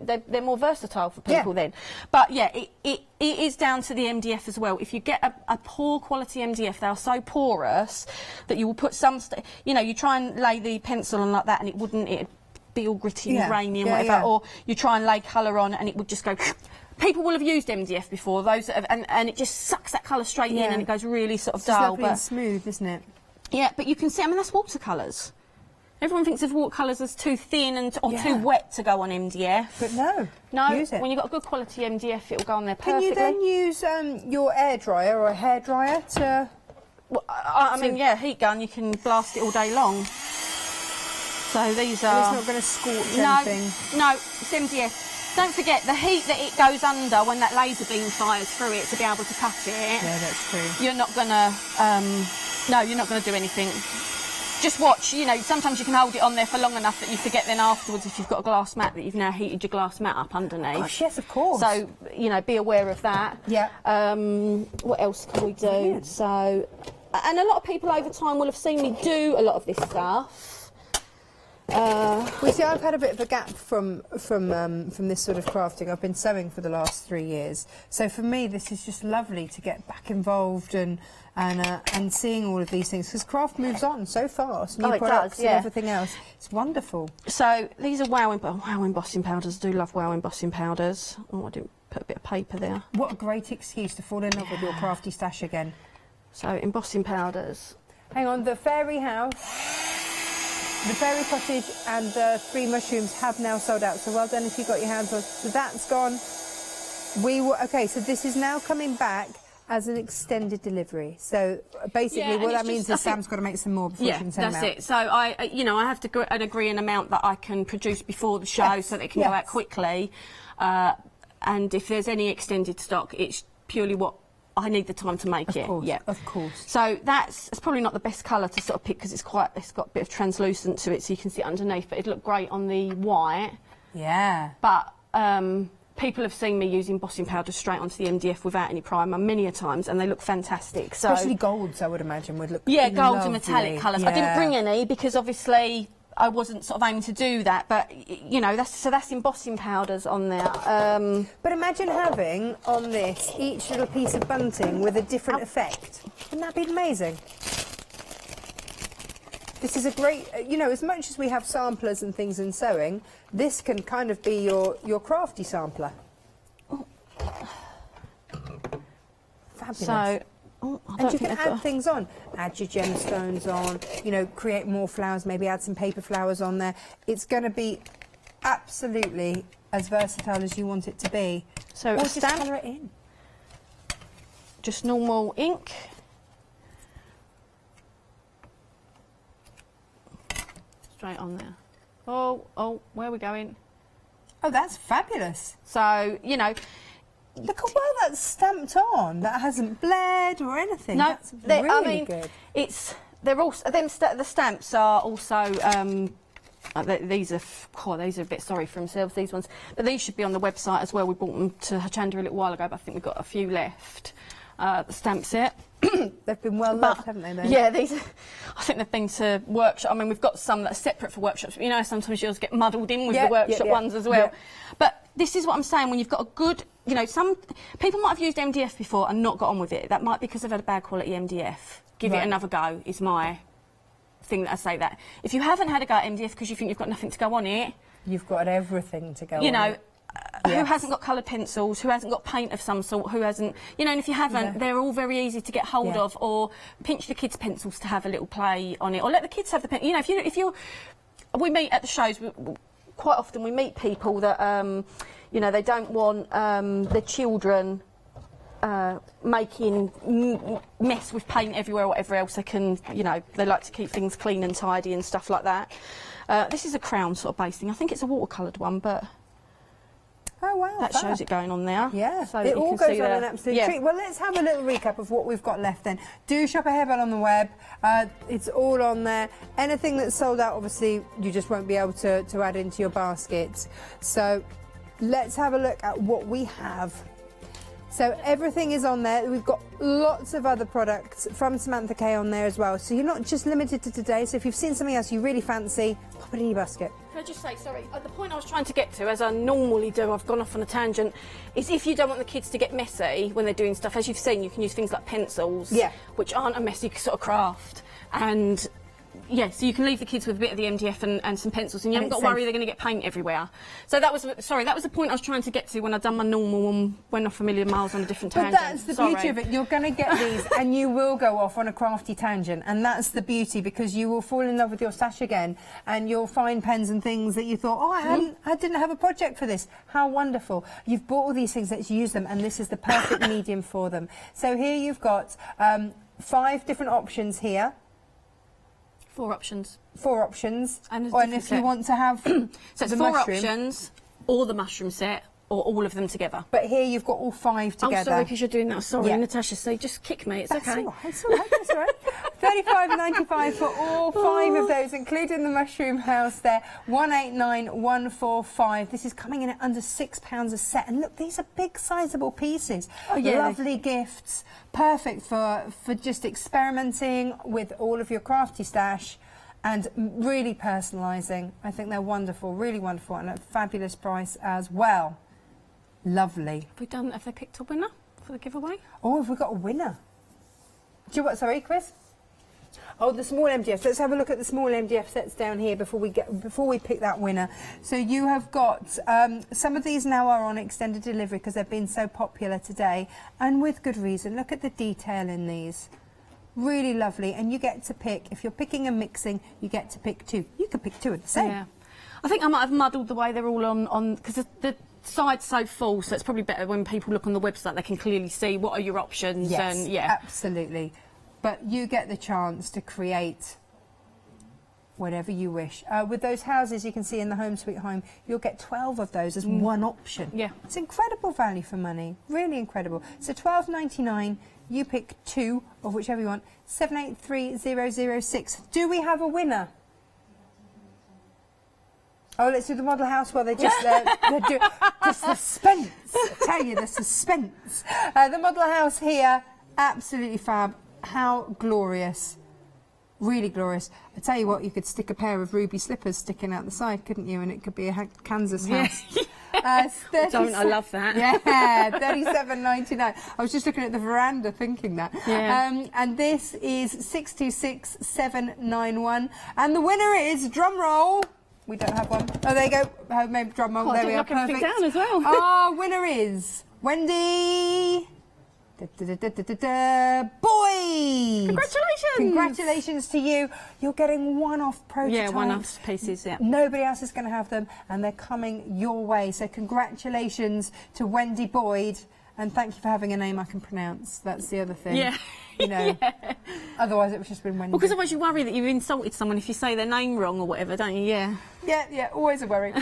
they're more versatile for people then. But yeah, it is down to the MDF as well. If you get a poor quality MDF, they are so porous that you will put some, you know, you try and lay the pencil on like that and it'd be all gritty and grainy and whatever, or you try and lay colour on and it would just go... People will have used MDF before, those that have, and it just sucks that colour straight in and it goes really sort of dull. It's lovely and smooth, isn't it? Yeah, but you can see, I mean, that's watercolours. Everyone thinks of watercolours as too thin and or too wet to go on MDF. But no, use it. When you've got a good quality MDF, it'll go on there Can perfectly. you then use your air dryer or a hair dryer to... Well, I mean, yeah, heat gun, you can blast it all day long. So these are... And it's not going to scorch anything? No, it's MDF. Don't forget the heat that it goes under when that laser beam fires through it to be able to cut it. Yeah, that's true. You're not going to... no, you're not going to do anything. Just watch, you know, sometimes you can hold it on there for long enough that you forget then afterwards if you've got a glass mat that you've now heated your glass mat up underneath. Gosh, yes, of course. So, you know, be aware of that. Yeah. What else can we do? Brilliant. So, and a lot of people over time will have seen me do a lot of this stuff. Well, see, I've had a bit of a gap from this sort of crafting. I've been sewing for the last 3 years. So for me, this is just lovely to get back involved and seeing all of these things, because craft moves on so fast. New products and everything else. It's wonderful. So these are wow embossing powders. I do love wow embossing powders. Oh, I didn't put a bit of paper there. What a great excuse to fall in love with your crafty stash again. So embossing powders. Hang on, the fairy house, the fairy cottage and the 3 mushrooms have now sold out. So well done if you got your hands on. So that's gone. Okay, so this is now coming back as an extended delivery. So basically what that means is Sam's got to make some more before she can send them out. Yeah, that's it. So I have to agree an amount that I can produce before the show so that it can go out quickly. And if there's any extended stock, it's purely what I need the time to make it. Of course. So it's probably not the best colour to sort of pick because it's got a bit of translucent to it, so you can see it underneath. But it'd look great on the white. Yeah. But people have seen me use embossing powder straight onto the MDF without any primer many a times, and they look fantastic. So, especially golds, I would imagine, would look golds and metallic colours. I didn't bring any because obviously I wasn't sort of aiming to do that, but you know, that's embossing powders on there. But imagine having on this each little piece of bunting with a different effect. Wouldn't that be amazing? This is a great, you know, as much as we have samplers and things in sewing, this can kind of be your crafty sampler. Oh. Fabulous. So, and you can add things on. Add your gemstones on, you know, create more flowers, maybe add some paper flowers on there. It's going to be absolutely as versatile as you want it to be. So or just colour it in. Just normal ink. Straight on there. Oh, where are we going? Oh, that's fabulous. So, you know... Look how well that's stamped on. That hasn't bled or anything. No, that's really I mean, good. They're also... the stamps are also... these are a bit sorry for themselves, these ones. But these should be on the website as well. We bought them to Hochanda a little while ago, but I think we've got a few left. The stamp set. They've been well loved, haven't they? Though? Yeah, I think they've been to workshop. I mean, we've got some that are separate for workshops. But you know, sometimes yours get muddled in with the workshop ones as well. Yeah. But this is what I'm saying. When you've got a good, you know, some people might have used MDF before and not got on with it. That might be because they've had a bad quality MDF. Give it another go. Is my thing that I say that. If you haven't had a go at MDF because you think you've got nothing to go on it, you've got everything to go on. You know. Who hasn't got coloured pencils, who hasn't got paint of some sort, who hasn't... You know, and if you haven't, they're all very easy to get hold of, or pinch the kids' pencils to have a little play on it, or let the kids have the pen... You know, if you're... We meet at the shows, quite often we meet people that, you know, they don't want their children making mess with paint everywhere or whatever else they can, you know, they like to keep things clean and tidy and stuff like that. This is a crown sort of base thing. I think it's a watercoloured one, but... Oh, wow. That shows it going on there. Yeah, so it all goes on an absolute treat. Well, let's have a little recap of what we've got left then. Do shop a hairbell on the web. It's all on there. Anything that's sold out, obviously, you just won't be able to add into your baskets. So let's have a look at what we have. So everything is on there. We've got lots of other products from Samantha Kay on there as well. So you're not just limited to today. So if you've seen something else you really fancy, pop it in your basket. Can I just say, sorry, the point I was trying to get to, as I normally do, I've gone off on a tangent, is if you don't want the kids to get messy when they're doing stuff, as you've seen, you can use things like pencils, which aren't a messy sort of craft, and Yeah, so you can leave the kids with a bit of the MDF and some pencils, and you haven't got to worry they're going to get paint everywhere. So that was the point I was trying to get to when I'd done my normal and went off a million miles on a different tangent. But that's the beauty of it. You're going to get these and you will go off on a crafty tangent, and that's the beauty, because you will fall in love with your stash again, and you'll find pens and things that you thought, oh, I didn't have a project for this. How wonderful. You've bought all these things, let's use them, and this is the perfect medium for them. So here you've got 5 different options here. 4 options. 4 options. And if you want to have so it's the 4 mushroom options, or the mushroom set, or all of them together. But here you've got all 5 together. I'm sorry because you're doing that. Sorry, Natasha. So just kick me. It's That's okay. all right. It's all right. That's all right. £35.95 for all 5 of those, including the mushroom house there. 189,145. This is coming in at under £6 a set. And look, these are big, sizable pieces. Oh, yeah. Lovely gifts. Perfect for just experimenting with all of your crafty stash and really personalising. I think they're wonderful, really wonderful, and at a fabulous price as well. Lovely. Have they picked a winner for the giveaway? Oh, have we got a winner? Do you know what, sorry, Chris? Oh, the small MDF. Let's have a look at the small MDF sets down here before we pick that winner. So you have got some of these now are on extended delivery because they've been so popular today, and with good reason. Look at the detail in these. Really lovely, and you get to pick. If you're picking and mixing, you get to pick 2. You could pick 2 of the same. Yeah. I think I might have muddled the way they're all on because the side's so full, so it's probably better when people look on the website they can clearly see what are your options. Yes, and yeah, absolutely. But you get the chance to create whatever you wish. With those houses you can see in the Home Sweet Home, you'll get 12 of those as one option. Yeah. It's incredible value for money, really incredible. So £12.99, you pick 2 of whichever you want, 783006. Do we have a winner? Oh, let's do the model house while they just do the suspense. I tell you, the suspense. The model house here, absolutely fab. How glorious. Really glorious. I tell you what, you could stick a pair of ruby slippers sticking out the side, couldn't you? And it could be a Kansas house. Don't I love that? Yeah, $37.99. I was just looking at the veranda thinking that. Yeah. And this is 626791. And the winner is, drum roll. We don't have one. Oh, there you go. Homemade drum roll. There we are. Perfect. Down as well. Our winner is Wendy. Boyd! Congratulations! Congratulations to you. You're getting one-off prototypes. Yeah, one-off pieces, yeah. Nobody else is going to have them, and they're coming your way. So congratulations to Wendy Boyd, and thank you for having a name I can pronounce. That's the other thing. Yeah. You know, otherwise it would just been Wendy. Well, because otherwise you worry that you've insulted someone if you say their name wrong or whatever, don't you? Yeah. Yeah, always a worry.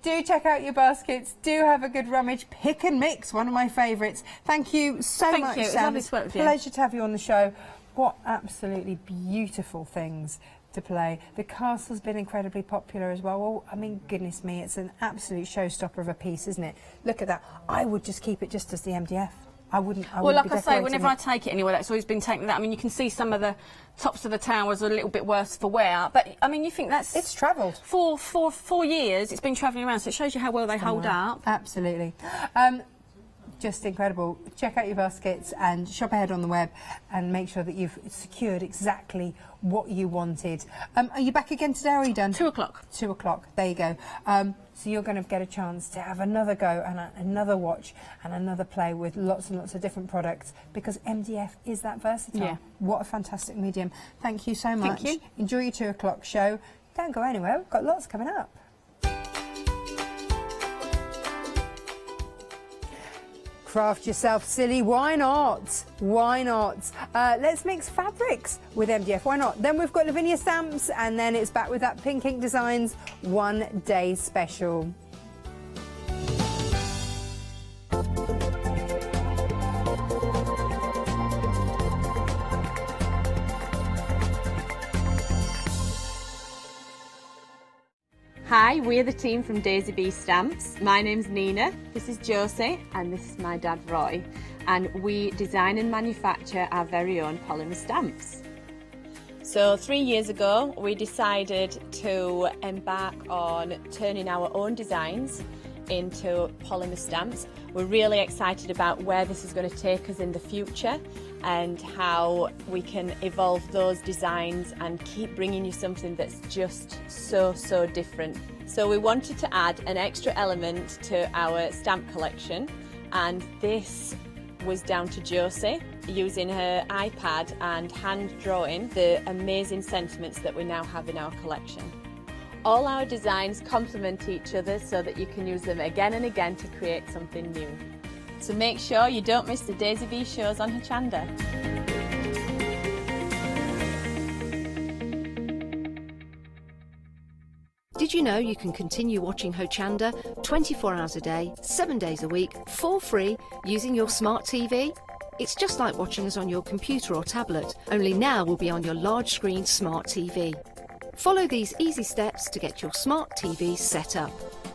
Do check out your baskets. Do have a good rummage. Pick and mix, one of my favourites. Thank you so much, Thank you. Sam. It's lovely to work with you. Pleasure to have you on the show. What absolutely beautiful things to play. The castle's been incredibly popular as well. Well, I mean, goodness me, it's an absolute showstopper of a piece, isn't it? Look at that. I would just keep it just as the MDF. I wouldn't like I say, whenever I take it anywhere, that's always been taken that. I mean, you can see some of the tops of the towers are a little bit worse for wear, but I mean, you think that's... It's travelled. For 4 years, it's been travelling around, so it shows you how well they hold up. Absolutely. Just incredible. Check out your baskets and shop ahead on the web and make sure that you've secured exactly what you wanted. Are you back again today or are you done? 2 o'clock. 2 o'clock. There you go. So you're going to get a chance to have another go and another watch and another play with lots and lots of different products because MDF is that versatile. Yeah. What a fantastic medium. Thank you so much. Thank you. Enjoy your 2 o'clock show. Don't go anywhere. We've got lots coming up. Craft yourself silly, why not? Why not? Let's mix fabrics with MDF, why not? Then we've got Lavinia stamps and then it's back with that Pink Ink Designs 1 day special. Hi, we're the team from Daisy Bee Stamps. My name's Nina, this is Josie, and this is my dad Roy. And we design and manufacture our very own polymer stamps. So 3 years ago, we decided to embark on turning our own designs into polymer stamps. We're really excited about where this is going to take us in the future and how we can evolve those designs and keep bringing you something that's just so different. So we wanted to add an extra element to our stamp collection, and this was down to Josie using her iPad and hand drawing the amazing sentiments that we now have in our collection. All our designs complement each other so that you can use them again and again to create something new. So make sure you don't miss the Daisy Bee shows on Hochanda. Did you know you can continue watching Hochanda 24 hours a day, 7 days a week, for free, using your smart TV? It's just like watching us on your computer or tablet, only now we'll be on your large screen smart TV. Follow these easy steps to get your smart TV set up.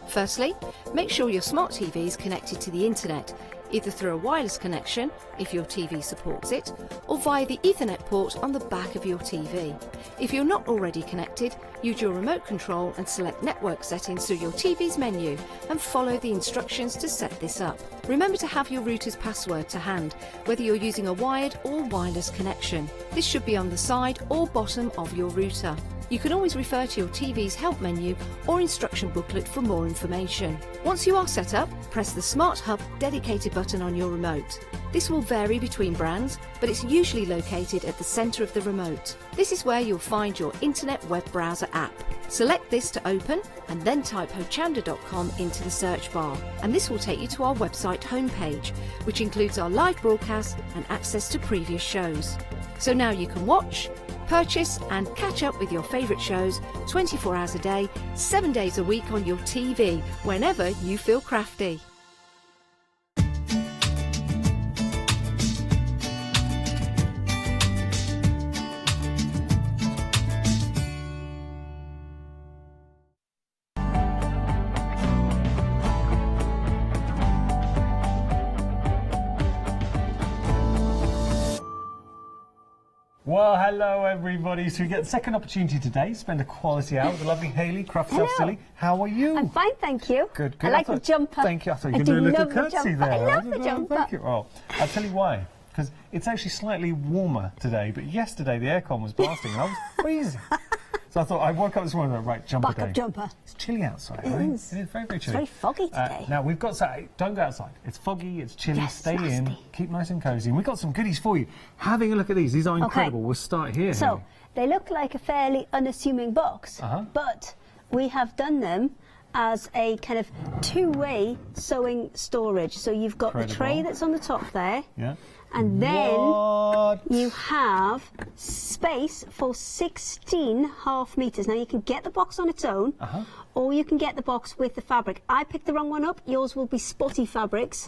Firstly, make sure your smart TV is connected to the internet, either through a wireless connection, if your TV supports it, or via the Ethernet port on the back of your TV. If you're not already connected, use your remote control and select network settings through your TV's menu and follow the instructions to set this up. Remember to have your router's password to hand, whether you're using a wired or wireless connection. This should be on the side or bottom of your router. You can always refer to your TV's help menu or instruction booklet for more information. Once you are set up, press the Smart Hub dedicated button on your remote. This will vary between brands, but it's usually located at the centre of the remote. This is where you'll find your internet web browser app. Select this to open and then type hochanda.com into the search bar, and this will take you to our website homepage, which includes our live broadcast and access to previous shows. So now you can watch, purchase and catch up with your favourite shows 24 hours a day, 7 days a week on your TV, whenever you feel crafty. Well, hello everybody. So we get the second opportunity today to spend a quality hour with the lovely Hayley, Craft Self Silly. How are you? I'm fine, thank you. Good, good. I like the jumper. Thank you. I thought you could do a little curtsy there. I love the jumper. Thank you. Oh, I'll tell you why. Because it's actually slightly warmer today, but yesterday the aircon was blasting and I was freezing. So I thought, I woke up this morning and right, jumper day. Jumper. It's chilly outside, right? It is very, very chilly. It's very foggy today. Now, we've got, don't go outside. It's foggy, it's chilly, yes, stay nasty. in, keep nice and cosy. And we've got some goodies for you. Having a look at these. These are incredible. Okay. We'll start here. So, they look like a fairly unassuming box, but we have done them as a kind of two-way sewing storage. So you've got the tray that's on the top there. Yeah. And then you have space for 16 half meters. Now you can get the box on its own, or you can get the box with the fabric. I picked the wrong one up. Yours will be spotty fabrics,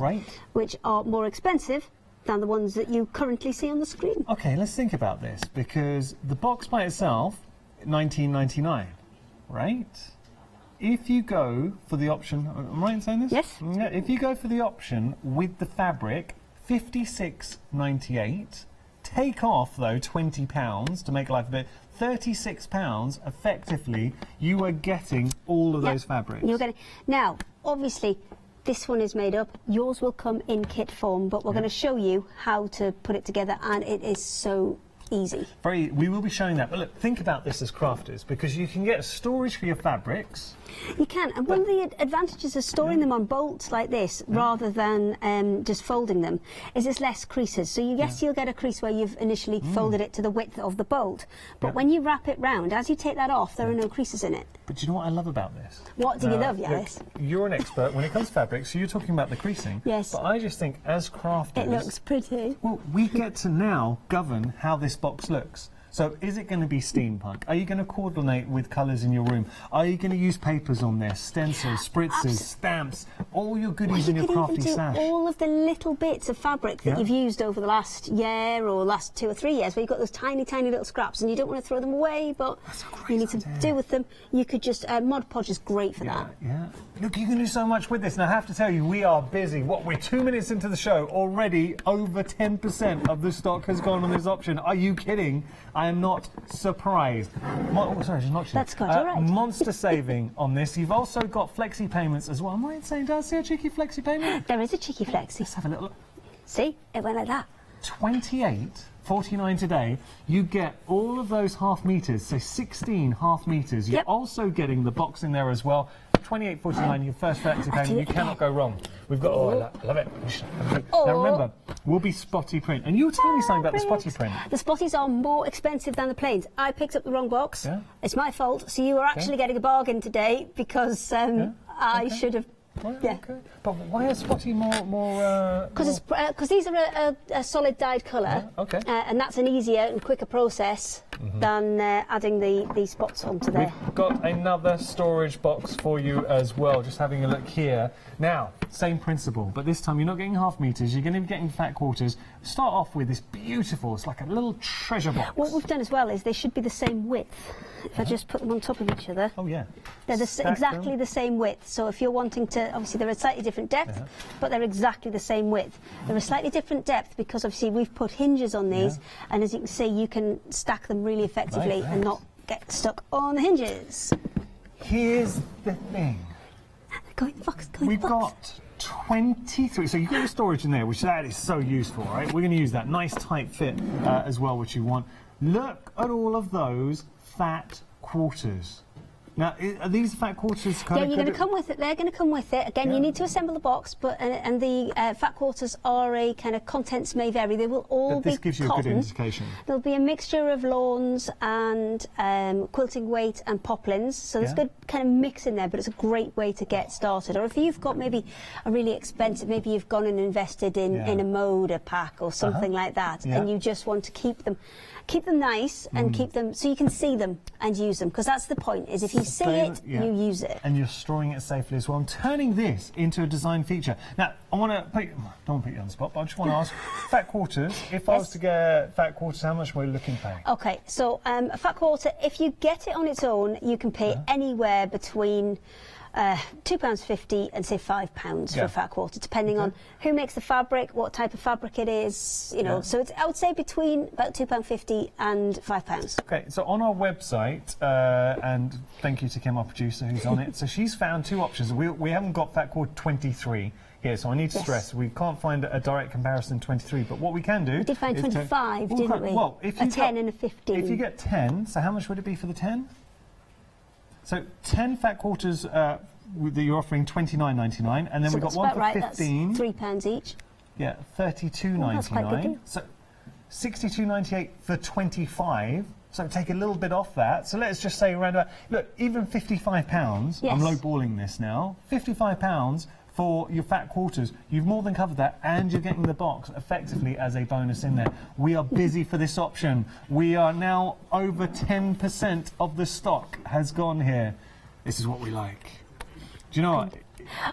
which are more expensive than the ones that you currently see on the screen. Okay, let's think about this, because the box by itself, $19.99, right? If you go for the option, am I right in saying this? Yes. Yeah, if you go for the option with the fabric, $56.98. Take off though £20 to make life a bit. £36 effectively. You are getting all of those fabrics. You're getting now. Obviously, this one is made up. Yours will come in kit form, but we're going to show you how to put it together, and it is so easy. We will be showing that. But look, think about this as crafters, because you can get storage for your fabrics. You can, and one of the advantages of storing them on bolts like this, rather than just folding them, is there's less creases. So you'll get a crease where you've initially folded it to the width of the bolt, but when you wrap it round, as you take that off, there are no creases in it. But do you know what I love about this? What do you love, Yaris? You're an expert when it comes to fabric, so you're talking about the creasing. Yes. But I just think, as crafters... It looks pretty. Well, we get to now govern how this box looks. So is it going to be steampunk? Are you going to coordinate with colours in your room? Are you going to use papers on this? Stencils, spritzers, stamps, all your goodies in your crafty stash? All of the little bits of fabric that you've used over the last year or last 2 or 3 years, where you've got those tiny, tiny little scraps and you don't want to throw them away, but you need to do with them. You could just, Mod Podge is great for that. Yeah. Look, you can do so much with this. And I have to tell you, we are busy. We're 2 minutes into the show. Already over 10% of the stock has gone on this option. Are you kidding? I am not surprised. Sorry, just knocked you. That's good, all right. Monster saving on this. You've also got flexi payments as well. Am I saying, does I see a cheeky flexi payment? There is a cheeky flexi. Let's have a little look. See, it went like that. $28.49 today. You get all of those half meters, so 16 half meters. You're also getting the box in there as well. $28.49, your first flexi payment. You cannot go wrong. We've got, I love it. Now remember, we'll be spotty print. And you were telling me something about the spotty print. The spotties are more expensive than the plains. I picked up the wrong box. Yeah. It's my fault. So you are actually getting a bargain today because I should have. Well, okay. But why is spotty more? Because these are a solid dyed colour. Okay. And that's an easier and quicker process than adding these spots onto there. We've got another storage box for you as well. Just having a look here. Now, same principle, but this time you're not getting half meters. You're going to be getting fat quarters. Start off with this beautiful. It's like a little treasure box. What we've done as well is they should be the same width. If I just put them on top of each other. Oh yeah. They're exactly the same width. So if you're wanting to, obviously they're a slightly different depth, but they're exactly the same width. They're a slightly different depth because obviously we've put hinges on these, and as you can see, you can stack them really effectively and not get stuck on the hinges. Here's the thing. Go in the box. We've got 23. So you've got your storage in there, which that is so useful, right? We're going to use that nice tight fit as well, which you want. Look at all of those fat quarters. Now, are these fat quarters kind of... Yeah, you're going to come with it. They're going to come with it. Again, you need to assemble the box, but and the fat quarters are a kind of contents may vary. They will all be This gives you a good indication. There'll be a mixture of lawns and quilting weight and poplins. So there's a good kind of mix in there, but it's a great way to get started. Or if you've got maybe a really expensive, maybe you've gone and invested in a Moda pack or something like that, and you just want to keep them nice and keep them so you can see them and use them, because that's the point, is if you see it, you use it. And you're storing it safely as well. I'm turning this into a design feature. Now, I want to don't want to put you on the spot, but I just want to ask, fat quarters, if I was to get fat quarters, how much were you looking to pay? Okay, so a fat quarter, if you get it on its own, you can pay anywhere between £2.50 and say £5 for a fat quarter, depending on who makes the fabric, what type of fabric it is, you know. So it's, I would say between about £2.50 and £5. Okay, so on our website, and thank you to Kim, our producer, who's on it. So she's found two options. We haven't got fat quarter 23 here, so I need to stress we can't find a direct comparison 23. But what we can do, we did find 25, didn't we? Well, if you a 10 and a 15. If you get 10, so how much would it be for the 10? So 10 fat quarters that you're offering £29.99, and then we've got one for 15. That's £3 each. Yeah, £32.99. So £62.98 for 25. So take a little bit off that. So let's just say around about, look, even £55. I'm lowballing this now. £55 for your fat quarters. You've more than covered that, and you're getting the box effectively as a bonus in there. We are busy for this option. We are now over 10% of the stock has gone here. This is what we like. Do you know what?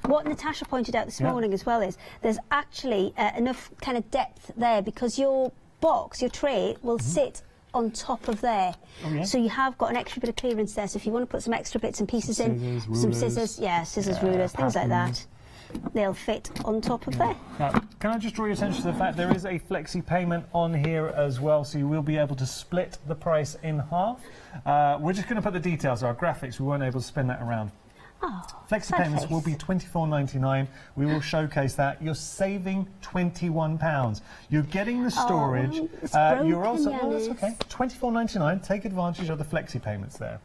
What Natasha pointed out this morning as well is there's actually enough kind of depth there, because your box, your tray, will sit on top of there. So you have got an extra bit of clearance there. So if you want to put some extra bits and pieces in, some scissors, rulers, things like that, they'll fit on top of there. Now, can I just draw your attention to the fact there is a flexi payment on here as well, so you will be able to split the price in half. We're just going to put the details, our graphics, we weren't able to spin that around. Flexi payments will be £24.99. We will showcase that. You're saving £21. You're getting the storage. You're also that's okay. £24.99. Take advantage of the flexi payments there.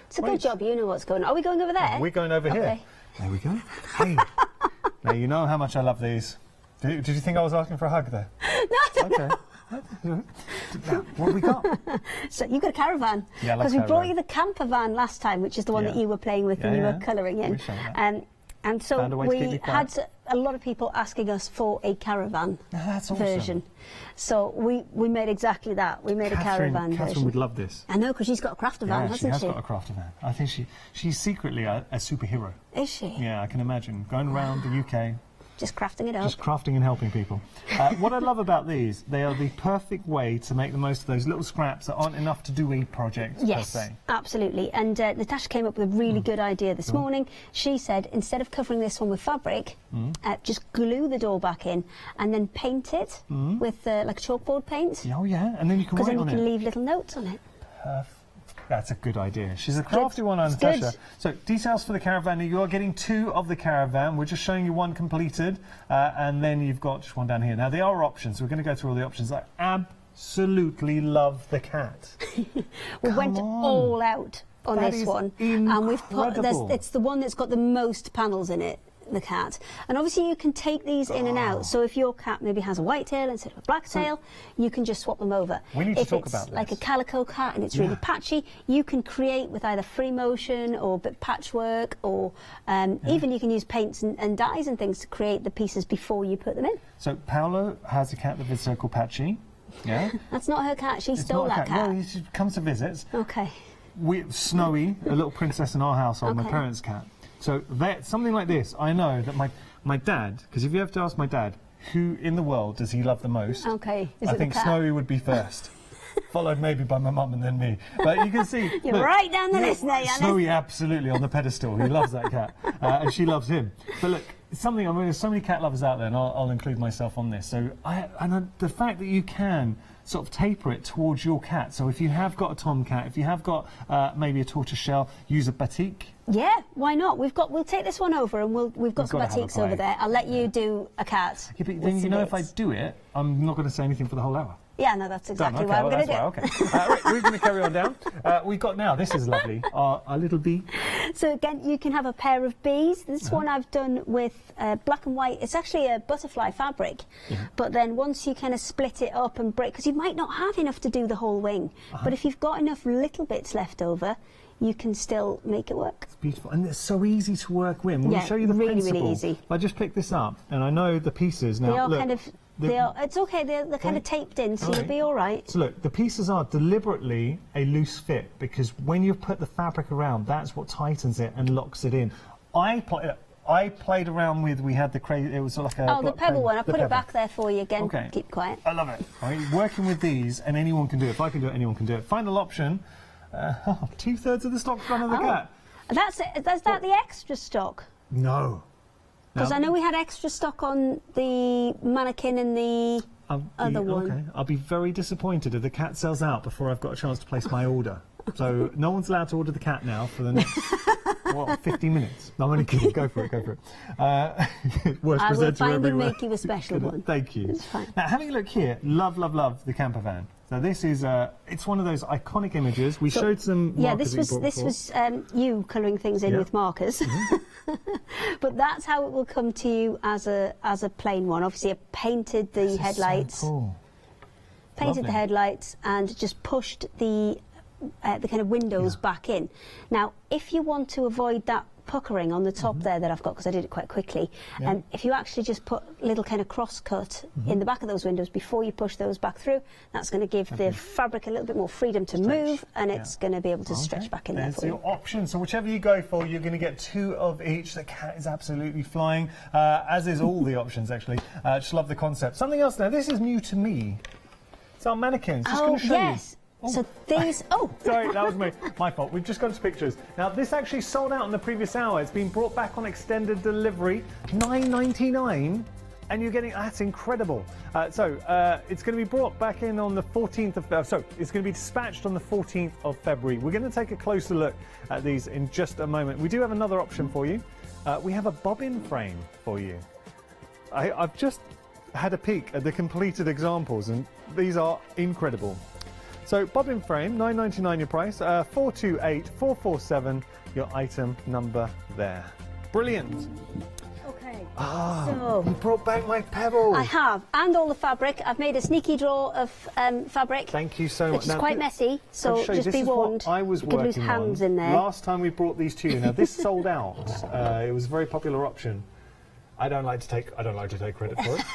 It's a good job. You know what's going on. Are we going over there? We're going over here. There we go. Hey, now you know how much I love these. Did you think I was asking for a hug there? No. Okay. Now, what have we got? So you got a caravan. Yeah, because we brought you the camper van last time, which is the one that you were playing with and you were colouring in. And so we had a lot of people asking us for a caravan version. So we made exactly that. We made a caravan version. Catherine would love this. I know, because she's got a crafter van, hasn't she? She has got a crafter van. I think she's secretly a superhero. Is she? Yeah, I can imagine. Going around the UK. Just crafting it up. Just crafting and helping people. What I love about these, they are the perfect way to make the most of those little scraps that aren't enough to do a project, yes, per se. Absolutely. And Natasha came up with a really good idea this morning. She said, instead of covering this one with fabric, just glue the door back in and then paint it with like chalkboard paint. Oh, yeah, and then you can write on it. Because then you can leave little notes on it. Perfect. That's a good idea. She's a crafty one, Natasha. So, details for the caravan. You are getting 2 of the caravan. We're just showing you 1 completed, and then you've got just 1 down here. Now, there are options. We're going to go through all the options. I absolutely love the cat. We went all out on this one, and we've put. It's the one that's got the most panels in it. The cat, and obviously you can take these in and out, so if your cat maybe has a white tail instead of a black tail, you can just swap them over. We need to talk about this. Like a calico cat and it's really patchy, you can create with either free motion or a bit patchwork, or even you can use paints and dyes and things to create the pieces before you put them in. So Paolo has a cat that is called Patchy. Yeah. That's not her cat, she stole that cat. Well, she comes to visit. Okay. Snowy, a little princess in our household, my parents' cat. So something like this, I know that my dad, because if you have to ask my dad, who in the world does he love the most? Okay, I think Snowy would be first, followed maybe by my mum and then me. But you can see... You're right down the list there, Yannis. Snowy absolutely on the pedestal. He loves that cat, and she loves him. But look, something, I mean, there's so many cat lovers out there, and I'll include myself on this. So the fact that you can sort of taper it towards your cat. So if you have got a tomcat, if you have got maybe a tortoiseshell, use a batik. Yeah, why not? We'll take this one over, and we've got some batiks over there. I'll let you do a cat. Yeah, but then you know, if I do it, I'm not going to say anything for the whole hour. Yeah, no, that's exactly what I'm going to do. Right, we're going to carry on down. We've got now, this is lovely, our little bee. So again, you can have a pair of bees. This one I've done with black and white. It's actually a butterfly fabric. But then once you kind of split it up and break, because you might not have enough to do the whole wing, but if you've got enough little bits left over, you can still make it work. It's beautiful, and it's so easy to work with. We'll show you the principle. Really easy. If I just pick this up, and I know the pieces now. They are look, kind of. It's okay. They're kind of taped in, so you'll be all right. So look, the pieces are deliberately a loose fit, because when you put the fabric around, that's what tightens it and locks it in. I played around with. We had the crazy. It was like a. Oh, the pebble one. I put it back there for you again. Okay. Keep quiet. I love it. I mean, working with these, and anyone can do it. If I can do it, anyone can do it. Final option. 2/3 of the stock's gone on the cat. That's it. Is that the extra stock? No. Because I know we had extra stock on the mannequin and the other one. Okay. I'll be very disappointed if the cat sells out before I've got a chance to place my order. So no one's allowed to order the cat now for the next 15 minutes. No, I'm only kidding. Go for it. Go for it. I will find and make you a special one. Thank you. It's fine. Now, having a look here, love the camper van. So this is it's one of those iconic images. We showed some markers. Yeah, this was you colouring things in with markers. But that's how it will come to you as a plain one. Obviously, I painted the headlights. So cool. Painted the headlights and just pushed the kind of windows back in. Now, if you want to avoid that puckering on the top there that I've got, because I did it quite quickly, if you actually just put a little kind of cross cut in the back of those windows before you push those back through, that's going to give the fabric a little bit more freedom to move, and it's going to be able to stretch back in there for you. There's your option. So whichever you go for, you're going to get 2 of each. The cat is absolutely flying, as is all the options, actually. Just love the concept. Something else now, this is new to me. It's our mannequins. Just going to show you. So these... Sorry, that was my fault. We've just gone to pictures. Now, this actually sold out in the previous hour. It's been brought back on extended delivery, $9.99, and you're getting... That's incredible. It's going to be brought back in on the 14th of... it's going to be dispatched on the 14th of February. We're going to take a closer look at these in just a moment. We do have another option for you. We have a bobbin frame for you. I've just had a peek at the completed examples, and these are incredible. So, bobbin frame, $9.99 your price, 428447, your item number there. Brilliant. Okay. So you brought back my pebble. I have, and all the fabric. I've made a sneaky drawer of fabric. Thank you so much. It's quite messy, so just be warned. I was you could lose hands in there. Last time we brought these to you. Now this sold out. It was a very popular option. I don't like to take credit for it.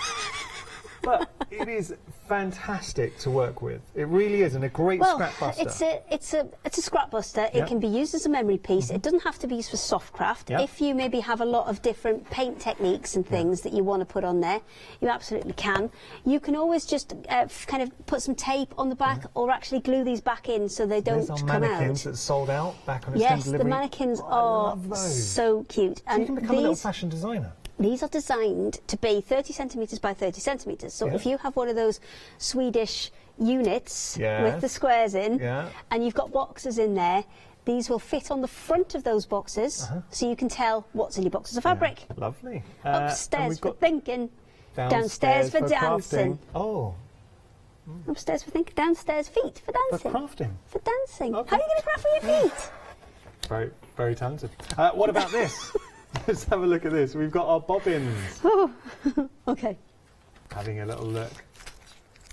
But It is fantastic to work with. It really is, and a great scrap buster. It's a scrap buster. It can be used as a memory piece. It doesn't have to be used for soft craft. If you maybe have a lot of different paint techniques and things that you want to put on there, you absolutely can. You can always just kind of put some tape on the back, or actually glue these back in so they don't come out. Mannequins that sold out back on Yes, delivery. the mannequins are so cute. So and you can become a little fashion designer. These are designed to be 30 centimetres by 30 centimetres. So if you have one of those Swedish units with the squares in, and you've got boxes in there, these will fit on the front of those boxes, so you can tell what's in your boxes of fabric. Lovely. Upstairs for thinking, downstairs for dancing. Oh. Upstairs for thinking, downstairs feet for dancing. For crafting. For dancing. Okay. How are you going to craft with your feet? Very, very talented. What about this? Let's have a look at this. We've got our bobbins. Oh, okay. Having a little look.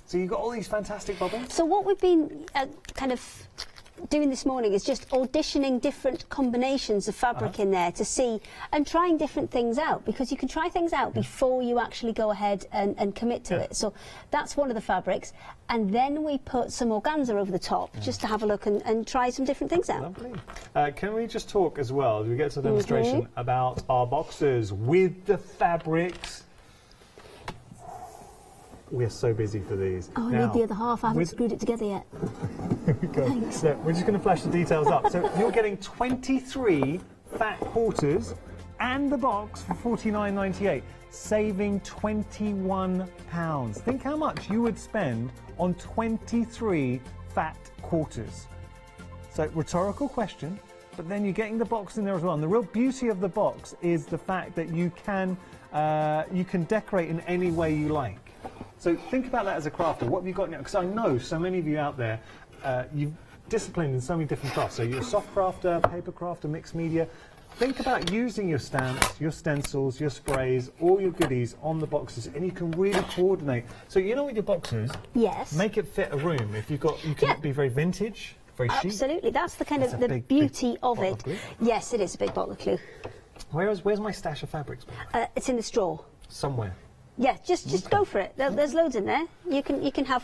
So you've got all these fantastic bobbins? So what we've been kind of doing this morning is just auditioning different combinations of fabric in there to see, and trying different things out, because you can try things out before you actually go ahead and commit to it. So that's one of the fabrics, and then we put some organza over the top just to have a look and try some different things out. Lovely. Can we just talk as well, as we get to the demonstration, about our boxes with the fabrics? We're so busy for these. Oh, I need the other half. I haven't screwed it together yet. Here we go. Thanks. So we're just going to flash the details up. So you're getting 23 fat quarters and the box for $49.98, saving £21. Think how much you would spend on 23 fat quarters. So rhetorical question, but then you're getting the box in there as well. And the real beauty of the box is the fact that you can decorate in any way you like. So think about that as a crafter. What have you got now? Because I know so many of you out there, you've disciplined in so many different crafts. So you're a soft crafter, paper crafter, mixed media. Think about using your stamps, your stencils, your sprays, all your goodies on the boxes, and you can really coordinate. So you know with your boxes, make it fit a room. If you've got, you can be very vintage, very chic. Absolutely, that's the kind of the beauty of it. Yes, it is a big bottle of glue. Where's my stash of fabrics? It's in the straw. Somewhere. Yeah, just go for it. There's loads in there. You can have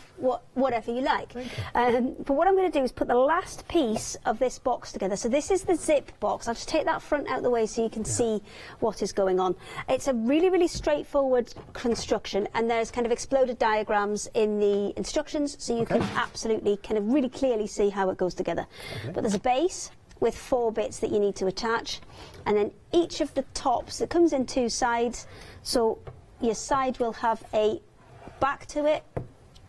whatever you like. But what I'm going to do is put the last piece of this box together. So this is the zip box. I'll just take that front out of the way so you can see what is going on. It's a really, really straightforward construction, and there's kind of exploded diagrams in the instructions, so you can absolutely kind of really clearly see how it goes together. But there's a base with 4 bits that you need to attach, and then each of the tops, it comes in 2 sides, so your side will have a back to it,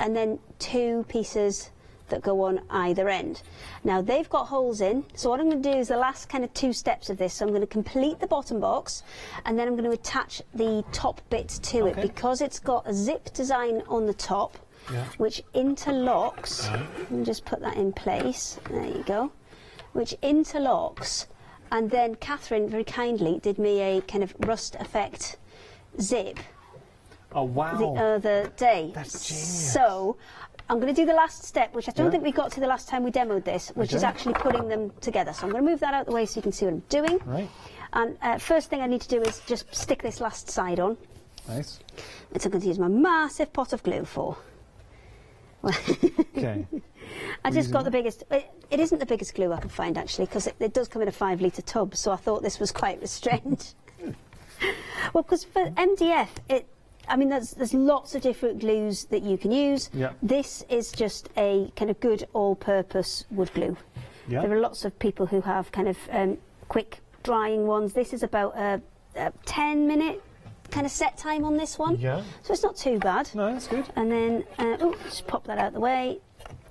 and then 2 pieces that go on either end. Now they've got holes in, so what I'm going to do is the last kind of 2 steps of this. So I'm going to complete the bottom box, and then I'm going to attach the top bits to it, because it's got a zip design on the top, which interlocks. Let me just put that in place. There you go. Which interlocks, and then Catherine very kindly did me a kind of rust effect zip. Oh, wow. The other day. That's genius. So I'm going to do the last step, which I don't think we got to the last time we demoed this, which is actually putting them together. So I'm going to move that out of the way so you can see what I'm doing. Right. And first thing I need to do is just stick this last side on. Nice. Which I'm going to use my massive pot of glue for. Okay. I just got the biggest. It isn't the biggest glue I could find, actually, because it does come in a 5-litre tub, so I thought this was quite restrained. Well, because for MDF, I mean, there's lots of different glues that you can use. This is just a kind of good all-purpose wood glue. There are lots of people who have kind of quick drying ones. This is about a 10-minute kind of set time on this one. So it's not too bad. No, that's good. And then, just pop that out of the way,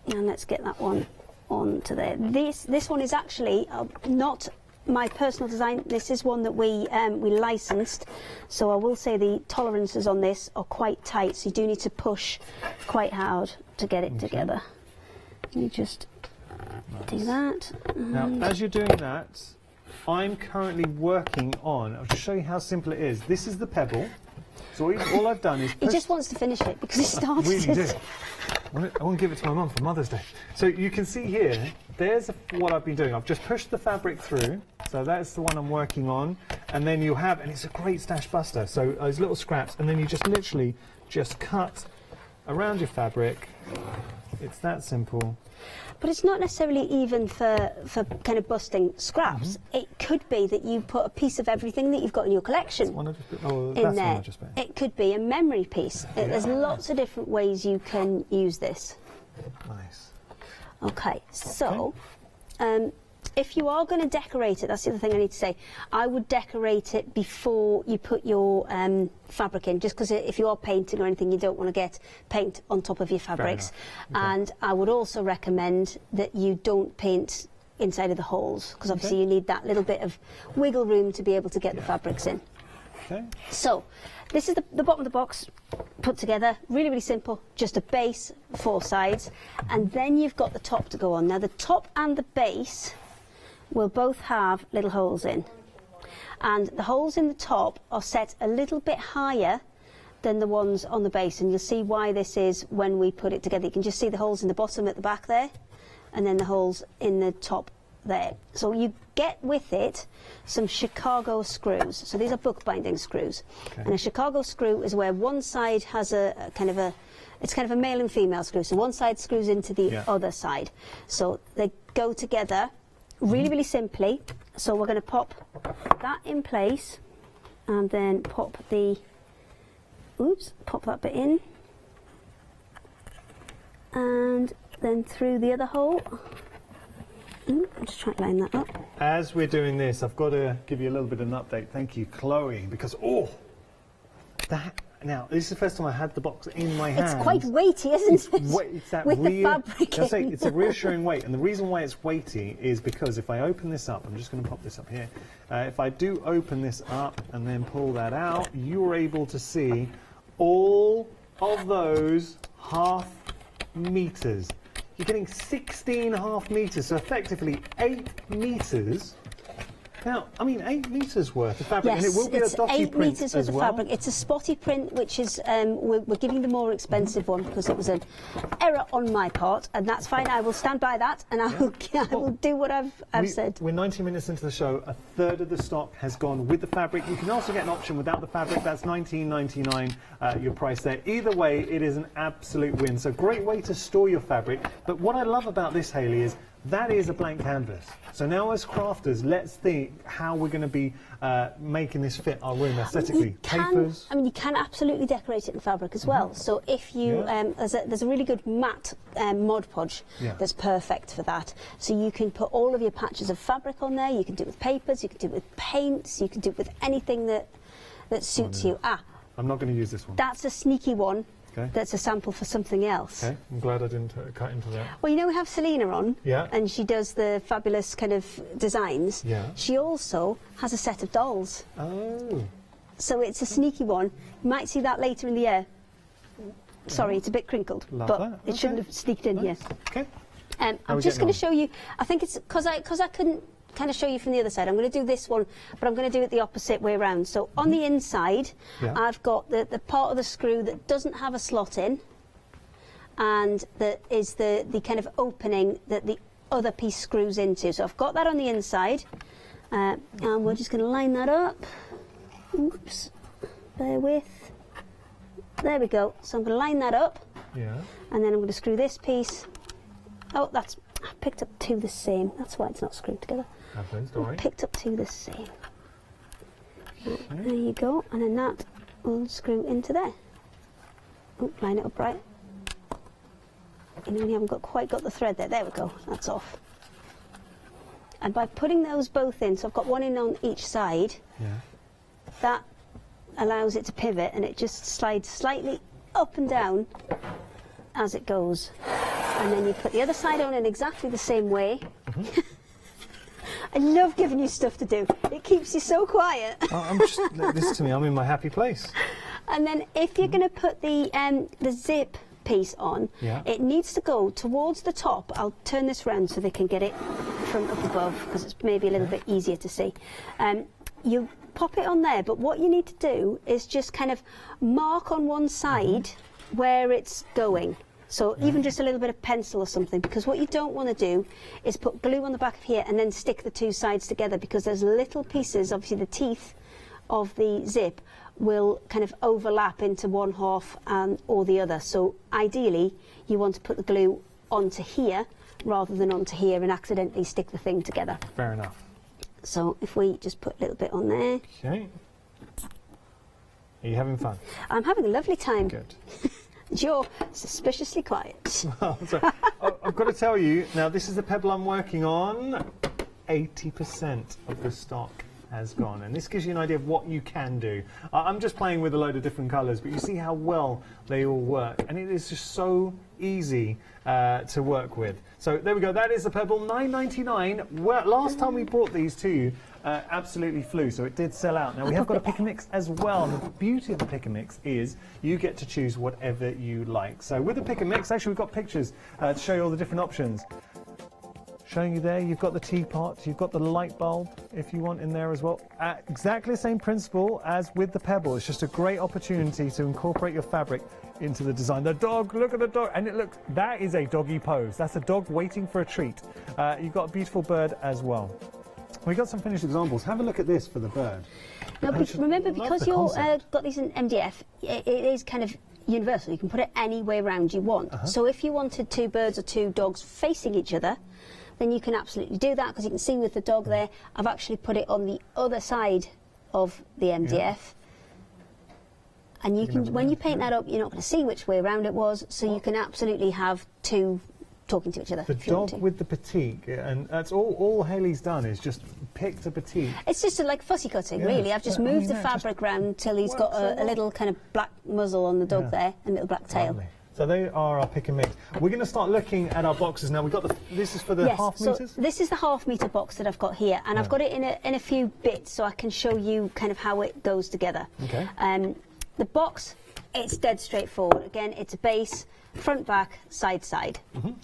and let's get that one onto there. This one is actually not my personal design. This is one that we licensed, so I will say the tolerances on this are quite tight, so you do need to push quite hard to get it together. You just do that. Now, as you're doing that, I'm currently working on, I'll just show you how simple it is. This is the pebble. So all I've done is He just wants to finish it because he started really it. do. I want to give it to my mum for Mother's Day. So you can see here, there's what I've been doing. I've just pushed the fabric through. So that's the one I'm working on. And then you have, and it's a great stash buster. So those little scraps, and then you just literally just cut around your fabric. It's that simple. But it's not necessarily even for kind of busting scraps. It could be that you put a piece of everything that you've got in your collection in there. It could be a memory piece. There's lots of different ways you can use this. Nice. Okay, so if you are going to decorate it, that's the other thing I need to say, I would decorate it before you put your fabric in, just because if you are painting or anything, you don't want to get paint on top of your fabrics. And I would also recommend that you don't paint inside of the holes, because obviously you need that little bit of wiggle room to be able to get the fabrics in. Okay. So this is the bottom of the box put together, really, really simple, just a base, 4 sides, and then you've got the top to go on. Now the top and the base will both have little holes in, and the holes in the top are set a little bit higher than the ones on the base, and you'll see why this is when we put it together. You can just see the holes in the bottom at the back there, and then the holes in the top there. So you get with it some Chicago screws. So these are bookbinding screws, and a Chicago screw is where one side has a kind of a male and female screw, so one side screws into the other side, so they go together really, really simply. So we're going to pop that in place, and then pop that bit in, and then through the other hole. I'm just trying to line that up. As we're doing this, I've got to give you a little bit of an update. Thank you, Chloe, because now this is the first time I had the box in my hand. It's quite weighty, isn't it? It's that with weird, the fabric in. it's a reassuring weight, and the reason why it's weighty is because if I open this up, I'm just going to pop this up here. If I do open this up and then pull that out, you're able to see all of those ½ meters. You're getting 16½ meters, so effectively 8 meters. Now, I mean, 8 meters worth of fabric, yes, and it will be a dotty print it's 8 meters worth of fabric. It's a spotty print, which is we're giving the more expensive one because it was an error on my part, and that's fine. I will stand by that, and I will do what I've said. We're 90 minutes into the show. A third of the stock has gone with the fabric. You can also get an option without the fabric. That's $19.99 your price there. Either way, it is an absolute win. So great way to store your fabric. But what I love about this, Hayley, is that is a blank canvas. So now as crafters, let's think how we're going to be making this fit our room aesthetically. Papers. I mean, you can absolutely decorate it in fabric as well. So if you, there's a really good matte Mod Podge that's perfect for that. So you can put all of your patches of fabric on there. You can do it with papers, you can do it with paints, you can do it with anything that suits you. I'm not going to use this one. That's a sneaky one. Okay. That's a sample for something else. Okay, I'm glad I didn't cut into that. Well, you know, we have Selena on, yeah, and she does the fabulous kind of designs. Yeah. She also has a set of dolls. Oh. So it's a sneaky one. You might see that later in the year. Sorry, it's a bit crinkled, but it shouldn't have sneaked in here. Okay. I'm just going to show you. I think it's because I couldn't kind of show you from the other side. I'm going to do this one, but I'm going to do it the opposite way around. So on the inside, I've got the part of the screw that doesn't have a slot in, and that is the kind of opening that the other piece screws into. So I've got that on the inside, and we're just going to line that up. Oops, bear with. There we go. So I'm going to line that up, and then I'm going to screw this piece. Oh, I picked up two the same. That's why it's not screwed together. I picked up two the same. There you go, and then that will screw into there. Oh, line it up right. You know, you haven't quite got the thread there. There we go. That's off. And by putting those both in, so I've got one in on each side. That allows it to pivot, and it just slides slightly up and down as it goes. And then you put the other side on in exactly the same way. I love giving you stuff to do. It keeps you so quiet. This to me, I'm in my happy place. And then if you're going to put the zip piece on, it needs to go towards the top. I'll turn this round so they can get it from up above, because it's maybe a little bit easier to see. You pop it on there, but what you need to do is just kind of mark on one side where it's going. So even just a little bit of pencil or something, because what you don't want to do is put glue on the back of here and then stick the two sides together, because there's little pieces, obviously the teeth of the zip will kind of overlap into one half or the other. So ideally, you want to put the glue onto here rather than onto here and accidentally stick the thing together. Fair enough. So if we just put a little bit on there. Okay. Are you having fun? I'm having a lovely time. Good. You're suspiciously quiet. So, I've got to tell you, now this is the pebble I'm working on. 80% of the stock has gone, and this gives you an idea of what you can do. I'm just playing with a load of different colours, but you see how well they all work, and it is just so easy to work with. So there we go, that is the pebble, $9.99. Well, last time we brought these to you, absolutely flew, so it did sell out. Now we have got a pick and mix as well. And the beauty of the pick and mix is you get to choose whatever you like. So with the pick and mix, actually we've got pictures to show you all the different options. Showing you there, you've got the teapot, you've got the light bulb if you want in there as well. Exactly the same principle as with the pebble. It's just a great opportunity to incorporate your fabric into the design. The dog, look at the dog, and it looks, that is a doggy pose. That's a dog waiting for a treat. You've got a beautiful bird as well. We've got some finished examples. Have a look at this for the bird. Now, remember, because you've got these in MDF, it is kind of universal. You can put it any way around you want. So if you wanted two birds or two dogs facing each other, then you can absolutely do that, because you can see with the dog there, I've actually put it on the other side of the MDF. Yeah. And you can, when you paint that up, you're not going to see which way around it was, so you can absolutely have two talking to each other. The dog with the petite, and that's all Hayley's done is just picked a petite. It's just like fussy cutting, really. I've just moved the fabric around till he's got a little kind of black muzzle on the dog there, and a little black tail. Lovely. So they are our pick and mix. We're going to start looking at our boxes now. We've got this is for the half meters? So this is the half meter box that I've got here, and I've got it in a few bits so I can show you kind of how it goes together. Okay. The box, it's dead straightforward. Again, it's a base, front, back, side, side.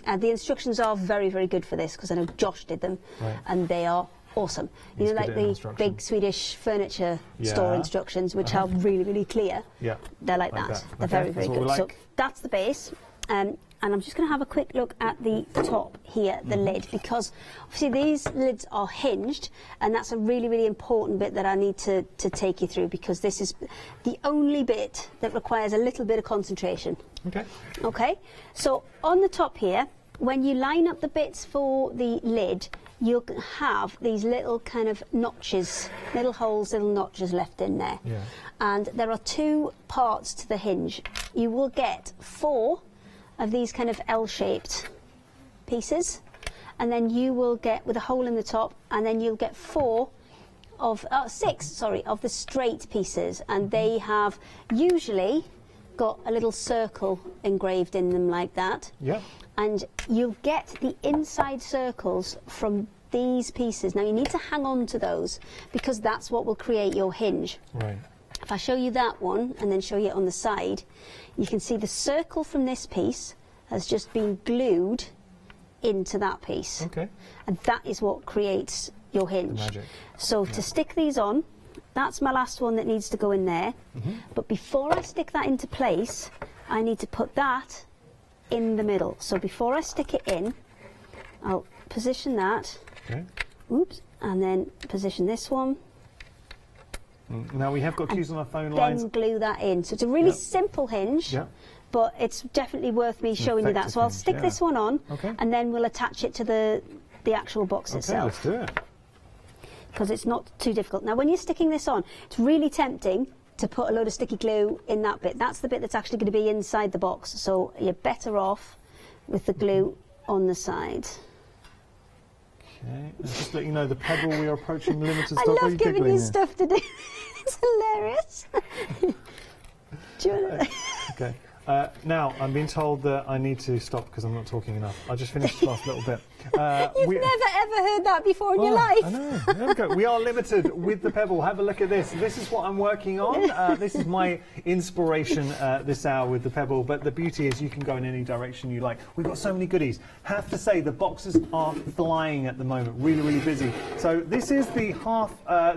And the instructions are very, very good for this, because I know Josh did them, and they are awesome. You know, like the big Swedish furniture store instructions, which are really, really clear. Yeah. They're like that. They're very, very good. So that's the base. And I'm just going to have a quick look at the top here, the lid, because obviously these lids are hinged, and that's a really, really important bit that I need to take you through, because this is the only bit that requires a little bit of concentration. Okay. Okay, so on the top here, when you line up the bits for the lid, you'll have these little kind of notches, little holes, little notches left in there. Yeah. And there are two parts to the hinge. You will get 4 of these kind of L-shaped pieces, and then you will get, with a hole in the top, and then you'll get 6 of the straight pieces, and they have usually got a little circle engraved in them like that. Yeah. And you'll get the inside circles from these pieces. Now you need to hang on to those, because that's what will create your hinge. Right. If I show you that one and then show you it on the side, you can see the circle from this piece has just been glued into that piece. Okay. And that is what creates your hinge. The magic. So to stick these on, that's my last one that needs to go in there. But before I stick that into place, I need to put that in the middle. So before I stick it in, I'll position that. Okay. Oops. And then position this one. Now we have got cues on our phone lines. Then glue that in. So it's a really simple hinge, but it's definitely worth me showing you that. So I'll stick this one on, and then we'll attach it to the actual box itself. Okay, let's do it. Because it's not too difficult. Now, when you're sticking this on, it's really tempting to put a load of sticky glue in that bit. That's the bit that's actually going to be inside the box. So you're better off with the glue on the side. Okay, and just let you know, the pebble, we are approaching limited stock. I love giving you stuff to do. It's hilarious. Do you want to... Okay. Now, I'm being told that I need to stop because I'm not talking enough. I just finished the last little bit. You've never ever heard that before in your life. I know. There we go. We are limited with the pebble. Have a look at this. This is what I'm working on. This is my inspiration this hour with the pebble. But the beauty is you can go in any direction you like. We've got so many goodies. Have to say the boxes are flying at the moment. Really, really busy. So this is the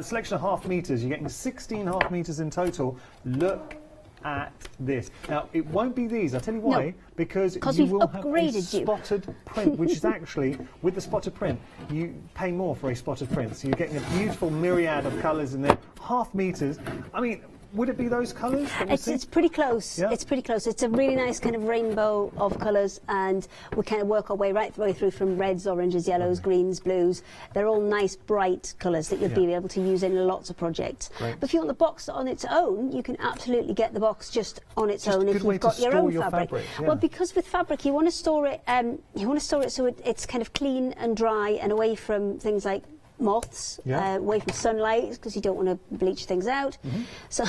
selection of half meters. You're getting 16 half meters in total. Look at this. Now, it won't be these. I'll tell you why. No, because we've will have a upgraded you. spotted print, which is actually, with the spotted print, you pay more for a spotted print. So you're getting a beautiful myriad of colours in there, half metres. I mean, would it be those colours? It's pretty close. Yeah. It's pretty close. It's a really nice kind of rainbow of colours, and we kind of work our way right through from reds, oranges, yellows, greens, blues. They're all nice, bright colours that you'll be able to use in lots of projects. Great. But if you want the box on its own, you can absolutely get the box just on its own if you've got your own fabric. Yeah. Well, because with fabric, you want to store it. So it's kind of clean and dry and away from things like moths, away from sunlight, because you don't want to bleach things out. So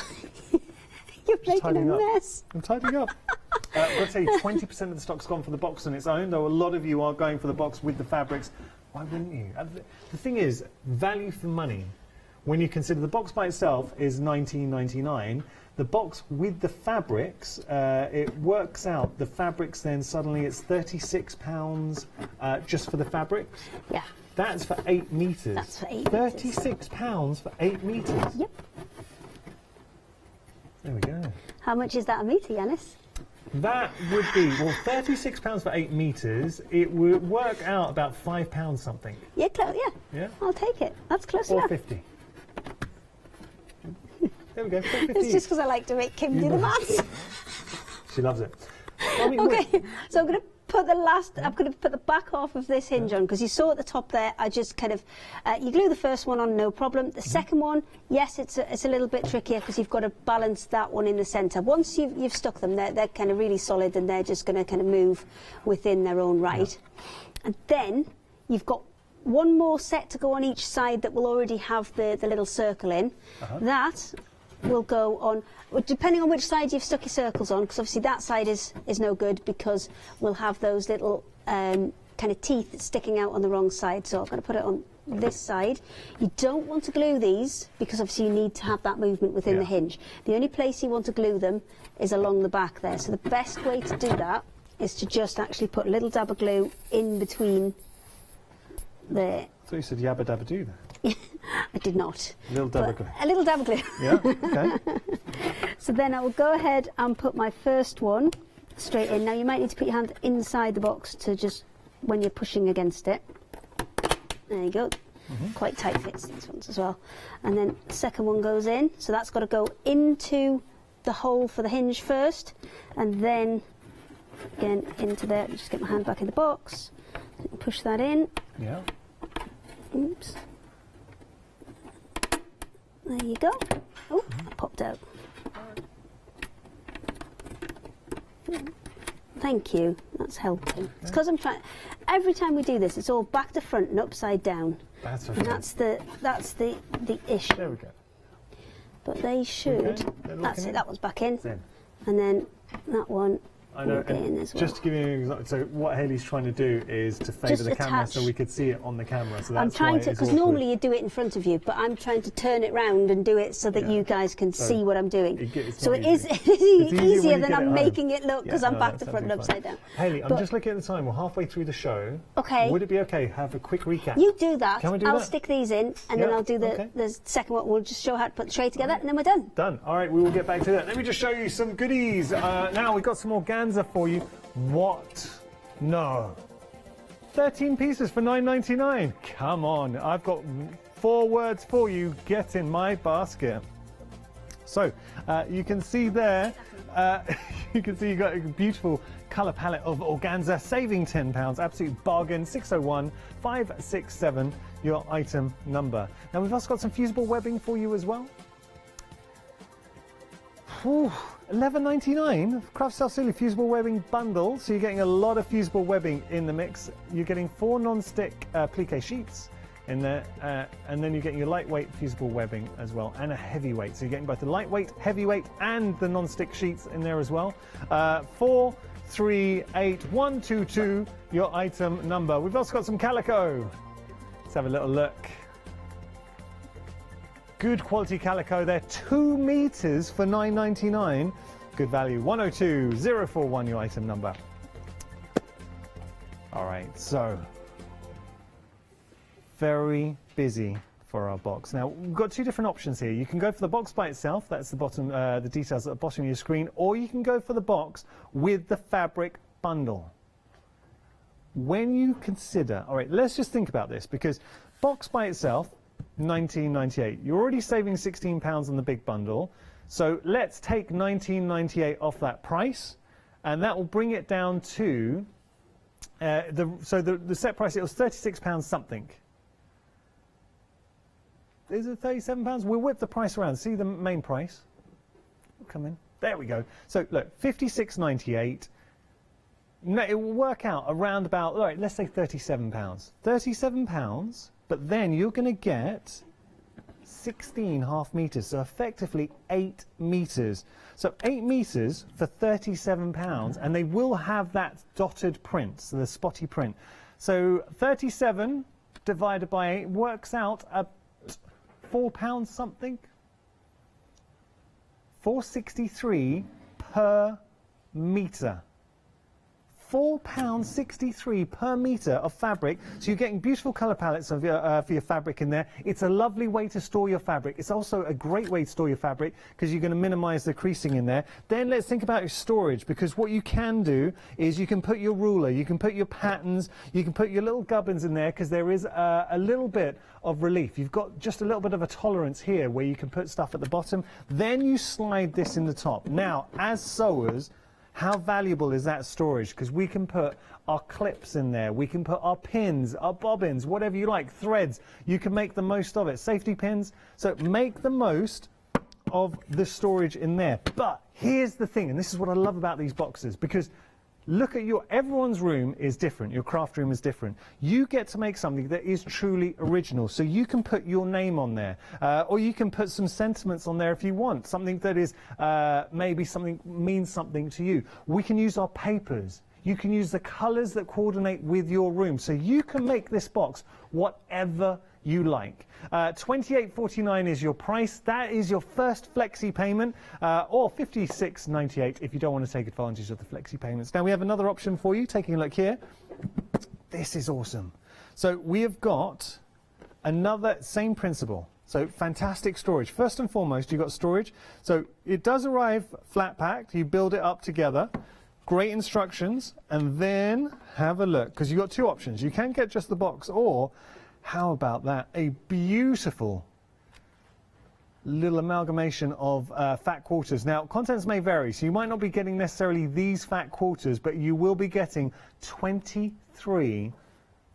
you're making a mess. I'm tidying up. I've got to tell you, 20% of the stock's gone for the box on its own, though a lot of you are going for the box with the fabrics. Why wouldn't you? The thing is, value for money, when you consider the box by itself is $19.99, the box with the fabrics, it works out, the fabrics then suddenly it's £36 just for the fabrics. Yeah. That's for 8 metres. That's for 8 £36 for 8 metres. Yep. There we go. How much is that a metre, Yanis? That would be, well, £36 for 8 metres. It would work out about £5 something. Yeah, yeah. I'll take it. That's close enough. $4.50. There we go. $4.50. It's just because I like to make Kim do the maths. She loves it. I mean, okay, so I'm going to put I'm going to put the back half of this hinge on, because you saw at the top there, I just kind of, you glue the first one on, no problem. The second one, yes, it's a little bit trickier because you've got to balance that one in the centre. Once you've stuck them, they're kind of really solid, and they're just going to kind of move within their own right. And then you've got one more set to go on each side that will already have the little circle in. That will go on, depending on which side you've stuck your circles on, because obviously that side is no good, because we'll have those little kind of teeth sticking out on the wrong side. So I'm going to put it on this side. You don't want to glue these, because obviously you need to have that movement within the hinge. The only place you want to glue them is along the back there. So the best way to do that is to just actually put a little dab of glue in between there. I thought you said yabba dabba do there. I did not. A little dab of glue. A little dab of glue. Yeah, okay. So then I will go ahead and put my first one straight in. Now you might need to put your hand inside the box to just, when you're pushing against it. There you go. Quite tight fits these ones as well. And then the second one goes in. So that's got to go into the hole for the hinge first, and then again into there. Just get my hand back in the box. Push that in. Yeah. Oops. There you go. Oh, that popped out. Thank you. That's helping. It's because I'm trying. Every time we do this, it's all back to front and upside down. That's and that's the issue. There we go. But they should. That's it. That one's back in. And then that one. I know. Will get in as well. Just to give you an example, so what Hayley's trying to do is to favour the camera so we could see it on the camera. So that's I'm trying to, because normally awkward. you do it in front of you, but I'm trying to turn it round and do it so that you guys can see what I'm doing. So it is easier than I'm making it look, because I'm back to front and upside down. Hayley, I'm just looking at the time. We're halfway through the show. Okay. Would it be okay to have a quick recap? You do that. Can we do I'll that? stick these in, and then I'll do the second one. We'll just show how to put the tray together, and then we're done. Done. All right, we will get back to that. Let me just show you some goodies. Now we've got some organza for you. What? No. 13 pieces for $9.99. Come on, I've got 4 words for you. Get in my basket. So you can see there, you can see you've got a beautiful colour palette of organza, saving £10, absolute bargain. 601 567, your item number. Now we've also got some fusible webbing for you as well. $11.99 Craft Self Sealy fusible webbing bundle. So you're getting a lot of fusible webbing in the mix. You're getting 4 non-stick plique sheets in there, and then you're getting your lightweight fusible webbing as well, and a heavyweight. So you're getting both the lightweight, heavyweight, and the non-stick sheets in there as well. 438122, your item number. We've also got some calico. Let's have a little look. Good quality calico there, 2 meters for $9.99. Good value, 102041, your item number. All right, so very busy for our box. Now, we've got two different options here. You can go for the box by itself, that's the bottom, the details at the bottom of your screen, or you can go for the box with the fabric bundle. When you consider, all right, let's just think about this, because box by itself, £19.98. You're already saving £16 on the big bundle, so let's take £19.98 off that price, and that will bring it down to, the set price, it was £36 something. Is it £37? We'll whip the price around. See the main price? Come in. There we go. So look, £56.98. No, it will work out around about, all right, let's say £37. £37, but then you're going to get 16.5 metres, so effectively 8 metres. So 8 metres for £37, and they will have that dotted print, so the spotty print. So 37 divided by 8 works out at £4 something. £4.63 per metre. £4.63 per metre of fabric, so you're getting beautiful colour palettes of for your fabric in there. It's a lovely way to store your fabric. It's also a great way to store your fabric because you're going to minimise the creasing in there. Then let's think about your storage, because what you can do is you can put your ruler, you can put your patterns, you can put your little gubbins in there, because there is a little bit of relief. You've got just a little bit of a tolerance here where you can put stuff at the bottom. Then you slide this in the top. Now, as sewers, how valuable is that storage? Because we can put our clips in there, we can put our pins, our bobbins, whatever you like, threads. You can make the most of it. Safety pins. So make the most of the storage in there. But here's the thing, and this is what I love about these boxes, because look at everyone's room is different, your craft room is different. You get to make something that is truly original, so you can put your name on there, or you can put some sentiments on there if you want, something that is maybe something means something to you. We can use our papers. You can use the colours that coordinate with your room, so you can make this box whatever you like. £28.49 is your price. That is your first flexi payment, or £56.98 if you don't want to take advantage of the flexi payments. Now we have another option for you. Taking a look here. This is awesome. So we have got another same principle. So fantastic storage. First and foremost, you've got storage. So it does arrive flat packed. You build it up together. Great instructions, and then have a look, because you've got two options. You can get just the box, or how about that? A beautiful little amalgamation of fat quarters. Now, contents may vary, so you might not be getting necessarily these fat quarters, but you will be getting 23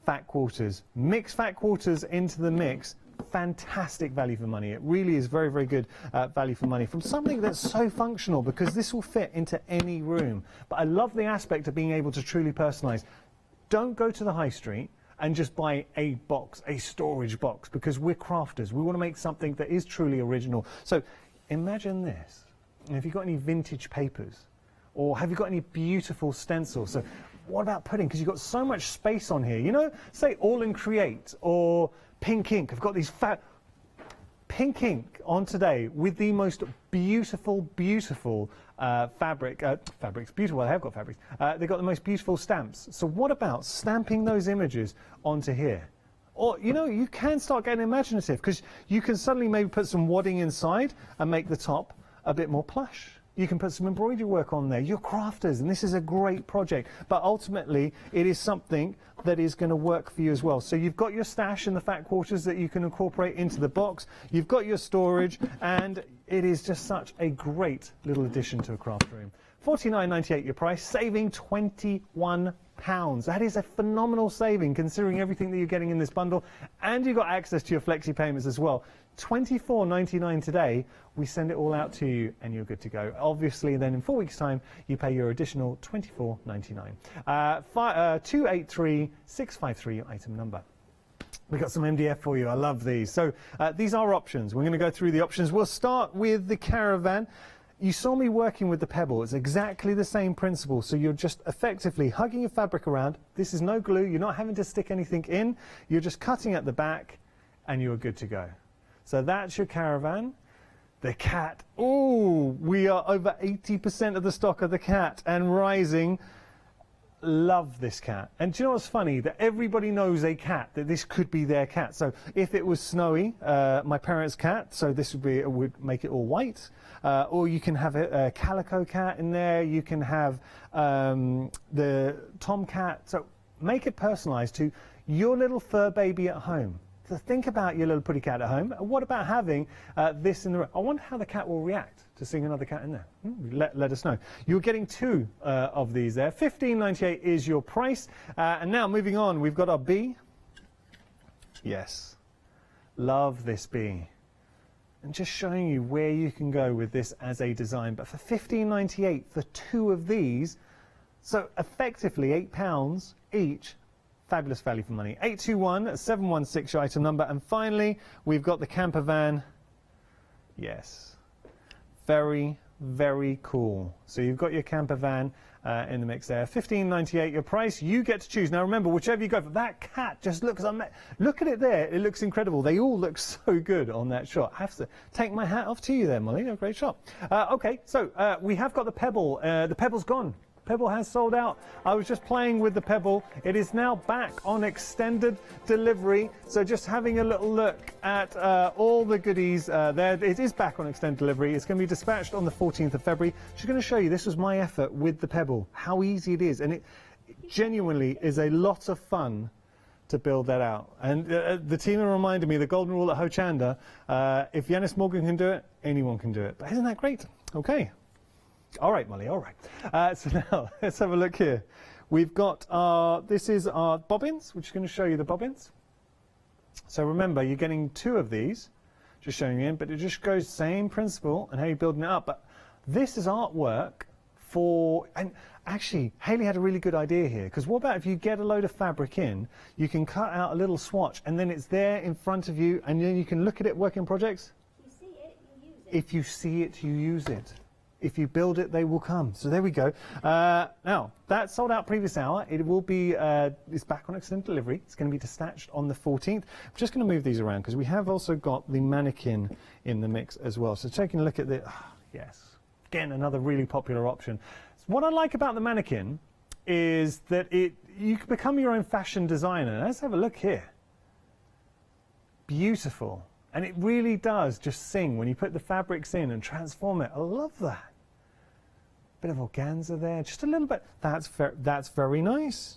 fat quarters. Mix fat quarters into the mix. Fantastic value for money. It really is very, very good value for money from something that's so functional, because this will fit into any room. But I love the aspect of being able to truly personalise. Don't go to the high street and just buy a box, a storage box, because we're crafters. We want to make something that is truly original. So imagine this. And if you've got any vintage papers, or have you got any beautiful stencils? So what about putting, because you've got so much space on here, you know, say All in Create or Pink Ink. I've got these fat Pink Ink on today with the most beautiful, beautiful fabrics. Beautiful, I have got fabrics. They've got the most beautiful stamps. So what about stamping those images onto here? Or, you know, you can start getting imaginative, because you can suddenly maybe put some wadding inside and make the top a bit more plush. You can put some embroidery work on there. You're crafters, and this is a great project. But ultimately, it is something that is going to work for you as well. So you've got your stash in the fat quarters that you can incorporate into the box. You've got your storage, and it is just such a great little addition to a craft room. £49.98 your price, saving £21. That is a phenomenal saving, considering everything that you're getting in this bundle, and you've got access to your flexi payments as well. £24.99 today. We send it all out to you, and you're good to go. Obviously, then in 4 weeks' time, you pay your additional £24.99. 283653, your item number. We've got some MDF for you. I love these. So these are options. We're going to go through the options. We'll start with the caravan. You saw me working with the pebble. It's exactly the same principle. So you're just effectively hugging your fabric around. This is no glue. You're not having to stick anything in. You're just cutting at the back, and you're good to go. So that's your caravan. The cat. Oh, we are over 80% of the stock of the cat and rising. love this cat. And do you know what's funny? That everybody knows a cat, that this could be their cat. So if it was Snowy, my parents' cat, so this would make it all white. Or you can have a calico cat in there. You can have the tomcat. So make it personalised to your little fur baby at home. So think about your little pretty cat at home. What about having this in the room? I wonder how the cat will react to seeing another cat in there. Let us know. You're getting 2 of these there. $15.98 is your price. And now moving on, we've got our bee. Yes, love this bee. And just showing you where you can go with this as a design. But for $15.98 for 2 of these, so effectively £8 each. Fabulous value for money. 821-716 your item number. And finally, we've got the camper van. Yes. Very, very cool. So you've got your camper van in the mix there. $15.98 your price. You get to choose. Now remember, whichever you go for, that cat just looks, look at it there. It looks incredible. They all look so good on that shot. I have to take my hat off to you there, Molly. A great shot. Okay, so we have got the Pebble. The Pebble's gone. Pebble has sold out. I was just playing with the Pebble. It is now back on extended delivery. So just having a little look at all the goodies there. It is back on extended delivery. It's going to be dispatched on the 14th of February. Just going to show you, this was my effort with the Pebble, how easy it is. And it genuinely is a lot of fun to build that out. And the team are reminding me, the golden rule at Hochanda, if Yanis Morgan can do it, anyone can do it. But isn't that great? Okay. All right, Molly, all right. So now, let's have a look here. We've got this is our bobbins, which is going to show you the bobbins. So remember, you're getting 2 of these, just showing you in, but it just goes same principle and how you're building it up. But this is artwork for, and actually, Hayley had a really good idea here, because what about if you get a load of fabric in, you can cut out a little swatch, and then it's there in front of you, and then you can look at it, work in projects? You see it, you use it. If you see it, you use it. If you build it, they will come. So there we go. Now, that sold out previous hour. It will be, it's back on extended delivery. It's going to be dispatched on the 14th. I'm just going to move these around because we have also got the mannequin in the mix as well. So taking a look at the, yes, again, another really popular option. What I like about the mannequin is that you can become your own fashion designer. Let's have a look here. Beautiful. And it really does just sing when you put the fabrics in and transform it. I love that. Bit of organza there, just a little bit. That's very nice.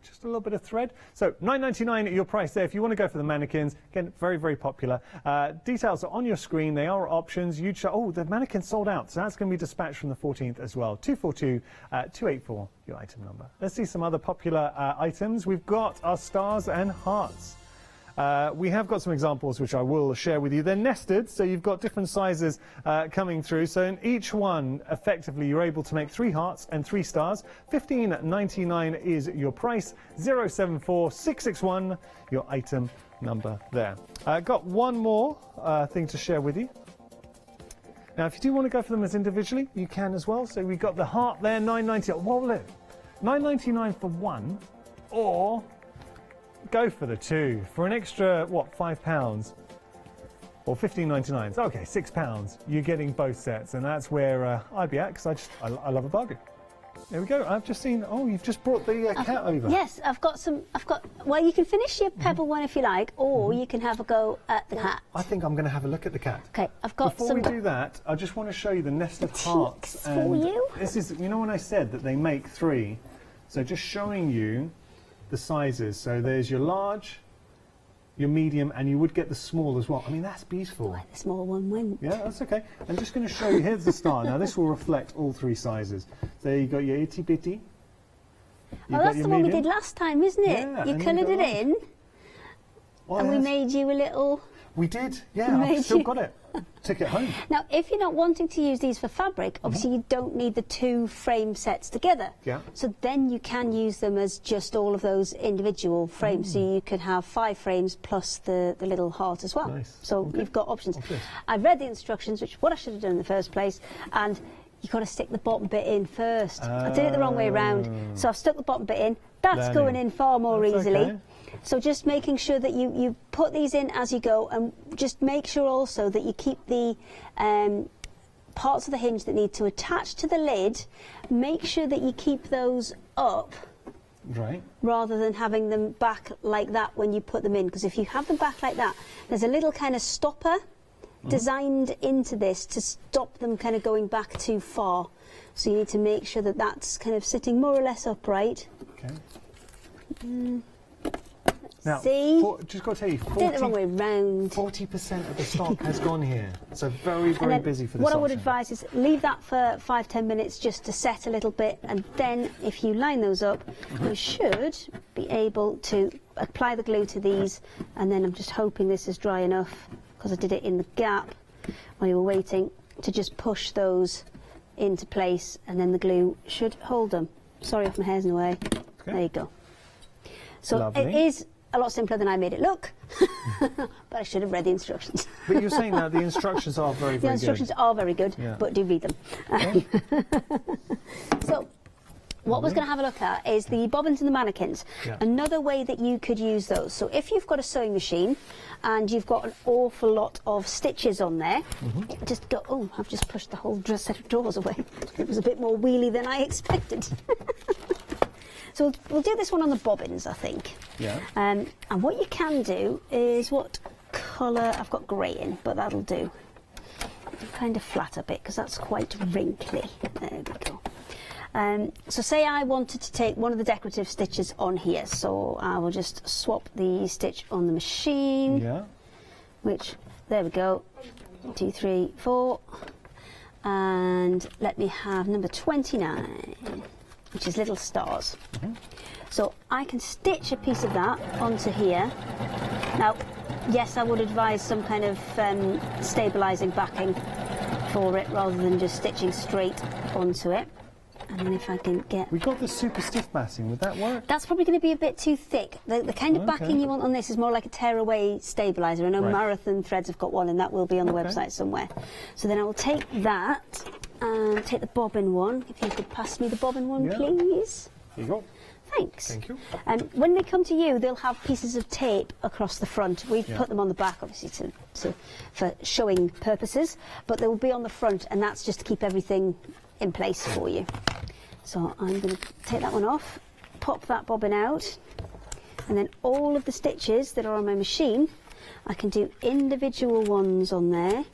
Just a little bit of thread. So $9.99 at your price there. If you want to go for the mannequins, again, very, very popular. Details are on your screen. They are options. You oh, the mannequin sold out, so that's going to be dispatched from the 14th as well. 242-284, your item number. Let's see some other popular items. We've got our stars and hearts. We have got some examples which I will share with you. They're nested, so you've got different sizes coming through. So in each one, effectively, you're able to make 3 hearts and 3 stars. $15.99 is your price. 074661, your item number there. Got one more thing to share with you. Now, if you do want to go for them as individually, you can as well. So we've got the heart there, $9.99. Well, look, $9.99 for one, or go for the 2 for an extra, what, £5 or $15.99. So, okay, £6. You're getting both sets, and that's where I'd be at, because I love a bargain. There we go. I've just seen. Oh, you've just brought the cat over. Yes, I've got. Well, you can finish your Pebble one if you like, or you can have a go at the cat. I think I'm going to have a look at the cat. Okay, I've got Before we do that, I just want to show you the nested hearts. For you. This is, you know, when I said that they make 3, so just showing you the sizes. So there's your large, your medium, and you would get the small as well. I mean, that's beautiful. The small one went. Yeah, that's okay. I'm just going to show you. Here's the star. Now, this will reflect all 3 sizes. So you got your itty bitty. Oh, that's the one we did last time, isn't it? Yeah, you coloured it in, and we made you a little. We did. Yeah, I've still got it. Took it home. Now, if you're not wanting to use these for fabric, obviously you don't need the 2 frame sets together. Yeah. So then you can use them as just all of those individual frames. So you could have 5 frames plus the little heart as well. Nice. So you've got options. I've read the instructions, which what I should have done in the first place, and you've got to stick the bottom bit in first. I did it the wrong way around. So I've stuck the bottom bit in. That's going in far more easily. Okay. So just making sure that you put these in as you go, and just make sure also that you keep the parts of the hinge that need to attach to the lid, make sure that you keep those up Right. rather than having them back like that when you put them in. Because if you have them back like that, there's a little kind of stopper designed into this to stop them kind of going back too far. So you need to make sure that that's kind of sitting more or less upright. Okay. Now, see? Just got to tell you, did it the wrong way round. 40% of the stock has gone here. So very, very busy for this What I would option. advise is leave that for 5-10 minutes just to set a little bit, and then if you line those up, you should be able to apply the glue to these, and then I'm just hoping this is dry enough, because I did it in the gap while you were waiting, to just push those into place, and then the glue should hold them. Sorry if my hair's in the way. Okay. There you go. So Lovely. It is a lot simpler than I made it look, but I should have read the instructions. But you're saying that the instructions are very, very good. The instructions are very good, but do read them. Okay. So, what we're going to have a look at is the bobbins and the mannequins. Yeah. Another way that you could use those. So if you've got a sewing machine and you've got an awful lot of stitches on there, just go, oh, I've just pushed the whole set of drawers away. It was a bit more wheelie than I expected. So we'll do this one on the bobbins, I think. Yeah. And what you can do is, what colour? I've got grey in, but that'll do. Kind of flat a bit, because that's quite wrinkly. There we go. So say I wanted to take one of the decorative stitches on here, so I will just swap the stitch on the machine. Yeah. Which, there we go. 2, 3, 4. And let me have number 29. Which is little stars. So I can stitch a piece of that onto here. Now, yes, I would advise some kind of stabilising backing for it rather than just stitching straight onto it. And then if I can get... We've got the super stiff matting, would that work? That's probably going to be a bit too thick. The kind of backing you want on this is more like a tearaway stabiliser. I know Marathon Threads have got one, and that will be on the website somewhere. So then I will take that and take the bobbin one. If you could pass me the bobbin one, please. Here you go. Thanks. Thank you. When they come to you, they'll have pieces of tape across the front. We've put them on the back, obviously, for showing purposes, but they will be on the front, and that's just to keep everything in place for you. So I'm going to take that one off, pop that bobbin out, and then all of the stitches that are on my machine, I can do individual ones on there.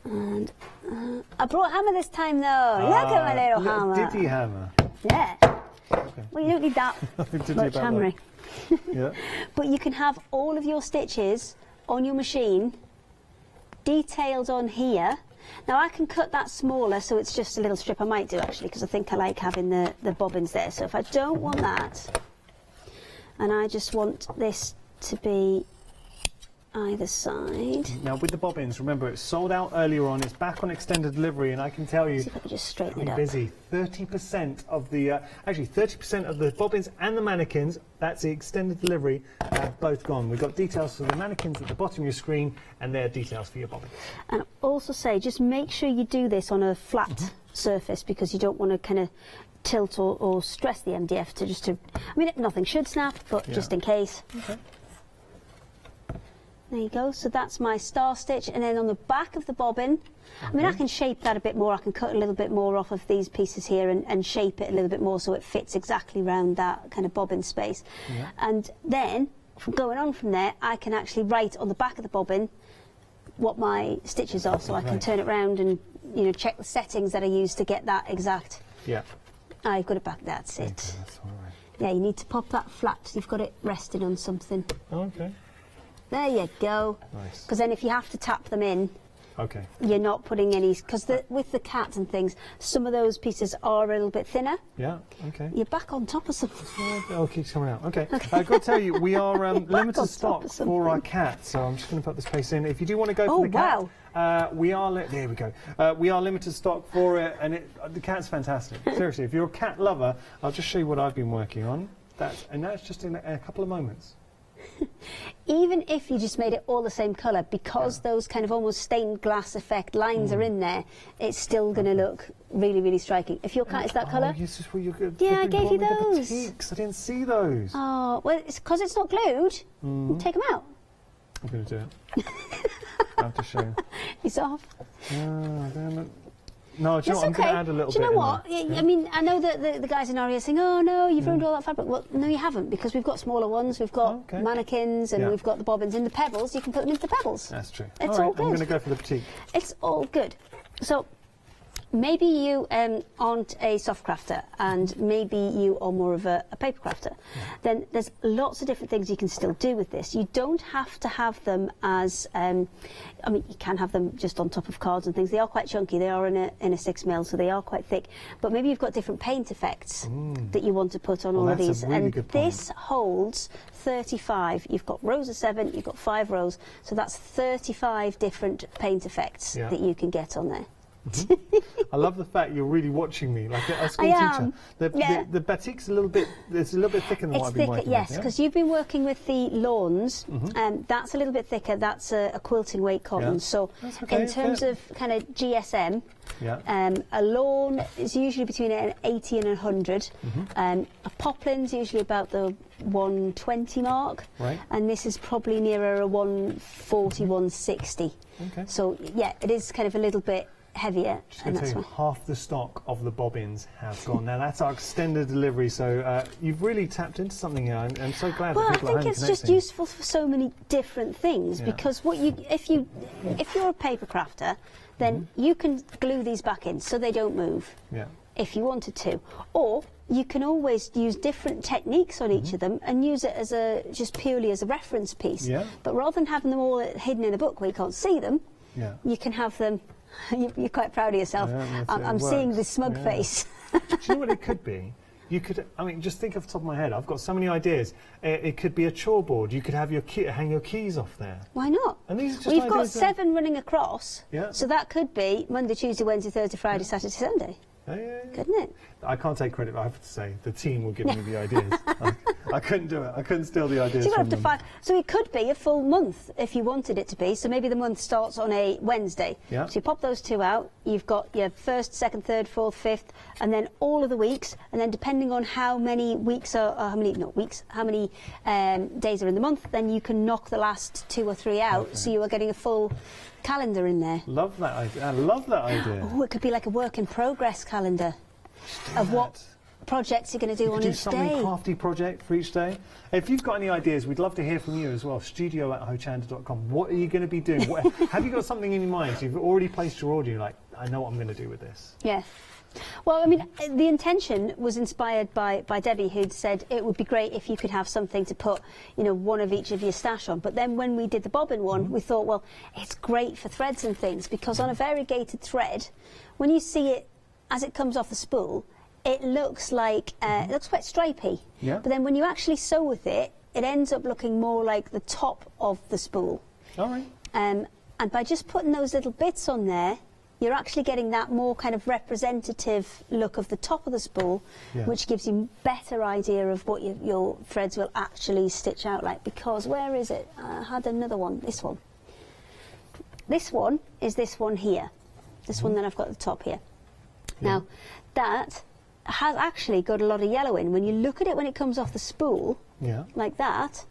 And I brought hammer this time, though. Look at my little hammer. Diddy hammer. Yeah. Okay. Well, you don't need that much hammering. Yeah. But you can have all of your stitches on your machine detailed on here. Now I can cut that smaller, so it's just a little strip. I might do, actually, because I think I like having the bobbins there. So if I don't want that, and I just want this to be either side. Now with the bobbins, remember, it's sold out earlier on, it's back on extended delivery, and I can tell you, see if I can just straighten it up. busy. 30% of the, actually 30% of the bobbins and the mannequins, that's the extended delivery, have both gone. We've got details for the mannequins at the bottom of your screen, and their details for your bobbins. And also say, just make sure you do this on a flat surface, because you don't want to kind of tilt or stress the MDF to I mean, nothing should snap, but just in case. Okay. There you go, so that's my star stitch, and then on the back of the bobbin, I mean, I can shape that a bit more. I can cut a little bit more off of these pieces here and shape it a little bit more so it fits exactly around that kind of bobbin space. And then, going on from there, I can actually write on the back of the bobbin what my stitches are, so I can turn it round and, you know, check the settings that I use to get that exact. Yeah. I've got it back, that's it. Okay, that's all right. Yeah, you need to pop that flat, you've got it resting on something. Okay. There you go. Nice. Because then if you have to tap them in, you're not putting any, because with the cat and things, some of those pieces are a little bit thinner. Yeah, okay. You're back on top of something. Oh, it keeps coming out. Okay. I've got to tell you, we are limited stock for our cat, so I'm just going to put this place in. If you do want to go for the cat, we are, there we go. We are limited stock for it, and the cat's fantastic. Seriously, if you're a cat lover, I'll just show you what I've been working on. That's just in a couple of moments. Even if you just made it all the same colour, because those kind of almost stained glass effect lines are in there, it's still going to look really, really striking. If your cat is that colour... Yeah, I gave you those. I didn't see those. Oh, well, it's because it's not glued. Take them out. I'm going to do it. I have to show you. It's off. Oh, damn it. No, do you know what? I'm going to add a little bit. Do you know what? I mean, I know that the guys in Ari are saying, "Oh no, you've ruined all that fabric." Well, no, you haven't, because we've got smaller ones. We've got mannequins, and we've got the bobbins and the pebbles. You can put them into the pebbles. That's true. It's all good. I'm going to go for the petite. It's all good. So maybe you aren't a soft crafter, and maybe you are more of a paper crafter. Then there's lots of different things you can still do with this. You don't have to have them as, I mean, you can have them just on top of cards and things. They are quite chunky. They are in a 6mm, so they are quite thick. But maybe you've got different paint effects that you want to put on all of these. Really and good point. this holds 35. You've got rows of 7. You've got 5 rows. So that's 35 different paint effects that you can get on there. I love the fact you're really watching me like a school teacher. The batik's a little bit thicker than what I've been working with. Yes, because you've been working with the lawns, and that's a little bit thicker. That's a quilting weight cotton. So in terms of kind of GSM, a lawn is usually between an 80 and 100. A poplin's usually about the 120 mark, and this is probably nearer a 140, 160. So yeah, it is kind of a little bit heavier. Just going to tell you, half the stock of the bobbins have gone. Now that's our extended delivery, so you've really tapped into something here. I'm so glad that people at home I think it's just useful for so many different things, because what if you're a paper crafter, then you can glue these back in so they don't move if you wanted to, or you can always use different techniques on each of them and use it as just purely as a reference piece. But rather than having them all hidden in a book where you can't see them, you can have them. You're quite proud of yourself. I'm seeing the smug face. Do you know what it could be? You could, I mean, just think off the top of my head. I've got so many ideas. It could be a chore board. You could have hang your keys off there. Why not? And these are just We've got 7 running across. Yeah. So that could be Monday, Tuesday, Wednesday, Thursday, Friday, Saturday, Sunday. Couldn't it? I can't take credit, but I have to say the team were giving me the ideas. I couldn't do it. I couldn't steal the ideas from them. So it could be a full month if you wanted it to be. So maybe the month starts on a Wednesday. Yeah. So you pop those 2 out. You've got your 1st, 2nd, 3rd, 4th, 5th, and then all of the weeks. And then depending on how many weeks are, how many days are in the month, then you can knock the last 2 or 3 out. So you are getting a full calendar in there. Love that idea. I love that idea. Oh, it could be like a work in progress calendar of what projects you're going to do on each day. Something crafty project for each day. If you've got any ideas, we'd love to hear from you as well. studio@hochanda.com. What are you going to be doing? Have you got something in your mind? So you've already placed your order. You're like, I know what I'm going to do with this. Yeah. Well, I mean, the intention was inspired by Debbie, who'd said it would be great if you could have something to put, one of each of your stash on. But then when we did the bobbin one, we thought, well, it's great for threads and things, because on a variegated thread, when you see it as it comes off the spool, it looks like it looks quite stripy. Yeah. But then when you actually sew with it, it ends up looking more like the top of the spool. All right. And by just putting those little bits on there, you're actually getting that more kind of representative look of the top of the spool, which gives you a better idea of what your threads will actually stitch out like. Because where is it? I had another one. This one. This one is this one here. This one that I've got at the top here. Now, that has actually got a lot of yellow in. When you look at it when it comes off the spool, like that,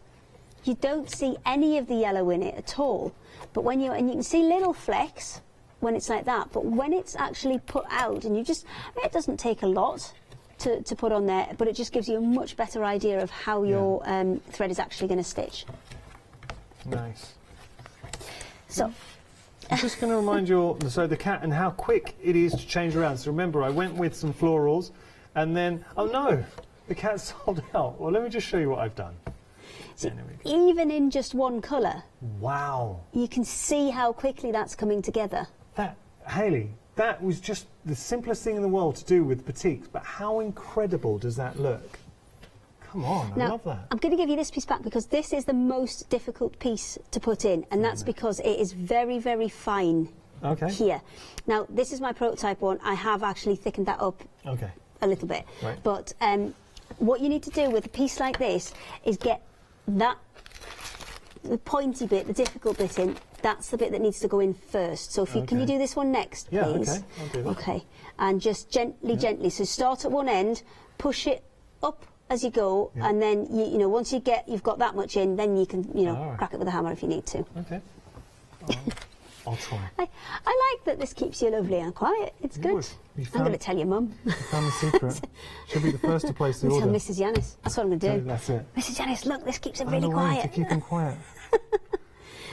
you don't see any of the yellow in it at all. But when you can see little flecks when it's like that, but when it's actually put out, and it doesn't take a lot to put on there, but it just gives you a much better idea of how your thread is actually going to stitch. Nice. So. I'm just going to remind you, the cat and how quick it is to change around. So remember, I went with some florals, and then, oh no, the cat's sold out. Well, let me just show you what I've done. So even in just one colour, wow, you can see how quickly that's coming together. Hayley, that was just the simplest thing in the world to do with batiks, but how incredible does that look? Come on, I love that. I'm going to give you this piece back because this is the most difficult piece to put in, and that's because it is very, very fine here. Now, this is my prototype one. I have actually thickened that up a little bit. Right. But what you need to do with a piece like this is get the pointy bit, the difficult bit in. That's the bit that needs to go in first. So if you can you do this one next, please? Yeah, okay, I'll do that. Okay, and just gently. So start at one end, push it up as you go, and then once you've got that much in, then you can crack it with a hammer if you need to. Okay. I'll try. I like that this keeps you lovely and quiet. It's good. I'm going to tell your mum. You found the secret. She'll be the first to place the order. Tell Mrs. Yanis. That's what I'm going to do. That's it. Mrs. Yanis, look, this keeps him Find really a way quiet. to keep him quiet.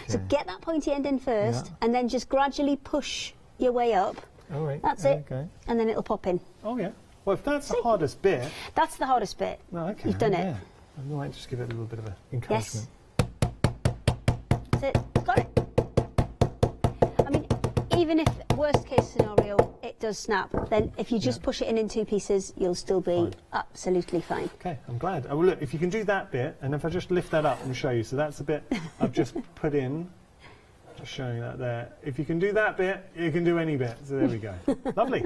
So get that pointy end in first, and then just gradually push your way up. All right. That's it. Okay. And then it'll pop in. Oh, yeah. Well, if that's the hardest bit... That's the hardest bit. No, okay. You've done it. I might just give it a little bit of an encouragement. That's it. Got it. I mean, even if worst case scenario it does snap, then if you just push it in 2 pieces, you'll still be absolutely fine. Okay, I'm glad. Oh, well, look, if you can do that bit, and if I just lift that up and show you, so that's the bit I've just put in. Just showing that there. If you can do that bit, you can do any bit. So there we go. Lovely.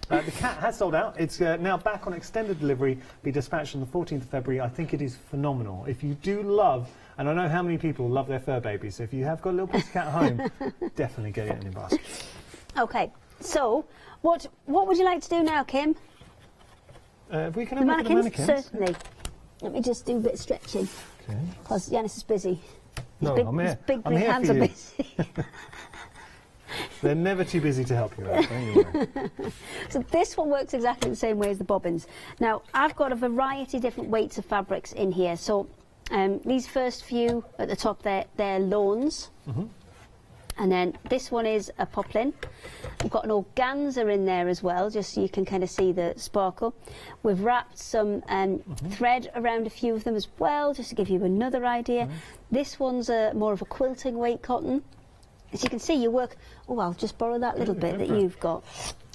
The cat has sold out. It's now back on extended delivery, be dispatched on the 14th of February. I think it is phenomenal. If you do love, and I know how many people love their fur babies, so if you have got a little pussy cat at home, definitely get it in your basket. Okay, so what would you like to do now, Kim? We can have a look at the mannequins. Certainly. Let me just do a bit of stretching. Okay. Because Yanis is busy. No, I'm here. His big I'm here hands for are you. busy. They're never too busy to help you out, don't you worry. So this one works exactly the same way as the bobbins. Now, I've got a variety of different weights of fabrics in here. So these first few at the top, they're lawns. And then this one is a poplin. We've got an organza in there as well, just so you can kind of see the sparkle. We've wrapped some thread around a few of them as well, just to give you another idea. This one's more of a quilting weight cotton. As you can see, you work... Oh, I'll just borrow that little bit that you've got.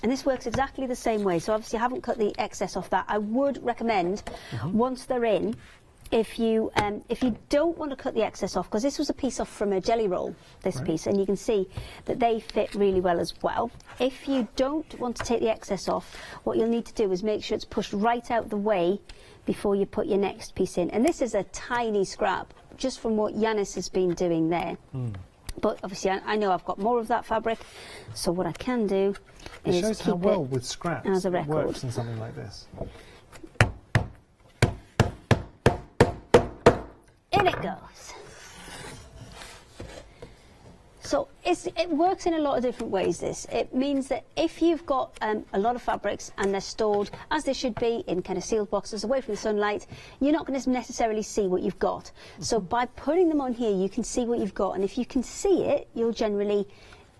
And this works exactly the same way. So obviously I haven't cut the excess off that. I would recommend, once they're in, if you don't want to cut the excess off, because this was a piece off from a jelly roll, this piece, and you can see that they fit really well as well. If you don't want to take the excess off, what you'll need to do is make sure it's pushed right out the way before you put your next piece in. And this is a tiny scrap, just from what Yanis has been doing there. But obviously I know I've got more of that fabric, so what I can do is it shows keep how well it with scraps as a it record. works in something like this. In it goes. So it works in a lot of different ways, this. It means that if you've got a lot of fabrics and they're stored, as they should be, in kind of sealed boxes away from the sunlight, you're not going to necessarily see what you've got. So by putting them on here, you can see what you've got. And if you can see it, you'll generally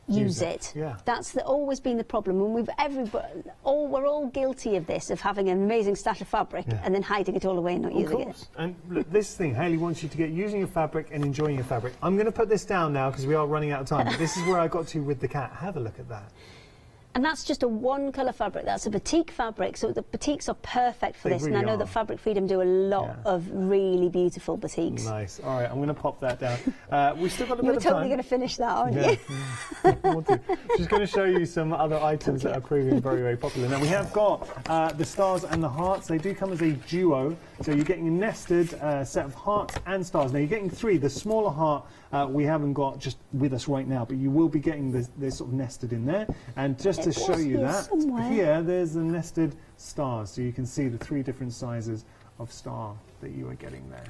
use it. Yeah. That's always been the problem, and we're all guilty of this, of having an amazing stash of fabric and then hiding it all away and not using it. And look, this thing, Hayley wants you to get using your fabric and enjoying your fabric. I'm going to put this down now because we are running out of time. But this is where I got to with the cat. Have a look at that. And that's just a one colour fabric. That's a batik fabric, so the batiks are perfect for this. Really and I know are. that Fabric Freedom do a lot of really beautiful batiks. Nice. All right, I'm going to pop that down. We've still got a bit of time. You're totally going to finish that, aren't you? Just going to show you some other items that are proving very, very popular. Now, we have got the stars and the hearts. They do come as a duo, so you're getting a nested set of hearts and stars. Now, you're getting 3. The smaller heart we haven't got just with us right now, but you will be getting this sort of nested in there. And just to show you that, here, there's the nested stars. So you can see the 3 different sizes of star that you are getting there.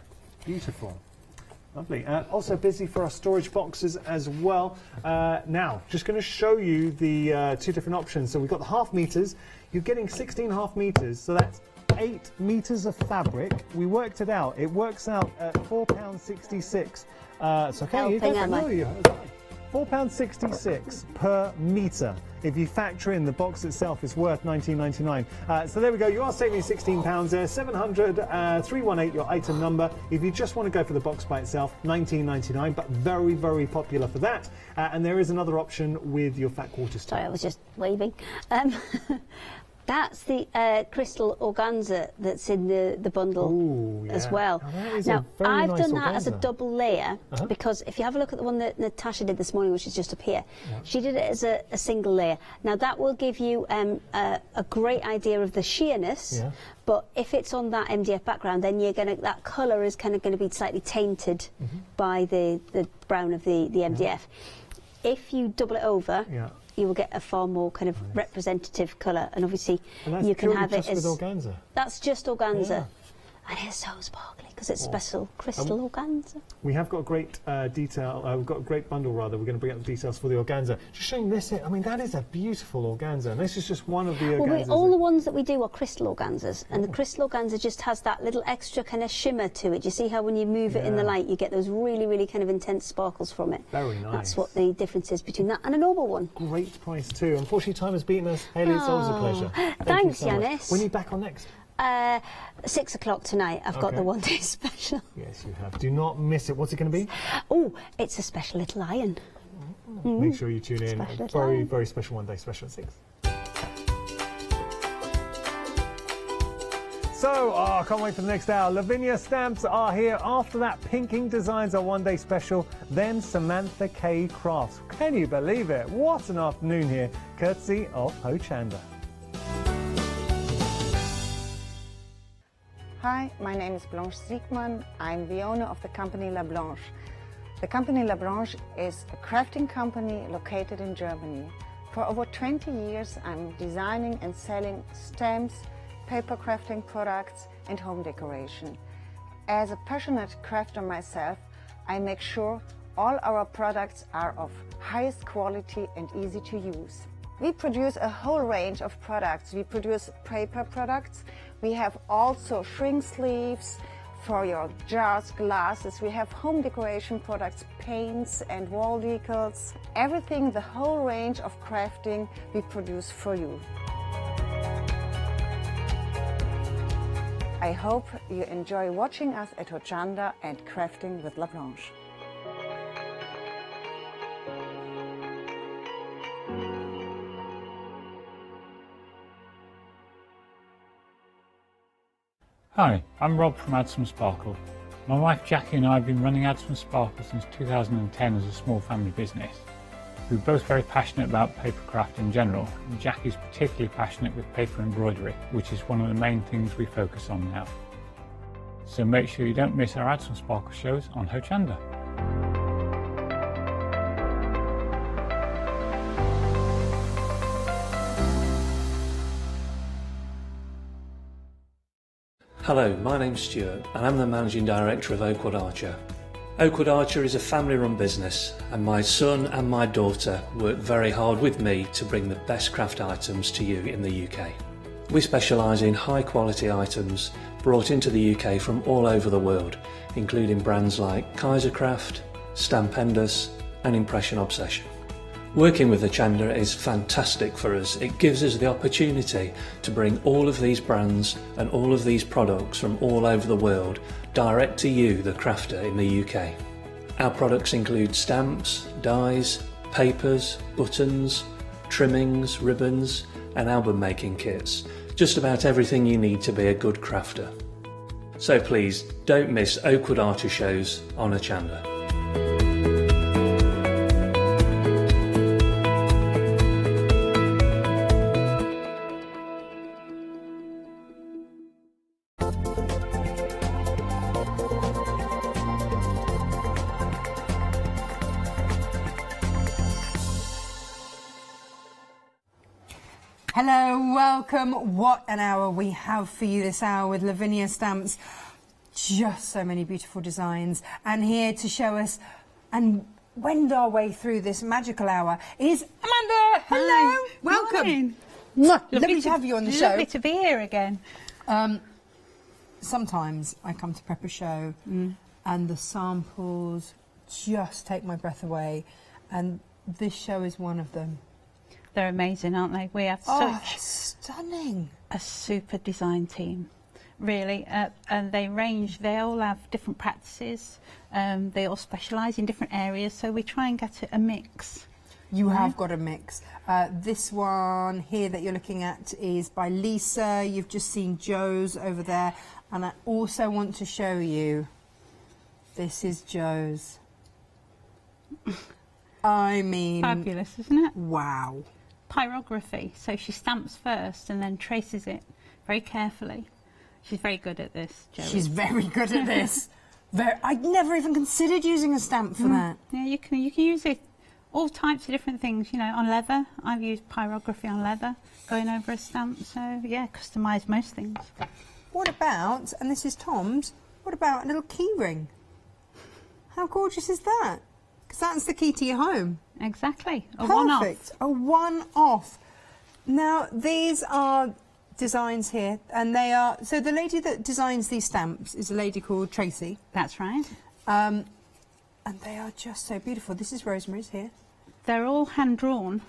Beautiful. Lovely. Also busy for our storage boxes as well. Now, just going to show you the 2 different options. So we've got the half meters. You're getting 16 half meters, so that's 8 meters of fabric. We worked it out. It works out at £4.66. It's okay. You don't know you. £4.66 per metre. If you factor in the box itself, it's worth $19.99. So there we go. You are saving £16 there. 700 318 your item number. If you just want to go for the box by itself, $19.99. But very, very popular for that. And there is another option with your fat quarter style. Sorry, I was just waving. That's the crystal organza that's in the bundle as well. Now, I've done that as a double layer because if you have a look at the one that Natasha did this morning, which is just up here, she did it as a single layer. Now, that will give you a great idea of the sheerness, but if it's on that MDF background, then that colour is kind of going to be slightly tainted by the brown of the MDF. If you double it over, you will get a far more kind of representative colour, and obviously you can have it as organza. That's just organza, and it's so sparkly. because it's special crystal organza. We have got a great we've got a great bundle rather. We're going to bring up the details for the organza. Just showing this here. I mean, that is a beautiful organza, and this is just one of the organzas. Well, all the ones that we do are crystal organzas, and the crystal organza just has that little extra kind of shimmer to it. You see how when you move it in the light, you get those really, really kind of intense sparkles from it. Very nice. That's what the difference is between that and a normal one. Great price too. Unfortunately, time has beaten us. Hayley, it's always a pleasure. Thanks, you so much. Yanis. When are you back on next? 6 o'clock tonight. I've got the one day special. Yes, you have. Do not miss it. What's it going to be? Oh, it's a special little iron. Make sure you tune in. Very, very special one day special at 6. So, I can't wait for the next hour. Lavinia Stamps are here. After that, Pinking Designs are one day special. Then Samantha K. Crafts. Can you believe it? What an afternoon here, courtesy of Hochanda. Hi, my name is Blanche Siegmann. I'm the owner of the company La Blanche. The company La Blanche is a crafting company located in Germany. For over 20 years, I'm designing and selling stamps, paper crafting products and home decoration. As a passionate crafter myself, I make sure all our products are of highest quality and easy to use. We produce a whole range of products. We produce paper products. We have also shrink sleeves for your jars, glasses. We have home decoration products, paints and wall decals. Everything, the whole range of crafting we produce for you. I hope you enjoy watching us at Hochanda and crafting with La Blanche. Hi, I'm Rob from Add Some Sparkle. My wife Jackie and I have been running Add Some Sparkle since 2010 as a small family business. We're both very passionate about papercraft in general, and Jackie's particularly passionate with paper embroidery, which is one of the main things we focus on now. So make sure you don't miss our Add Some Sparkle shows on Hochanda. Hello, my name's Stuart and I'm the Managing Director of Oakwood Archer. Oakwood Archer is a family-run business and my son and my daughter work very hard with me to bring the best craft items to you in the UK. We specialise in high-quality items brought into the UK from all over the world, including brands like Kaisercraft, Stampendous and Impression Obsession. Working with Hochanda is fantastic for us. It gives us the opportunity to bring all of these brands and all of these products from all over the world direct to you, the crafter in the UK. Our products include stamps, dies, papers, buttons, trimmings, ribbons and album making kits. Just about everything you need to be a good crafter. So please don't miss Oakwood Archer shows on Hochanda. Hello, welcome. What an hour we have for you this hour with Lavinia Stamps. Just so many beautiful designs. And here to show us and wend our way through this magical hour is Amanda. Hello. Hi. Welcome. Lovely to have you on the show. Lovely to be here again. Sometimes I come to prep a show and the samples just take my breath away. And this show is one of them. They're amazing, aren't they? We have such stunning a super design team, really, and they all have different practices. They all specialise in different areas, so we try and get a mix. You have got a mix. This one here that you're looking at is by Lisa. You've just seen Joe's over there, and I also want to show you. This is Joe's. I mean, Fabulous, isn't it? Wow. Pyrography, so she stamps first and then traces it very carefully. She's very good at this, Joey. She's very good at this. I'd never even considered using a stamp for that. Yeah, you can use it all types of different things, you know, on leather. I've used pyrography on leather, going over a stamp, so yeah, customise most things. What about, and this is Tom's, What about a little key ring? How gorgeous is that? Because that's the key to your home. Exactly. A one-off. Perfect. A one-off. Now, these are designs here, and they are... So the lady that designs these stamps is a lady called Tracy. That's right. And they are just so beautiful. This is Rosemary's here. They're all hand-drawn.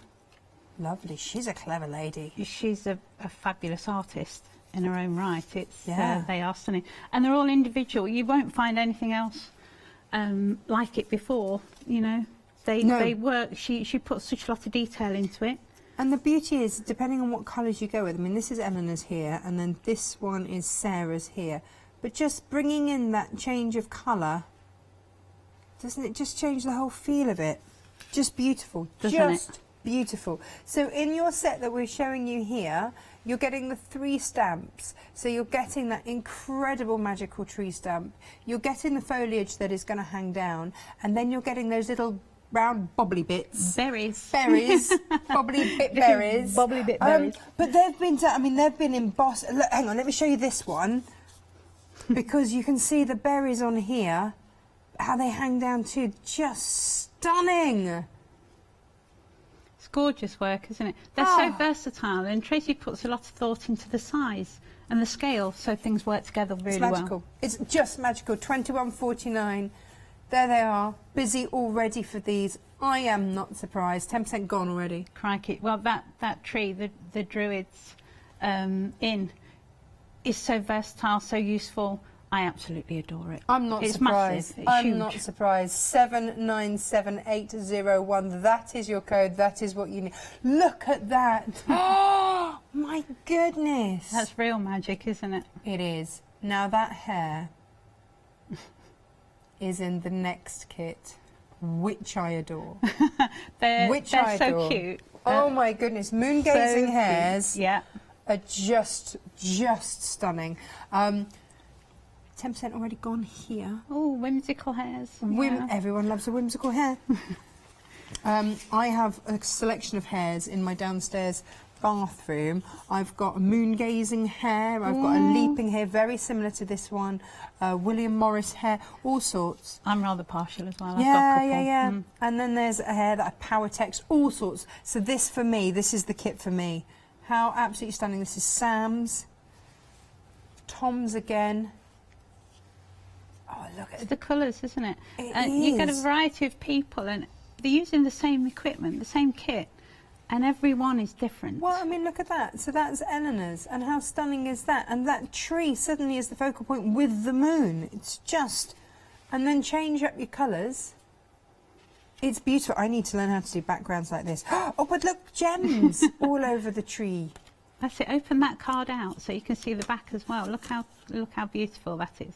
Lovely. She's a clever lady. She's a fabulous artist in her own right. It's Yeah. they are stunning. And they're all individual. You won't find anything else like it before, you know. They work. She puts such a lot of detail into it. And the beauty is, depending on what colours you go with, I mean, this is Eleanor's here, and then this one is Sarah's here. But just bringing in that change of colour, doesn't it just change the whole feel of it? Just beautiful. Just beautiful. So in your set that we're showing you here, you're getting the 3 stamps. So you're getting that incredible magical tree stamp. You're getting the foliage that is going to hang down, and then you're getting those little round bobbly bits. Berries. Berries. Bobbly bit berries. Bobbly bit berries. But they've been done, I mean, they've been embossed. Look, hang on, let me show you this one. Because you can see the berries on here, how they hang down too. Just stunning. It's gorgeous work, isn't it? They're so versatile, and Tracy puts a lot of thought into the size and the scale, so things work together really well. It's magical. It's just magical. £21.49. There they are, busy already for these. I am not surprised. 10% gone already. Crikey. Well, that tree, the Druids Inn, is so versatile, so useful. I absolutely adore it. I'm not surprised. Massive. It's I'm huge. not surprised. 797801. That is your code. That is what you need. Look at that. Oh, my goodness. That's real magic, isn't it? It is. Now that hair is in the next kit, which I adore. They're so cute. Oh my goodness, moon gazing So hairs. cute. Yeah. Are just stunning. 10% already gone here. Oh, whimsical hairs. Everyone loves a whimsical hair. I have a selection of hairs in my downstairs bathroom. I've got a moon gazing hair, I've got a leaping hair, very similar to this one, William Morris hair, all sorts. I'm rather partial as well. Yeah, I've got a couple. yeah. And then there's a hair that I power text, all sorts. So this for me, this is the kit for me. How absolutely stunning. This is Sam's, Tom's again. Oh, look at the colours, isn't it? It You get a is. variety of people, and they're using the same equipment, the same kit, and every one is different. Well, I mean, look at that. So that's Eleanor's, and how stunning is that? And that tree suddenly is the focal point with the moon. It's just... And then change up your colours. It's beautiful. I need to learn how to do backgrounds like this. Oh, but look, gems all over the tree. That's it. Open that card out so you can see the back as well. Look how beautiful that is.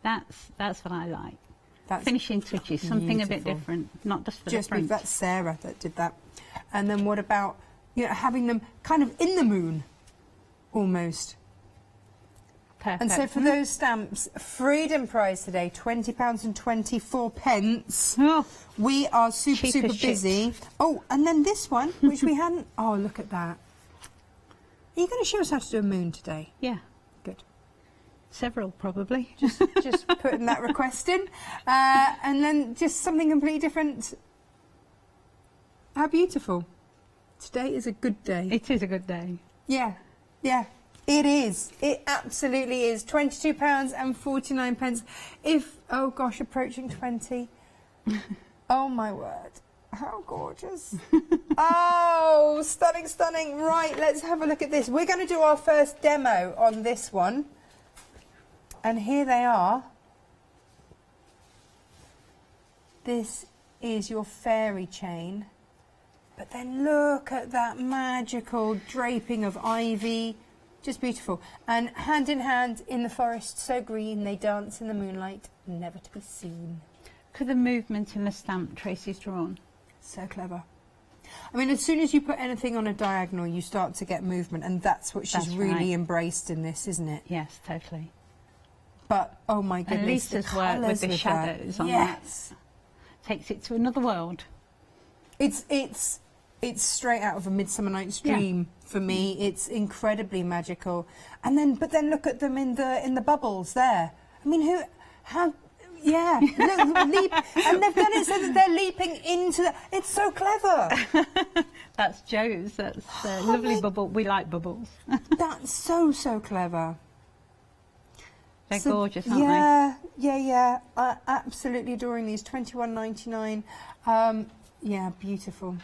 That's what I like. That's finishing touches, something a bit beautiful. different, not just for Just the front. that's Sarah that did that. And then what about, you know, having them kind of in the moon, almost. Perfect. And so for those stamps, Freedom prize today, £20.24. Oh, we are super cheap as busy. Oh, and then this one, which we hadn't. Oh, look at that. Are you going to show us how to do a moon today? Yeah. Good. Several, probably. Just putting that request in. And then just something completely different. How beautiful. Today is a good day. It is a good day. Yeah, yeah. It is. It absolutely is. £22.49. If, oh gosh, approaching 20. Oh my word. How gorgeous. Oh, stunning, stunning. Right, let's have a look at this. We're going to do our first demo on this one. And here they are. This is your fairy chain. But then look at that magical draping of ivy. Just beautiful. And hand in hand in the forest, so green, they dance in the moonlight, never to be seen. Look at the movement in the stamp Tracy's drawn. So clever. I mean, as soon as you put anything on a diagonal, you start to get movement, and that's what she's really embraced in this, isn't it? Yes, totally. But, oh my goodness, and Lisa's work with the shadows on that takes it to another world. It's straight out of A Midsummer Night's Dream for me. It's incredibly magical. And then, but then look at them in the bubbles there. I mean, How? Yeah, look, leap, and they've done it so that they're leaping into the... It's so clever. That's Joe's. That's lovely bubble. We like bubbles. That's so clever. They're gorgeous, aren't they? Yeah. Absolutely adoring these. $21.99. Yeah, beautiful.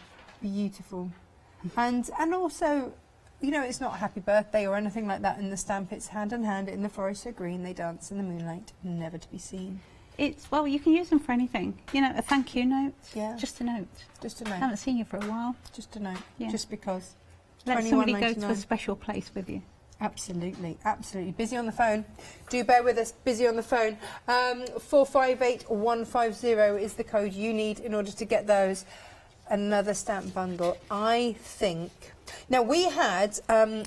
And also, you know, it's not a happy birthday or anything like that in the stamp. It's hand in hand in the forest so green. They dance in the moonlight, never to be seen. It's, well, you can use them for anything. You know, a thank you note. Yeah. Just a note. Just a note. I haven't seen you for a while. Just a note. Yeah. Just because. Let somebody go to a special place with you. Absolutely. Busy on the phone. Do bear with us. Busy on the phone. 458150 is the code you need in order to get those. Another stamp bundle. I think. Now we had on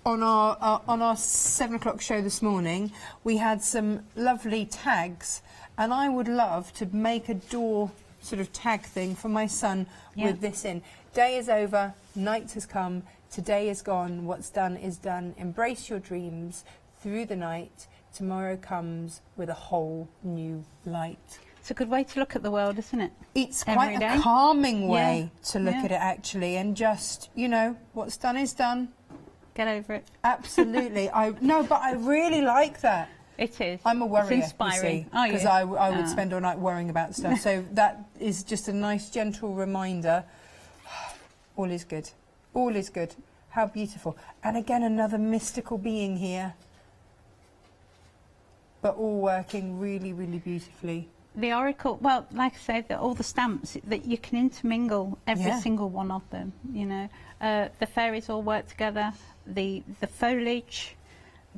our 7 o'clock show this morning, we had some lovely tags, and I would love to make a door sort of tag thing for my son with this in. Day is over. Night has come. Today is gone. What's done is done. Embrace your dreams through the night. Tomorrow comes with a whole new light. It's a good way to look at the world, isn't it? It's quite a calming way to look at it, actually, and just, you know, what's done is done. Get over it. Absolutely. No, but I really like that. It is. I'm a worrier, it's inspiring. Because I would spend all night worrying about stuff. So that is just a nice, gentle reminder. All is good. All is good. How beautiful. And again, another mystical being here. But all working really, really beautifully. The oracle, well, like I say, all the stamps, that you can intermingle every single one of them, you know. The fairies all work together, the foliage.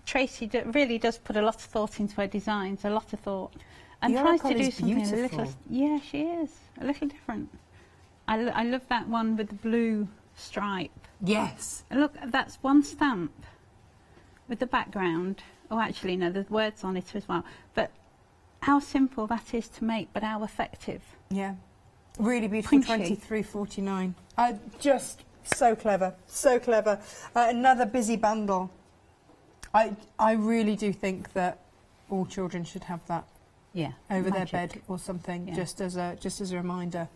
Tracy really does put a lot of thought into her designs, a lot of thought. And tries to do something a little... Yeah, she is. A little different. I love that one with the blue stripe. Yes. And look, that's one stamp with the background. Oh, actually, no, there's words on it as well. But how simple that is to make, but how effective. Yeah. Really beautiful. $23.49. Just so clever. So clever. Another busy bundle. I really do think that all children should have that. Yeah. Over their bed or something, just as a reminder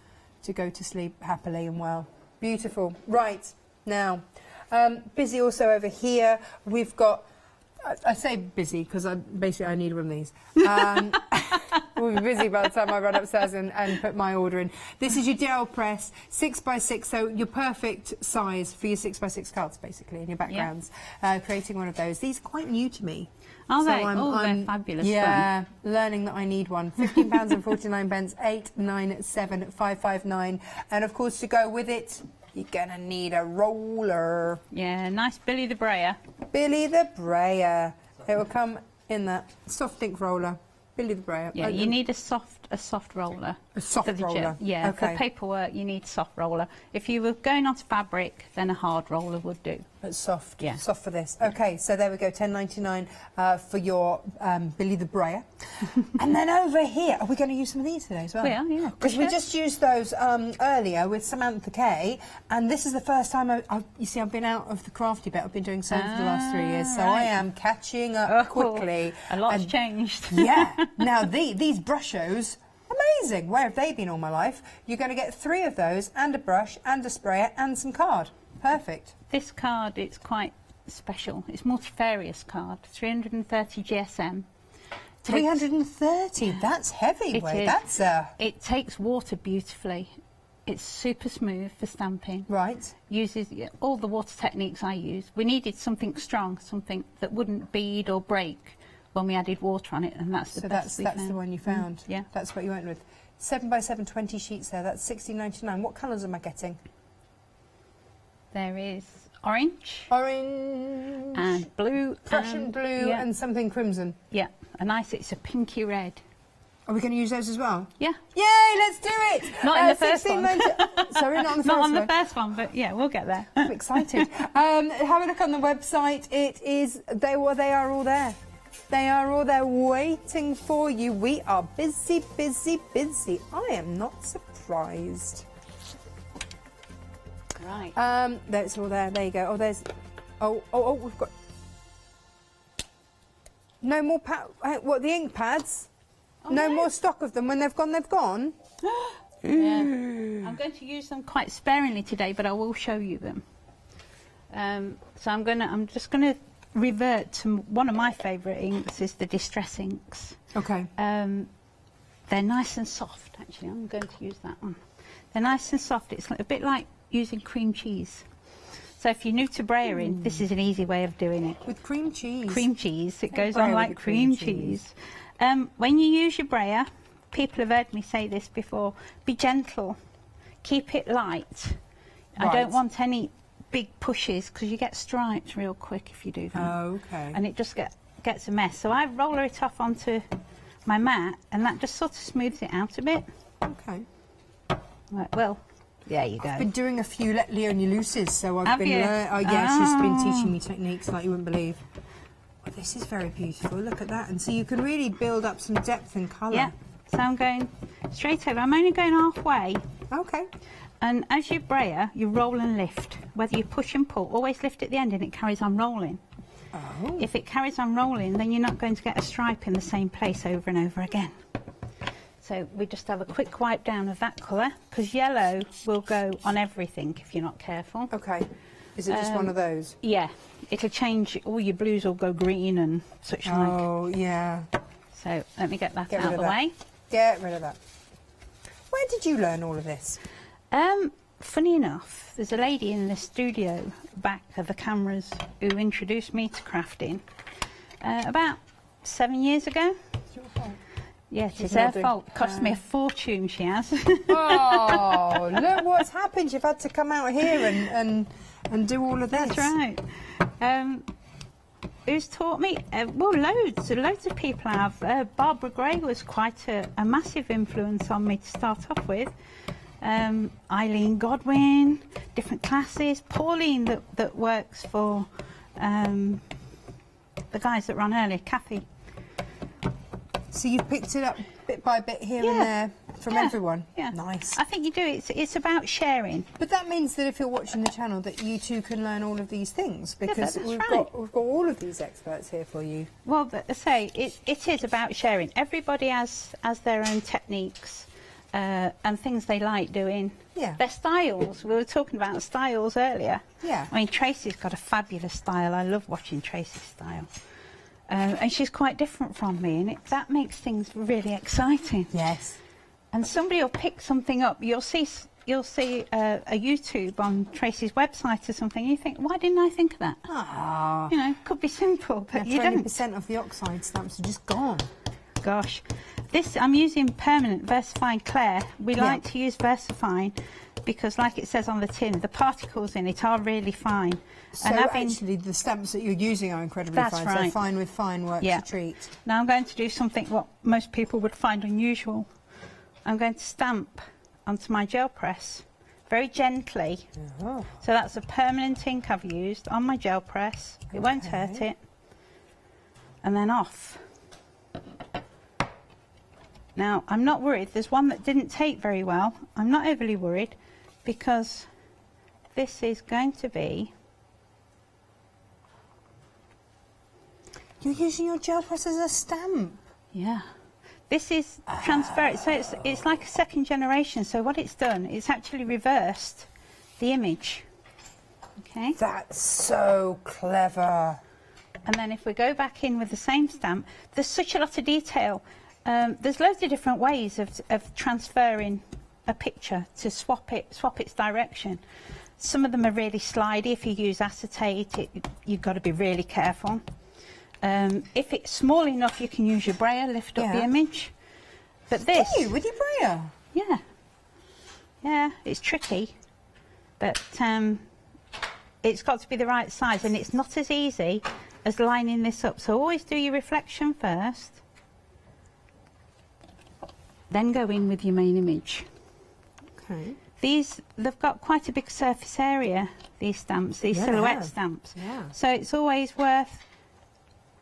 to go to sleep happily and well. Beautiful. Right. Now, busy also over here. We've got, I say busy because I need one of these. We'll be busy by the time I run upstairs and put my order in. This is your gel press, 6x6, so your perfect size for your 6x6 cards, basically, in your backgrounds. Creating one of those. These are quite new to me. Are they? They're fabulous. Yeah, learning that I need one. £15.49, 897-559. And of course, to go with it, you're going to need a roller. Yeah, nice Billy the Brayer. Billy the Brayer. It will come in that soft ink roller. Billy the Brayer. Yeah, you need a soft roller. A soft roller? Yeah, okay. For paperwork you need soft roller. If you were going onto fabric, then a hard roller would do. But soft. Yeah. Soft for this. Okay, so there we go, $10.99 for your Billy the Brayer. And then over here, are we going to use some of these today as well? We are, yeah. Because we just used those earlier with Samantha Kay, and this is the first time you see I've been out of the crafty bit. I've been doing sewing for the last 3 years, so I am catching up quickly. A lot's changed. Yeah. Now these brushos, amazing. Where have they been all my life? You're going to get 3 of those, and a brush, and a sprayer, and some card. Perfect. This card, it's quite special. It's multifarious card, 330 GSM. 330? That's heavyweight. It takes water beautifully. It's super smooth for stamping. Right. Uses all the water techniques I use. We needed something strong, something that wouldn't bead or break when we added water on it, and that's the best we found. That's the one you found. Yeah. That's what you went with. 7x7, 20 sheets there. That's $16.99. What colours am I getting? There is orange. Orange. And blue. Prussian blue and something crimson. Yeah. It's a pinky red. Are we going to use those as well? Yeah. Yay, let's do it! Not in the first one. Sorry, not on the first one. Not on the first one, but yeah, we'll get there. I'm excited. Have a look on the website. They are all there. They are all there waiting for you. We are busy, busy, busy. I am not surprised. Right. That's all there. There you go. We've got no more what, the ink pads? No more stock of them. When they've gone, they've gone. Yeah. I'm going to use them quite sparingly today, but I will show you them. So I'm just gonna revert to one of my favourite inks, is the distress inks. Okay. They're nice and soft. Actually, I'm going to use that one. They're nice and soft. It's a bit like using cream cheese. So if you're new to brayering, this is an easy way of doing it. With cream cheese. Cream cheese. It goes on like cream cheese. When you use your brayer, people have heard me say this before, be gentle. Keep it light. Right. I don't want any big pushes, because you get stripes real quick if you do that. Oh, okay. And it just gets a mess. So I roller it off onto my mat, and that just sort of smooths it out a bit. Okay. Right, well, there you go. I've been doing a few Leonie Luces, so I've Have been you? oh yeah, she's been teaching me techniques like you wouldn't believe. Oh, this is very beautiful. Look at that, and so you can really build up some depth and colour. Yeah. So I'm going straight over. I'm only going halfway. Okay. And as you brayer, you roll and lift. Whether you push and pull, always lift at the end, and it carries on rolling. Oh. If it carries on rolling, then you're not going to get a stripe in the same place over and over again. So we just have a quick wipe down of that colour, because yellow will go on everything if you're not careful. Okay. Is it just one of those? Yeah. It'll change, all your blues will go green and such like. Oh, yeah. So let me get that Get out rid of of the that. way. Get rid of that. Where did you learn all of this? Funny enough, there's a lady in the studio back of the cameras who introduced me to crafting about 7 years ago. It's your fault. Yeah, it's her fault. Cost me a fortune, she has. Oh, look what's happened. You've had to come out here and do all of this. That's right. Who's taught me? Well, loads of people have. Barbara Gray was quite a massive influence on me to start off with. Eileen Godwin, different classes. Pauline that works for the guys that run earlier, Kathy. So you've picked it up bit by bit here and there from everyone? Yeah. Nice. I think you do. It's about sharing. But that means that if you're watching the channel that you too can learn all of these things, because that's we've right. got all of these experts here for you. Well, I say it is about sharing. Everybody has their own techniques and things they like doing. Yeah. Their styles. We were talking about styles earlier. Yeah. I mean, Tracy's got a fabulous style. I love watching Tracy's style. And she's quite different from me, and that makes things really exciting. Yes. And somebody will pick something up. You'll see a YouTube on Tracy's website or something, and you think, why didn't I think of that? Ah. You know, it could be simple, but you don't. 20% of the oxide stamps are just gone. Gosh. I'm using permanent VersaFine Claire. We like to use VersaFine because, like it says on the tin, the particles in it are really fine. So actually the stamps that you're using are incredibly fine. Right. So fine with fine works a treat. Now I'm going to do something what most people would find unusual. I'm going to stamp onto my gel press very gently. Oh. So that's a permanent ink I've used on my gel press. It won't hurt it. And then off. Now, I'm not worried. There's one that didn't take very well. I'm not overly worried because this is going to be... You're using your gel press as a stamp? Yeah. This is transparent, so it's like a second generation. So what it's done, it's actually reversed the image. Okay. That's so clever. And then if we go back in with the same stamp, there's such a lot of detail. There's loads of different ways of transferring a picture to swap its direction. Some of them are really slidey. If you use acetate, you've got to be really careful. If it's small enough, you can use your brayer, lift up the image. But this... Do you, with your brayer? Yeah. Yeah, it's tricky. But it's got to be the right size, and it's not as easy as lining this up. So always do your reflection first. Then go in with your main image. Okay. They've got quite a big surface area, these stamps, these silhouette stamps. Yeah. So it's always worth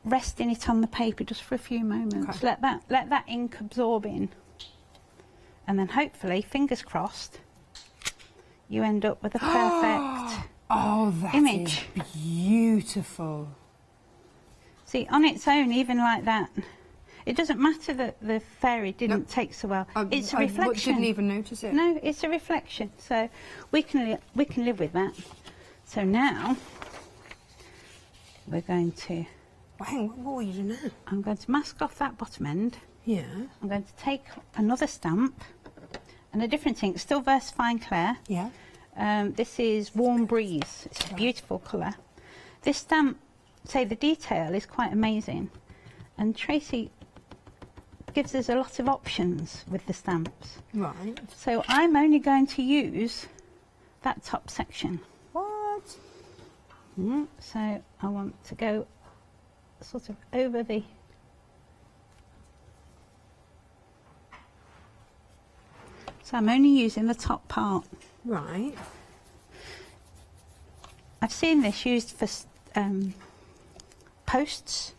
resting it on the paper just for a few moments. Okay. Let that ink absorb in. And then hopefully, fingers crossed, you end up with a perfect image. Is beautiful. See, on its own, even like that, It doesn't matter that the fairy didn't take so well. It's a reflection. Didn't even notice it. No, it's a reflection. So we can live with that. So now we're going to. Well, hang on, what were you doing now? I'm going to mask off that bottom end. Yeah. I'm going to take another stamp and a different ink, still VersaFine Clair. Yeah. This is Warm Breeze. It's a beautiful colour. This stamp, say the detail is quite amazing, and Tracy gives us a lot of options with the stamps. Right. So I'm only going to use that top section. What? So I want to go sort of over the. So I'm only using the top part. Right. I've seen this used for posts,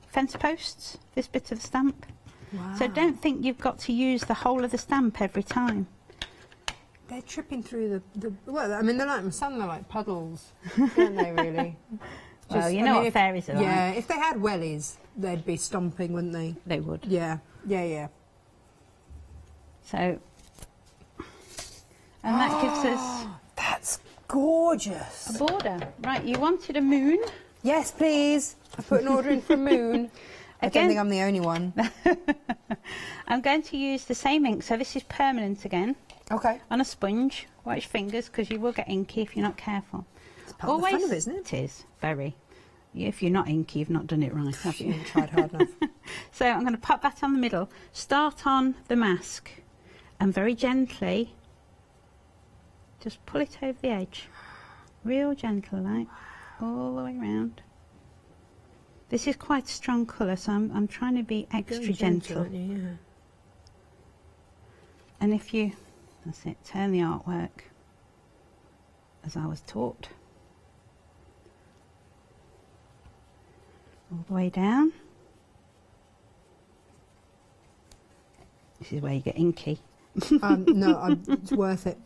fence posts, this bit of the stamp. Wow. So don't think you've got to use the whole of the stamp every time. They're tripping through the well, I mean, they're like, some are like puddles, aren't they, really? Well, you know what fairies are like. Yeah, if they had wellies, they'd be stomping, wouldn't they? They would. Yeah, yeah, yeah. So, and that gives us... That's gorgeous. A border. Right, you wanted a moon? Yes, please. I put an order in for a moon. I don't think I'm the only one. I'm going to use the same ink, so this is permanent again. Okay. On a sponge. Watch your fingers, because you will get inky if you're not careful. It's part of the fun of it, isn't it? It is, very. If you're not inky, you've not done it right, have you? You haven't tried hard enough. So I'm going to pop that on the middle. Start on the mask, and very gently, just pull it over the edge. Real gentle, like, all the way around. This is quite a strong colour, so I'm trying to be extra gentle. Yeah. And if you, that's it, turn the artwork as I was taught. All the way down. This is where you get inky. No, it's worth it.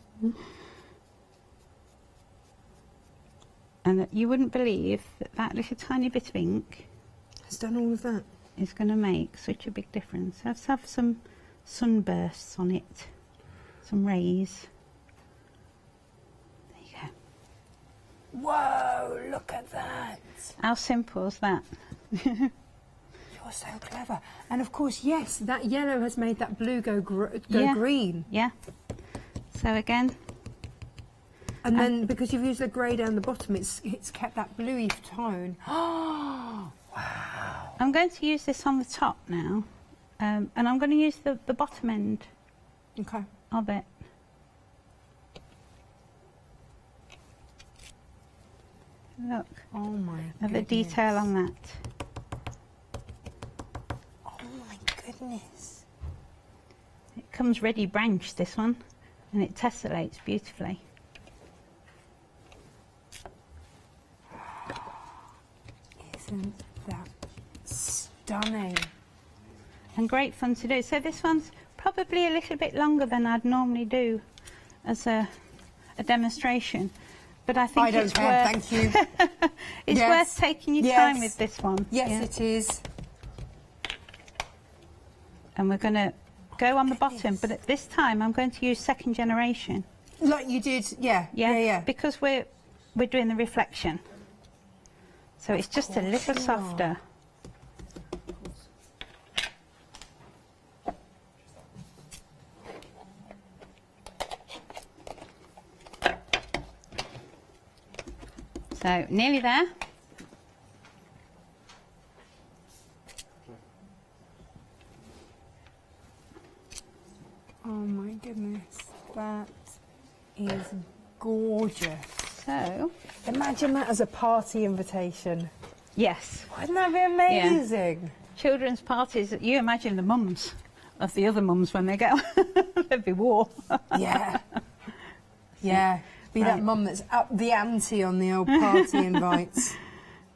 And you wouldn't believe that that little tiny bit of ink has done all of that. Is going to make such a big difference. Let's have some sunbursts on it, some rays. There you go. Whoa, look at that. How simple is that? You're so clever. And of course, yes, that yellow has made that blue go green. Yeah. So again. And then because you've used the grey down the bottom, it's kept that bluey tone. Oh, wow. I'm going to use this on the top now. And I'm going to use the bottom end of it. Look. Oh my At the detail on that. Oh my goodness. It comes ready branched, this one, and it tessellates beautifully. Isn't that stunning? And great fun to do. So this one's probably a little bit longer than I'd normally do as a demonstration, but I think it's worth. Thank you. It's worth taking your time with this one. Yes, it is. And we're going to go on the bottom, but at this time I'm going to use second generation. Like you did, yeah. Because we're doing the reflection, so it's just a little softer. So, nearly there. Oh my goodness, that is gorgeous. So, imagine that as a party invitation. Yes. Wouldn't that be amazing? Yeah. Children's parties, you imagine the mums of the other mums when they go, they'd be war. Yeah. Yeah. Be that mum that's up the ante on the old party invites.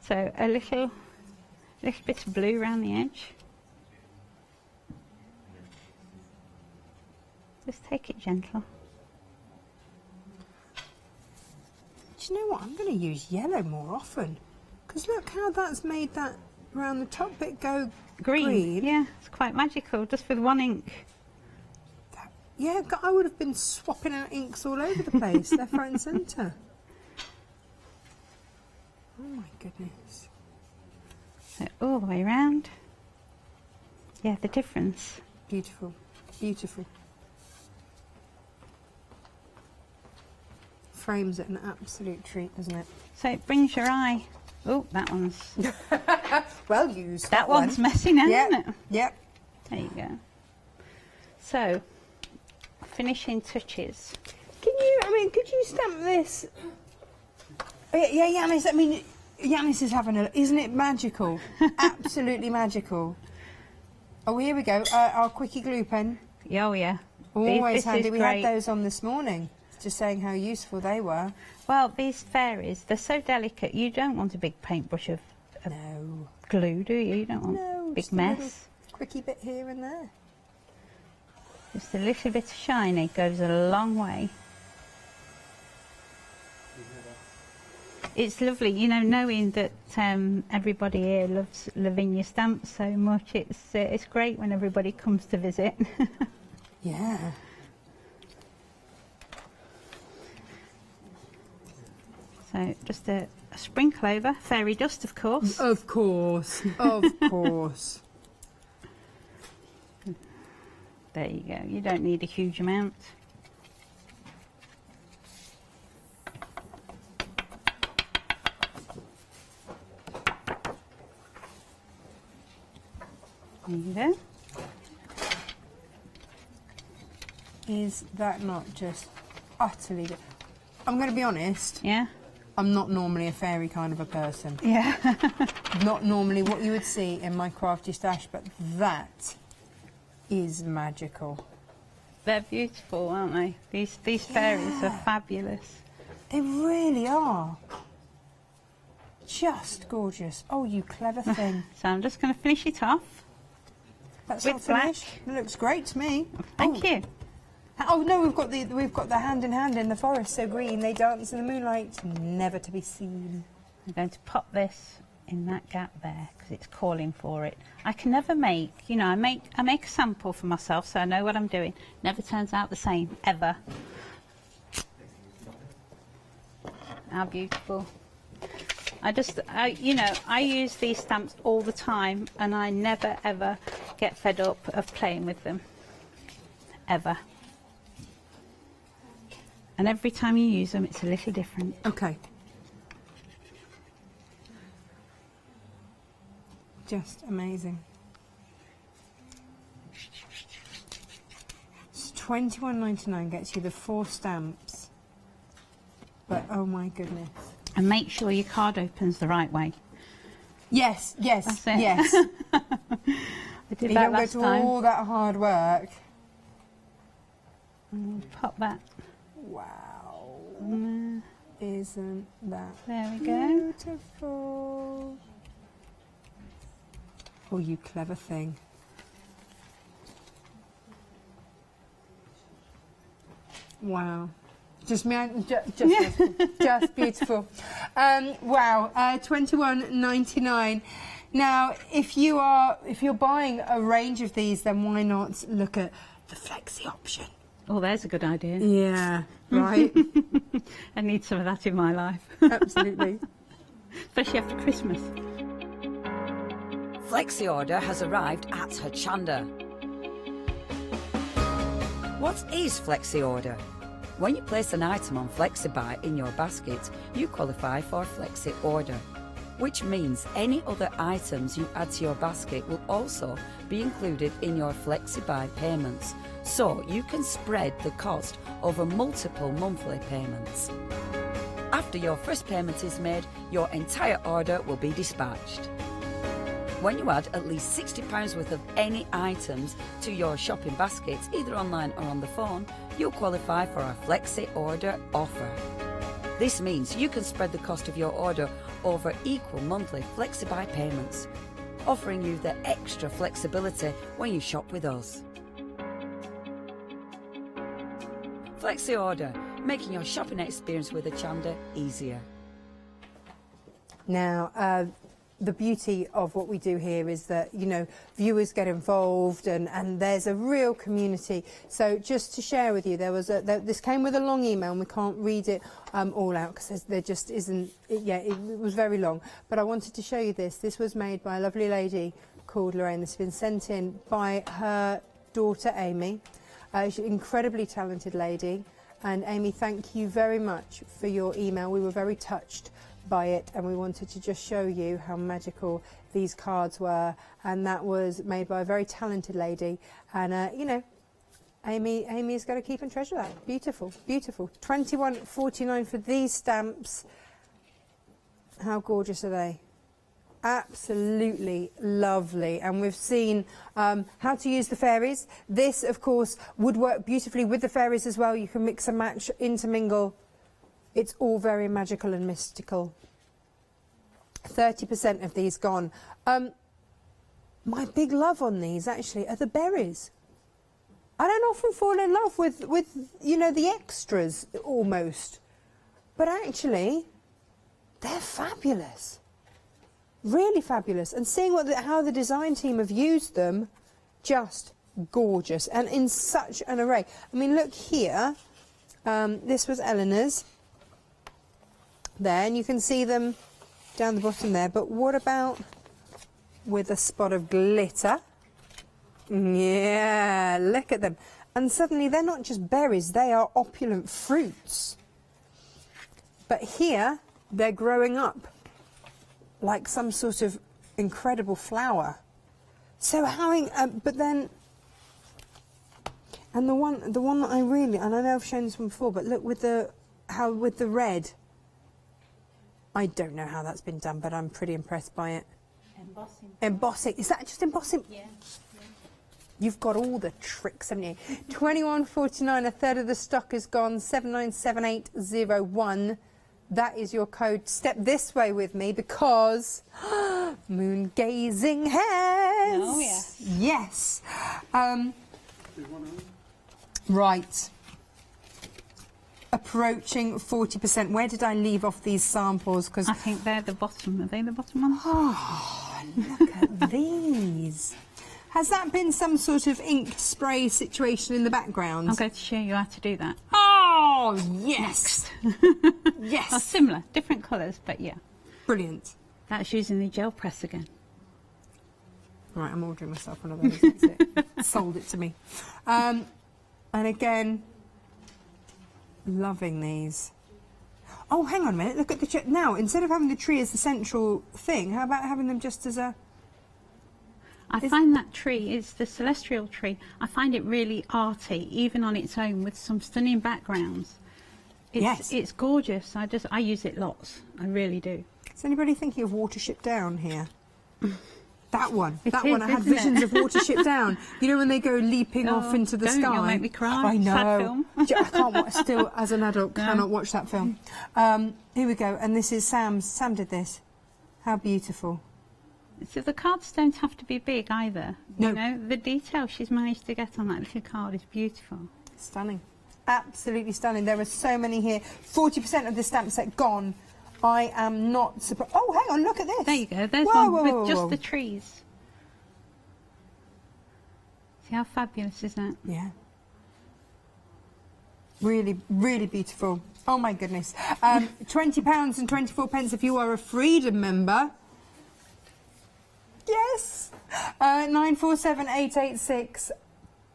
So a little bit of blue around the edge. Just take it gentle. Do you know what? I'm going to use yellow more often. Because look how that's made that around the top bit go green. Yeah, it's quite magical, just with one ink. Yeah, I would have been swapping out inks all over the place, left, right and centre. Oh my goodness. So all the way around. Yeah, the difference. Beautiful, beautiful. Frames it an absolute treat, doesn't it? So it brings your eye. Oh, that one's... well used. That one's messy now, yep. isn't it? Yep. There you go. So, finishing touches. Could you stamp this? Yeah, Yanis, Yanis is having a... Isn't it magical? Absolutely magical. Oh, here we go. Our quickie glue pen. Oh, yeah. Always this handy. is We great. had those on this morning. Just saying how useful they were. Well, these fairies, they're so delicate. You don't want a big paintbrush of glue, do you? You don't want a big mess. Quickie bit here and there. Just a little bit of shiny goes a long way. It's lovely, you know, knowing that everybody here loves Lavinia stamps so much. It's great when everybody comes to visit. Yeah. So just a sprinkle over, fairy dust, of course. Of course, of course. There you go. You don't need a huge amount. There you go. Is that not just utterly... I'm going to be honest. Yeah? I'm not normally a fairy kind of a person. Yeah. Not normally what you would see in my crafty stash, but that is magical. They're beautiful, aren't they? These fairies are fabulous. They really are. Just gorgeous. Oh, you clever thing. So I'm just going to finish it off. That's with not black. finished. It looks great to me. Thank you. Oh no, we've got the hand in hand in the forest, so green. They dance in the moonlight, never to be seen. I'm going to pop this in that gap there because it's calling for it. I can never make, you know, I make a sample for myself, so I know what I'm doing. Never turns out the same ever. How beautiful! I use these stamps all the time, and I never ever get fed up of playing with them, ever. And every time you use them, it's a little different. Okay. Just amazing. It's $21.99 gets you the 4 stamps. But oh my goodness. And make sure your card opens the right way. Yes, yes, That's it. yes. I did you that don't go last to time. all that hard work. And we'll pop that. Wow. Mm. Isn't that There we go. beautiful? Oh, you clever thing. Wow. Just beautiful. Wow, $21.99. Now, if you're buying a range of these, then why not look at the flexi option? Oh, there's a good idea. Yeah, right. I need some of that in my life. Absolutely. Especially after Christmas. Flexi order has arrived at Hochanda. What is Flexi order? When you place an item on FlexiBuy in your basket, you qualify for Flexi order, which means any other items you add to your basket will also be included in your FlexiBuy payments, so you can spread the cost over multiple monthly payments. After your first payment is made, your entire order will be dispatched. When you add at least £60 worth of any items to your shopping basket, either online or on the phone, you'll qualify for our Flexi Order offer. This means you can spread the cost of your order over equal monthly FlexiBuy payments, offering you the extra flexibility when you shop with us. Flexi Order, making your shopping experience with Hochanda easier. Now, the beauty of what we do here is that, you know, viewers get involved and there's a real community. So just to share with you, this came with a long email and we can't read it all out because there just isn't, it was very long. But I wanted to show you this. This was made by a lovely lady called Lorraine. This has been sent in by her daughter, Amy. She's an incredibly talented lady. And Amy, thank you very much for your email. We were very touched by it and we wanted to just show you how magical these cards were, and that was made by a very talented lady, and you know, Amy's got to keep and treasure that. Beautiful, beautiful. £21.49 for these stamps. How gorgeous are they? Absolutely lovely. And we've seen how to use the fairies. This of course would work beautifully with the fairies as well. You can mix and match, intermingle. It's all very magical and mystical. 30% of these gone. My big love on these actually are the berries. I don't often fall in love with you know, the extras almost, but actually they're fabulous, really fabulous. And seeing how the design team have used them, just gorgeous and in such an array. I mean, look here. This was Eleanor's. There, and you can see them down the bottom there, but what about with a spot of glitter? Yeah, look at them. And suddenly they're not just berries, they are opulent fruits. But here they're growing up like some sort of incredible flower. So how, but then, and the one that I really, and I know I've shown this one before, but look with the red. I don't know how that's been done, but I'm pretty impressed by it. Embossing. Embossing. Is that just embossing? Yeah. You've got all the tricks, haven't you? £21.49, a third of the stock is gone. 797801. That is your code. Step this way with me because moon gazing hairs. Oh, yes. Yes. Right. Approaching 40%. Where did I leave off these samples? Because I think they're the bottom. Are they the bottom ones? Oh, look at these. Has that been some sort of ink spray situation in the background? I'm going to show you how to do that. Oh, yes. Yes. Oh, similar, different colours, but yeah. Brilliant. That's using the gel press again. Right, I'm ordering myself one of those. That's it. Sold it to me. And again, loving these. Oh, hang on a minute. Look at the now. Instead of having the tree as the central thing, how about having them just as a? I find that tree is the celestial tree. I find it really arty, even on its own, with some stunning backgrounds. It's gorgeous. I use it lots. I really do. Is anybody thinking of Watership Down here? That one. It that is, one. I had isn't visions it? of Watership Down. You know when they go leaping off into the sky. You'll make me cry. I know. Sad film. I can't watch. Still, as an adult, cannot watch that film. Here we go. And this is Sam's. Sam did this. How beautiful. So the cards don't have to be big either. No. You know, the detail she's managed to get on that little card is beautiful. Stunning. Absolutely stunning. There are so many here. 40% of the stamp set gone. I am not surprised. Oh, hang on, look at this. There you go. There's whoa, one whoa, with just whoa. the trees. See how fabulous is that? Yeah. Really, really beautiful. Oh my goodness. £20 and 24 pence if you are a Freedom member. Yes. 947886.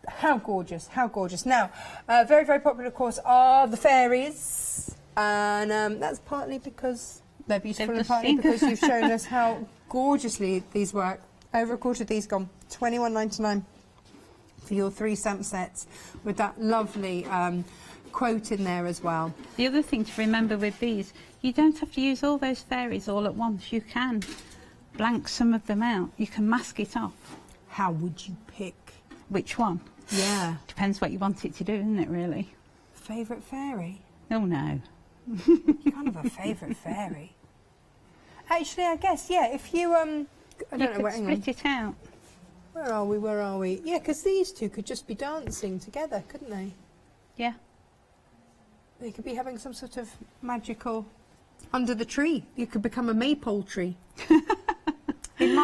How gorgeous, how gorgeous. Now, very, very popular, of course, are the fairies. And that's partly because they're beautiful and partly because you've shown us how gorgeously these work. Over a quarter of these gone. £21.99 for your 3 stamp sets with that lovely quote in there as well. The other thing to remember with these, you don't have to use all those fairies all at once. You can blank some of them out. You can mask it off. How would you pick? Which one? Yeah. Depends what you want it to do, isn't it, really? Favourite fairy? Oh, no. Kind of a favourite fairy. Actually, I guess, yeah, if you, I don't know where, hang on. Split it out. Where are we, where are we? Yeah, because these two could just be dancing together, couldn't they? Yeah. They could be having some sort of magical... Under the tree. You could become a maypole tree.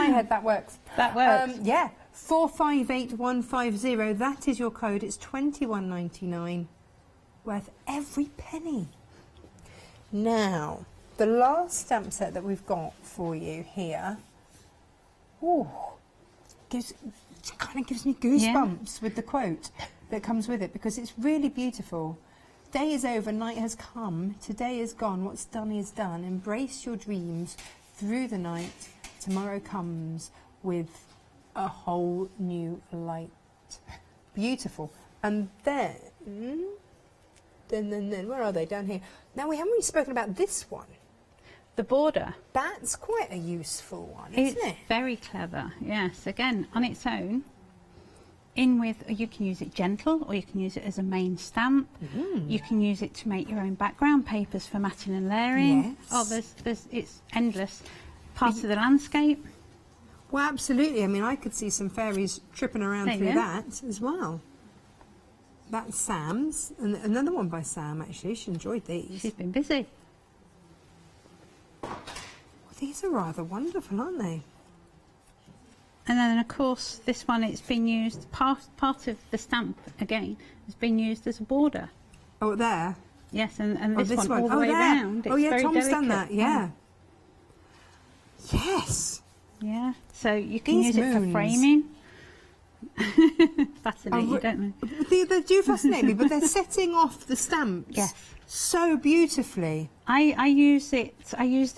my head, that works. That works. Yeah, 458150. That is your code. It's £21.99, worth every penny. Now, the last stamp set that we've got for you here, kind of gives me goosebumps with the quote that comes with it, because it's really beautiful. Day is over, night has come, today is gone, what's done is done. Embrace your dreams through the night. Tomorrow comes with a whole new light. Beautiful. And then, where are they? Down here. Now, we haven't really spoken about this one. The border. That's quite a useful one, isn't it? It's very clever, yes. Again, on its own, you can use it gentle, or you can use it as a main stamp. You can use it to make your own background papers for matting and layering. Yes. Oh, it's endless. Part of the landscape. Well, absolutely. I mean, I could see some fairies tripping around through that as well. That's Sam's, and another one by Sam, actually. She enjoyed these. She's been busy. Well, these are rather wonderful, aren't they? And then, of course, this one, it's been used, part of the stamp, again, has been used as a border. Oh, there? Yes, and this one all the way there. round. It's yeah, very Tom's delicate. done that, yeah. Yes! Yeah, so you can These use it for moons. framing. Fascinating, don't they? They do fascinate me, but they're setting off the stamps. Yes. So beautifully. I use the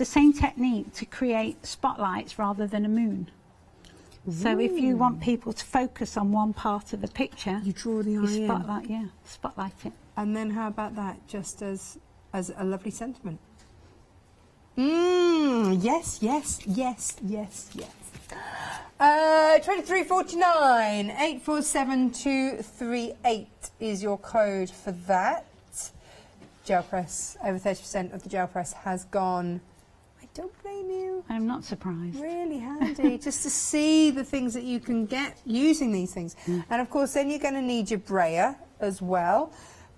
same technique to create spotlights rather than a moon. So if you want people to focus on one part of the picture, you draw the eye you spotlight it. And then how about that, just as a lovely sentiment? Yes. 2349 847238 is your code for that. Gel press, over 30% of the gel press has gone. I don't blame you. I'm not surprised. Really handy just to see the things that you can get using these things. And of course, then you're going to need your brayer as well.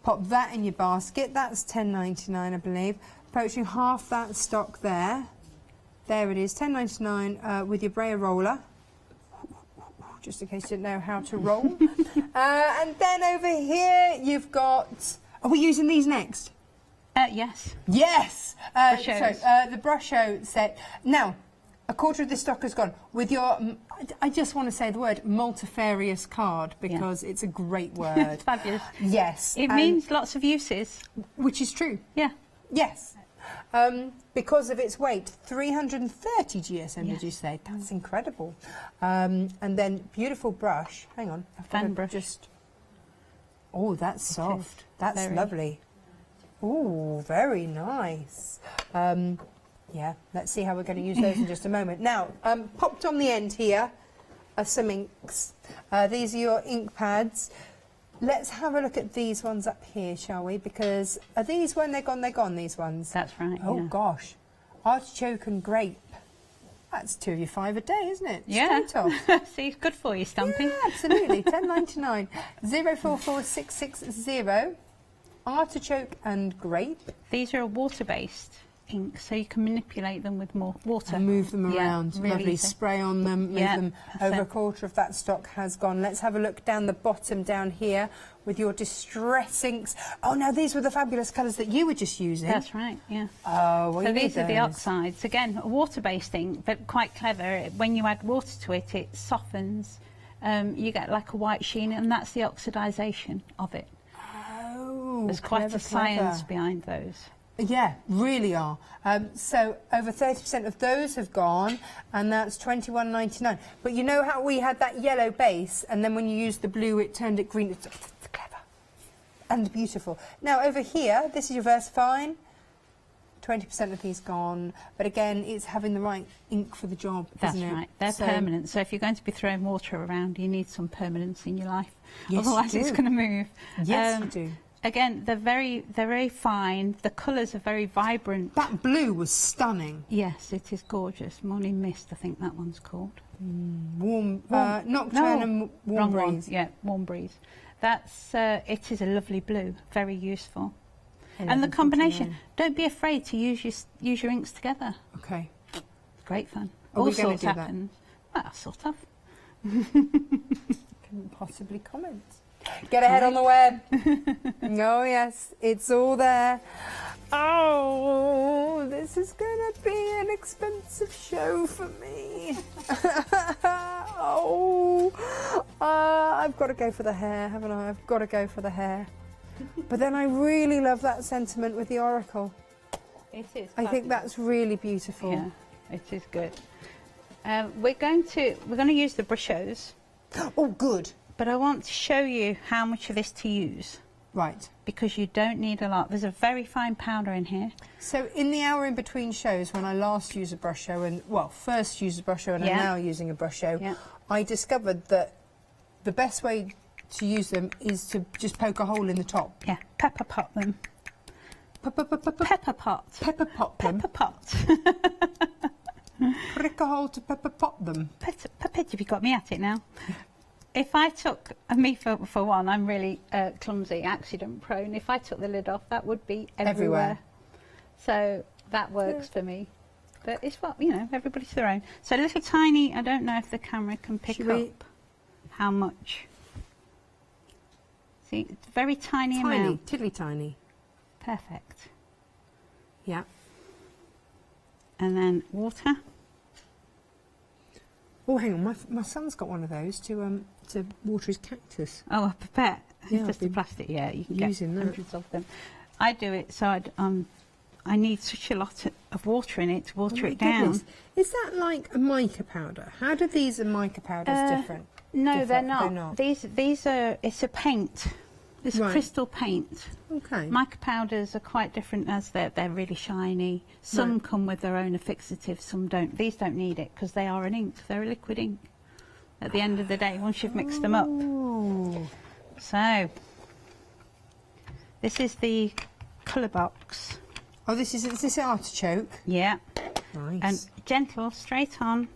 Pop that in your basket. That's £10.99, I believe. Approaching half that stock there. There it is, £10.99 with your brayer roller. Just in case you didn't know how to roll. And then over here you've got... Are we using these next? Yes. Yes! Brushos. So, the Brusho set. Now, a quarter of the stock has gone. With your... I just want to say the word multifarious card, because it's a great word. It's fabulous. Yes. It means lots of uses. Which is true. Yeah. Yes. Because of its weight, 330 GSM, did you say? That's incredible. And then beautiful brush. Hang on. Fan brush. Oh, that's soft. That's lovely. Oh, very nice. Yeah, let's see how we're going to use those in just a moment. Now, popped on the end here are some inks. These are your ink pads. Let's have a look at these ones up here, shall we? Because are these, when they're gone, these ones? That's right, Oh, gosh. Artichoke and grape. That's 2 of your 5 a day, isn't it? Yeah. Straight off. See, good for you, Stampy. Yeah, absolutely. £10.99. 044660. Artichoke and grape. These are a water-based ink, so you can manipulate them with more water. And move them around. Really Lovely. easy. Spray on them, move them. Over a quarter of that stock has gone. Let's have a look down the bottom down here with your distress inks. Oh, now these were the fabulous colours that you were just using. That's right, yeah. Oh, well, so you these need are the those. oxides. Again, a water-based ink, but quite clever. When you add water to it, it softens. You get like a white sheen, and that's the oxidisation of it. Oh, there's quite a science behind those. Yeah, really are. So over 30% of those have gone, and that's £21.99. But you know how we had that yellow base, and then when you used the blue, it turned it green. It's clever and beautiful. Now over here, this is your VersaFine. 20% of these gone, but again, it's having the right ink for the job, That's isn't it? right. They're permanent. So if you're going to be throwing water around, you need some permanence in your life. Yes, Otherwise, you it's do. going to move. Yes, you do. Again, they're very fine. The colours are very vibrant. That blue was stunning. Yes, it is gorgeous. Morning Mist, I think that one's called. Warm, Nocturne and Warm wrong Breeze. One. Yeah, Warm Breeze. That's it is a lovely blue, very useful. And the combination. Don't be afraid to use your inks together. Okay. It's great fun. Are All we gonna sorts do that? happens. Well, sort of. Couldn't possibly comment. Get ahead on the web. Oh yes, it's all there. Oh, this is gonna be an expensive show for me. I've got to go for the hair, haven't I? I've got to go for the hair. But then I really love that sentiment with the oracle. It is. I think that's really beautiful. Yeah, it is good. We're going to use the brushes. Oh, good. But I want to show you how much of this to use. Right. Because you don't need a lot. There's a very fine powder in here. So in the hour in between shows, when I last used a brush show, and well, first used a brush show and I'm now using a brush show, I discovered that the best way to use them is to just poke a hole in the top. Yeah, pepper pot them. Pepper pot. Pepper pot them. Pepper pot. Prick a hole to pepper pot them. Pepper, have you got me at it now? If I took, me for one, I'm really clumsy, accident prone. If I took the lid off, that would be everywhere. So that works for me. But it's what, you know, everybody's their own. So little tiny, I don't know if the camera can pick up how much. See, it's very tiny amount. Tiddly tiny. Perfect. Yeah. And then water. Oh, hang on, my son's got one of those to water his cactus. Oh, a pipette. Yeah, Just a plastic, yeah, you can get using that. hundreds of them. I do it so I need such a lot of water in it to water it down. Goodness. Is that like a mica powder? How do these and mica powders different? No, they're not. These are, it's a paint. It's crystal paint. Okay. Mica powders are quite different as they're really shiny. Some come with their own fixative, some don't. These don't need it because they are an ink. They're a liquid ink at the end of the day once you've mixed them up. So, this is the colour box. Oh, is this artichoke? Yeah. Nice. And gentle, straight on.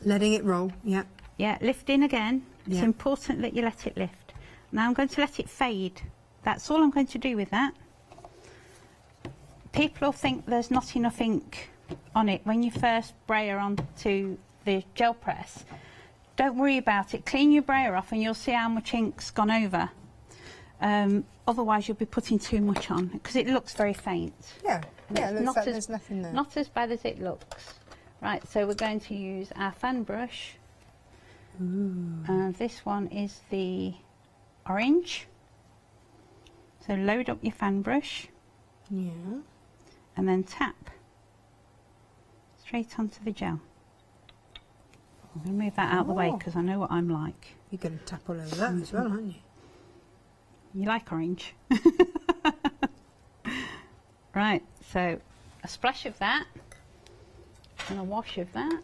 Letting it roll, yeah. Yeah, lift in again. It's Yeah. important that you let it lift. Now I'm going to let it fade. That's all I'm going to do with that. People will think there's not enough ink on it when you first brayer onto the gel press. Don't worry about it. Clean your brayer off and you'll see how much ink's gone over. Otherwise you'll be putting too much on because it looks very faint. Yeah, yeah, it looks not like as, there's nothing there. Not as bad as it looks. Right, so we're going to use our fan brush. And this one is the orange. So load up your fan brush. Yeah. And then tap straight onto the gel. I'm going to move that out of the way because I know what I'm like. You're going to tap all over that as well, aren't you? You like orange. Right, so a splash of that and a wash of that.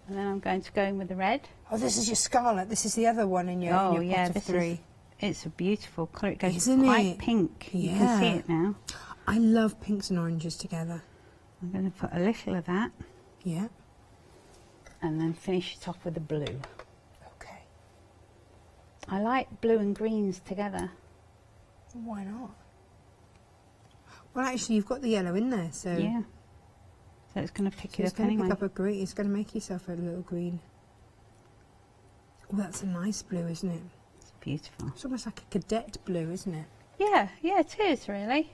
And then I'm going to go in with the red. Oh, this is your scarlet. This is the other one in your, pot of three. It's a beautiful colour. It goes Isn't quite it? pink. Yeah. You can see it now. I love pinks and oranges together. I'm going to put a little of that. Yeah. And then finish it off with the blue. Okay. I like blue and greens together. Why not? Well, actually, you've got the yellow in there, so... Yeah. So it's going to pick it it's up going anyway. to pick up a green. It's going to make yourself a little green. Oh, that's a nice blue, isn't it? It's beautiful. It's almost like a cadet blue, isn't it? Yeah, it is really.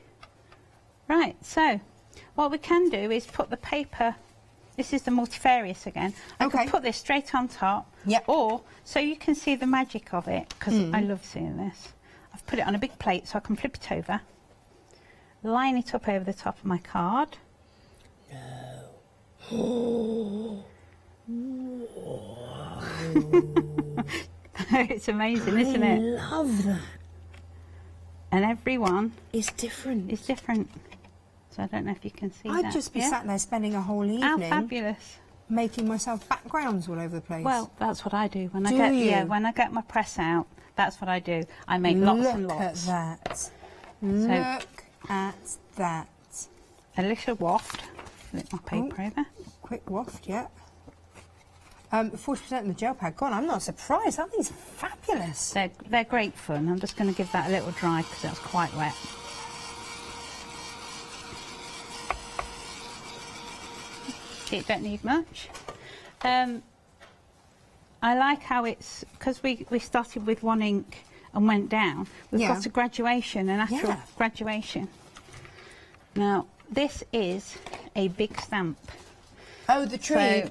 Right, so what we can do is put the paper. This is the multifarious again. I can put this straight on top. Yeah. Or, so you can see the magic of it, because I love seeing this. I've put it on a big plate so I can flip it over. Line it up over the top of my card. No. It's amazing, isn't it? I love that. And everyone is different. It's different. So I don't know if you can see that. I'd just be sat there spending a whole evening. How fabulous. Making myself backgrounds all over the place. Well, that's what I do. When Do I get you? when I get my press out, that's what I do. I make lots and lots. Look at that. Look at that. A little waft. Flip my paper over. Quick waft, yeah. 40% in the gel pad. God, I'm not surprised. Aren't these fabulous? They're great fun. I'm just going to give that a little dry because that's quite wet. See, it don't need much. I like how it's, because we started with one ink and went down, we've got a graduation, an actual graduation. Now, this is a big stamp. Oh, the tree,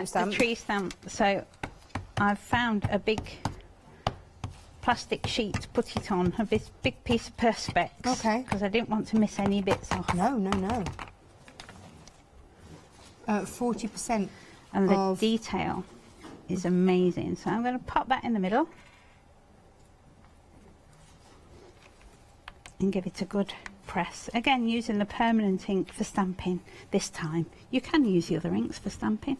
stamp. The tree stamp. So I've found a big plastic sheet to put it on, a big piece of perspex. Okay. Because I didn't want to miss any bits off. No, no, no. 40% and the detail is amazing. So I'm going to pop that in the middle and give it a good press. Again, using the permanent ink for stamping this time. You can use the other inks for stamping.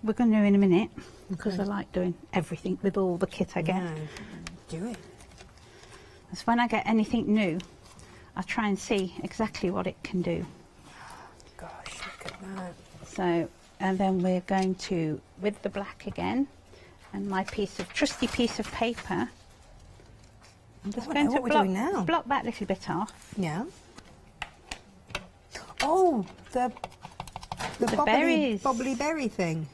We're going to do in a minute because I like doing everything with all the kit I get. Yeah, do it. That's when I get anything new, I try and see exactly what it can do. Gosh, look at that. So, and then we're going to, with the black again, and my trusty piece of paper, I'm just going to block that little bit off. Yeah. Oh, the berries. Bobbly berry thing.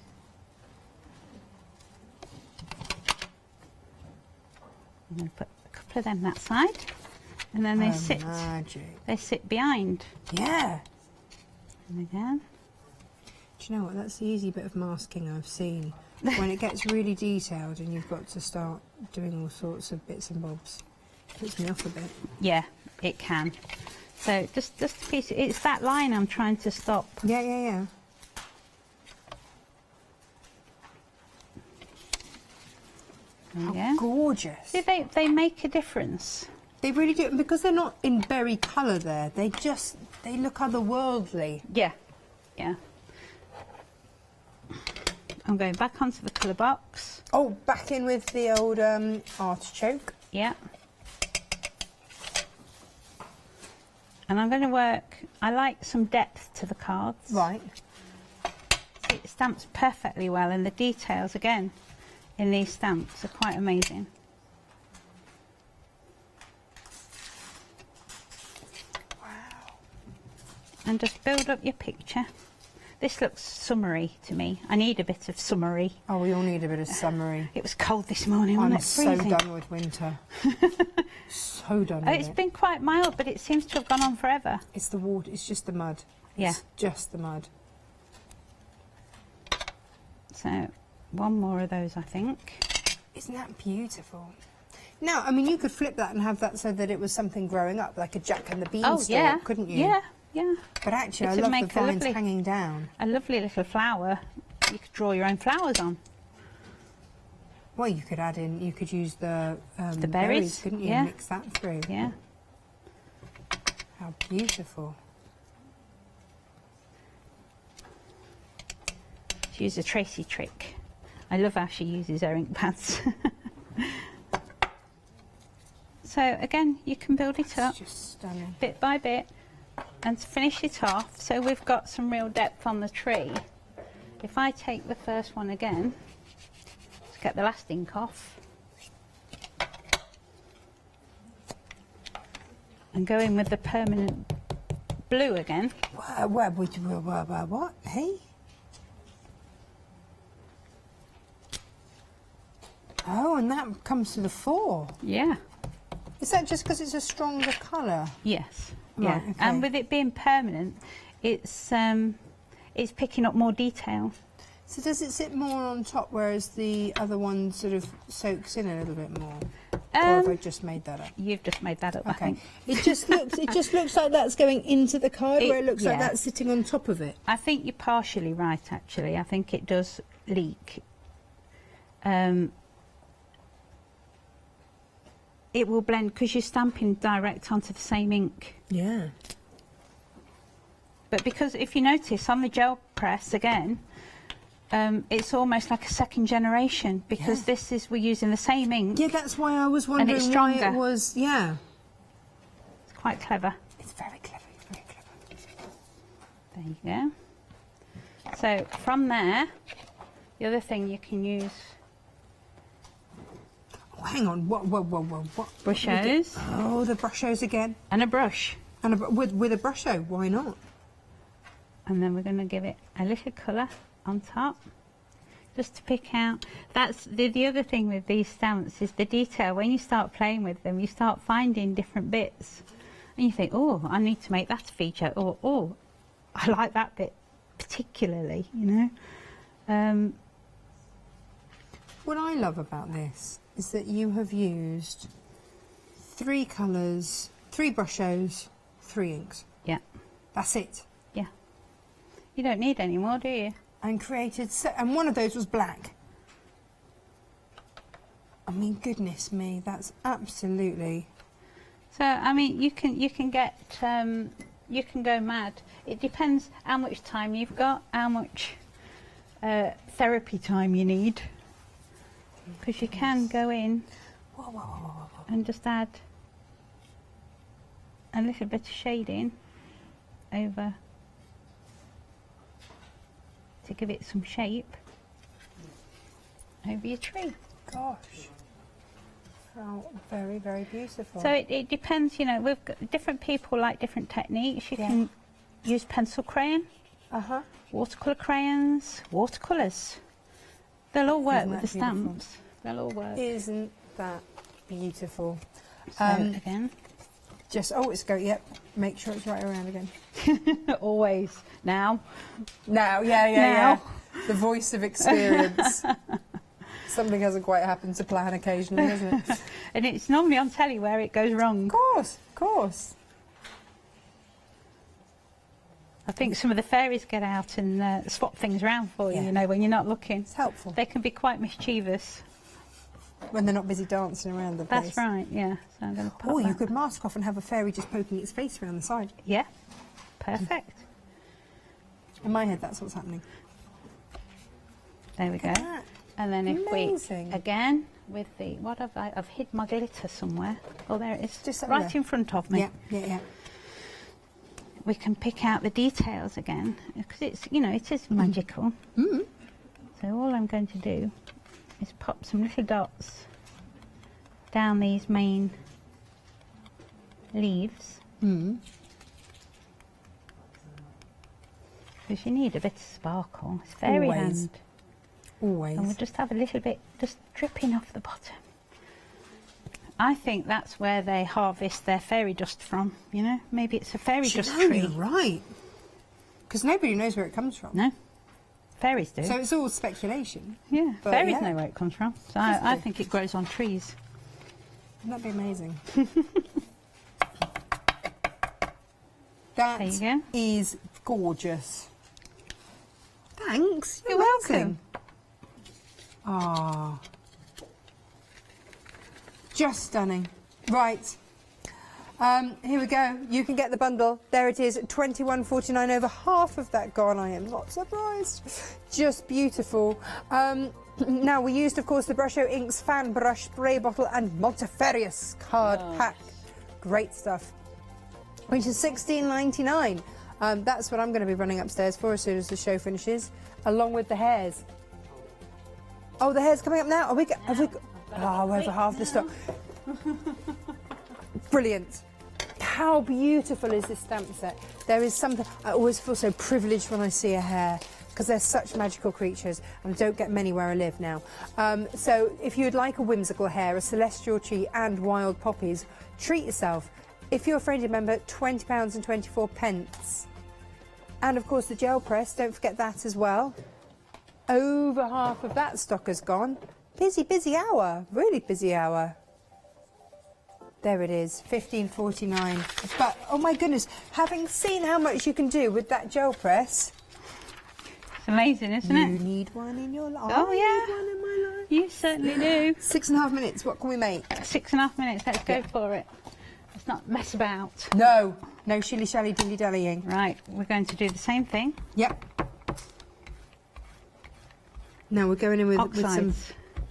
I'm going to put a couple of them that side, and then they sit behind. Yeah. And again. Do you know what? That's the easy bit of masking I've seen. When it gets really detailed and you've got to start doing all sorts of bits and bobs. It puts me off a bit. Yeah, it can. So just a piece. It's that line I'm trying to stop. Yeah, yeah, yeah. How gorgeous. See, they make a difference. They really do, because they're not in berry colour there. They look otherworldly. Yeah, yeah. I'm going back onto the colour box. Oh, back in with the old artichoke. Yeah. And I'm going to work, I like some depth to the cards. Right. See, it stamps perfectly well, and the details, again, in these stamps are quite amazing. Wow. And just build up your picture. This looks summery to me. I need a bit of summery. Oh, we all need a bit of summery. It was cold this morning, wasn't I'm it? so Freezing. done with winter. So done with It's been quite mild, but it seems to have gone on forever. It's the water, it's just the mud. Yeah. It's just the mud. So, one more of those, I think. Isn't that beautiful? Now, I mean, you could flip that and have that so that it was something growing up, like a Jack and the Beanstalk, couldn't you? Yeah, yeah. But actually, I love the vines hanging down. A lovely little flower. You could draw your own flowers on. Well, you could add in, you could use the berries, couldn't you? yeah. Mix that through. Yeah. How beautiful. She used a Tracy trick. I love how she uses her ink pads. So again, you can build it up just stunning. Bit by bit, and to finish it off, so we've got some real depth on the tree. If I take the first one again, to get the last ink off, and go in with the permanent blue again. What? Hey? Oh, and that comes to the fore. Yeah. Is that just because it's a stronger colour? Yes. Right, Yeah. okay. And with it being permanent, it's picking up more detail. So does it sit more on top, whereas the other one sort of soaks in a little bit more? Or have I just made that up? You've just made that up, I Okay. think. It just looks like that's going into the card, where it looks like yeah. that's sitting on top of it. I think you're partially right, actually. I think it does leak. It will blend because you're stamping direct onto the same ink. Yeah. But because if you notice on the gel press again, it's almost like a second generation because we're using the same ink. Yeah, that's why I was and wondering it's why stronger. it was. Yeah. It's quite clever. It's very clever. It's very clever. There you go. So from there, the other thing you can use. Oh, hang on. What? Brushos. Oh, the brushos again. And a brush. And with a brusho, why not? And then we're going to give it a little colour on top. just to pick out. That's the other thing with these stamps is the detail. When you start playing with them, you start finding different bits, and you think, oh, I need to make that a feature, or oh, I like that bit particularly, you know. What I love about this is that you have used 3 colours, 3 brushes, 3 inks. Yeah. That's it. Yeah. You don't need any more, do you? And created, and one of those was black. I mean, goodness me, that's absolutely. So I mean, you can get you can go mad. It depends how much time you've got, how much therapy time you need, because you can go in and just add a little bit of shading over to give it some shape over your tree. Gosh, how very, very beautiful. So it depends, you know, we've got different people like different techniques. You can use pencil crayon, watercolour crayons, watercolours. They'll all work with the stamps. They'll all work. Isn't that beautiful? So again. Just, it's go, yep, make sure it's right around again. Always. Now. Now, yeah. The voice of experience. Something hasn't quite happened to plan occasionally, hasn't it? And it's normally on telly where it goes wrong. Of course. I think some of the fairies get out and swap things around for you, you know, when you're not looking. It's helpful. They can be quite mischievous. When they're not busy dancing around the place. That's right, yeah. So I'm going to pop you that. could mask off and have a fairy just poking its face around the side. Yeah, perfect. In my head, that's what's happening. There we go. And then if we, again, with the, what have I, I've hid my glitter somewhere. Oh, there it is. Just right in front of me. Yeah. We can pick out the details again, because it's, you know, it is magical. So all I'm going to do is pop some little dots down these main leaves. Because you need a bit of sparkle. It's fairy hand. Always. And we'll just have a little bit just dripping off the bottom. I think that's where they harvest their fairy dust from, you know? Maybe it's a fairy dust tree. You're right. Because nobody knows where it comes from. No. Fairies do. So it's all speculation. Yeah, fairies know where it comes from. So I think it grows on trees. Wouldn't that be amazing? That is gorgeous. Thanks. You're welcome. Ah, just stunning. Right. Here we go. You can get the bundle. There it is, £21.49, over half of that gone. I am not surprised. Just beautiful. Now, we used, of course, the Brusho Inks fan brush, spray bottle and multifarious card pack. Great stuff. Which is £16.99. That's what I'm going to be running upstairs for as soon as the show finishes, along with the hairs. Oh, the hair's coming up now. Have we got, we're over half the stock. Brilliant. How beautiful is this stamp set? There is something, I always feel so privileged when I see a hare, because they're such magical creatures, and I don't get many where I live now. So if you'd like a whimsical hare, a celestial tree and wild poppies, treat yourself. If you're a Friendly member, £20.24. And of course the gel press, don't forget that as well. Over half of that stock has gone. Busy hour, really busy hour. There it is, £15.49. But, oh my goodness, having seen how much you can do with that gel press. It's amazing, isn't it? You need one in your life. Oh, yeah. I need one in my life. You certainly do. 6.5 minutes, what can we make? 6.5 minutes, let's go for it. Let's not mess about. No shilly-shally dilly-dallying. Right, we're going to do the same thing. Yep. Now we're going in with some...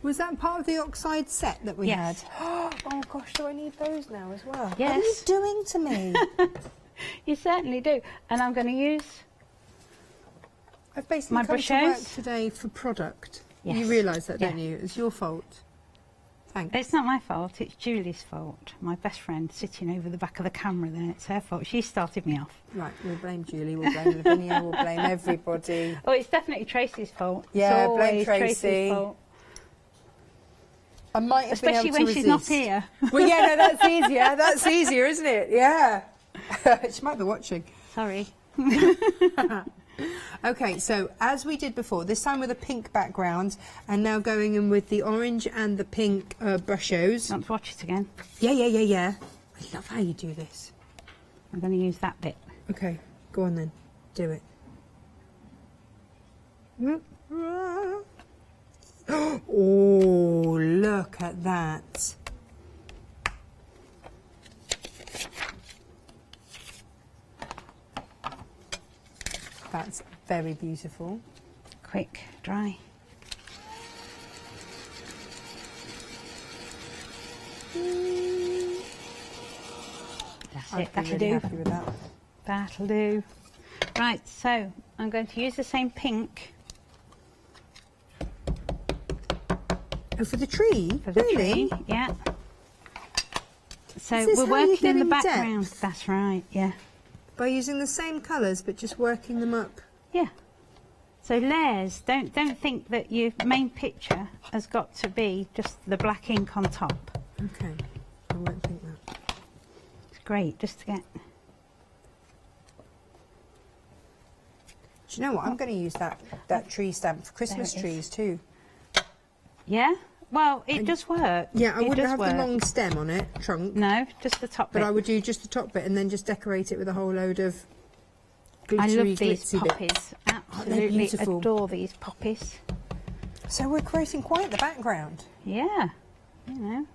Was that part of the oxide set that we had? Oh gosh, do I need those now as well? Yes. What are you doing to me? You certainly do. And I'm going to use I've basically my come to brushes work today for product. Yes. You realise that, don't you? It's your fault. Thanks. It's not my fault, it's Julie's fault. My best friend sitting over the back of the camera there. It's her fault. She started me off. Right, we'll blame Julie, we'll blame Lavinia, we'll blame everybody. Oh, it's definitely Tracy's fault. Yeah, it's blame Tracy. Tracy's fault. I might have Especially been able when to she's not resist. here. Well, yeah, no, that's easier. That's easier, isn't it? Yeah. She might be watching. Sorry. Okay, so as we did before, this time with a pink background, and now going in with the orange and the pink brushes. Want to watch it again? Yeah. I love how you do this. I'm going to use that bit. Okay, go on then. Do it. Oh, look at that. That's very beautiful. Quick, dry. That's it, that'll do. Happy with that. That'll do. Right, so I'm going to use the same pink. Oh, for the tree? For the really? tree, yeah. So Is this we're how you working get in the in background. depth? That's right, yeah. By using the same colours but just working them up? Yeah. So layers, don't think that your main picture has got to be just the black ink on top. Okay, I won't think that. It's great just to get... Do you know what? I'm going to use that tree stamp for Christmas trees too. Yeah? Well, it does work. Yeah, I It wouldn't does have work. the long stem on it, trunk. No, just the top bit. But I would do just the top bit and then just decorate it with a whole load of glittery, I love these glitzy poppies. bits. Absolutely beautiful? adore these poppies. So we're creating quite the background. Yeah, you know.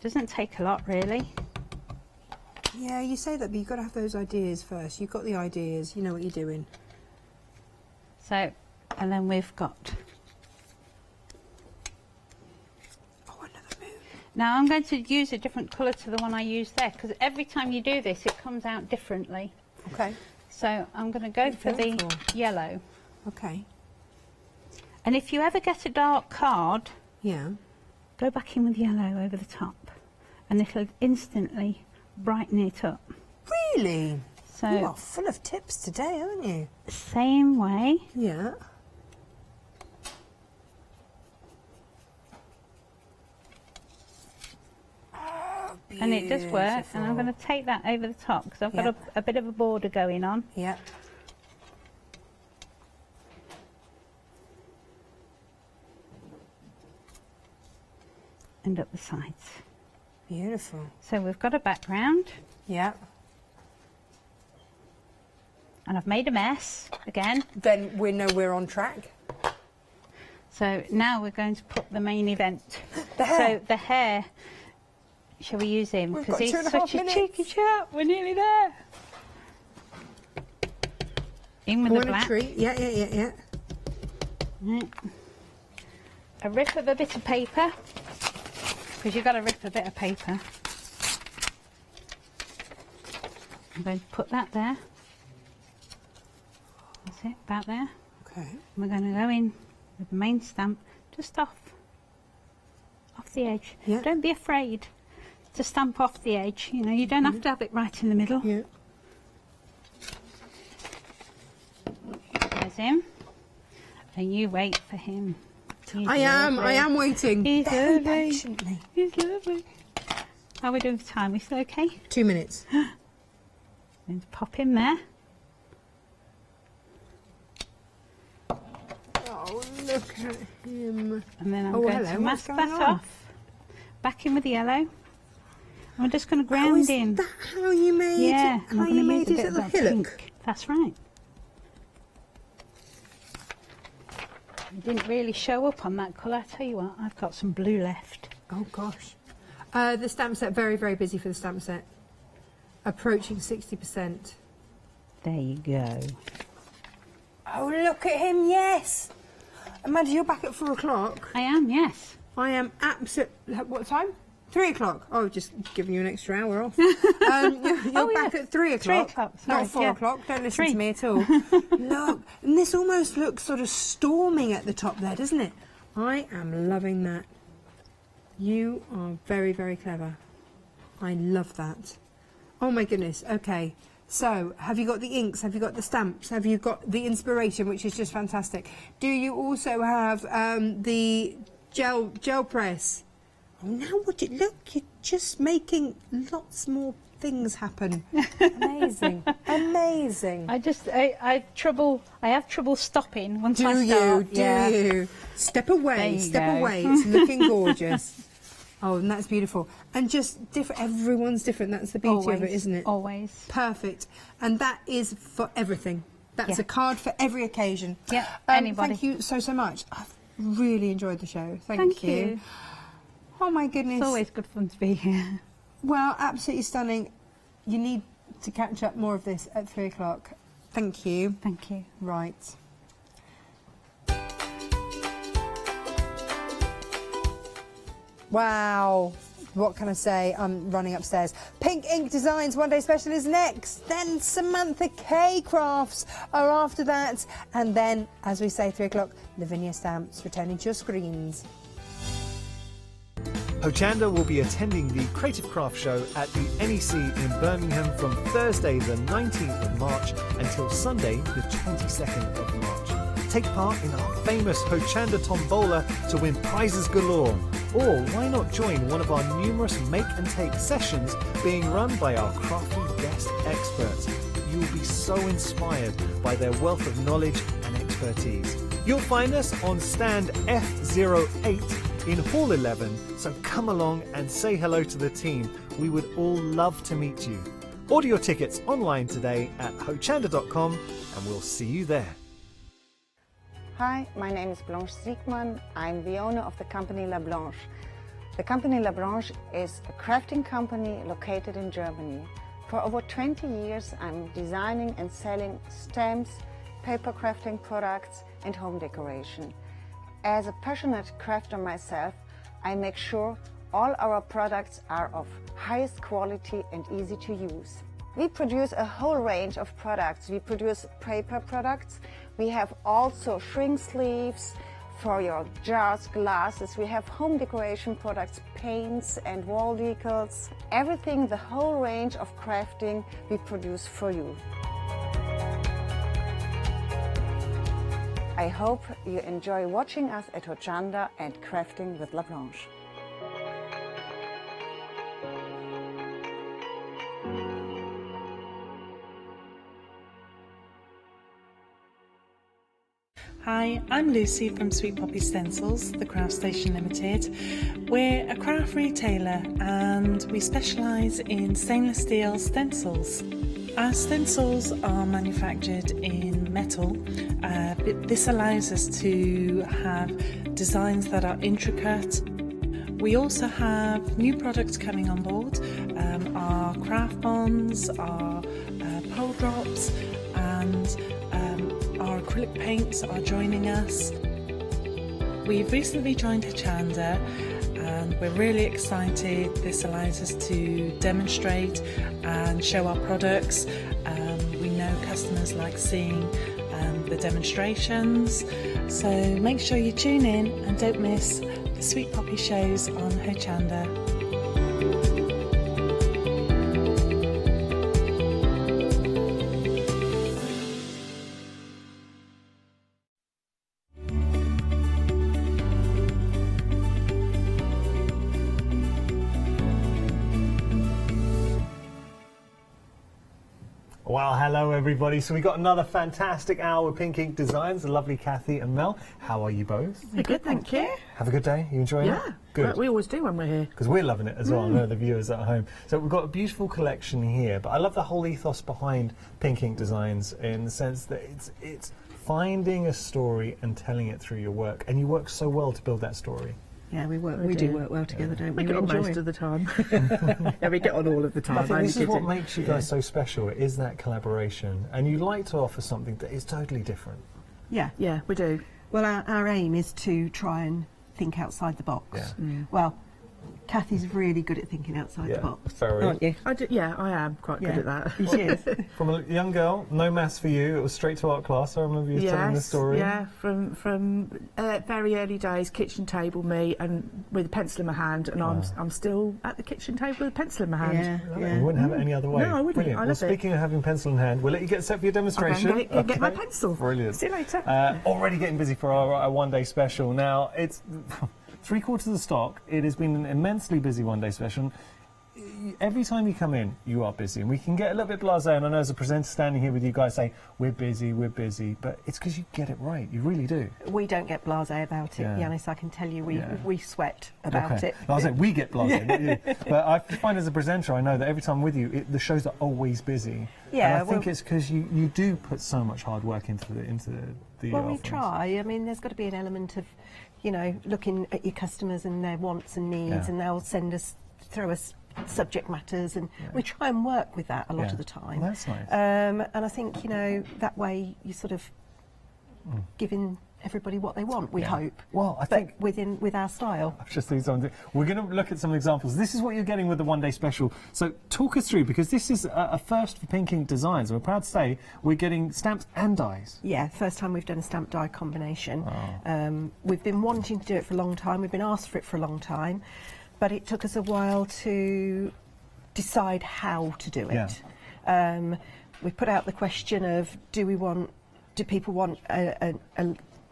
Doesn't take a lot, really. Yeah, you say that, but you've got to have those ideas first. You've got the ideas, you know what you're doing. So, and then we've got... Now I'm going to use a different colour to the one I used there, because every time you do this it comes out differently. Okay. So I'm going to go for the yellow. Okay. And if you ever get a dark card, yeah, go back in with yellow over the top and it'll instantly brighten it up. Really? So you are full of tips today, aren't you? Same way. Yeah. And it does work, and I'm going to take that over the top because I've got a bit of a border going on. Yeah. And up the sides. Beautiful. So we've got a background. Yeah. And I've made a mess again. Then we know we're on track. So now we're going to put the main event. The hair. So the hair. Shall we use him? We've Because got he's 2.5 such a minutes. cheeky chap. We're nearly there. In with I the want black. a tree. Yeah. Right. A rip of a bit of paper. Because you've got to rip a bit of paper. I'm going to put that there. That's it, about there. Okay. We're going to go in with the main stamp just off the edge. Yeah. Don't be afraid to stamp off the edge. You know, you don't have to have it right in the middle. Yeah. There's him. And you wait for him. He's I am waiting. He's Very lovely. patiently. He's lovely. How are we doing for time? We still okay? 2 minutes. Going to pop him there. Oh, look at him. And then I'm Oh, going hello, to what's mask going that on? off. Back in with the yellow. I'm just going to ground is in. that how you made Yeah, it? and How I'm you going to made use a his bit of little that hillock? pink. That's right. It didn't really show up on that colour. I tell you what, I've got some blue left. Oh gosh. The stamp set, very, very busy for the stamp set. Approaching 60%. There you go. Oh, look at him, yes! Amanda, you're back at 4 o'clock. I am, yes. I am absolutely... What time? 3 o'clock. Oh, just giving you an extra hour off. You're back at 3 o'clock. 3 o'clock, sorry, Not 4 yeah. o'clock. Don't listen 3. to me at all. Look, and this almost looks sort of storming at the top there, doesn't it? I am loving that. You are very, very clever. I love that. Oh my goodness. Okay. So, have you got the inks? Have you got the stamps? Have you got the inspiration, which is just fantastic? Do you also have the gel press? Oh, now would you look? You're just making lots more things happen. Amazing, amazing. I have trouble stopping once I start. Do you? Step away, step away. It's looking gorgeous. Oh, and that's beautiful. And just different, everyone's different. That's the beauty of it, isn't it? Always. Perfect. And that is for everything. That's a card for every occasion. Yeah, anybody. Thank you so much. I've really enjoyed the show. Thank you. Oh my goodness. It's always good fun to be here. Well, absolutely stunning. You need to catch up more of this at 3 o'clock. Thank you. Thank you. Right. Wow. What can I say? I'm running upstairs. Pink Ink Designs One Day Special is next. Then Samantha K Crafts are after that. And then, as we say, 3 o'clock, Lavinia Stamps returning to your screens. Hochanda will be attending the Creative Craft Show at the NEC in Birmingham from Thursday the 19th of March until Sunday the 22nd of March. Take part in our famous Hochanda Tombola to win prizes galore. Or why not join one of our numerous make and take sessions being run by our crafty guest experts. You'll be so inspired by their wealth of knowledge and expertise. You'll find us on stand F08 in Hall 11, so come along and say hello to the team. We would all love to meet you. Order your tickets online today at hochanda.com and we'll see you there. Hi, my name is Blanche Siegmann. I'm the owner of the company La Blanche. The company La Blanche is a crafting company located in Germany. For over 20 years, I'm designing and selling stamps, paper crafting products and home decoration. As a passionate crafter myself, I make sure all our products are of highest quality and easy to use. We produce a whole range of products. We produce paper products. We have also shrink sleeves for your jars, glasses. We have home decoration products, paints and wall decals. Everything, the whole range of crafting we produce for you. I hope you enjoy watching us at Hochanda and crafting with La Blanche. Hi, I'm Lucy from Sweet Poppy Stencils, the Craft Station Limited. We're a craft retailer and we specialise in stainless steel stencils. Our stencils are manufactured in metal. This allows us to have designs that are intricate. We also have new products coming on board, our craft bonds, our pole drops and our acrylic paints are joining us. We've recently joined Hochanda and we're really excited. This allows us to demonstrate and show our products. We know customers like seeing the demonstrations, so make sure you tune in and don't miss the Sweet Poppy shows on Hochanda. Well, hello everybody. So we got another fantastic hour with Pink Ink Designs, the lovely Kathy and Mel. How are you both? Good, thank you. Have a good day? You enjoying it? Yeah, good. We always do when we're here. Because we're loving it as well, I know the viewers at home. So we've got a beautiful collection here, but I love the whole ethos behind Pink Ink Designs in the sense that it's finding a story and telling it through your work, and you work so well to build that story. Yeah, we do work well together, don't we? We get on most of the time. Yeah, we get on all of the time. I think this is what makes you guys so special, is that collaboration. And you like to offer something that is totally different. Yeah, we do. Well, our aim is to try and think outside the box. Yeah. Well, Kathy's really good at thinking outside the box, aren't you? I am quite good at that. She is. From a young girl, no maths for you. It was straight to art class. I remember you telling the story. Yeah, from very early days, kitchen table me, and with a pencil in my hand, and I'm still at the kitchen table with a pencil in my hand. Yeah. You wouldn't have it any other way. No, I wouldn't. Brilliant. I well, speaking of having pencil in hand, we'll let you get set for your demonstration. Okay, get my pencil. Brilliant. See you later. Already getting busy for our one-day special. Now, it's 3/4 of the stock. It has been an immensely busy one-day special. Every time you come in, you are busy, and we can get a little bit blasé. And I know as a presenter standing here with you guys saying, we're busy, but it's because you get it right. You really do. We don't get blasé about it, Yanis. I can tell you, we sweat about it. I was saying we get blasé, not you. But I find as a presenter, I know that every time I'm with you, the shows are always busy. Yeah, and I think it's because you do put so much hard work into the Well, we try. I mean, there's got to be an element of, you know, looking at your customers and their wants and needs, and they'll throw us subject matters, and we try and work with that a lot of the time. Well, that's nice. And I think, you know, that way you sort of giving everybody what they want, we hope. Well, I think with our style. I've just seen something. We're going to look at some examples. This is what you're getting with the one-day special. So talk us through, because this is a first for Pink Ink Designs. We're proud to say we're getting stamps and dies. Yeah, first time we've done a stamp die combination. We've been wanting to do it for a long time. We've been asked for it for a long time, but it took us a while to decide how to do it. We put out the question of, do people want a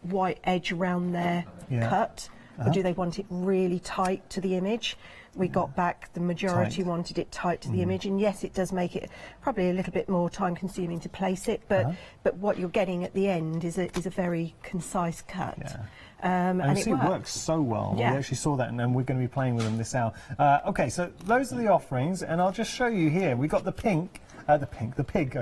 white edge around their cut, or do they want it really tight to the image? We got back the majority wanted it tight to the image, and yes, it does make it probably a little bit more time consuming to place it, but what you're getting at the end is a very concise cut. And it works so well. We actually saw that, and then we're going to be playing with them this hour. Okay, so those are the offerings, and I'll just show you here. We've got the pig, I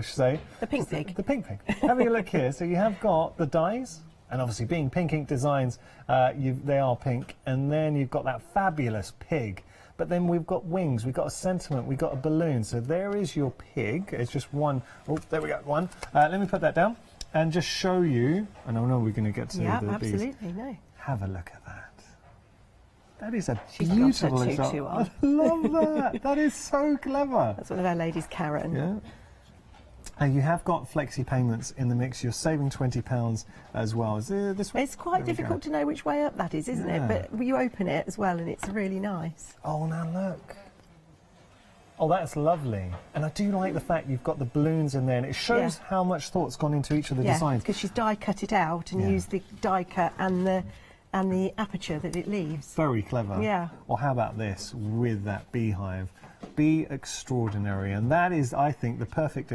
should say. The pink pig. The pink pig. Having a look here, so you have got the dies, and obviously being Pink Ink Designs, they are pink, and then you've got that fabulous pig. But then we've got wings, we've got a sentiment, we've got a balloon. So there is your pig. It's just one. Oh, there we go, one. Let me put that down and just show you. And I know we're going to get to these. Absolutely, no. Have a look at that. That is a beautiful example. I love that. That is so clever. That's one of our ladies, Karen. Yeah. And you have got flexi payments in the mix. You're saving £20 as well. Is it this way? It's quite difficult to know which way up that is, isn't it? But you open it as well, and it's really nice. Oh, now look. Oh, that's lovely. And I do like the fact you've got the balloons in there, and it shows how much thought's gone into each of the designs. Because she's die cut it out and used the die cut and the aperture that it leaves. Very clever. Yeah. Well, how about this with that beehive? Be extraordinary, and that is, I think, the perfect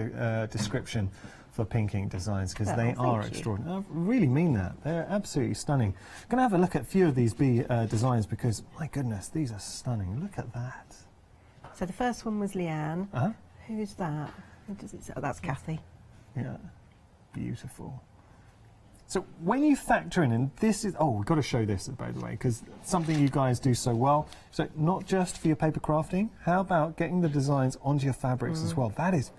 description for Pink Ink Designs, because they are extraordinary. I really mean that. They're absolutely stunning. I'm going to have a look at a few of these bee designs, because, my goodness, these are stunning. Look at that. So the first one was Leanne. Who's that? Who does it say? Oh, that's Kathy. Yeah, beautiful. So when you factor in, and this is, we've got to show this, by the way, because something you guys do so well. So not just for your paper crafting, how about getting the designs onto your fabrics as well? That is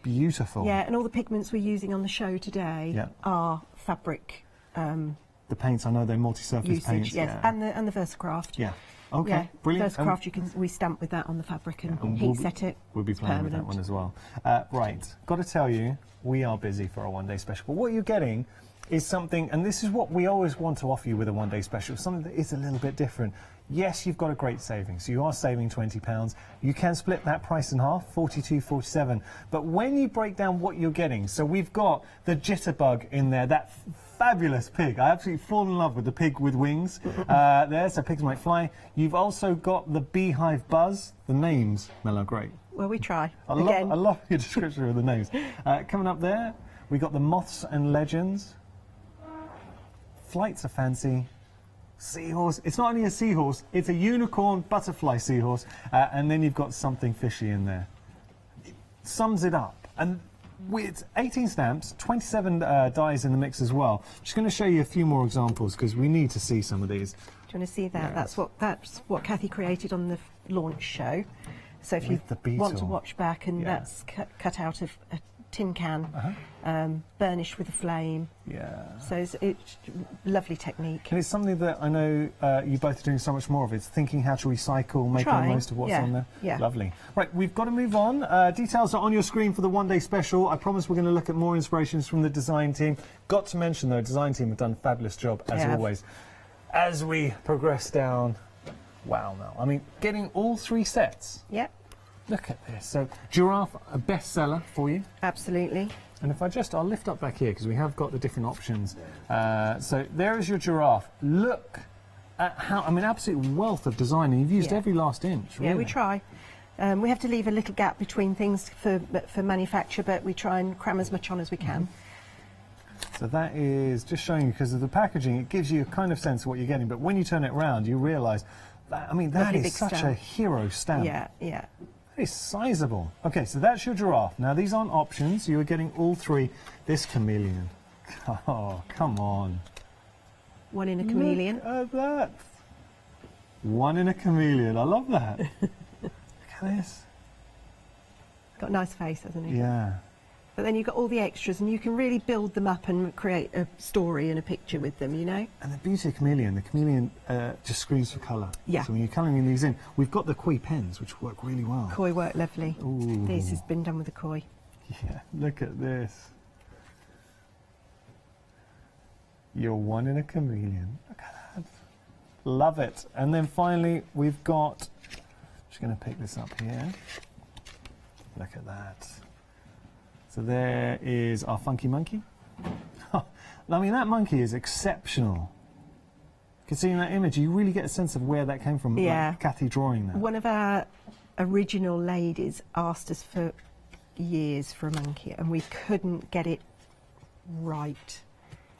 beautiful. Yeah, and all the pigments we're using on the show today are fabric. The paints, I know they're multi-surface usage, paints. Yes, and the Versacraft. Yeah. Okay, brilliant. Versacraft, we stamp with that on the fabric and heat set it. We'll be playing with that one as well. Right, got to tell you, we are busy for our one-day special. But what you're getting is something, and this is what we always want to offer you with a one-day special, something that is a little bit different. Yes, you've got a great savings. So you are saving £20. You can split that price in half, £42.47. But when you break down what you're getting, so we've got the jitterbug in there, that fabulous pig. I absolutely fall in love with the pig with wings. There, so pigs might fly. You've also got the beehive buzz. The names, Mel, are great. Well, we try. I love your description of the names. Coming up there, we got the moths and legends. Flights are fancy. Seahorse. It's not only a seahorse, it's a unicorn butterfly seahorse. And then you've got something fishy in there. It sums it up. And with 18 stamps, 27 dies in the mix as well. Just going to show you a few more examples because we need to see some of these. Do you want to see that? Yes. That's what Kathy created on the launch show. So if you want to watch back, and that's cut out of a tin can, burnished with a flame. Yeah. So it's lovely technique. And it's something that I know you both are doing so much more of. It's thinking how to recycle, making the most of what's on there. Yeah. Lovely. Right, we've got to move on. Details are on your screen for the one-day special. I promise we're going to look at more inspirations from the design team. Got to mention, though, design team have done a fabulous job, as always. As we progress down, wow, Mel. I mean, getting all 3 sets. Yep. Look at this. So, giraffe, a bestseller for you. Absolutely. And if I'll lift up back here because we have got the different options. So there is your giraffe. Look at how, I mean, absolute wealth of design. And you've used every last inch, really. Yeah, we try. We have to leave a little gap between things for manufacture, but we try and cram as much on as we can. So that is just showing you, because of the packaging, it gives you a kind of sense of what you're getting. But when you turn it around, you realise that, I mean, that is such a hero stamp. Yeah, yeah. It's sizable. Okay, so that's your giraffe. Now, these aren't options. You are getting all 3. This chameleon. Oh, come on. One in a chameleon. Look at that. One in a chameleon. I love that. Look at this. Got a nice face, hasn't he? Yeah. But then you've got all the extras, and you can really build them up and create a story and a picture with them, you know? And the beauty of the chameleon just screams for colour. Yeah. So when you're colouring these in, we've got the koi pens, which work really well. Koi work lovely. Ooh. This has been done with the koi. Yeah, look at this. You're one in a chameleon. Look at that. Love it. And then finally, we've got, just going to pick this up here. Look at that. So there is our funky monkey. I mean, that monkey is exceptional. You can see in that image, you really get a sense of where that came from. Yeah. Like Kathy drawing that. One of our original ladies asked us for years for a monkey, and we couldn't get it right.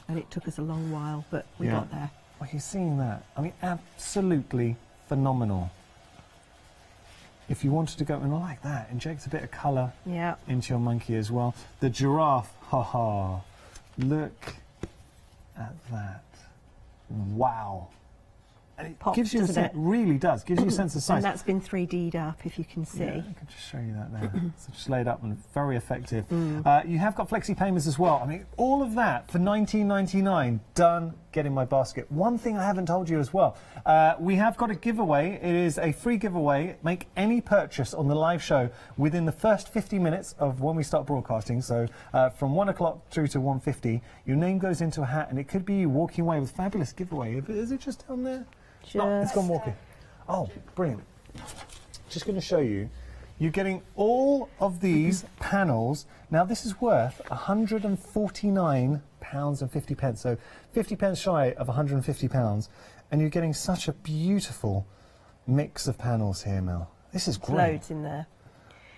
And it took us a long while, but we got there. Well, you're seeing that. I mean, absolutely phenomenal. If you wanted to go in like that, inject a bit of colour into your monkey as well. The giraffe, haha, look at that. Wow. And it Pops, gives you a sense, really does, gives you a sense of size. And that's been 3D'd up, if you can see. Yeah, I can just show you that there. So just laid up and very effective. You have got flexi payments as well. I mean, all of that for $19.99, done, get in my basket. One thing I haven't told you as well, we have got a giveaway. It is a free giveaway. Make any purchase on the live show within the first 50 minutes of when we start broadcasting. So from 1 o'clock through to 1:50, your name goes into a hat, and it could be you walking away with a fabulous giveaway. Is it just down there? No, it's gone walking. Oh, brilliant. Just going to show you. You're getting all of these panels. Now, this is worth £149.50. So 50 pence shy of £150. And you're getting such a beautiful mix of panels here, Mel. This is great. Loads in there.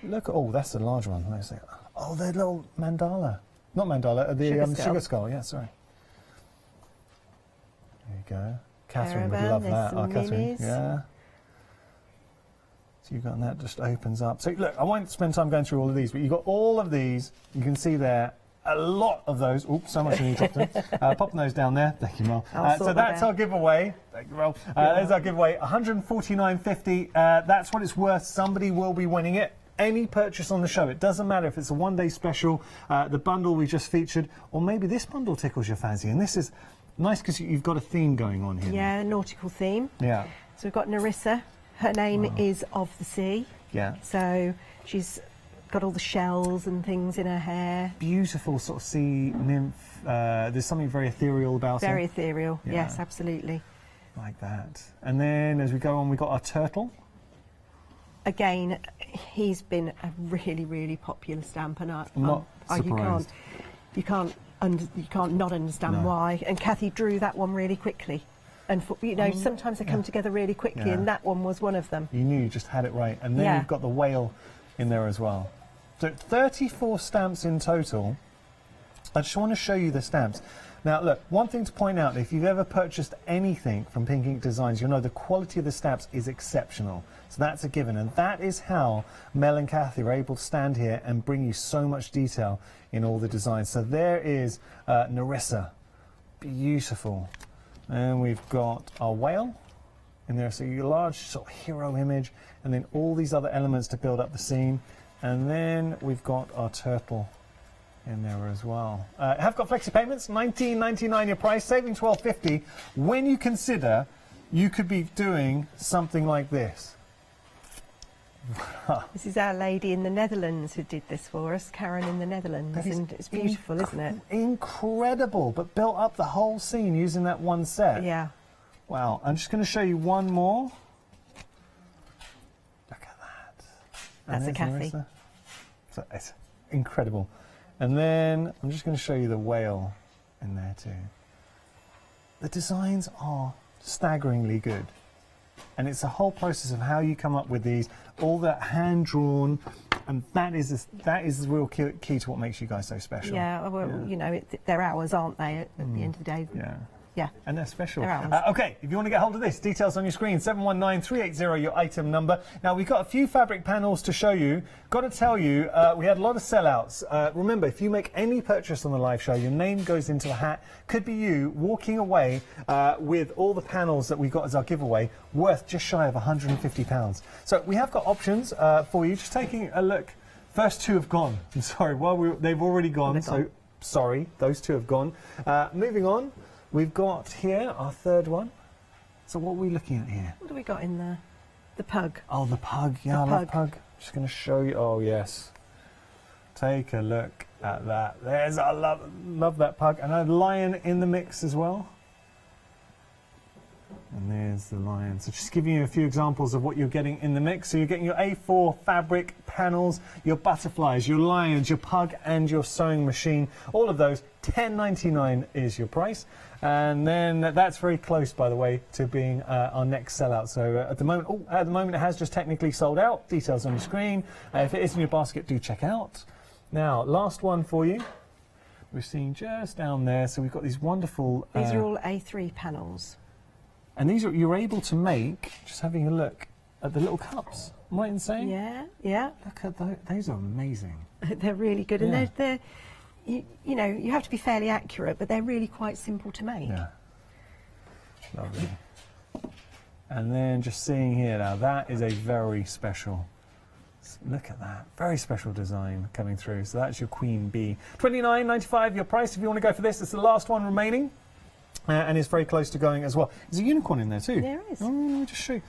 Look, oh, that's a large one. Let's see. Oh, the little mandala. Not mandala, the sugar skull. Yeah, sorry. There you go. Catherine would love that. Oh, Catherine. Yeah. So you've got that, just opens up. So look, I won't spend time going through all of these, but you've got all of these. You can see there a lot of those. Oops, so much when you dropped them. Pop those down there. Thank you, Mel. So that's our giveaway. Thank you, Mel. There's our giveaway. $149.50. That's what it's worth. Somebody will be winning it. Any purchase on the show, it doesn't matter if it's a one-day special, the bundle we just featured, or maybe this bundle tickles your fancy. And this is nice because you've got a theme going on here. Yeah, a nautical theme. Yeah. So we've got Nerissa. Her name is of the sea. Yeah. So she's got all the shells and things in her hair. Beautiful sort of sea nymph. There's something very ethereal about her. Very ethereal, yes, absolutely. Like that. And then as we go on, we've got our turtle. Again, he's been a really, really popular stamp, and I'm not surprised. You can't not understand why. And Kathy drew that one really quickly. And sometimes they come together really quickly, and that one was one of them. You knew you just had it right. And then you've got the whale in there as well. So 34 stamps in total. I just want to show you the stamps. Now, look, one thing to point out, if you've ever purchased anything from Pink Ink Designs, you'll know the quality of the stamps is exceptional. So that's a given, and that is how Mel and Kathy are able to stand here and bring you so much detail in all the designs. So there is Nerissa, beautiful. And we've got our whale in there, so your large sort of hero image, and then all these other elements to build up the scene. And then we've got our turtle in there as well. Have got flexi payments, $19.99 your price, saving $12.50 when you consider you could be doing something like this. This is our lady in the Netherlands who did this for us, Karen in the Netherlands, and it's beautiful, isn't it? Incredible, but built up the whole scene using that one set. Yeah. Wow, I'm just going to show you one more. Look at that. That's a Kathy. So it's incredible. And then I'm just going to show you the whale in there too. The designs are staggeringly good. And it's a whole process of how you come up with these, all that hand-drawn, and that is the real key to what makes you guys so special. Yeah, well, you know, they're ours, aren't they, at the end of the day? Yeah. Yeah. And they're special. They're ours. Okay, if you want to get hold of this, details on your screen, 719-380, your item number. Now, we've got a few fabric panels to show you. Got to tell you, we had a lot of sellouts. Remember, if you make any purchase on the live show, your name goes into a hat. Could be you walking away with all the panels that we got as our giveaway, worth just shy of £150. So we have got options for you. Just taking a look. First two have gone. I'm sorry, they've already gone, so sorry, those two have gone. Moving on. We've got here our third one. So what are we looking at here? What do we got in there? The pug. Oh, the pug. Yeah, I love pug. Just going to show you. Oh, yes. Take a look at that. I love that pug. And a lion in the mix as well. And there's the lion. So just giving you a few examples of what you're getting in the mix. So you're getting your A4 fabric panels, your butterflies, your lions, your pug, and your sewing machine. All of those, $10.99 is your price. And then that's very close, by the way, to being our next sellout. So at the moment, it has just technically sold out. Details on your screen. If it is in your basket, do check out. Now, last one for you. We're seeing just down there. So we've got these wonderful. These are all A3 panels. And these you're able to make, just having a look at the little cups. Am I right in saying? Yeah, yeah. Look at those. Those are amazing. They're really good. And Yeah. they're you know, you have to be fairly accurate, but they're really quite simple to make. Yeah. Lovely. And then just seeing here now, that is a very special, look at that, very special design coming through. So that's your Queen Bee. $29.95 your price if you want to go for this. It's the last one remaining. And it's very close to going as well. There's a unicorn in there too. There is. Oh, let me just show you.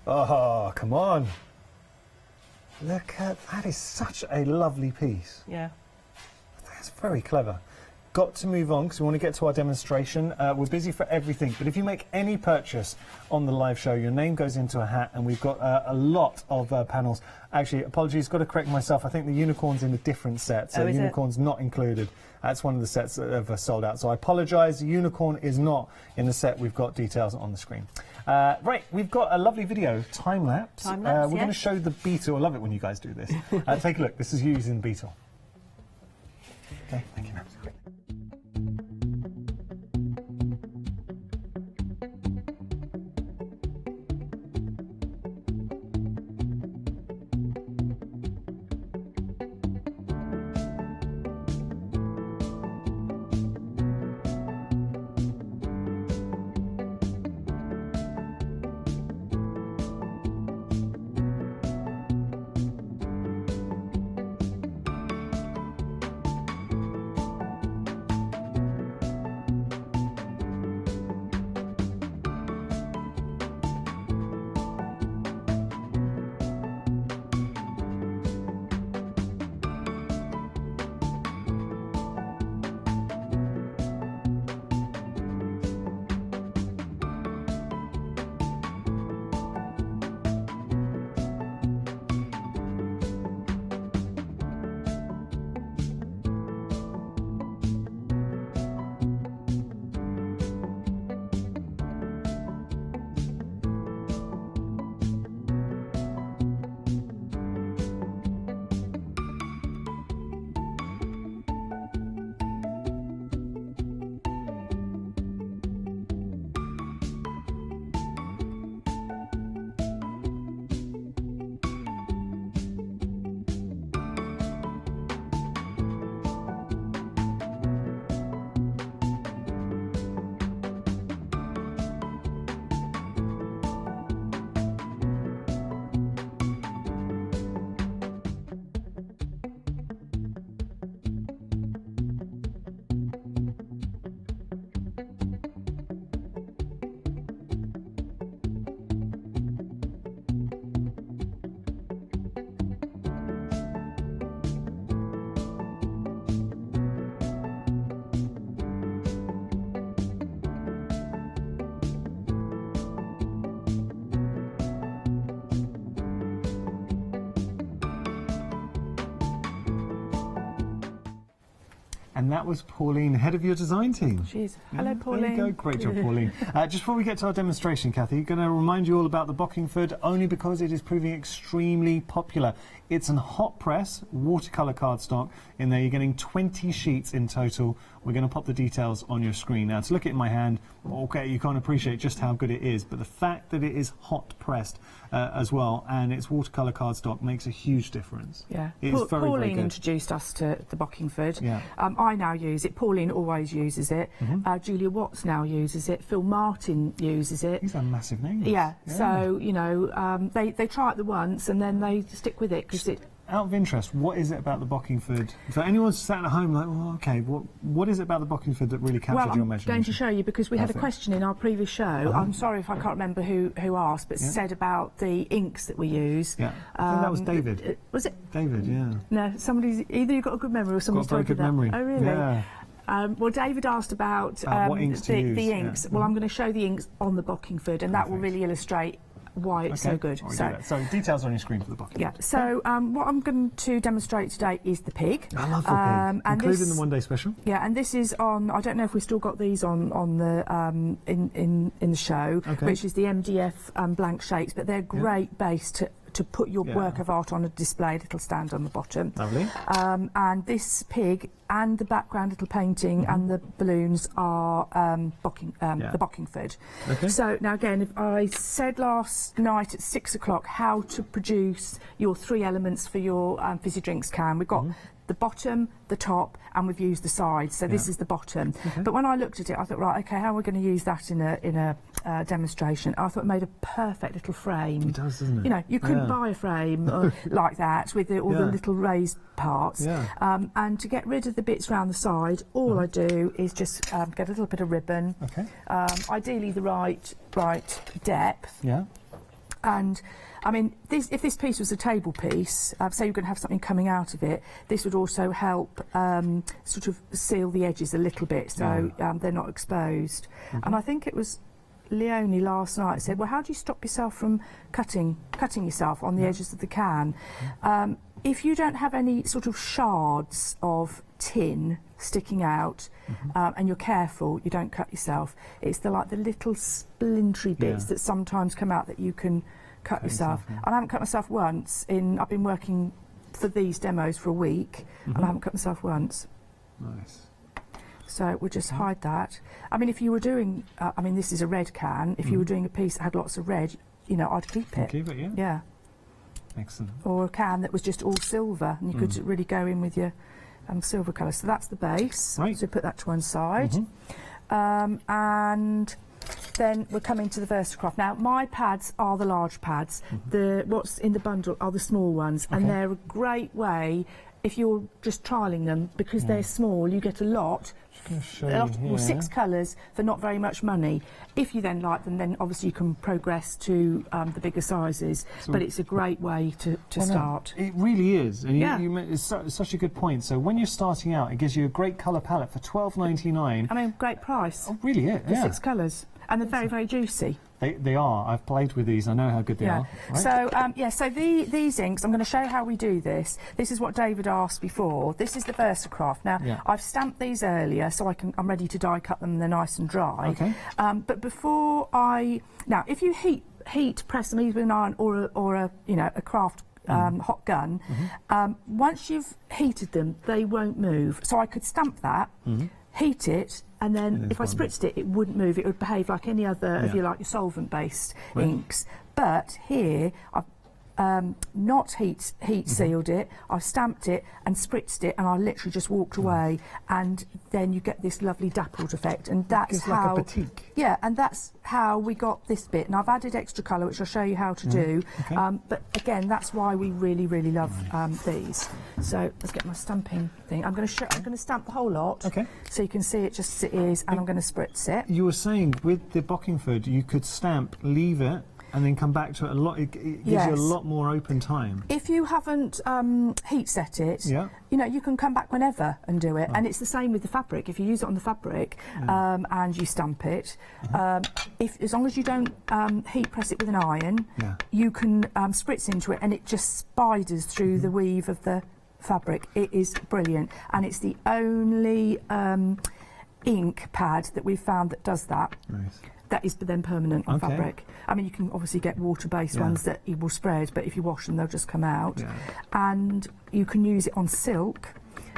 Oh, come on. Look at that. Is such a lovely piece. Yeah. That's very clever. Got to move on because we want to get to our demonstration. We're busy for everything, but if you make any purchase on the live show, your name goes into a hat, and we've got a lot of panels. Actually, apologies, got to correct myself. I think the unicorn's in a different set, so the unicorn's not included. That's one of the sets that have sold out. So I apologise, the unicorn is not in the set. We've got details on the screen. Right, we've got a lovely video, time-lapse. Time-lapse, we're going to show the beetle. I love it when you guys do this. Take a look. This is you using the beetle. Okay, thank you, ma'am. And that was Pauline, head of your design team. She is. Hello, Pauline. There you go. Great job, Pauline. Just before we get to our demonstration, Kathy, going to remind you all about the Bockingford, only because it is proving extremely popular. It's a hot press, watercolor cardstock. In there, you're getting 20 sheets in total. We're going to pop the details on your screen. Now, to look at it in my hand, okay, you can't appreciate just how good it is, but the fact that it is hot pressed as well, and it's watercolor cardstock, makes a huge difference. Yeah. It is very, Pauline very good. introduced us to the Bockingford. Yeah. I now use it. Pauline always uses it. Julia Watts now uses it. Phil Martin uses it. These are massive names. Yeah. So, you know, they try it the once and then they stick with it because it... Out of interest, what is it about the Bockingford? For anyone sat at home like, well, okay, what is it about the Bockingford that really captured your imagination? Well, I'm going to show you because we had a question in our previous show. I'm sorry if I can't remember who asked, but said about the inks that we use. Yeah, I think that was David. Was it? David, yeah. No, somebody's either you've got a good memory or somebody's got a very told you good that. memory. Oh, really? Yeah. Well, David asked about what inks to use. the inks. Yeah. Well, I'm going to show the inks on the Bockingford, and that will really illustrate why it's so good. So details on your screen for the Bockingford. Yeah. So what I'm going to demonstrate today is the pig. I love the pig, and including the one-day special. Yeah, and this is on. I don't know if we still got these on the in the show, which is the MDF blank shapes, but they're great base to put your work of art on a display, little stand on the bottom. Lovely. And this pig and the background little painting and the balloons are the Bockingford. Okay. So now again, if I said last night at 6 o'clock how to produce your 3 elements for your fizzy drinks can, we've got the bottom, the top, and we've used the sides. So this is the bottom. But when I looked at it, I thought, right, okay, how are we going to use that in a demonstration? I thought it made a perfect little frame. It does, doesn't it? You know, you couldn't buy a frame like that with all the little raised parts. And to get rid of the bits around the side, all I do is just get a little bit of ribbon. Okay. Ideally the right depth. Yeah. And I mean, if this piece was a table piece, say you're going to have something coming out of it, this would also help sort of seal the edges a little bit so they're not exposed. And I think it was Leonie last night said, well, how do you stop yourself from cutting yourself on the edges of the can? If you don't have any sort of shards of tin sticking out and you're careful, you don't cut yourself. It's the little splintery bits that sometimes come out that you can cut yourself. And I haven't cut myself once. I've been working for these demos for a week and I haven't cut myself once. Nice. So we'll just hide that. I mean, if you were doing, I mean, this is a red can. If you were doing a piece that had lots of red, you know, I'd keep it. Keep it, yeah. Yeah. Excellent. Or a can that was just all silver, and you could really go in with your silver colour. So that's the base. Right. So put that to one side. And then we're coming to the Versacraft. Now, my pads are the large pads. What's in the bundle are the small ones, and they're a great way if you're just trialling them, because they're small, you get a lot. Well, 6 colours for not very much money. If you then like them, then obviously you can progress to the bigger sizes. So, but it's a great way to start. No, it really is, and it's such a good point. So when you're starting out, it gives you a great colour palette for $12.99. I mean, great price. Oh, really? For 6 colours, and they're very, very juicy. They are. I've played with these. I know how good they are. Right? So these inks, I'm going to show you how we do this. This is what David asked before. This is the Versacraft. Now, I've stamped these earlier, so I'm ready to die cut them and they're nice and dry. Okay. But before now, if you heat press them either with an iron or a craft hot gun, once you've heated them, they won't move. So I could stamp that, heat it, and then if I spritzed it, it wouldn't move. It would behave like any other of your solvent-based inks. But here, I've not heat sealed it. I've stamped it and spritzed it, and I literally just walked away. And then you get this lovely dappled effect, and that's how. Like a batik. Yeah, and that's how we got this bit. And I've added extra colour, which I'll show you how to do. Okay. But again, that's why we really, really love these. So let's get my stamping thing. I'm going to stamp the whole lot. Okay. So you can see it just as it is, and I'm going to spritz it. You were saying with the Bockingford, you could stamp, leave it, and then come back to it a lot. It gives you a lot more open time. If you haven't heat set it, you know, you can come back whenever and do it. And it's the same with the fabric. If you use it on the fabric and you stamp it, as long as you don't heat press it with an iron, you can spritz into it, and it just spiders through the weave of the fabric. It is brilliant, and it's the only ink pad that we've found that does that. Nice. That is then permanent on fabric. I mean, you can obviously get water-based ones that you will spread, but if you wash them, they'll just come out. Yeah. And you can use it on silk.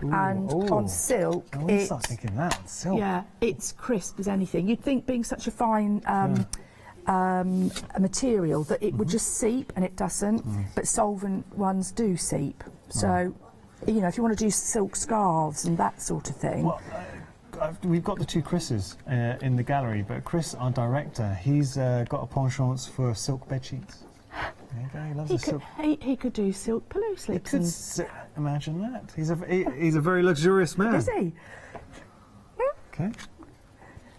Ooh, and on silk, I want to start thinking that on silk. Yeah, it's crisp as anything. You'd think, being such a fine a material, that it would just seep, and it doesn't. But solvent ones do seep. So, you know, if you want to do silk scarves and that sort of thing. Well, we've got the two Chris's in the gallery, but Chris, our director, he's got a penchant for silk bed sheets. There you go, he loves silk. He could do silk pillow slips. Imagine that. He's a very luxurious man. Is he? Okay.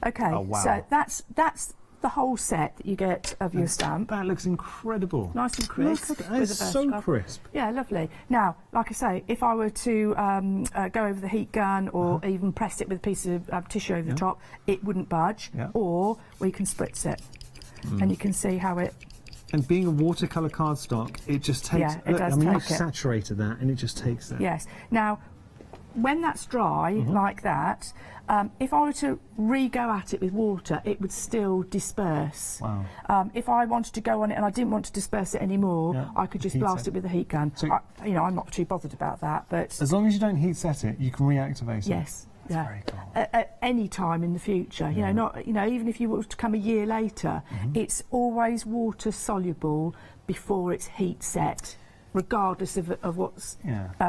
Okay. Oh, wow. So that's the whole set that you get of your stamp. That looks incredible. Nice and crisp. Look, that is so crisp. Yeah, lovely. Now, like I say, if I were to go over the heat gun or even press it with a piece of tissue over the top, it wouldn't budge. Or we can spritz it, and you can see how it. And being a watercolor cardstock, it just takes. Yeah, it does. I mean, you've saturated that, and it just takes it. Yes. Now, when that's dry like that, if I were to re-go at it with water, it would still disperse. Wow. If I wanted to go on it and I didn't want to disperse it anymore, I could just blast it with a heat gun. So, you know, I'm not too bothered about that. But as long as you don't heat set it, you can reactivate it. Yes. That's very cool. At any time in the future, you know, not even if you were to come a year later, it's always water soluble before it's heat set, regardless of what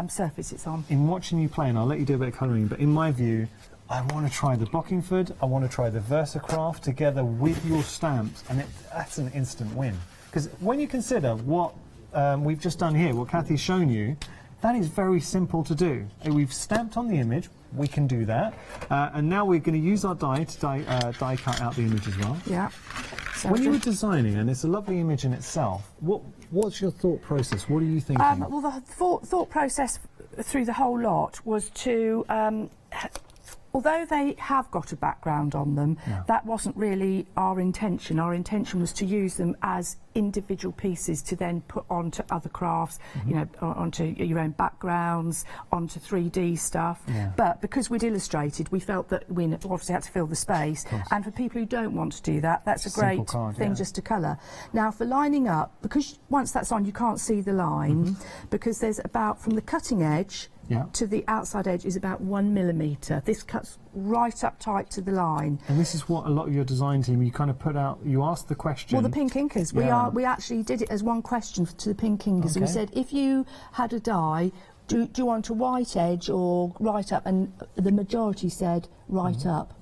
surface it's on. In watching you play, and I'll let you do a bit of colouring, but in my view, I want to try the Bockingford, I want to try the VersaCraft together with your stamps, and that's an instant win. Because when you consider what we've just done here, what Kathy's shown you, that is very simple to do. We've stamped on the image, we can do that, and now we're going to use our die to die cut out the image as well. Yeah. So when you were designing, and it's a lovely image in itself, what's your thought process? What are you thinking? Well, the thought process through the whole lot was to, although they have got a background on them, that wasn't really our intention. Our intention was to use them as individual pieces to then put onto other crafts, you know, onto your own backgrounds, onto 3D stuff. But because we'd illustrated, we felt that we obviously had to fill the space. And for people who don't want to do that, that's a great thing just to colour. Now, for lining up, because once that's on, you can't see the line, because there's about, from the cutting edge to the outside edge is about 1 millimetre. This cuts right up tight to the line. And this is what a lot of your design team, you kind of put out, you asked the question. Well, the pink inkers, we actually did it as one question to the pink inkers. We said, if you had a die, do you want a white edge or right up? And the majority said right up.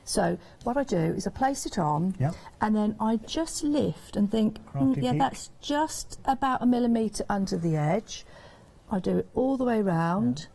So what I do is I place it on, and then I just lift and think, that's just about 1 millimetre under the edge. I do it all the way round.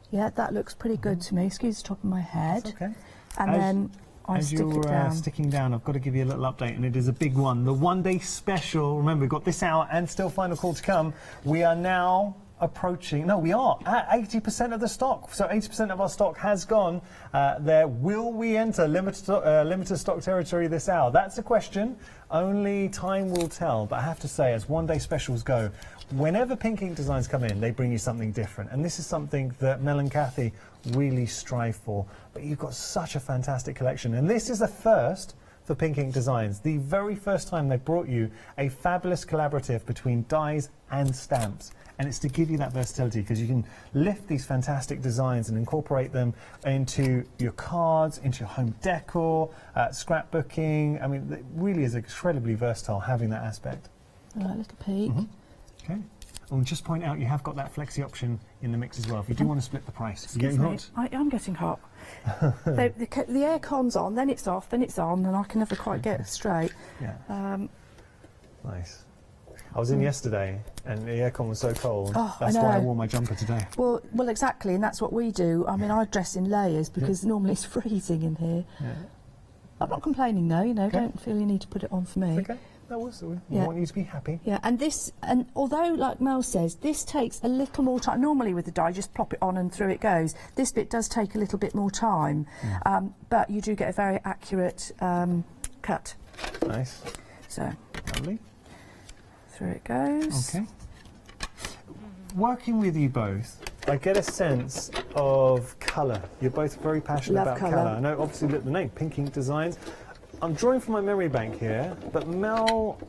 Yeah, that looks pretty good to me. Excuse the top of my head. That's okay. And then I stick it down. As you're sticking down, I've got to give you a little update, and it is a big one. The one-day special. Remember, we've got this hour and still final call to come. We are now approaching, no, we are at 80% of the stock. So 80% of our stock has gone there. Will we enter limited stock territory this hour? That's a question. Only time will tell. But I have to say, as one-day specials go, whenever Pink Ink designs come in, they bring you something different. And this is something that Mel and Kathy really strive for. But you've got such a fantastic collection. And this is the first for Pink Ink Designs. The very first time they brought you a fabulous collaborative between dies and stamps. And it's to give you that versatility, because you can lift these fantastic designs and incorporate them into your cards, into your home decor, scrapbooking. I mean, it really is incredibly versatile having that aspect. A little peek. Okay. And just point out, you have got that flexi option in the mix as well. If you do want to split the price. Excuse me, I'm getting hot. The air-con's on, then it's off, then it's on, and I can never quite get it straight. Nice. I was in yesterday, and the aircon was so cold. That's I why I wore my jumper today. Well, exactly, and that's what we do. I mean, I dress in layers because normally it's freezing in here. I'm not complaining, though. You know, don't feel you need to put it on for me. Okay. We want you to be happy. Yeah, and although, like Mel says, this takes a little more time. Normally with the die, just plop it on and through it goes. This bit does take a little bit more time, but you do get a very accurate cut. Nice. So. Lovely. Through it goes. Okay. Working with you both, I get a sense of colour. You're both very passionate Love about colour. colour. I know, obviously, look at the name, Pink Ink Designs. I'm drawing from my memory bank here, but Mel,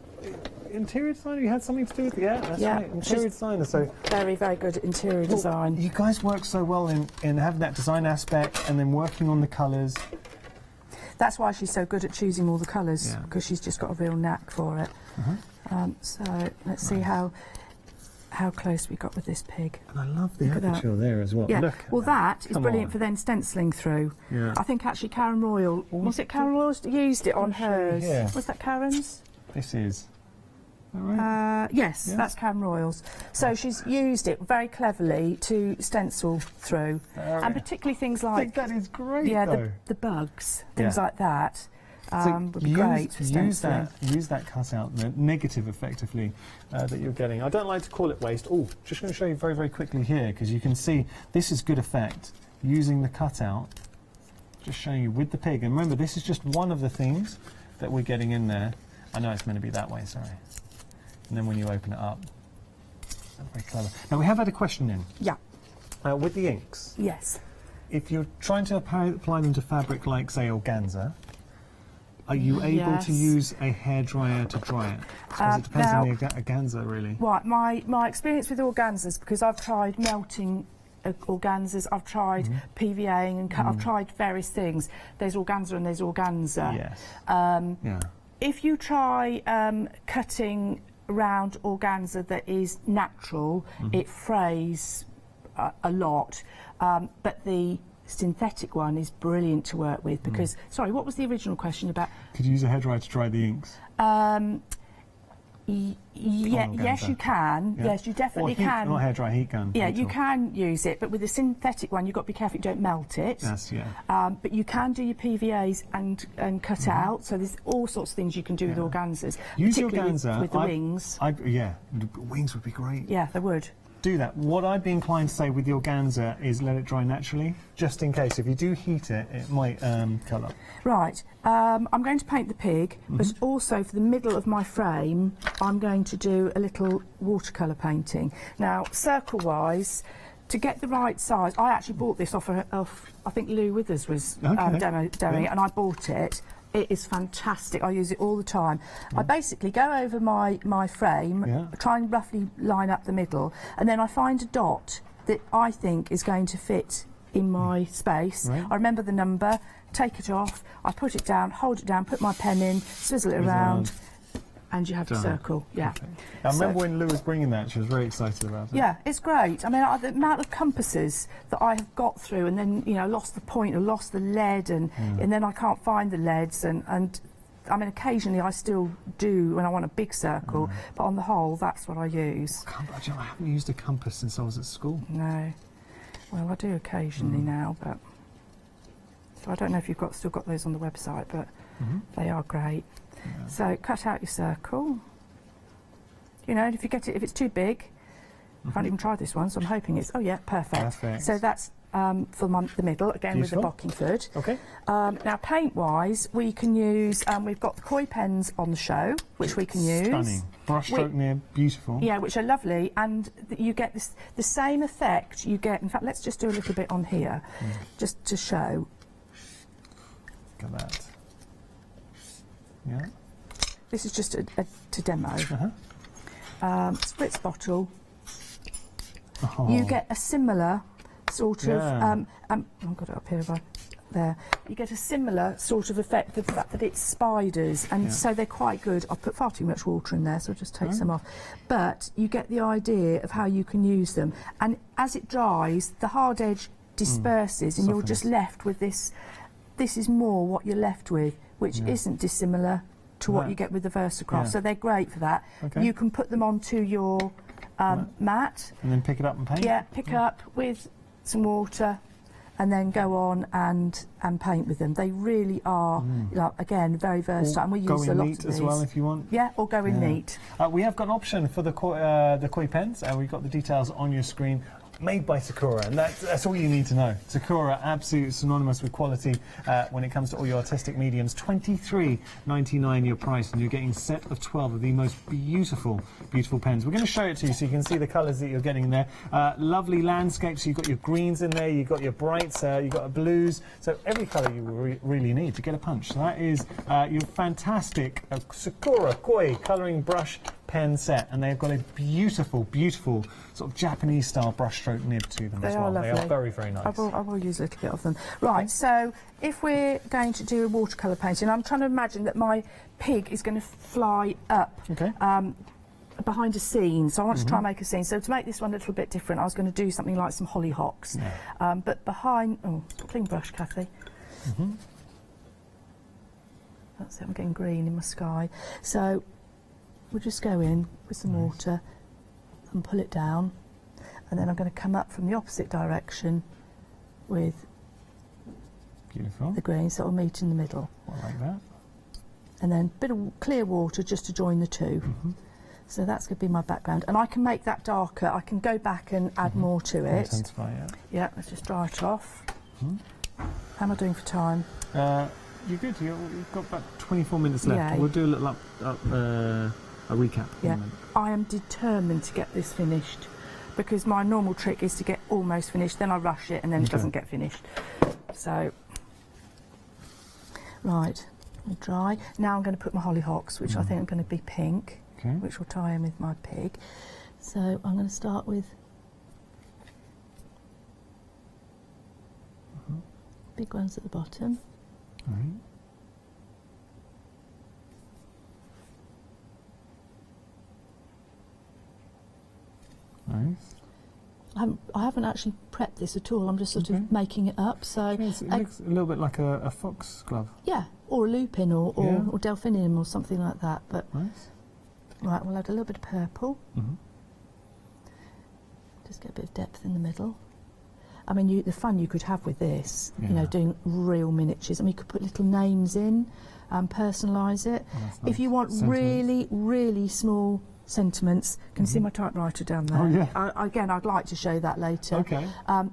interior designer, you had something to do with it? Yeah, that's right, interior designer. So very, very good at interior design. You guys work so well in having that design aspect and then working on the colours. That's why she's so good at choosing all the colours, because she's just got a real knack for it. So let's see how close we got with this pig. And I love the Look at aperture there as well. Yeah. Look Well, that is Come brilliant on. for then stenciling through. Yeah. I think actually Karen Royal, was it Karen Royal used it on hers? here. Was that Karen's? This is. All right. Yes, Yeah. that's Karen Royal's. So she's used it very cleverly to stencil through, and particularly things like. I think that is great. Yeah, though. the bugs, things Yeah. like that. So Would be great for stenciling. use that cutout, the negative effectively that you're getting. I don't like to call it waste. Oh, just going to show you very, very quickly here, because you can see this is good effect using the cutout. Just showing you with the pig. And remember, this is just one of the things that we're getting in there. I know it's meant to be that way, sorry. And then when you open it up, that's very clever. Now, we have had a question in. Yeah. With the inks. Yes. If you're trying to apply them to fabric like, say, organza, are you able to use a hairdryer to dry it? Because it depends on the organza, really. Right, my experience with organzas, because I've tried melting organzas, I've tried PVAing and I've tried various things. There's organza and there's organza. Yes. If you try cutting around organza that is natural, it frays a lot, but the synthetic one is brilliant to work with because, sorry, what was the original question about? Could you use a hairdryer to dry the inks? Yes, you can. Yeah. Yes, you definitely can. Not hairdryer, heat gun. Yeah, you can use it, but with the synthetic one, you've got to be careful you don't melt it. Yes, yeah. But you can do your PVAs and cut out. So there's all sorts of things you can do with organzas. Use particularly organza. with the wings. Yeah, the wings would be great. Yeah, they would. Do that. What I'd be inclined to say with the organza is let it dry naturally, just in case. If you do heat it, it might colour. Right. I'm going to paint the pig, but also for the middle of my frame, I'm going to do a little watercolour painting. Now, circle-wise, to get the right size, I actually bought this off I think Lou Withers was demoing it, and I bought it. It is fantastic. I use it all the time. I basically go over my frame, try and roughly line up the middle, and then I find a dot that I think is going to fit in my space. Right. I remember the number, take it off, I put it down, hold it down, put my pen in, swizzle it around, and you have a circle. Yeah. I remember when Lou was bringing that, she was very excited about it. Yeah, it's great. I mean, the amount of compasses that I have got through and then, you know, lost the point or lost the lead and then I can't find the leads and I mean, occasionally I still do when I want a big circle, but on the whole, that's what I use. I haven't used a compass since I was at school. No. Well, I do occasionally now, but so I don't know if you've still got those on the website, but they are great. Yeah. So cut out your circle. You know, and if it's too big, I haven't even tried this one, so I'm hoping it's. Oh yeah, perfect. So that's for the middle again. Beautiful. With the Bockingford. Okay. Now paint-wise, we can use. We've got the koi pens on the show, which we can use. Stunning. Brushstroke there, beautiful. Yeah, which are lovely, and you get the same effect you get. In fact, let's just do a little bit on here, just to show. Look at that. Yeah. This is just to demo. Spritz bottle. Oh. You get a similar sort of. I've got it up here. There. You get a similar sort of effect. The fact that it's spiders, and so they're quite good. I've put far too much water in there, so I'll just take some off. But you get the idea of how you can use them, and as it dries, the hard edge disperses, and you're just left with this. This is more what you're left with, which isn't dissimilar to what you get with the Versacraft. So they're great for that. Okay. You can put them onto your mat. And then pick it up and paint? Yeah, pick up with some water and then go on and paint with them. They really are, like, again, very versatile. And we use a lot of these. Go in neat as well if you want. Yeah, or go in neat. We have got an option for the koi pens. We've got the details on your screen. made by Sakura, and that's all you need to know. Sakura, absolutely synonymous with quality when it comes to all your artistic mediums. $23.99 your price, and you're getting a set of 12 of the most beautiful, beautiful pens. We're going to show it to you so you can see the colours that you're getting there. Lovely landscapes. You've got your greens in there, you've got your brights, you've got blues. So every colour you really need to get a punch. So that is your fantastic Sakura Koi colouring brush pen set, and they've got a beautiful, beautiful sort of Japanese-style brushstroke nib to them as well. They are very, very nice. I will use a little bit of them. Right, so if we're going to do a watercolour painting, I'm trying to imagine that my pig is going to fly up behind a scene, so I want to try and make a scene. So to make this one a little bit different, I was going to do something like some hollyhocks. Yeah. But behind... Oh, clean brush, Kathy. That's it, I'm getting green in my sky. So we'll just go in with some water and pull it down, and then I'm going to come up from the opposite direction with the green, so it'll meet in the middle. I like that. And then a bit of clear water just to join the two. So that's going to be my background, and I can make that darker. I can go back and add more to it. Intensify, yeah, let's just dry it off. How am I doing for time? You're good. You've got about 24 minutes left. Yeah. We'll do a little a recap. Yeah, I am determined to get this finished, because my normal trick is to get almost finished, then I rush it, and then it doesn't get finished. So, right, dry. Now I'm going to put my hollyhocks, which I think are going to be pink, which will tie in with my pig. So I'm going to start with big ones at the bottom. Nice. I haven't actually prepped this at all. I'm just sort of making it up. So it looks a little bit like a foxglove. Yeah, or a lupin, or delphinium, or something like that. But nice. Right, we'll add a little bit of purple. Just get a bit of depth in the middle. I mean, the fun you could have with this, you know, doing real miniatures. I mean, you could put little names in, personalise it. Nice. If you want really, really small sentiments, can you see my typewriter down there? Oh, yeah. Again, I'd like to show that later. Okay.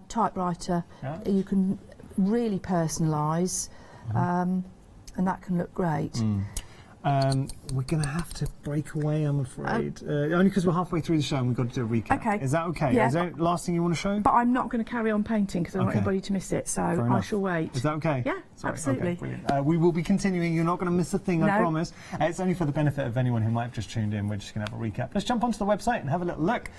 Typewriter, you can really personalise, and that can look great. We're going to have to break away, I'm afraid. Only because we're halfway through the show and we've got to do a recap. Okay. Is that okay? Yeah. Is there any last thing you want to show? But I'm not going to carry on painting because I don't want anybody to miss it, so I shall wait. Is that okay? Yeah, absolutely. Okay, brilliant. We will be continuing. You're not going to miss a thing, I promise. It's only for the benefit of anyone who might have just tuned in. We're just going to have a recap. Let's jump onto the website and have a little look.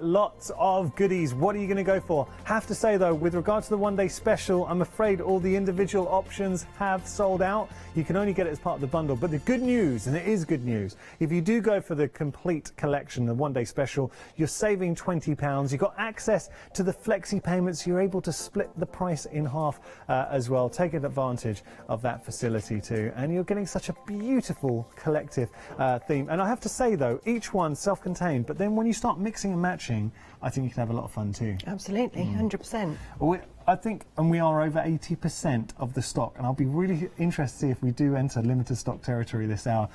Lots of goodies. What are you going to go for? Have to say, though, with regard to the one-day special, I'm afraid all the individual options have sold out. You can only get it as part of the bundle. But the good news, and it is good news, if you do go for the complete collection, the one-day special, you're saving £20. You've got access to the flexi payments. You're able to split the price in half as well. Take advantage of that facility too. And you're getting such a beautiful collective theme. And I have to say, though, each one self-contained, but then when you start mixing and matching, I think you can have a lot of fun too. Absolutely, 100%. I think, and we are over 80% of the stock, and I'll be really interested to see if we do enter limited stock territory this hour.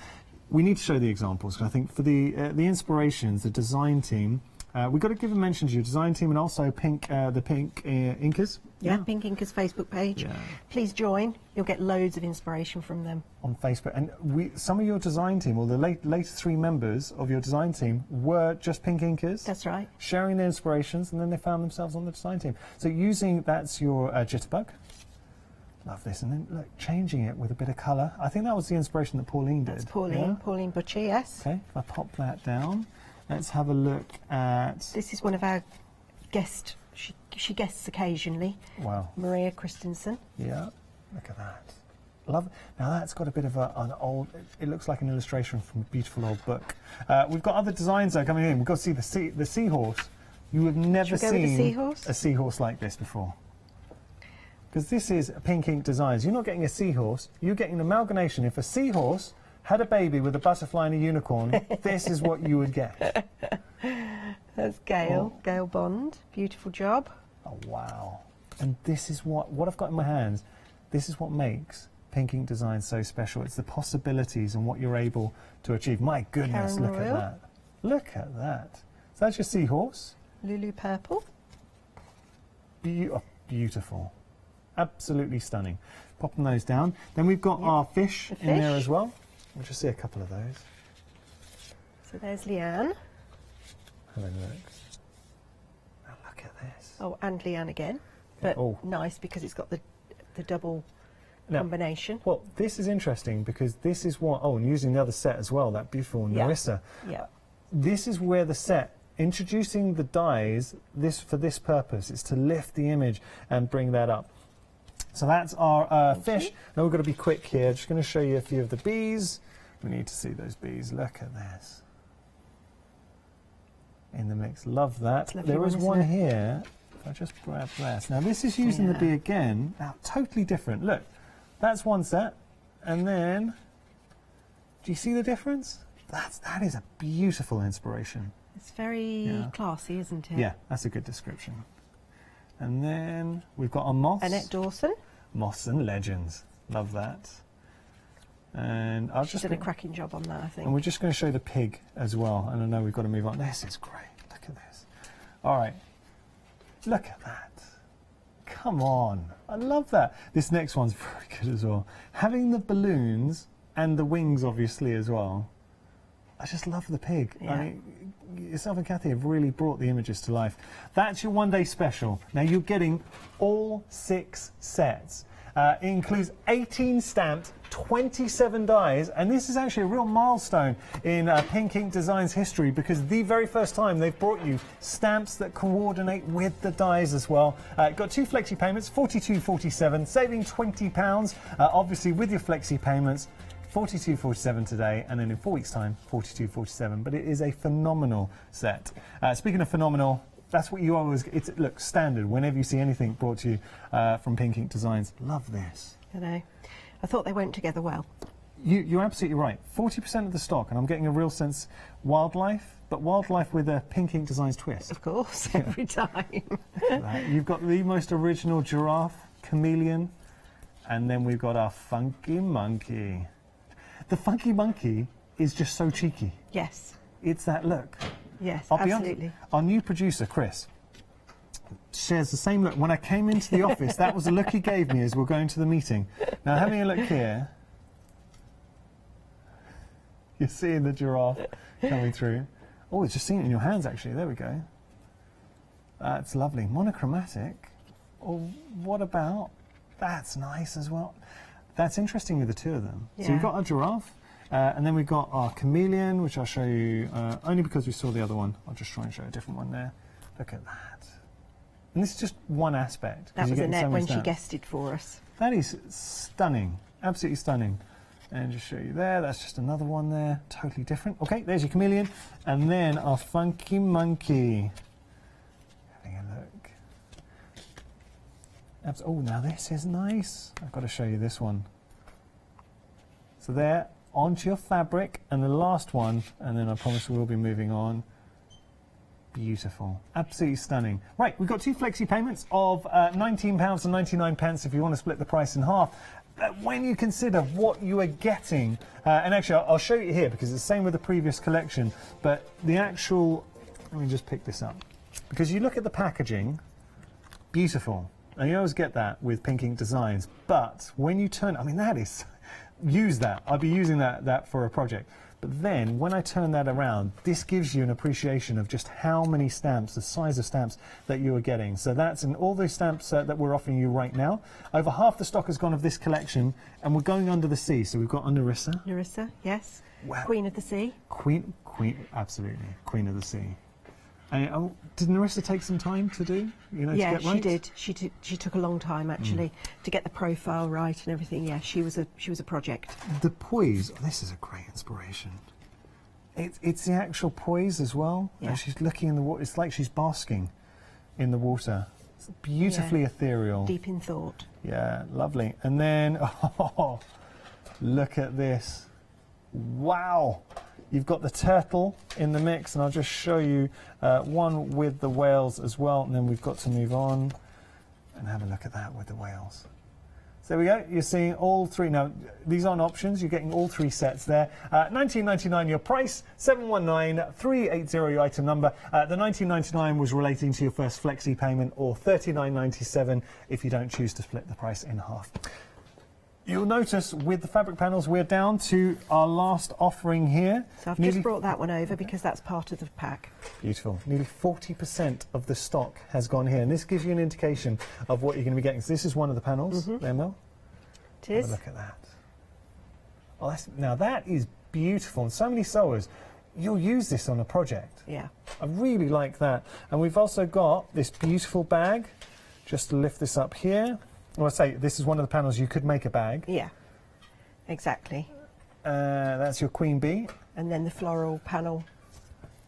We need to show the examples, because I think for the inspirations, the design team, we've got to give a mention to your design team and also the Pink Inkers. Yeah, Pink Inkers Facebook page. Yeah. Please join. You'll get loads of inspiration from them. On Facebook. And some of your design team, or the latest 3 members of your design team, were just Pink Inkers. That's right. Sharing their inspirations, and then they found themselves on the design team. So that's your jitterbug. Love this. And then look, changing it with a bit of colour. I think that was the inspiration that Pauline did. That's Pauline, Pauline Butcher, yes. Okay, if I pop that down, let's have a look at... This is one of our guests. She guests occasionally. Wow. Maria Christensen. Yeah, look at that. Love. Now that's got a bit of an old... It looks like an illustration from a beautiful old book. We've got other designs though coming in. We've got to see the seahorse. You have never seen a seahorse like this before. Because this is Pink Ink Designs. You're not getting a seahorse, you're getting an amalgamation. If a seahorse had a baby with a butterfly and a unicorn, this is what you would get. That's Gail, Gail Bond. Beautiful job. Oh, wow. And this is what I've got in my hands. This is what makes Pink Ink Designs so special. It's the possibilities and what you're able to achieve. My goodness, look at that. Look at that. So that's your seahorse. Lulu Purple. beautiful. Absolutely stunning. Popping those down. Then we've got our fish in there as well. We'll just see a couple of those. So there's Leanne. Have a look. Now look at this. Oh, and Leanne again. But nice because it's got the double combination. Well, this is interesting because this is what, and using the other set as well, that beautiful Narissa. Yeah. This is where the set, introducing the dies for this purpose, is to lift the image and bring that up. So that's our fish. Now we've got to be quick here. Just going to show you a few of the bees. We need to see those bees. Look at this. In the mix. Love that. There is one here. If I just grab this. Now this is using the bee again. Now totally different. Look, that's one set. And then, do you see the difference? That is a beautiful inspiration. It's very classy, isn't it? Yeah, that's a good description. And then we've got our moths. Annette Dawson. Moths and legends. Love that. And I've She's done a cracking job on that, I think. And we're just going to show the pig as well. And I know we've got to move on. This is great. Look at this. All right. Look at that. Come on. I love that. This next one's very good as well. Having the balloons and the wings, obviously, as well. I just love the pig. Yeah. I mean, yourself and Kathy have really brought the images to life. That's your one-day special. Now, you're getting all 6 sets. It includes 18 stamped, 27 dies, and this is actually a real milestone in Pink Ink Design's history because the very first time they've brought you stamps that coordinate with the dies as well. Got 2 flexi payments, $42.47, saving £20. Obviously, with your flexi payments, $42.47 today, and then in 4 weeks' time, $42.47. But it is a phenomenal set. Speaking of phenomenal, that's what you always. Look, standard whenever you see anything brought to you from Pink Ink Designs. Love this. I know. I thought they went together well. You're absolutely right. 40% of the stock, and I'm getting a real sense wildlife, but wildlife with a Pink Ink Designs twist. Of course, every time. Look at that. You've got the most original giraffe, chameleon, and then we've got our funky monkey. The funky monkey is just so cheeky. Yes. It's that look. Yes, I'll be absolutely. honest, our new producer, Chris, shares the same look. When I came into the office, that was the look he gave me as we're going to the meeting. Now, having a look here, you're seeing the giraffe coming through. Oh, it's just seen it in your hands, actually. There we go. That's lovely. Monochromatic. Oh, what about... That's nice as well. That's interesting with the two of them. Yeah. So we've got our giraffe, and then we've got our chameleon, which I'll show you only because we saw the other one. I'll just try and show a different one there. Look at that. And this is just one aspect. That was Annette when she guessed it for us. That is stunning, absolutely stunning. And just show you there, that's just another one there, totally different. Okay, there's your chameleon. And then our funky monkey. Having a look. Oh, now this is nice. I've got to show you this one. So there, onto your fabric, and the last one, and then I promise we'll be moving on. Beautiful, absolutely stunning. Right, we've got 2 flexi payments of £19.99 if you want to split the price in half. When you consider what you are getting, and actually I'll show you here because it's the same with the previous collection, but the actual, let me just pick this up. Because you look at the packaging, beautiful. And you always get that with Pink Ink Designs, but when you turn, I mean, that is, use that. I'll be using that for a project. But then, when I turn that around, this gives you an appreciation of just how many stamps, the size of stamps that you are getting. So that's in all those stamps that we're offering you right now. Over half the stock has gone of this collection, and we're going under the sea. So we've got Narissa. Narissa, yes. Wow. Queen of the Sea. Queen, absolutely. Queen of the Sea. Did Narissa take some time to do? You know, yeah, to get right? she did. She took a long time actually to get the profile right and everything. Yeah, she was a project. The poise. Oh, this is a great inspiration. It's the actual poise as well. Yeah. And she's looking in the water. It's like she's basking in the water. It's beautifully ethereal. Deep in thought. Yeah, lovely. And then, oh, look at this. Wow. You've got the turtle in the mix, and I'll just show you one with the whales as well, and then we've got to move on and have a look at that with the whales. So there we go. You're seeing all three. Now, these aren't options. You're getting all three sets there. $19.99 your price, 719-380 your item number. The $19.99 was relating to your first flexi payment, or $39.97 if you don't choose to split the price in half. You'll notice with the fabric panels, we're down to our last offering here. So I've just brought that one over because that's part of the pack. Beautiful. Nearly 40% of the stock has gone here, and this gives you an indication of what you're going to be getting. So this is one of the panels, there, Mel. It is. Have a look at that. Oh, now that is beautiful, and so many sewers, you'll use this on a project. Yeah. I really like that. And we've also got this beautiful bag, just to lift this up here. Well, I say this is one of the panels you could make a bag. Yeah, exactly. That's your queen bee. And then the floral panel.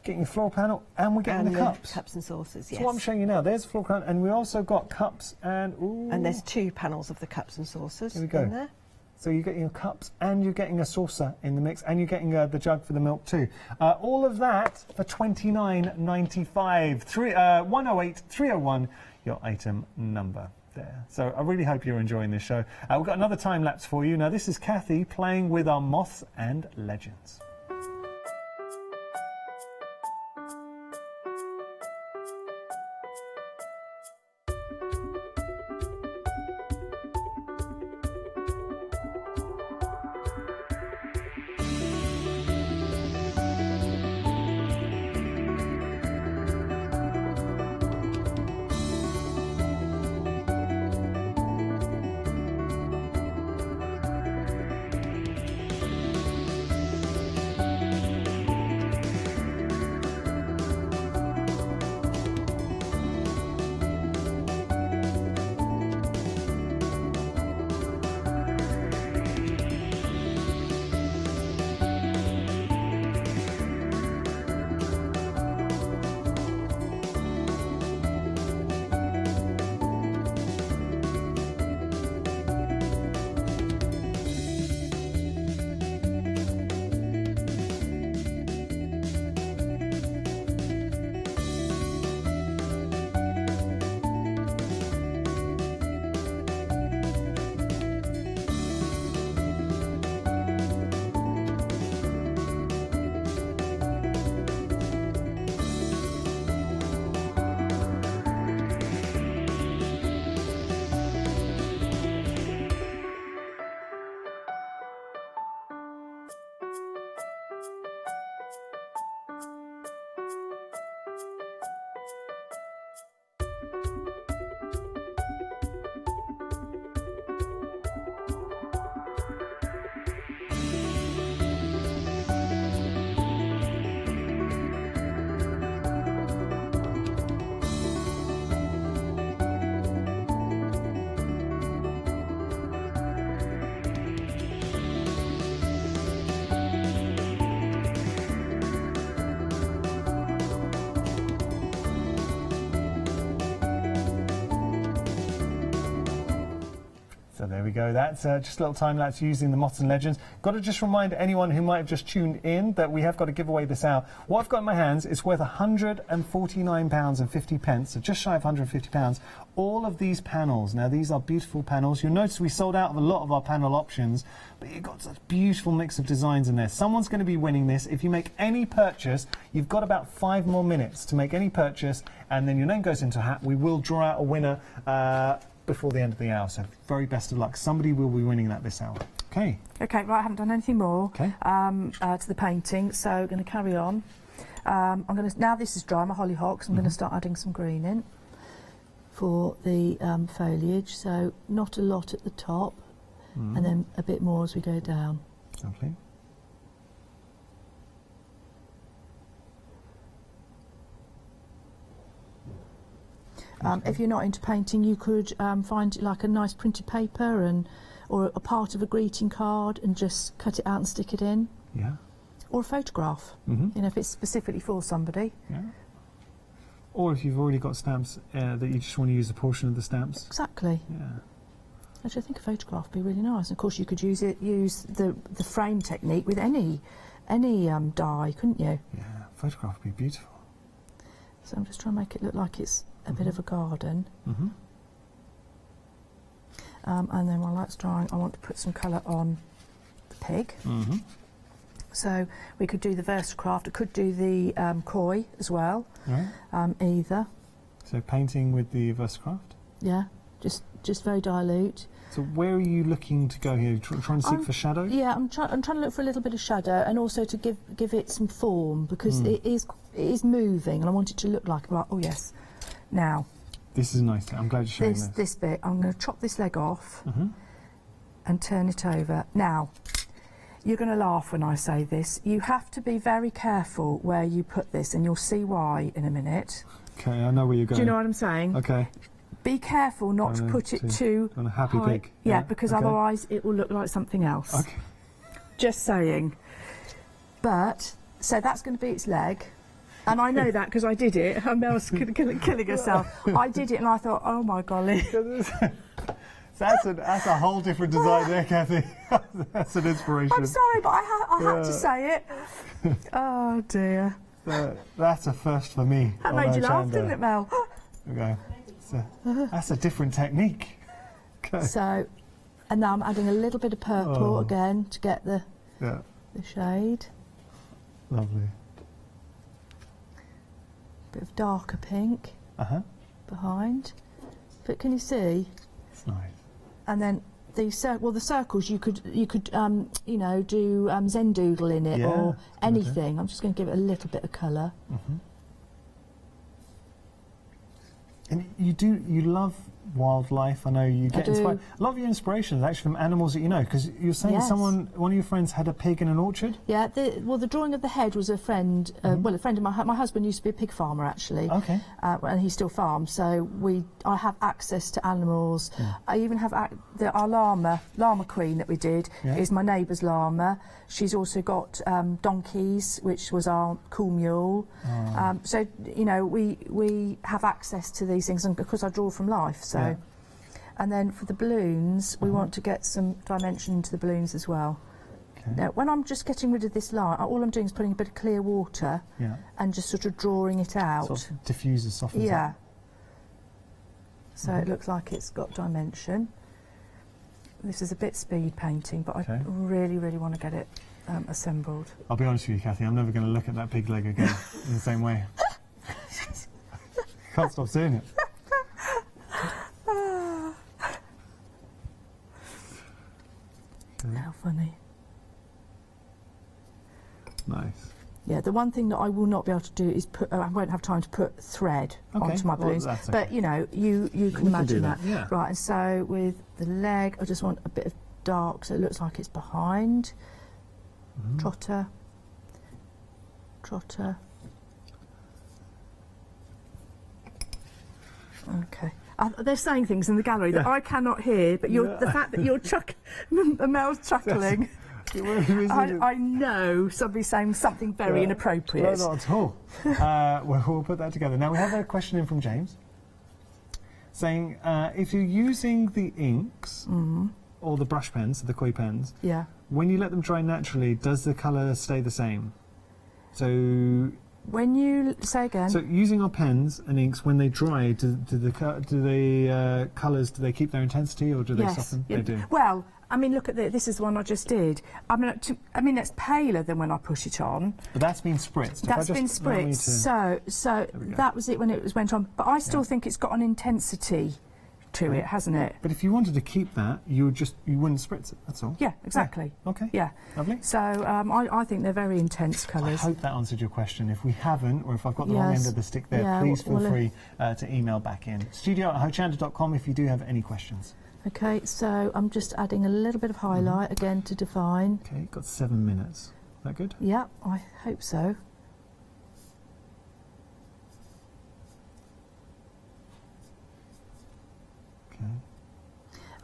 Getting the floral panel, and we're getting the cups. Cups and saucers, yes. So what I'm showing you now, there's the floral panel, and we also got cups and... Ooh. And there's 2 panels of the cups and saucers Here we go. in there. So you're getting your cups, and you're getting a saucer in the mix, and you're getting the jug for the milk too. All of that for $29.95. 108-301, your item number. There. So I really hope you're enjoying this show. We've got another time lapse for you. Now this is Kathy playing with our moths and legends. So there we go. That's just a little time lapse using the Moths and Legends. Got to just remind anyone who might have just tuned in that we have got to give away this out. What I've got in my hands is worth £149.50, so just shy of £150. All of these panels. Now these are beautiful panels. You'll notice we sold out of a lot of our panel options, but you've got such a beautiful mix of designs in there. Someone's going to be winning this. If you make any purchase, you've got about 5 more minutes to make any purchase, and then your name goes into a hat. We will draw out a winner before the end of the hour, so very best of luck. Somebody will be winning that this hour. Okay. Okay, right, I haven't done anything more okay. To the painting, so I'm going to carry on. I'm going to, now this is dry, my hollyhocks, I'm going to start adding some green in for the foliage, so not a lot at the top, and then a bit more as we go down. Lovely. If you're not into painting, you could find like a nice printed paper or a part of a greeting card and just cut it out and stick it in. Yeah. Or a photograph, you know, if it's specifically for somebody. Yeah. Or if you've already got stamps that you just want to use a portion of the stamps. Exactly. Yeah. Actually, I think a photograph would be really nice. And of course, you could use the frame technique with any die, couldn't you? Yeah, photograph would be beautiful. So I'm just trying to make it look like it's a bit of a garden. And then while that's drying, I want to put some colour on the pig. Mm-hmm. So we could do the Versacraft, I could do the koi as well, Right. either. So painting with the Versacraft? Yeah, just very dilute. So where are you looking to go here? Trying to seek for shadow? Yeah, I'm trying to look for a little bit of shadow, and also to give it some form, because it is moving, and I want it to look like, oh yes. Now, this is nice. I'm glad you're showing this. This bit, I'm going to chop this leg off and turn it over. Now, you're going to laugh when I say this. You have to be very careful where you put this, and you'll see why in a minute. Okay, I know where you're going. Do you know what I'm saying? Okay. Be careful not to put it too on a happy high. pig. Yeah, because otherwise it will look like something else. Okay. Just saying. But, so that's going to be its leg. And I know that because I did it. Mel's killing herself. I did it and I thought, oh my golly. That's a whole different design there, Kathy. That's an inspiration. I'm sorry, but I had to say it. Oh dear. That's a first for me. That made you laugh, didn't it, Mel? Okay. That's a different technique. Okay. So, and now I'm adding a little bit of purple again to get the shade. Lovely. Bit of darker pink behind. But can you see? It's nice. And then the circles you could you know, do Zen doodle in it or anything. I'm just going to give it a little bit of colour. And you love wildlife. I know you get inspired. A lot of your inspiration is actually from animals that you know, because you're saying one of your friends had a pig in an orchard. Yeah, the drawing of the head was a friend. Well, a friend of my husband used to be a pig farmer actually. Okay. And he still farms, so I have access to animals. I even have our llama queen that we did is my neighbour's llama. She's also got donkeys, which was our cool mule. So you know, we have access to these things, and because I draw from life. So, and then for the balloons, we want to get some dimension into the balloons as well. Okay. Now, when I'm just getting rid of this line, all I'm doing is putting a bit of clear water and just sort of drawing it out. Sort of diffuses, softens up. So it looks like it's got dimension. This is a bit speed painting, but I really, really want to get it assembled. I'll be honest with you, Kathy, I'm never going to look at that pig leg again in the same way. Can't stop seeing it. How funny. Nice. Yeah, the one thing that I will not be able to do is put. I won't have time to put thread onto my balloons. Well, but you know, you can imagine that. Yeah. Right, and so with the leg, I just want a bit of dark, so it looks like it's behind. Trotter. Okay. They're saying things in the gallery that I cannot hear, but the fact that you're Mel's chuckling, I know somebody's saying something very inappropriate. No, not at all. We'll put that together. Now, we have a question in from James saying, if you're using the inks or the brush pens, the koi pens, when you let them dry naturally, does the colour stay the same? So... When you say again. So using our pens and inks, when they dry, do the colours, do they keep their intensity or do they soften? Yeah. They do. Well, I mean, look at this is the one I just did. I mean, it's paler than when I put it on. But that's been spritzed. That's been spritzed. So that was it when it went on. But I still think it's got an intensity to it, hasn't it? But if you wanted to keep that, you wouldn't spritz it. That's all. Yeah, exactly. Yeah. Okay. Yeah. Lovely. So I think they're very intense colours. I hope that answered your question. If we haven't, or if I've got the wrong end of the stick there, please feel free to email back in. studio@hochanda.com if you do have any questions. Okay, so I'm just adding a little bit of highlight again to define. Okay, got 7 minutes. Is that good? Yeah, I hope so.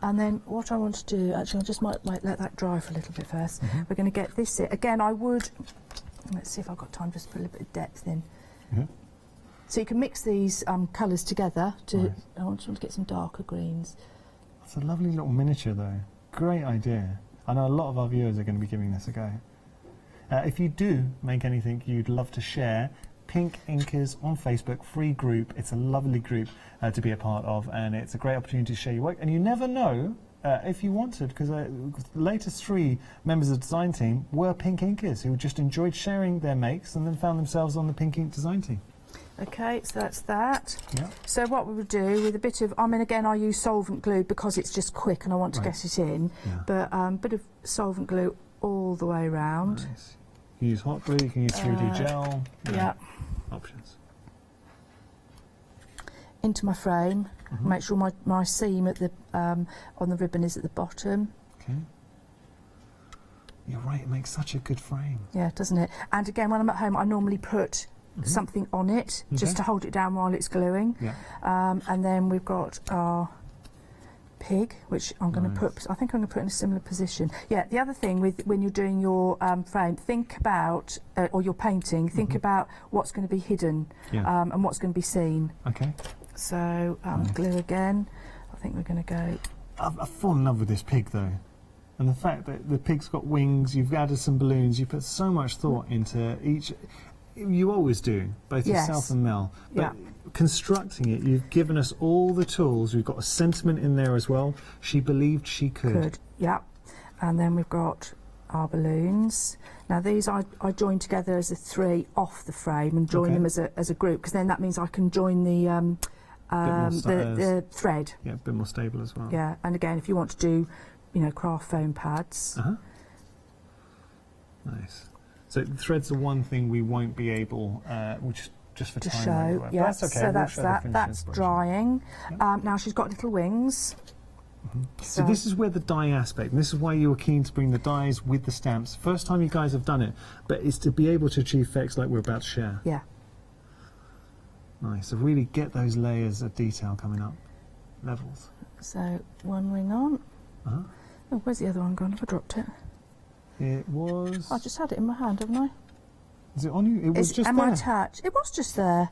And then what I want to do, actually I just might let that dry for a little bit first. We're going to get this in. Again, I would, let's see if I've got time just to put a little bit of depth in. So you can mix these colours together. I just want to get some darker greens. That's a lovely little miniature though. Great idea. I know a lot of our viewers are going to be giving this a go. If you do make anything you'd love to share, Pink Inkers on Facebook, free group. It's a lovely group to be a part of, and it's a great opportunity to share your work. And you never know if you wanted, because the latest 3 members of the design team were pink inkers who just enjoyed sharing their makes and then found themselves on the pink ink design team. Okay, so that's that. Yeah. So what we would do with a bit of, I mean, again, I use solvent glue because it's just quick and I want to get it in. Yeah. But a bit of solvent glue all the way around. Nice. You can use hot glue, you can use 3D gel. Yeah. Options. Into my frame. Make sure my seam at the on the ribbon is at the bottom. Okay. You're right, it makes such a good frame. Yeah, doesn't it? And again, when I'm at home, I normally put something on it just to hold it down while it's gluing. Yeah. And then we've got our pig, which I'm going to put, I think I'm going to put in a similar position. Yeah, the other thing with when you're doing your frame, think about, or your painting, think about what's going to be hidden and what's going to be seen. Okay. So glue again. I think we're going to go. I've fallen in love with this pig though. And the fact that the pig's got wings, you've added some balloons, you put so much thought into each. You always do, both yourself and Mel. But constructing it, you've given us all the tools. We've got a sentiment in there as well. She believed she could. Yeah. And then we've got our balloons. Now these I join together as a 3 off the frame and join them as a group, because then that means I can join the thread. Yeah, a bit more stable as well. Yeah, and again, if you want to do, you know, craft foam pads. Nice. So the thread's the one thing we won't be able, which just for to time. show. Yeah, that's okay. So that's that. That's drying. Now she's got little wings. So this is where the dye aspect, and this is why you were keen to bring the dyes with the stamps. First time you guys have done it, but it's to be able to achieve effects like we're about to share. Yeah. Nice. So really get those layers of detail coming up. Levels. So one ring on. Oh, where's the other one gone? Have I dropped it? It was. I just had it in my hand, haven't I? Is it on you? It was just am there. I attached? It was just there.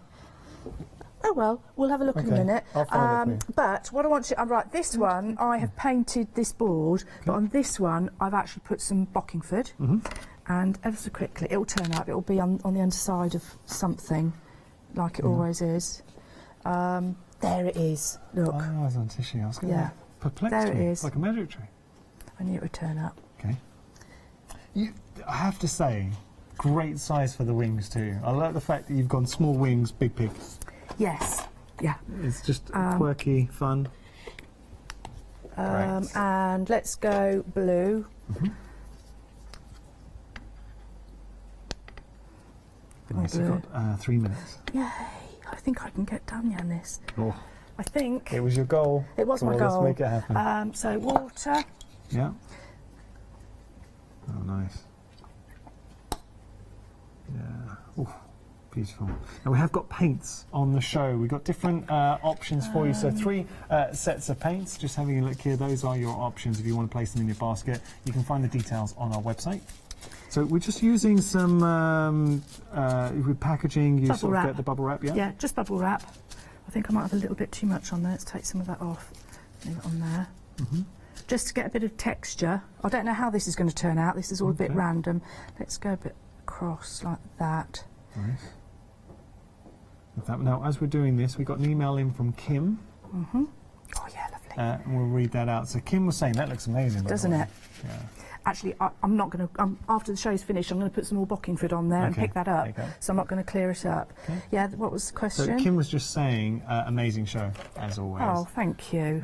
Oh well, we'll have a look in a minute. I'll find it for you. But what I want to, right, this one I have painted this board, but on this one I've actually put some Bockingford, and ever so quickly it will turn up. It will be on the underside of something, like it always is. There it is. Look. Oh, I was on tissue. I was going to perplex there it me. is. Like a magic trick. I knew it would turn up. Okay. I have to say, great size for the wings too. I like the fact that you've gone small wings, big pig. Yes. Yeah. It's just quirky, fun. And let's go blue. Nice. You've got 3 minutes. Yay! I think I can get done on this. Oh. I think. It was your goal. It was my goal. Let's make it happen. So water. Yeah. Oh, nice. Yeah. Ooh, beautiful. Now we have got paints on the show. We've got different options for you. So 3 sets of paints. Just having a look here. Those are your options if you want to place them in your basket. You can find the details on our website. So we're just using some with packaging. You sort of get the bubble wrap, yeah? Yeah, just bubble wrap. I think I might have a little bit too much on there. Let's take some of that off. Leave it on there. Just to get a bit of texture. I don't know how this is going to turn out. This is all a bit random. Let's go a bit across like that. Nice. Now, as we're doing this, we got an email in from Kim. Oh yeah, lovely. And we'll read that out. So Kim was saying that looks amazing, doesn't it? Yeah. Actually, I'm not going to. After the show's finished, I'm going to put some more Bockingford on there and pick that up. So I'm not going to clear it up. Yeah. What was the question? So Kim was just saying, amazing show as always. Oh, thank you.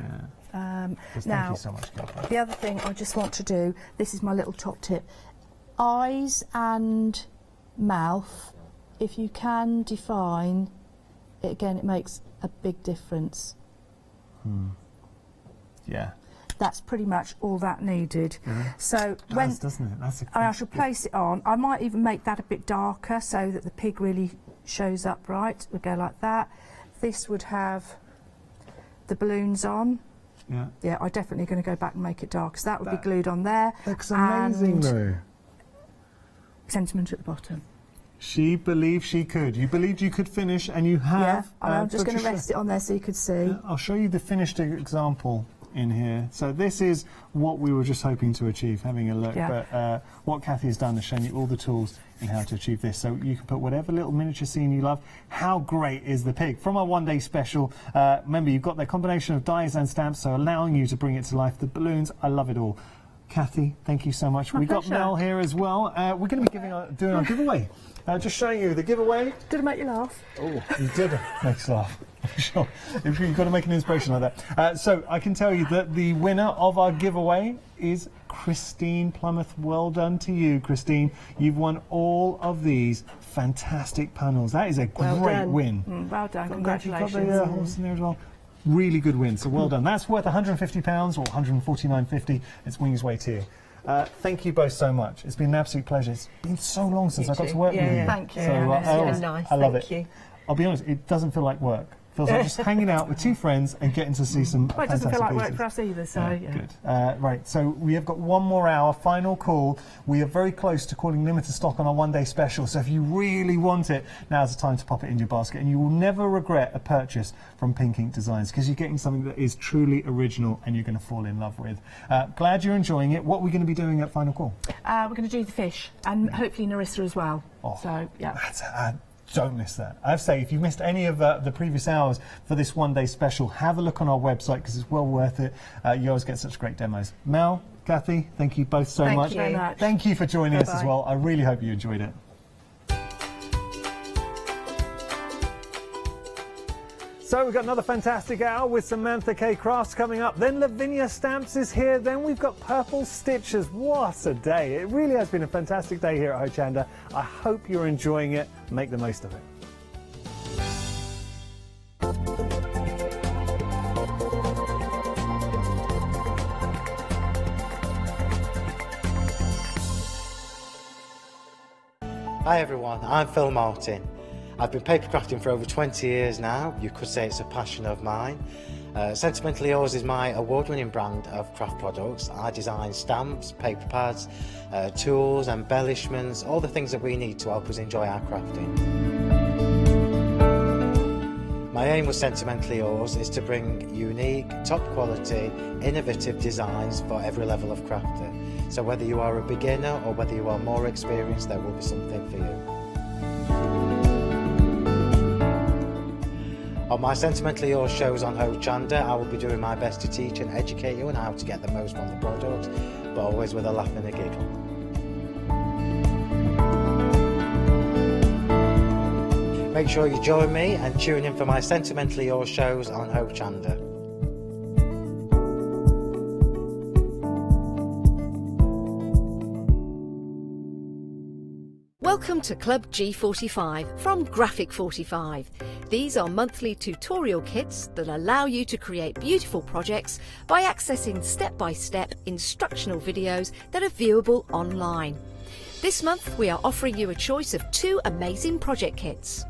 Now, thank you so much, Kim. The other thing I just want to do. This is my little top tip. Eyes and mouth. If you can define it again, it makes a big difference. Yeah. That's pretty much all that needed. So when doesn't it? That's I shall place it on. I might even make that a bit darker so that the pig really shows up right. We'll go like that. This would have the balloons on. Yeah. Yeah, I'm definitely going to go back and make it dark. So that would be glued on there. Looks amazing though. Sentiment at the bottom. She believed she could. You believed you could finish, and you have. Yeah, I'm just going to rest it on there so you could see. I'll show you the finished example in here. So this is what we were just hoping to achieve, having a look. Yeah. But what Kathy has done is shown you all the tools in how to achieve this. So you can put whatever little miniature scene you love. How great is the pig? From our one-day special, remember, you've got the combination of dies and stamps, so allowing you to bring it to life. The balloons, I love it all. Kathy, thank you so much. We've got Mel here as well. We're going to be doing our giveaway. Just showing you the giveaway. Did it make you laugh? Oh, you did make us laugh. Sure. If you've got to make an inspiration like that. So I can tell you that the winner of our giveaway is Christine Plymouth. Well done to you, Christine. You've won all of these fantastic panels. That is a great win. Well done. Congratulations. You've got the horse in there as well. Really good win. So well done. That's worth £150 or £149.50. It's winging its way to you. Thank you both so much. It's been an absolute pleasure. It's been so long since I got to work with you. Thank you. So, I love it. I'll be honest, it doesn't feel like work. It feels like just hanging out with two friends and getting to see some Well, it doesn't feel like work for us either, so yeah. Good. Right, so we have got one more hour, final call. We are very close to calling limited stock on our one-day special, so if you really want it, now's the time to pop it in your basket, and you will never regret a purchase from Pink Ink Designs, because you're getting something that is truly original and you're going to fall in love with. Glad you're enjoying it. What are we going to be doing at final call? We're going to do the fish, and hopefully Narissa as well. So, yeah. Don't miss that. I have to say, if you've missed any of the previous hours for this one-day special, have a look on our website because it's well worth it. You always get such great demos. Mel, Kathy, thank you both so much. Thank you very much. Thank you for joining us as well. I really hope you enjoyed it. So we've got another fantastic hour with Samantha K. Crafts coming up. Then Lavinia Stamps is here. Then we've got Purple Stitches. What a day. It really has been a fantastic day here at Hochanda. I hope you're enjoying it. Make the most of it. Hi everyone, I'm Phil Martin. I've been papercrafting for over 20 years now. You could say it's a passion of mine. Sentimentally Yours is my award-winning brand of craft products. I design stamps, paper pads, tools, embellishments, all the things that we need to help us enjoy our crafting. My aim with Sentimentally Yours is to bring unique, top quality, innovative designs for every level of crafter. So whether you are a beginner or whether you are more experienced, there will be something for you. On my Sentimentally Yours shows on Hochanda, I will be doing my best to teach and educate you on how to get the most from the products, but always with a laugh and a giggle. Make sure you join me and tune in for my Sentimentally Yours shows on Hochanda. Welcome to Club G45 from Graphic 45. These are monthly tutorial kits that allow you to create beautiful projects by accessing step-by-step instructional videos that are viewable online. This month we are offering you a choice of 2 amazing project kits.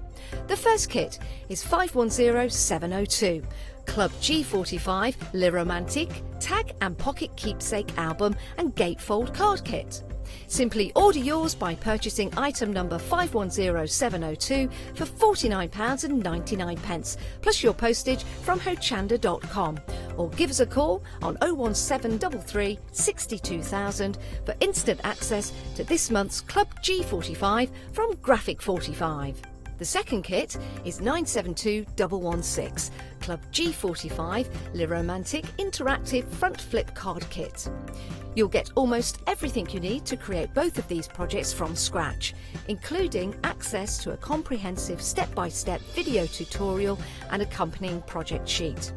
The first kit is 510702, Club G45 Le Romantique Tag and Pocket Keepsake Album and Gatefold Card Kit. Simply order yours by purchasing item number 510702 for £49.99 plus your postage from hochanda.com, or give us a call on 01733 62000 for instant access to this month's Club G45 from Graphic 45. The second kit is 972116, Club G45 Le Romantique Interactive Front Flip Card Kit. You'll get almost everything you need to create both of these projects from scratch, including access to a comprehensive step-by-step video tutorial and accompanying project sheet.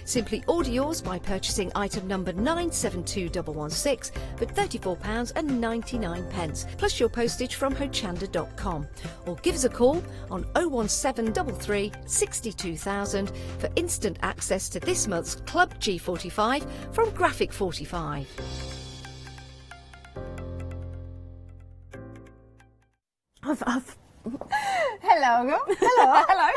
Simply order yours by purchasing item number 972116 for £34.99 plus your postage from hochanda.com, or give us a call on 01733 62000 for instant access to this month's Club G45 from Graphic 45. Hello. Hello. I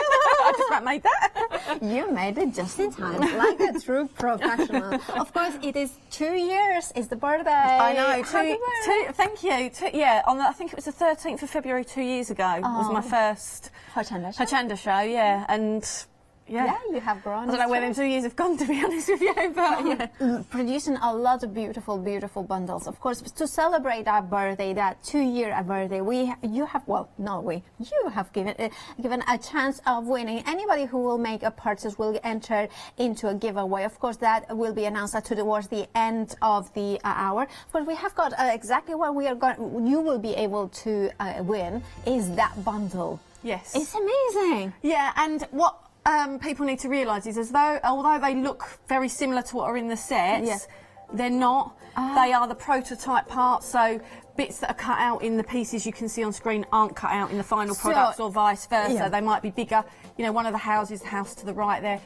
just about made that. You made it just in time, like a true professional. Of course, it is 2 years. It's the birthday. I know. Happy birthday. Thank you. I think it was the 13th of February 2 years ago was my first Hochanda show. Yeah, and Yeah, you have grown. I don't know where them 2 years have gone, to be honest with you, but yeah. Producing a lot of beautiful, beautiful bundles. Of course, to celebrate our birthday, that 2-year birthday, you have given a chance of winning. Anybody who will make a purchase will enter into a giveaway. Of course, that will be announced towards the end of the hour. Of course, we have got exactly what you will be able to win is that bundle. Yes. It's amazing. Yeah, and what people need to realise is although they look very similar to what are in the sets, they're not. They are the prototype parts, so bits that are cut out in the pieces you can see on screen aren't cut out in the final products or vice versa. Yeah. They might be bigger. You know, one of the houses, the house to the right there,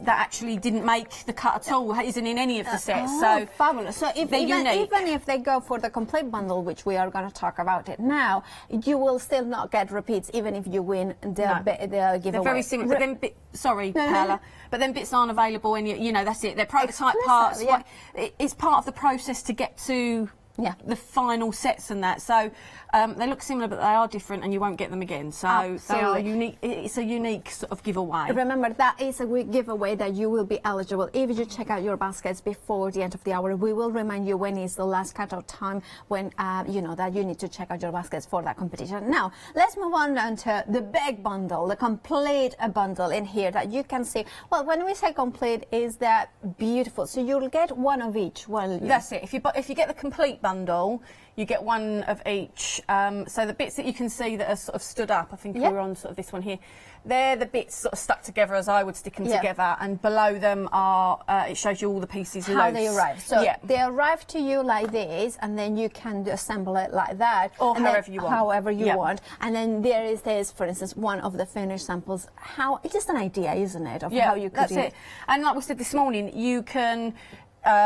that actually didn't make the cut at all, isn't in any of the sets. So fabulous. So even if they go for the complete bundle, which we are going to talk about it now, you will still not get repeats, even if you win the giveaway. They're very similar. But then sorry, Paola, but then bits aren't available, and you know that's it. They're prototype parts. Yeah. It's part of the process to get to the final sets and that. So they look similar, but they are different, and you won't get them again. So they are unique. It's a unique sort of giveaway. Remember, that is a giveaway that you will be eligible if you check out your baskets before the end of the hour. We will remind you when is the last cut-out time when you know that you need to check out your baskets for that competition. Now, let's move on to the big bundle, the complete bundle in here that you can see. Well, when we say complete, is that beautiful? So you'll get one of each. Well, that's it. If you get the complete bundle, you get one of each. So the bits that you can see that are sort of stood up, I think we're on sort of this one here, they're the bits sort of stuck together as I would stick them together, and below them are, it shows you all the pieces how loose. they arrive. So they arrive to you like this, and then you can assemble it like that. Or however you want. However you want. And then there is, for instance, one of the finished samples. It's just an idea, isn't it, of how you could do it. And like we said this morning, you can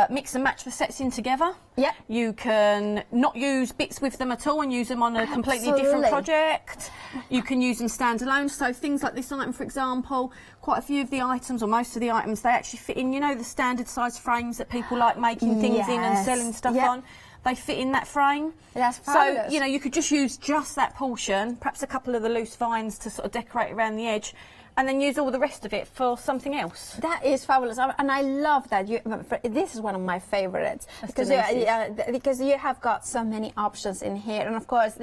mix and match the sets in together. Yeah. You can not use bits with them at all and use them on a completely different project. You can use them standalone. So things like this item, for example, quite a few of the items, or most of the items, they actually fit in, you know, the standard size frames that people like making things in and selling stuff on. They fit in that frame. That's fabulous. So, you know, you could just use just that portion, perhaps a couple of the loose vines to sort of decorate around the edge, and then use all the rest of it for something else. That is fabulous, and I love that. This is one of my favourites because you have got so many options in here, and of course,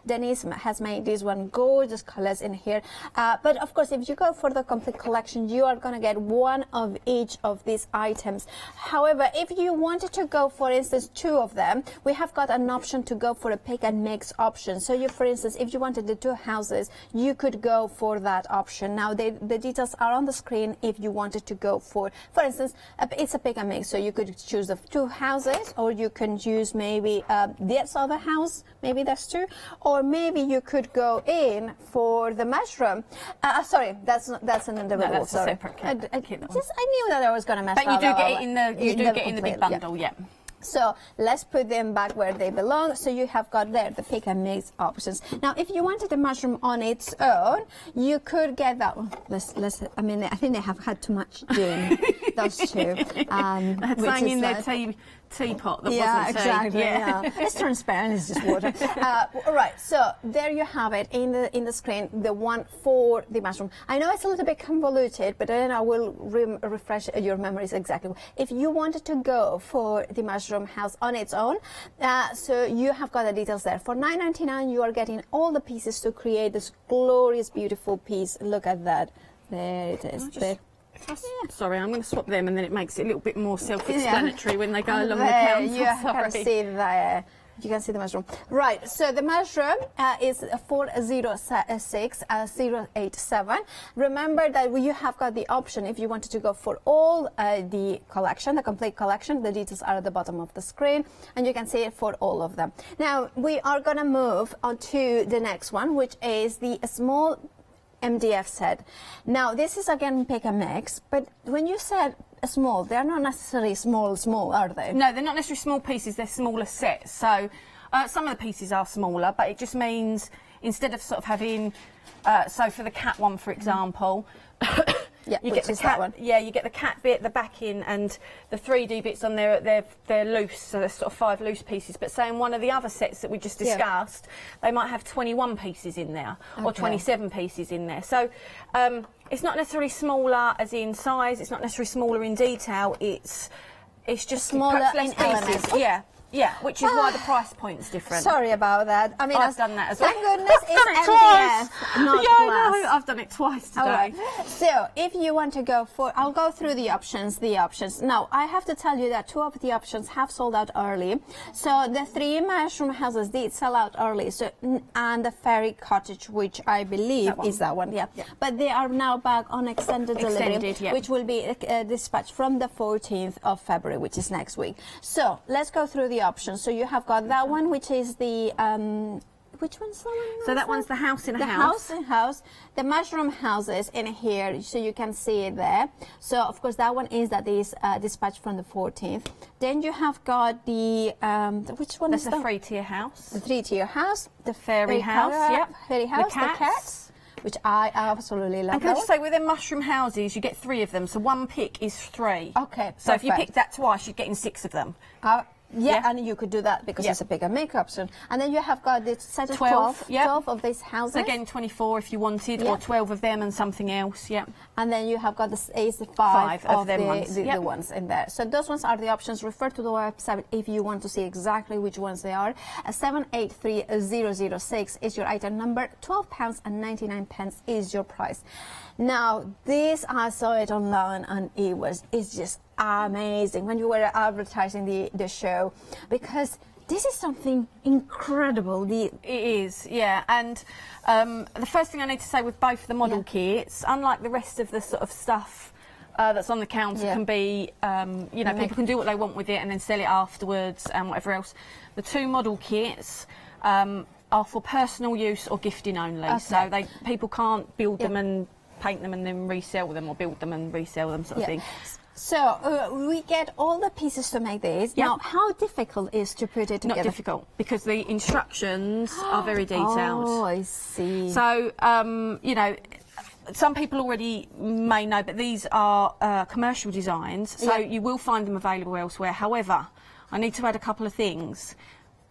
Denise has made these one gorgeous colours in here. But of course, if you go for the complete collection, you are going to get one of each of these items. However, if you wanted to go, for instance, 2 of them, we have got an option to go for a pick and mix option. So you, for instance, if you wanted the 2 houses, you could go for that option. Now, the details are on the screen if you wanted to go for instance, it's a pick and mix, so you could choose the 2 houses, or you can choose maybe this other house, maybe that's 2, or maybe you could go in for the mushroom. Sorry, that's an individual. No, that's sorry. a separate kit. I knew that I was going to mess but that you do up. get it in the big bundle, So let's put them back where they belong. So you have got there the pick and mix options. Now, if you wanted the mushroom on its own, you could get that one. I mean, I think they have had too much doing those 2. Hanging in their teapot that wasn't exactly. It's transparent. It's just water. Right. So there you have it in the screen. The one for the mushroom. I know it's a little bit convoluted, but then I will refresh your memories exactly. If you wanted to go for the mushroom house on its own, so you have got the details there. For $9.99, you are getting all the pieces to create this glorious, beautiful piece. Look at that. There it is. Sorry, I'm going to swap them, and then it makes it a little bit more self-explanatory when they go along the counter. You can see there. You can see the mushroom. Right, so the mushroom is 406087. Remember that you have got the option if you wanted to go for all the collection, the complete collection. The details are at the bottom of the screen, and you can see it for all of them. Now, we are going to move on to the next one, which is the small MDF set. Now, this is again pick and mix, but when you said small, they're not necessarily small, are they? No, they're not necessarily small pieces, they're smaller sets. So some of the pieces are smaller, but it just means instead of sort of having, so for the cat one, for example, you get the cat one. Yeah, you get the cat bit, the backing, and the 3D bits on there. They're loose, so there's sort of 5 loose pieces. But say in one of the other sets that we just discussed, they might have 21 pieces in there or 27 pieces in there. So It's not necessarily smaller as in size. It's not necessarily smaller in detail. It's just smaller perhaps less in pieces. elements. Yeah. Yeah, which is why the price point's different. Sorry about that. I mean, I've done that as well. Thank goodness it's MDF, not glass. I know. I've done it twice today. All right. So, if you want to go for, I'll go through the options. Now, I have to tell you that 2 of the options have sold out early. So, the 3 mushroom houses did sell out early. So, and the fairy cottage, which I believe is that one. Yeah. But they are now back on extended delivery, which will be dispatched from the 14th of February, which is next week. So, let's go through the options. So you have got that one, which is the which one's the one? So that one's the house in a the house. house. The mushroom houses in here, so you can see it there. So of course that one is dispatched from the 14th. Then you have got the which one That's is the 3-tier house. The 3-tier house, the fairy house. Yep. Fairy house. The cats. Which I absolutely love. And can I just say, within mushroom houses, you get 3 of them. So one pick is 3. Okay. So if you pick that twice, you're getting 6 of them. Yeah, and you could do that because it's a bigger make option. And then you have got this set of 12 of these houses. So again, 24 if you wanted, or 12 of them and something else, And then you have got the 5 of them the ones in there. So those ones are the options. Refer to the website if you want to see exactly which ones they are. 783006 is your item number. £12.99 is your price. Now, this, I saw it online and it's just amazing when you were advertising the show, because this is something incredible. It is, yeah. And the first thing I need to say with both the model kits, unlike the rest of the sort of stuff that's on the counter, can be, people can do what they want with it and then sell it afterwards and whatever else. The 2 model kits are for personal use or gifting only. Okay. So people can't build them and paint them and then resell them, or build them and resell them, sort of thing. So we get all the pieces to make these. Yep. Now, how difficult is to put it together? Not difficult, because the instructions are very detailed. Oh, I see. So, some people already may know, but these are commercial designs, so you will find them available elsewhere. However, I need to add a couple of things.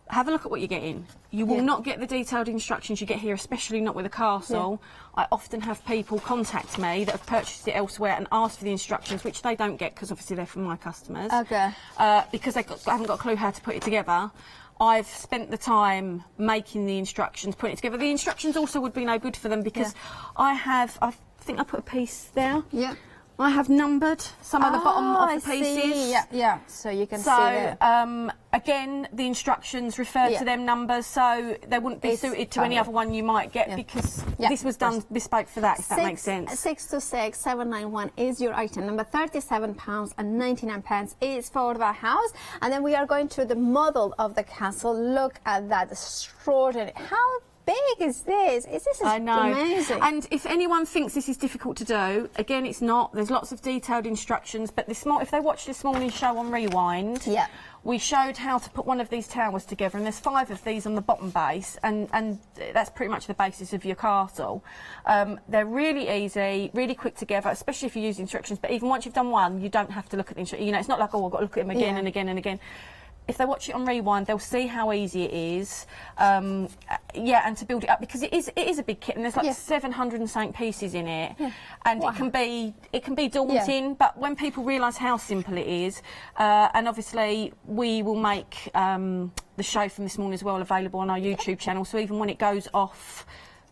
Have a look at what you're getting. You will not get the detailed instructions you get here, especially not with a castle. I often have people contact me that have purchased it elsewhere and ask for the instructions, which they don't get because obviously they're from my customers. Okay. Because they haven't got a clue how to put it together. I've spent the time making the instructions, putting it together. The instructions also would be no good for them because I think I put a piece there. Yeah. I have numbered some of the bottom of the pieces. Yeah, so you can see that. Again, the instructions refer to them numbers, so they wouldn't be suited to any other one you might get because this was done bespoke for that, if that makes sense. 626791 is your item number. £37.99 is for the house. And then we are going to the model of the castle. Look at that extraordinary. How big is this? This is amazing. And if anyone thinks this is difficult to do, again, it's not. There's lots of detailed instructions, but if they watched this morning's show on Rewind, we showed how to put one of these towers together, and there's 5 of these on the bottom base, and that's pretty much the basis of your castle. They're really easy, really quick together, especially if you use instructions, but even once you've done one, you don't have to look at the instructions. It's not like, I've got to look at them again and again and again. If they watch it on Rewind, they'll see how easy it is, and to build it up, because it is a big kit, and there's like 700 and something pieces in it, and it can be daunting. But when people realise how simple it is, and obviously we will make the show from this morning as well available on our YouTube channel, so even when it goes off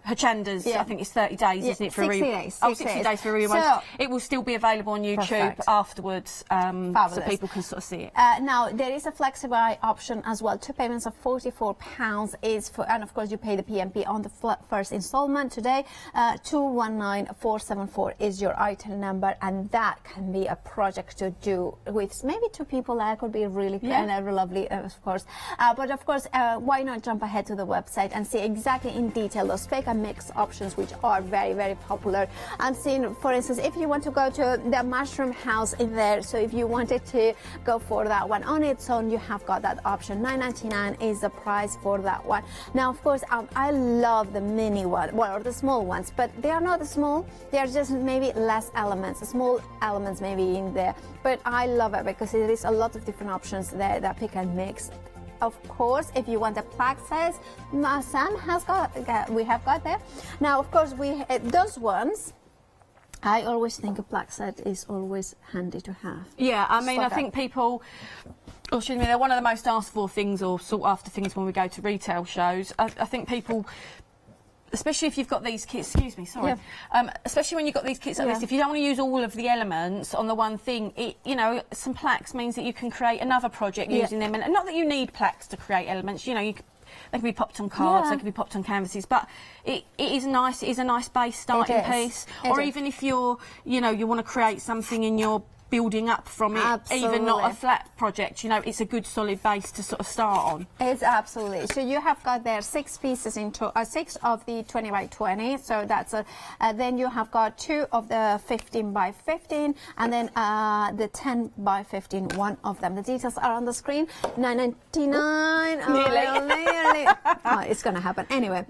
Hochanda's, I think it's 30 days, isn't it, for 60 days. 60 days for Rewind. So it will still be available on YouTube afterwards, so people can sort of see it. Now, there is a flexible option as well. 2 payments of £44 is for, and of course you pay the PMP on the first instalment today. 219474 is your item number, and that can be a project to do with maybe 2 people. That could be really lovely, of course. But of course, why not jump ahead to the website and see exactly in detail those fake and mix options, which are very, very popular. I'm seeing, for instance, if you want to go to the mushroom house in there, so if you wanted to go for that one on its own, you have got that option. £9.99 is the price for that one. Now, of course, I love the mini one, or the small ones, but they are not small. They are just maybe less elements, small elements maybe in there. But I love it because there is a lot of different options there that pick and mix. Of course, if you want the plaque size, Sam has got, we have got there. Now, of course, those ones I always think a black set is always handy to have. Yeah, I mean, I Stock think up. people, or excuse me, they're one of the most asked for things or sought after things when we go to retail shows. I think people, especially if you've got these kits, excuse me, sorry, especially when you've got these kits like this, if you don't want to use all of the elements on the one thing, you know, some plaques means that you can create another project using them. And not that you need plaques to create elements, you know, they can be popped on cards, they can be popped on canvases, but it is nice. It is a nice base starting piece. Or even if you're, you know, you want to create something and you're building up from it, even not a flat project, you know, it's a good solid base to sort of start on. It's absolutely. So you have got there 6 pieces into 6 of the 20 by 20. So that's then you have got 2 of the 15 by 15, and then the 10 by 15. One of them. The details are on the screen. $9.99. Nearly. Oh, it's gonna happen anyway.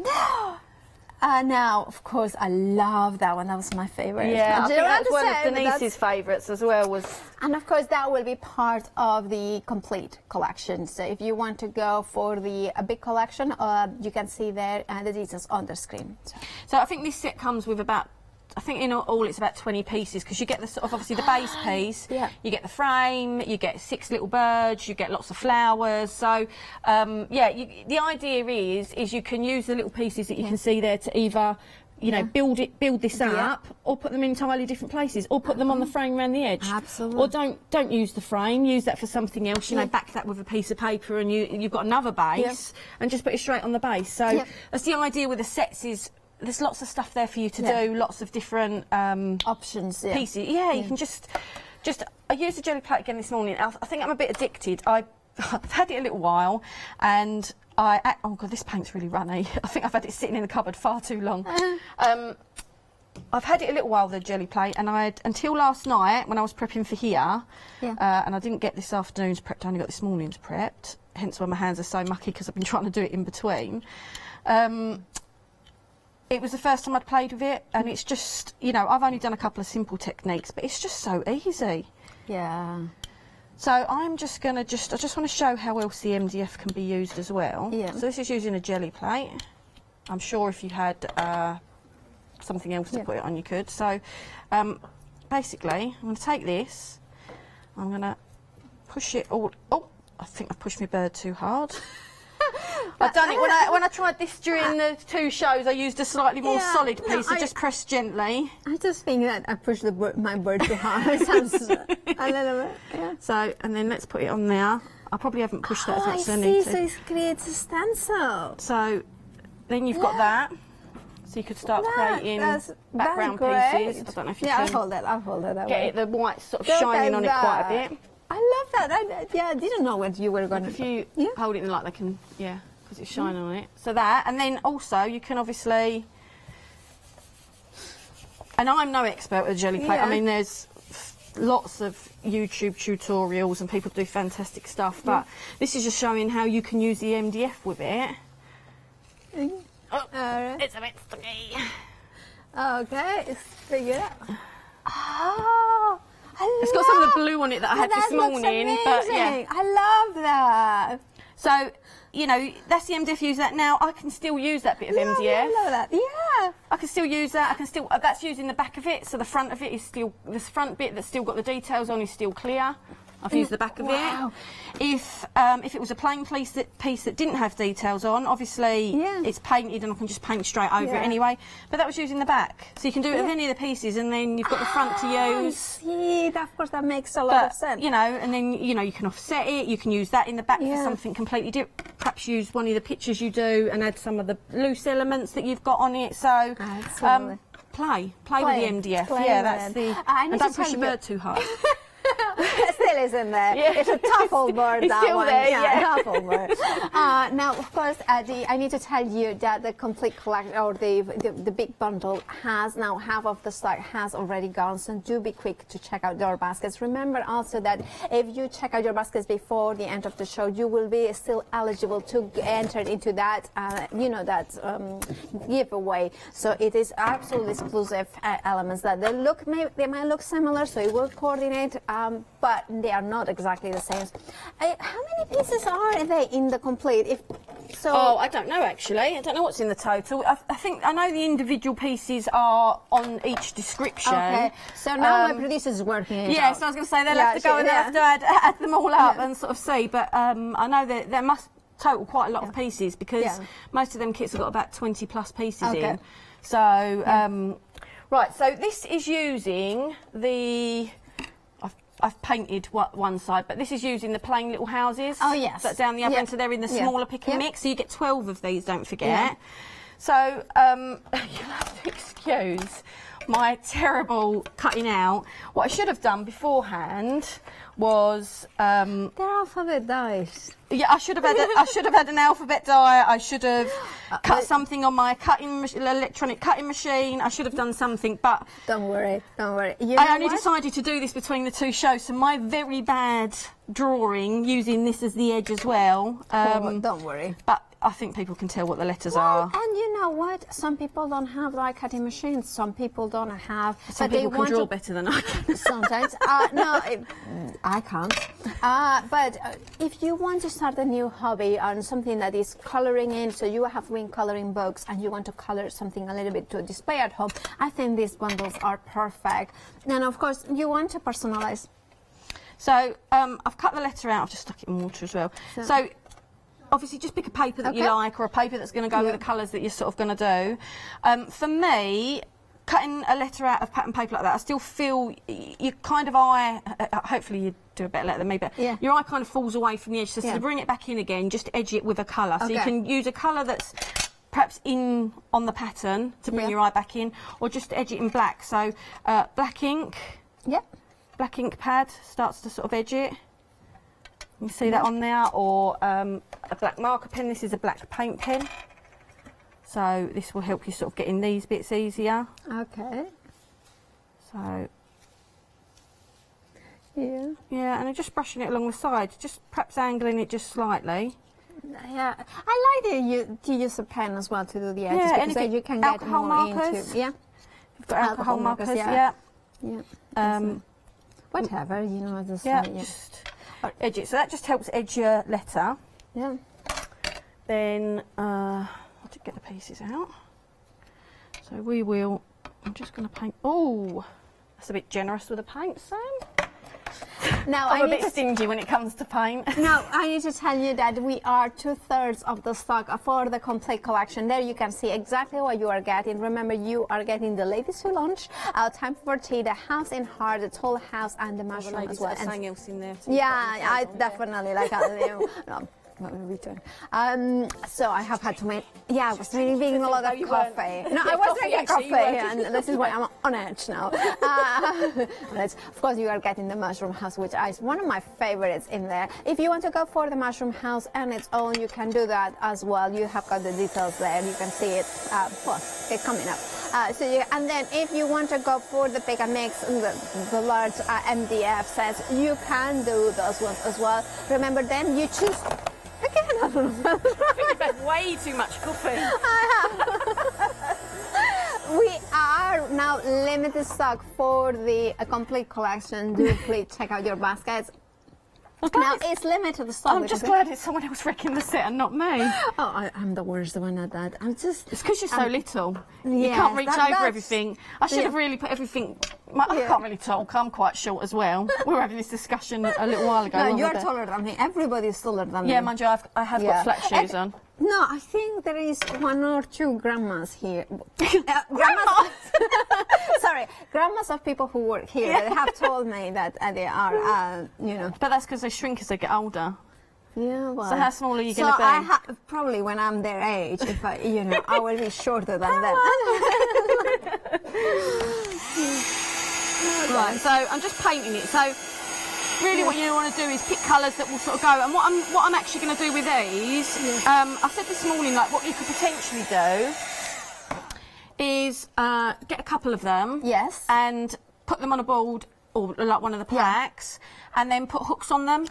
Now, of course, I love that one. That was my favourite. Yeah, I think that's one of Denise's favourites as well. And of course, that will be part of the complete collection. So if you want to go for the big collection, you can see there the details on the screen. So I think this set comes with about, I think in all it's about 20 pieces, because you get the sort of obviously the base piece, you get the frame, you get 6 little birds, you get lots of flowers. So the idea is you can use the little pieces that you can see there to either, you know, build this up, or put them in entirely different places, or put them on the frame around the edge. Absolutely. Or don't use the frame, use that for something else. You know, back that with a piece of paper, and you've got another base, and just put it straight on the base. So that's the idea with the sets is. There's lots of stuff there for you to do, lots of different options, pieces. Yeah, you can just. I used the jelly plate again this morning. I think I'm a bit addicted. I've had it a little while, and oh god, this paint's really runny. I think I've had it sitting in the cupboard far too long. I've had it a little while, the jelly plate, and until last night when I was prepping for here, and I didn't get this afternoon's prepped. I only got this morning's prepped. Hence why my hands are so mucky, because I've been trying to do it in between. It was the first time I'd played with it, and it's just, you know, I've only done a couple of simple techniques, but it's just so easy. Yeah. So I'm just going to I just want to show how else the MDF can be used as well. Yeah. So this is using a jelly plate. I'm sure if you had something else to put it on, you could. So basically, I'm going to take this, I'm going to push it all, I think I've pushed my bird too hard. I've done it when I tried this during the 2 shows. I used a slightly more solid piece. I just pressed gently. I just think that I pushed my bird too hard. It sounds a little bit. Yeah. So, and then let's put it on there. I probably haven't pushed that as much as I need to. So it creates a stencil. So then you've got that. So you could start creating background pieces. I don't know if you can. I'll hold it. Get the white sort of shining on it quite a bit. I love that. I didn't know what you were going to do. If you hold it in like they can, because it's shining on it. So that, and then also you can obviously, and I'm no expert with jelly plate. I mean, there's lots of YouTube tutorials and people do fantastic stuff, but this is just showing how you can use the MDF with it. It's a bit sticky. Okay, let's figure it out. It's got some of the blue on it that I had this morning, but yeah, I love that. So, you know, that's the MDF. Use that now. I can still use that bit of MDF. I love that. Yeah. I can still use that. I can still. That's using the back of it, so the front of it is still. This front bit that's still got the details on is still clear. I've used the back of it. If it was a plain piece that didn't have details on, obviously it's painted and I can just paint straight over it anyway. But that was using the back, so you can do it with any of the pieces, and then you've got the front to use. See, of course that makes a lot of sense. You know, and then you can offset it. You can use that in the back for something completely different. Perhaps use one of the pictures you do and add some of the loose elements that you've got on it. So play with the MDF. That's the. And don't push your bird too hard. It still is in there. It's a Tuffle bird. It's that still one. there. Tuffle bird. Now, of course, I need to tell you that the complete collection, or the big bundle, has now half of the stock has already gone. So do be quick to check out your baskets. Remember also that if you check out your baskets before the end of the show, you will be still eligible to enter into that, giveaway. So it is absolutely exclusive elements that they might look similar, so it will coordinate. But they are not exactly the same. How many pieces are they in the complete? So I don't know actually. I don't know what's in the total. I think I know the individual pieces are on each description. Okay. So now my producer's working it out. So I was going to say they'll have to go and they'll have to add them all up and sort of see. But I know that there must total quite a lot of pieces because most of them kits have got about 20 plus pieces in. So right. So this is using the. I've painted one side, but this is using the plain little houses. Oh, yes. That's down the other end, so they're in the smaller pick and mix. So you get 12 of these, don't forget. Yeah. So you'll have to excuse my terrible cutting out. What I should have done beforehand was they're alphabet dies. Yeah, I should have had an alphabet die. I should have cut something on my electronic cutting machine. I should have done something, but don't worry. I only decided to do this between the two shows, so my very bad drawing using this as the edge as well. Don't worry. But I think people can tell what the letters are. And you know what? Some people don't have die cutting machines. Some people don't have. Some people can draw better than I can. Sometimes. No, I can't. But if you want to start a new hobby on something that is colouring in, so you have been colouring books and you want to colour something a little bit to display at home, I think these bundles are perfect. And of course, you want to personalise. So I've cut the letter out. I've just stuck it in water as well. So obviously, just pick a paper that you like, or a paper that's going to go with the colours that you're sort of going to do. For me, cutting a letter out of pattern paper like that, I still feel you kind of eye. Hopefully, you do a better letter than me, but your eye kind of falls away from the edge. So to bring it back in again, just edge it with a colour. So you can use a colour that's perhaps in on the pattern to bring your eye back in, or just edge it in black. So black ink. Yep. Black ink pad starts to sort of edge it. You can see that on there, or a black marker pen. This is a black paint pen, so this will help you sort of get in these bits easier. Okay. So yeah, and I'm just brushing it along the side, just perhaps angling it just slightly. Yeah, I like to use a pen as well to do the edges, because then you can get alcohol more markers. into. Yeah, you've got alcohol markers. Whatever, you know, just edge it. So that just helps edge your letter. Yeah. Then I'll just get the pieces out. So we will. I'm just going to paint. Oh, that's a bit generous with the paint, Sam. Now I'm a bit stingy when it comes to paint. Now I need to tell you that we are 2/3 of the stock for the complete collection. There you can see exactly what you are getting. Remember, you are getting the Ladies Who Lunch, Time for Tea, the House in Heart, the Tall House, and the Mushroom as well. There's something else in there. Yeah, I definitely like no. What were we doing? So I have had to make. Yeah, I was drinking a lot of coffee. No, I was drinking coffee, and this is why I'm on edge now. Of course, you are getting the Mushroom House, which is one of my favorites in there. If you want to go for the Mushroom House on its own, you can do that as well. You have got the details there. You can see it. It's coming up. And then if you want to go for the pick and mix, the large MDF sets, you can do those ones as well. Remember, then you choose. Again, I don't know. I think you've had way too much coffee. We are now limited stock for the complete collection. Do please check out your baskets. Now it's limited stock. I'm just glad it's someone else wrecking the set and not me. Oh, I'm the worst one at that. It's because you're so little. You can't reach over everything. I should have really put everything. I can't really talk. I'm quite short as well. We were having this discussion a little while ago. No, you're taller than me. Everybody's taller than me. Yeah, mind you, I have got flat shoes on. No, I think there is 1 or 2 grandmas here. Grandmas? Sorry, grandmas of people who work here that have told me that they are, But that's because they shrink as they get older. Yeah, well. So how small are you going to be? So probably when I'm their age, if I will be shorter than them. Right, so I'm just painting it. So really what you want to do is pick colours that will sort of go. And what I'm actually going to do with these, I said this morning, like what you could potentially do is get a couple of them. Yes. And put them on a board or like one of the plaques, and then put hooks on them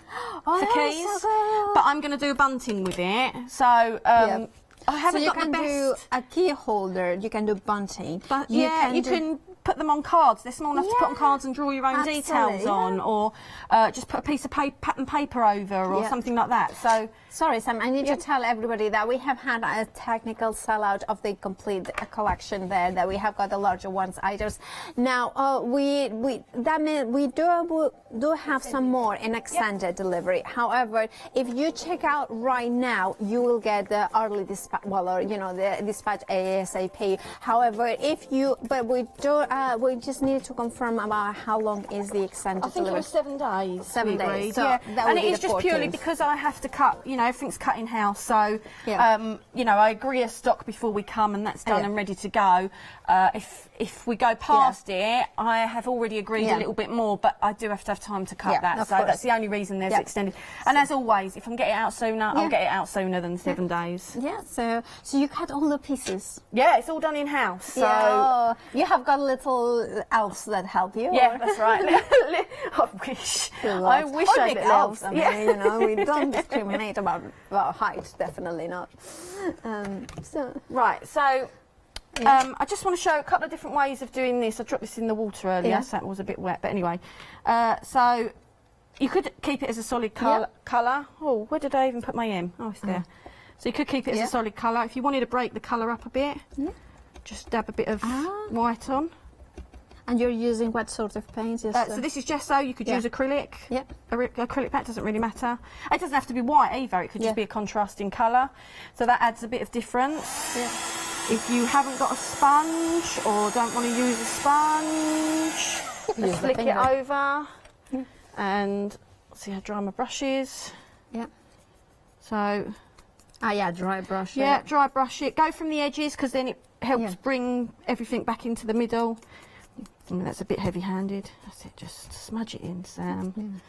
for keys. So cool. But I'm going to do bunting with it. So I haven't got the best. So you can do a key holder. You can do bunting. But you can put them on cards. They're small enough to put on cards and draw your own details on, or just put a piece of pattern paper over, or something like that. So, sorry, Sam, I need to tell everybody that we have had a technical sellout of the complete collection there. That we have got the larger ones items. Now, that means we do have some more in extended delivery. However, if you check out right now, you will get the early dispatch, the dispatch ASAP. However, we just need to confirm about how long is the extended delivery. I think it was 7 days. 7 days. So yeah, that and would it be is the just 14th. purely because I have to cut. Everything's cut in house. So, I agree a stock before we come, and that's done and ready to go. If we go past it, I have already agreed a little bit more, but I do have to have time to cut that. So that's the only reason there's extended. And as always, if I can get it out sooner, I'll get it out sooner than 7 days. Yeah. So you cut all the pieces. Yeah, it's all done in house. So you have got little elves that help you. Yeah, that's right. I wish I had elves. I mean, we don't discriminate about height. Definitely not. Right. So. I just want to show a couple of different ways of doing this. I dropped this in the water earlier, so it was a bit wet, but anyway. So you could keep it as a solid colour. Oh, where did I even put my M? Oh, it's there. So you could keep it as a solid colour. If you wanted to break the colour up a bit, just dab a bit of white on. And you're using what sort of paint? So this is gesso. You could use acrylic. Acrylic paint doesn't really matter. It doesn't have to be white either. It could just be a contrasting colour. So that adds a bit of difference. If you haven't got a sponge or don't want to use a sponge, just flick it over and see how dry my brush is. So, dry brush. Dry brush it. Go from the edges because then it helps bring everything back into the middle. I mean, that's a bit heavy-handed. That's it. Just smudge it in, Sam.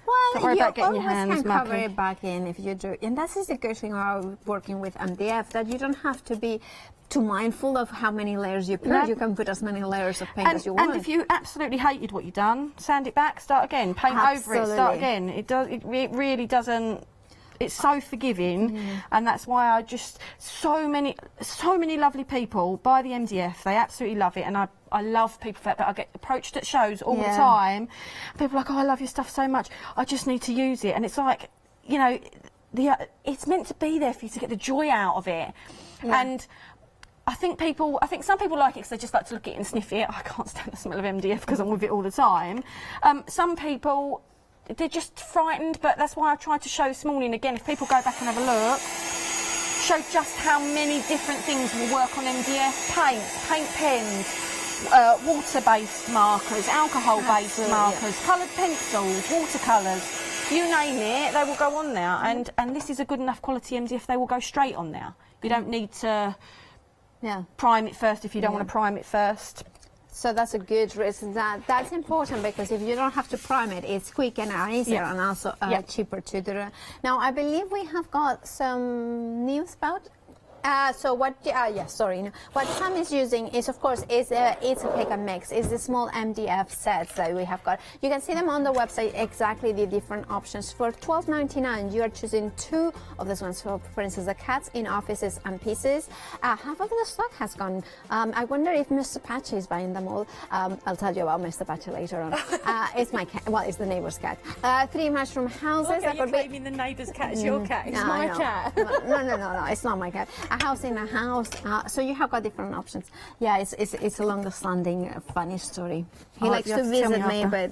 Well, don't worry about getting your always hands can cover mucky. it back in if you do. And that is the good thing about working with MDF, that you don't have to be too mindful of how many layers you put. No. You can put as many layers of paint as you want. And if you absolutely hated what you've done, sand it back, start again, paint over it, start again. It really doesn't. It's so forgiving, and that's why I just so many lovely people buy the MDF. They absolutely love it, and I love Papercraft, but I get approached at shows all the time. People are like, oh, I love your stuff so much. I just need to use it, and it's like, it's meant to be there for you to get the joy out of it, and. I think some people like it because they just like to look at it and sniff it. I can't stand the smell of MDF because I'm with it all the time. Some people, they're just frightened, but that's why I tried to show this morning again. If people go back and have a look, show just how many different things will work on MDF. Paint pens, water-based markers, alcohol-based markers, coloured pencils, watercolours. You name it, they will go on there. And this is a good enough quality MDF, they will go straight on there. You don't need to prime it first if you don't want to prime it first. So that's a good reason. That's important, because if you don't have to prime it, it's quick and easier and also cheaper to do. Now, I believe we have got some news about. So what? What Sam is using is, of course, it's a pick and mix. It's the small MDF sets that we have got. You can see them on the website, exactly the different options. For $12.99, you are choosing 2 of these ones. For instance, the cats in offices and pieces. Half of the stock has gone. I wonder if Mr. Patchy is buying them all. I'll tell you about Mr. Patchy later on. It's my cat. Well, it's the neighbour's cat. 3 mushroom houses. Okay, you're claiming the neighbour's cat is your cat. It's my cat. No, it's not my cat. A house in a house, so you have got different options. Yeah, it's a longer-standing funny story. He likes to visit me, but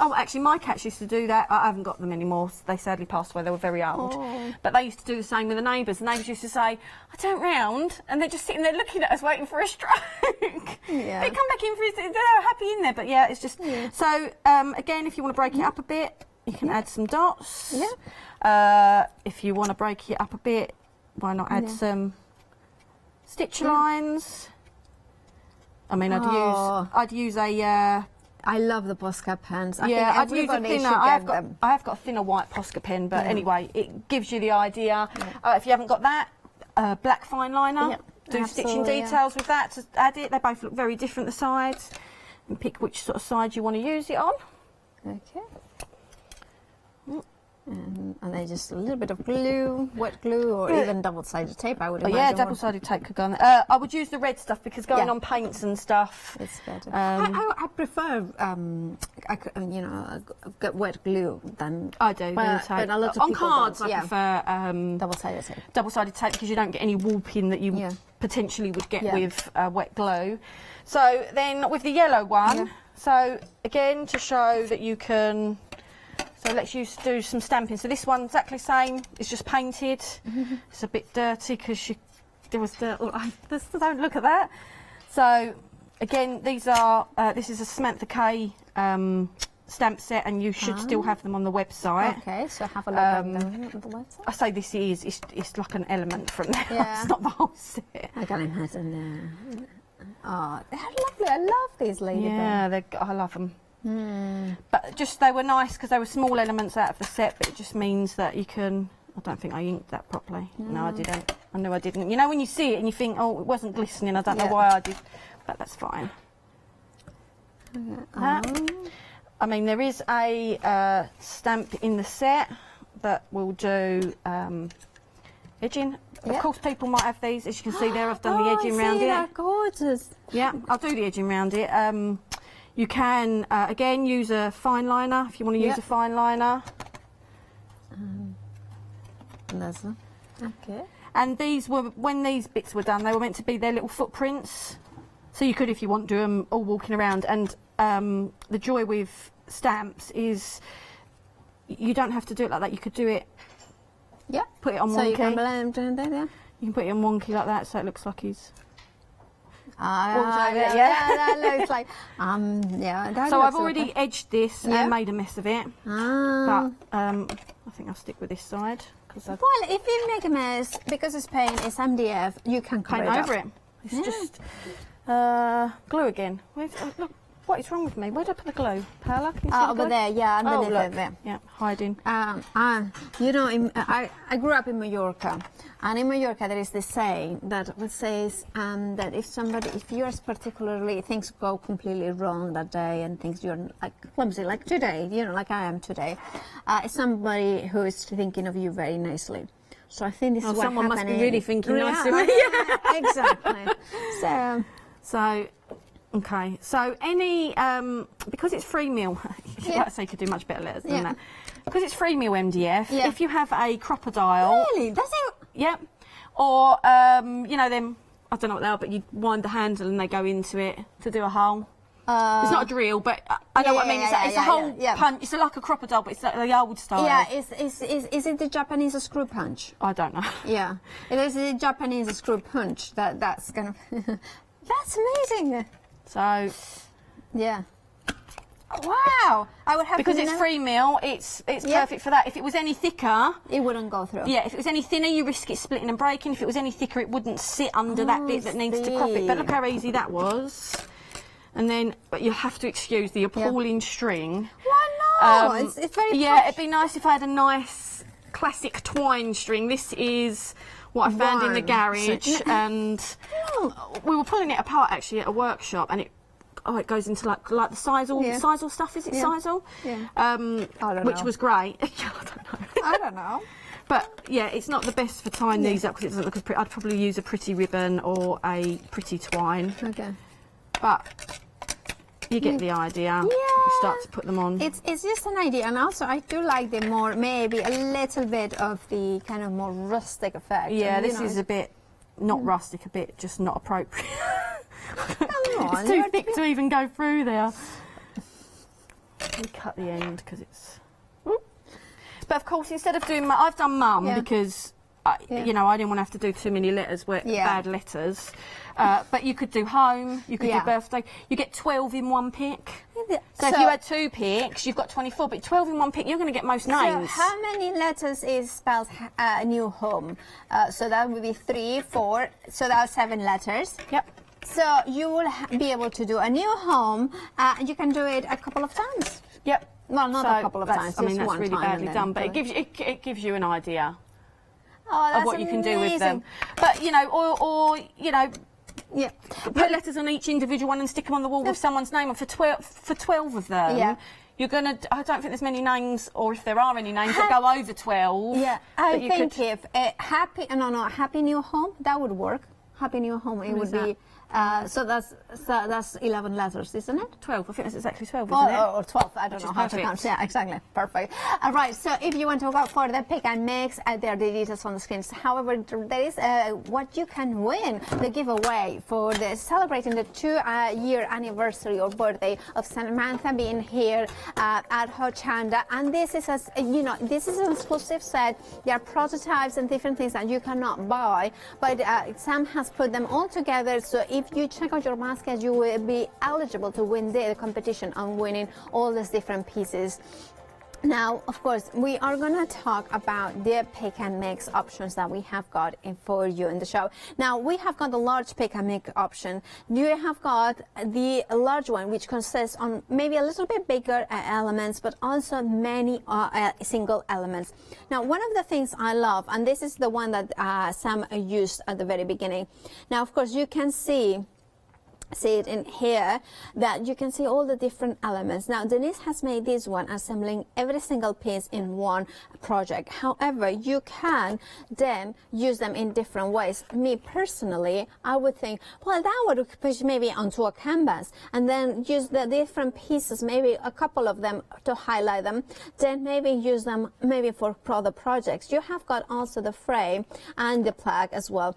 oh, actually, my cats used to do that. I haven't got them anymore. They sadly passed away. They were very old, but they used to do the same with the neighbours. The neighbours used to say, "I turn round," and they're just sitting there looking at us, waiting for a stroke. They come back in for they're happy in there, but yeah, it's just so. Again, if you want to break it up a bit, you can add some dots. If you want to break it up a bit, why not add some stitch lines? I mean, I'd use a. I love the Posca pens. I'd use a thinner. I have got a thinner white Posca pen, but anyway, it gives you the idea. If you haven't got that, black fine liner. Do stitching details with that to add it. They both look very different, the sides, and pick which sort of side you want to use it on. Okay. And then just a little bit of glue, wet glue, or even double-sided tape, I would imagine. Yeah, double-sided tape could go on there. I would use the red stuff because going on paints and stuff. It's better. I prefer, you know, wet glue than... I do, but a lot of on people cards, don't. I prefer double-sided tape. Double-sided tape because you don't get any warping that you potentially would get with wet glue. So then with the yellow one, so again to show that you can... So let's do some stamping. So this one, exactly the same. It's just painted. It's a bit dirty because there was dirt. Don't look at that. So again, these are. This is a Samantha K stamp set, and you should still have them on the website. Okay, so have a look at them on the website. I say this is. It's like an element from there. Yeah. It's not the whole set. I can imagine. Oh, they're lovely. I love these ladybugs. Yeah, I love them. But just they were nice because they were small elements out of the set, but it just means that you can... I don't think I inked that properly. No, I didn't. I knew I didn't. You know when you see it and you think, oh, it wasn't glistening, I don't know why I did, but that's fine. I mean, there is a stamp in the set that will do edging. Of course, people might have these. As you can see there, I've done the edging around it. They're gorgeous. Yeah, I'll do the edging around it. You can, again, use a fine liner if you want to use a fine liner. Okay. And these were, when these bits were done, they were meant to be their little footprints. So you could, if you want, do them all walking around. And the joy with stamps is you don't have to do it like that. You could do it, put it on wonky. So you can blend it, You can put it on wonky like that so it looks like he's... that looks like that so looks I've already edged this and made a mess of it, but I think I'll stick with this side. Well, if you make a mess, because it's paint, it's MDF, you can paint over it. It's just glue again. Look, what is wrong with me? Where did I put the glue? Paola, can you see the over glue? there, yeah, underneath look. there. Yeah, hiding. You know, I grew up in Mallorca, and in Mallorca there is this saying that says that if yours particularly things go completely wrong that day and things you're like clumsy, like today, you know, like I am today, it's somebody who is thinking of you very nicely. So I think this is what someone must be happening. really thinking nicely. Yeah, exactly. So. Okay, so any, because it's free meal, like I say, you could do much better letters than that. Because it's free meal MDF, if you have a crocodile... Really? Does it? Yep. Or, you know, them, I don't know what they are, but you wind the handle and they go into it to do a hole. It's not a drill, but I know what I mean. It's a hole punch. It's like a crocodile, but it's like the old style. Yeah, is it the Japanese screw punch? I don't know. Yeah, it is the Japanese screw punch. That's kind of... That's amazing. So, yeah. Wow! I would have because it's free meal. It's perfect for that. If it was any thicker, it wouldn't go through. Yeah. If it was any thinner, you risk it splitting and breaking. If it was any thicker, it wouldn't sit under that bit that needs to crop it. But look how easy that was. And then, but you have to excuse the appalling string. Why not? It's very. Yeah, it'd be nice if I had a nice classic twine string. This is what I found in the garage, and we were pulling it apart actually at a workshop, and it goes into like the sisal stuff. Is it sisal? Yeah. I don't which know. was great. I don't know. I don't know. But yeah, it's not the best for tying these up because it doesn't look as pretty. I'd probably use a pretty ribbon or a pretty twine. Okay. But you get the idea. Yeah. You start to put them on. It's just an idea, and also I do like the more, maybe a little bit of the kind of more rustic effect. Yeah, and, this is a bit not rustic, a bit just not appropriate. Come on, it's too thick to even go through there. We cut the end because it's. But of course, instead of doing, I've done mum because. You know, I didn't want to have to do too many letters, bad letters. But you could do home, you could do birthday. You get 12 in one pick. So if you had 2 picks, you've got 24. But 12 in one pick, you're going to get most names. So how many letters is spelled new home? So that would be 3, 4. So that's 7 letters. Yep. So you will be able to do a new home. And you can do it a couple of times. Yep. Well, not a couple of times. I mean, that's one really time badly done, but it gives you an idea. Oh, that's of what you can do with them. amazing. But you know, or you know, Yeah. Put letters on each individual one and stick them on the wall with someone's name on for 12 of them. Yeah. You're going to, I don't think there's many names, or if there are any names, that go over 12. Yeah, I think if Happy New Home, that would work. Happy New Home, it would be, so that's 11 letters, isn't it? 12, I think that's exactly 12, isn't it? Or 12, I don't know how to count. Yeah, exactly, perfect. All right, so if you want to go for the pick and mix, there are the details on the screen. However, there is what you can win, the giveaway for the celebrating the 2-year anniversary or birthday of Samantha being here at Hochanda. And this is, this is an exclusive set. There are prototypes and different things that you cannot buy, but Sam has put them all together, so if you check out your basket, you will be eligible to win the competition on winning all these different pieces. Now, of course, we are going to talk about the pick and mix options that we have got for you in the show. Now, we have got the large pick and mix option. You have got the large one, which consists on maybe a little bit bigger elements, but also many single elements. Now, one of the things I love, and this is the one that Sam used at the very beginning. Now, of course, you can see it in here, that you can see all the different elements. Now, Denise has made this one, assembling every single piece in one project. However, you can then use them in different ways. Me personally, I would think, well, that would push maybe onto a canvas and then use the different pieces, maybe a couple of them to highlight them, then maybe use them maybe for other projects. You have got also the frame and the plaque as well.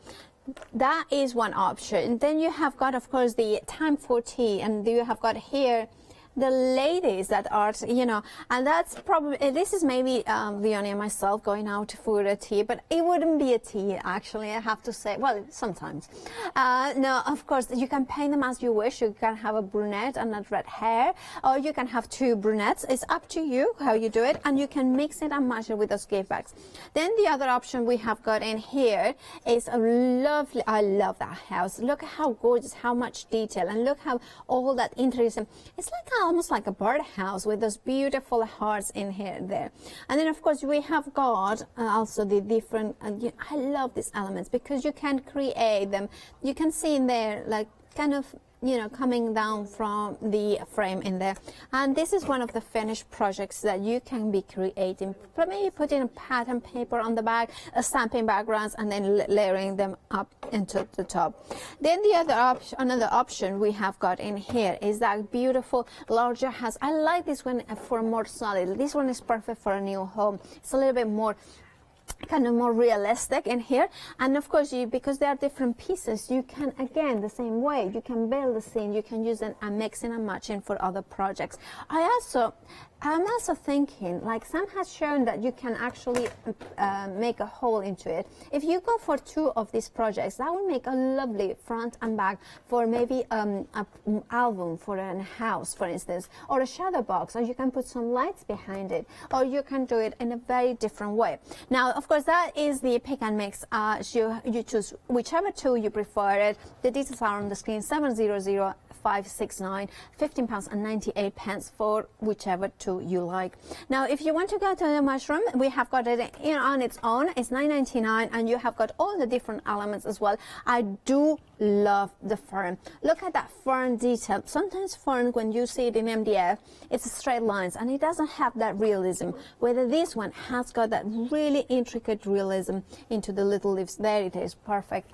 That is one option. Then you have got, of course, the time for tea, and you have got here the ladies that are, and that's probably, this is maybe Leonie and myself going out for a tea, but it wouldn't be a tea, actually, I have to say. Well, sometimes. No, of course, you can paint them as you wish. You can have a brunette and a red hair, or you can have two brunettes. It's up to you how you do it, and you can mix it and match it with those gift bags. Then the other option we have got in here is a lovely, I love that house. Look at how gorgeous, how much detail, and look how all that interior, it's like almost like a birdhouse with those beautiful hearts in here there. And then, of course, we have got also the different, I love these elements because you can create them. You can see in there, like, kind of, coming down from the frame in there. And this is one of the finished projects that you can be creating. Maybe putting a pattern paper on the back, stamping backgrounds, and then layering them up into the top. Then the another option we have got in here is that beautiful larger house. I like this one for more solid. This one is perfect for a new home. It's a little bit more kind of more realistic in here, and of course, because there are different pieces, you can, again, the same way, you can build the scene, you can use and mixing and matching for other projects. I'm also thinking, like Sam has shown, that you can actually make a hole into it. If you go for two of these projects, that will make a lovely front and back for maybe an album for a house, for instance, or a shadow box, or you can put some lights behind it, or you can do it in a very different way. Now, of course, that is the pick and mix. You choose whichever two you prefer it. The details are on the screen. 700-569, £15.98 for whichever two you like. Now, if you want to go to the mushroom, we have got it on its own. It's $9.99, and you have got all the different elements as well. I do love the fern. Look at that fern detail. Sometimes fern, when you see it in MDF, it's straight lines, and it doesn't have that realism. Whether this one has got that really intricate realism into the little leaves. There it is, perfect,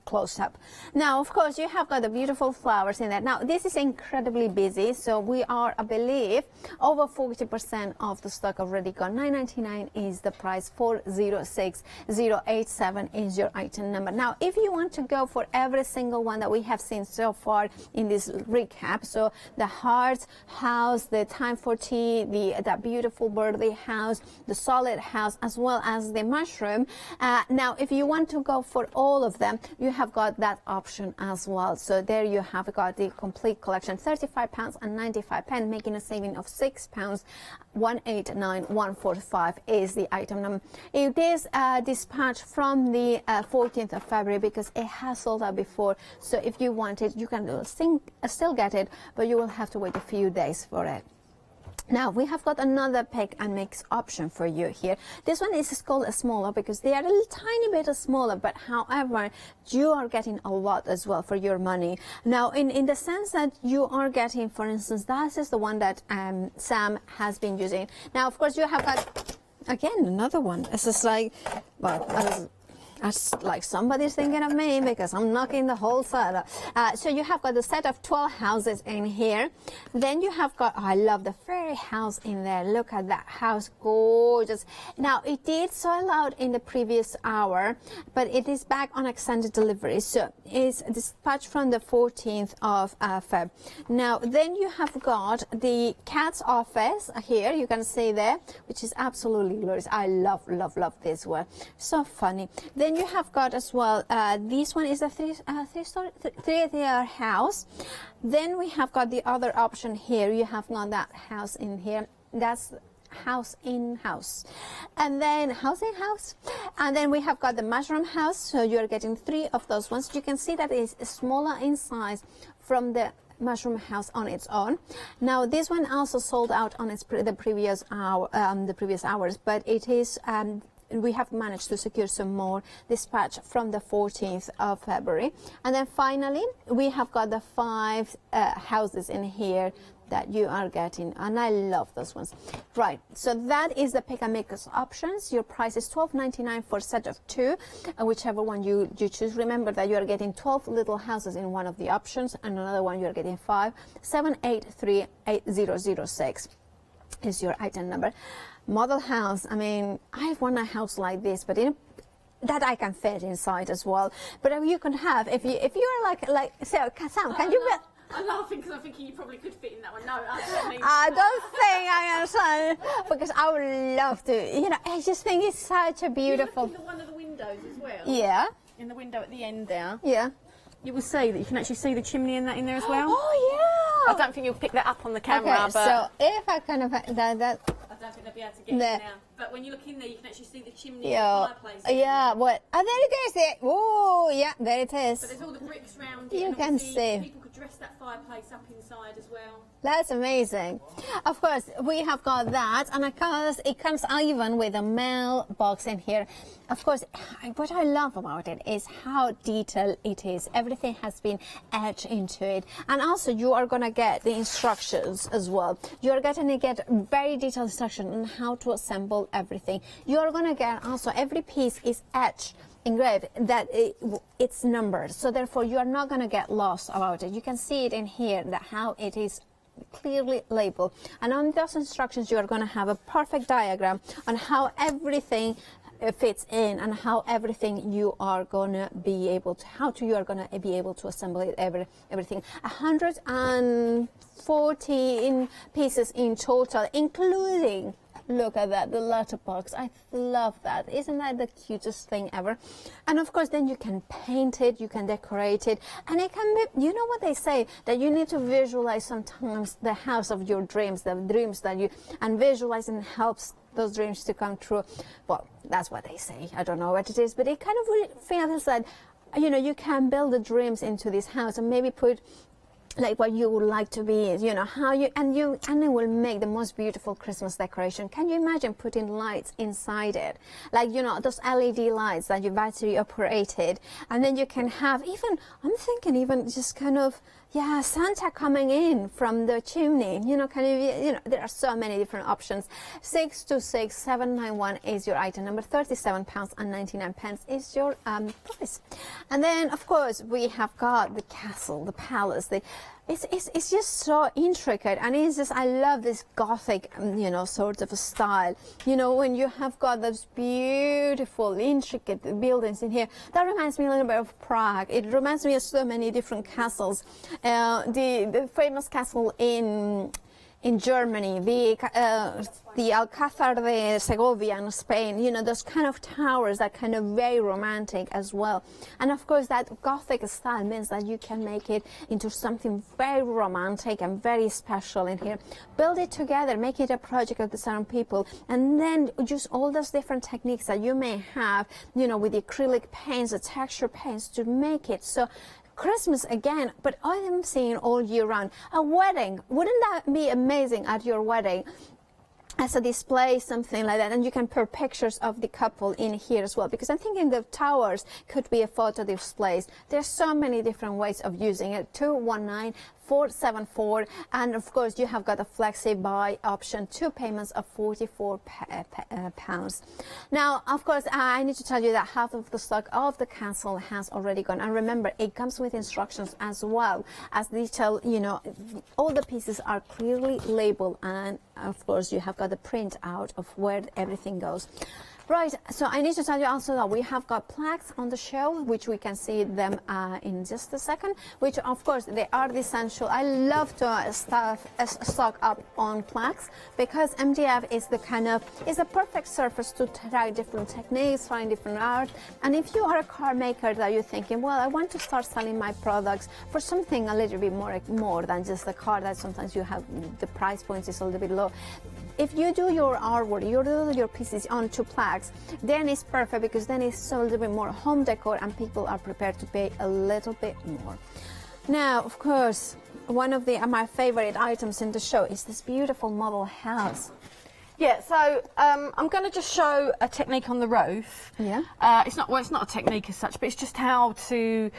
close up. Now, of course, you have got the beautiful flowers in there. Now, this is incredibly busy, so we are, I believe, over 40% of the stock already gone. $9.99 is the price. 406087 is your item number. Now, if you want to go for every single one that we have seen so far in this recap, so the heart house, the time for tea, that beautiful birthday house, the solid house, as well as the mushroom. Now, if you want to go for all of them, you have got that option as well. So there you have got the complete collection. £35.95, making a saving of £6. 189,145 is the item number. It is dispatched from the 14th of February because it has sold out before. So if you want it, you can still get it, but you will have to wait a few days for it. Now we have got another pick and mix option for you here. This one is called a smaller because they are a little tiny bit smaller, but however you are getting a lot as well for your money. Now in the sense that you are getting, for instance, that is the one that Sam has been using. Now of course you have got again another one. This is like, well, that's like somebody's thinking of me because I'm knocking the whole set up. So you have got the set of 12 houses in here. Then you have got, oh, I love the fairy house in there. Look at that house, gorgeous. Now it did sell out in the previous hour, but it is back on extended delivery. So it's dispatched from the 14th of Feb. Now then you have got the cat's office here, you can see there, which is absolutely glorious. I love this one. So funny. Then you have got as well, this one is a three-tier house. Then we have got the other option here. You have got that house in here. That's house in house, and then house in house, and then we have got the mushroom house. So you're getting 3 of those ones. You can see that it's smaller in size from the mushroom house on its own. Now this one also sold out on its the previous hours, but it is we have managed to secure some more dispatch from the 14th of February. And then finally, we have got the 5 houses in here that you are getting, and I love those ones. Right, so that is the pick and mix options. Your price is $12.99 for a set of 2, whichever one you choose. Remember that you are getting 12 little houses in one of the options, and another one you are getting 5. 7838006 is your item number. Model house, I mean, I want a house like this, but that I can fit inside as well. But you can have, if you're like Sam, can you get? I'm laughing because I'm thinking you probably could fit in that one. No, absolutely. I don't think I understand, because I would love to. You know, I just think it's such a beautiful. You look in one of the windows as well. Yeah. In the window at the end there. Yeah. You will see that you can actually see the chimney in there as well. Oh yeah. I don't think you'll pick that up on the camera, okay, but so if I kind of that. I don't think they'll be able to get in now. But when you look in there, you can actually see the chimney Yeah. and the fireplace. Yeah, what? Oh, there it is. Oh, yeah, there it is. But there's all the bricks round it. You and can see. People could dress that fireplace up inside as well. That's amazing. Of course, we have got that, and of course, it comes even with a mailbox in here. Of course, what I love about it is how detailed it is. Everything has been etched into it, and also you are going to get the instructions as well. You are going to get very detailed instruction on how to assemble everything. You are going to get also every piece is etched, engraved, that it's numbered, so therefore you are not going to get lost about it. You can see it in here, that how it is clearly labeled, and on those instructions you are going to have a perfect diagram on how everything fits in and how everything you are going to be able to assemble it, everything. 114 pieces in total, including, look at that, the letterbox. I love that. Isn't that the cutest thing ever? And of course, then you can paint it, you can decorate it, and it can be, you know what they say, that you need to visualize sometimes the house of your dreams, the dreams that you, and visualizing helps those dreams to come true. Well, that's what they say. I don't know what it is, but it kind of really feels that, you know, you can build the dreams into this house and maybe put like what you would like to be, you know, how you, and it will make the most beautiful Christmas decoration. Can you imagine putting lights inside it? Like, you know, those LED lights that you battery operated, and then you can have even, I'm thinking even just kind of, yeah, Santa coming in from the chimney, you know, kind of, you know, there are so many different options. 626791 is your item number. £37.99 is your price. And then, of course, we have got the castle, the palace. It's just so intricate, and it's just, I love this Gothic, you know, sort of a style. You know, when you have got those beautiful, intricate buildings in here, that reminds me a little bit of Prague. It reminds me of so many different castles. The famous castle in Germany, the Alcázar de Segovia in Spain, you know, those kind of towers that kind of very romantic as well. And of course, that Gothic style means that you can make it into something very romantic and very special in here. Build it together, make it a project of the certain people, and then use all those different techniques that you may have, you know, with the acrylic paints, the texture paints, to make it so Christmas again, but I am seeing all year round. A wedding, wouldn't that be amazing at your wedding? As a display, something like that, and you can put pictures of the couple in here as well, because I'm thinking the towers could be a photo displays. There's so many different ways of using it. 219-474, and of course you have got a flexi buy option, 2 payments of £44. Now, of course, I need to tell you that half of the stock of the castle has already gone, and remember, it comes with instructions as well as detail. You know, all the pieces are clearly labeled, and of course you have got the print out of where everything goes. Right, so I need to tell you also that we have got plaques on the shelf, which we can see them in just a second, which of course they are the essential. I love to stock up on plaques, because MDF is is a perfect surface to try different techniques, try different art. And if you are a car maker that you're thinking, well, I want to start selling my products for something a little bit more than just a car, that sometimes you have the price point is a little bit low. If you do your artwork, you do your pieces onto plaques, then it's perfect, because then it's a little bit more home decor and people are prepared to pay a little bit more. Now, of course, one of my favorite items in the show is this beautiful model house. Yeah, so I'm going to just show a technique on the roof. Yeah. It's not a technique as such, but it's just how to,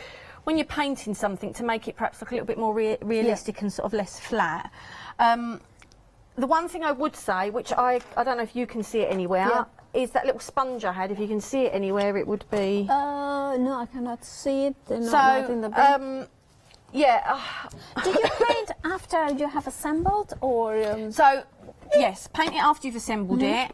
when you're painting something, to make it perhaps look a little bit more realistic and sort of less flat. The one thing I would say, which I don't know if you can see it anywhere, is that little sponge I had. If you can see it anywhere, it would be... no, I cannot see it. So, yeah. Did you paint after you have assembled, or...? So, yes, paint it after you've assembled it.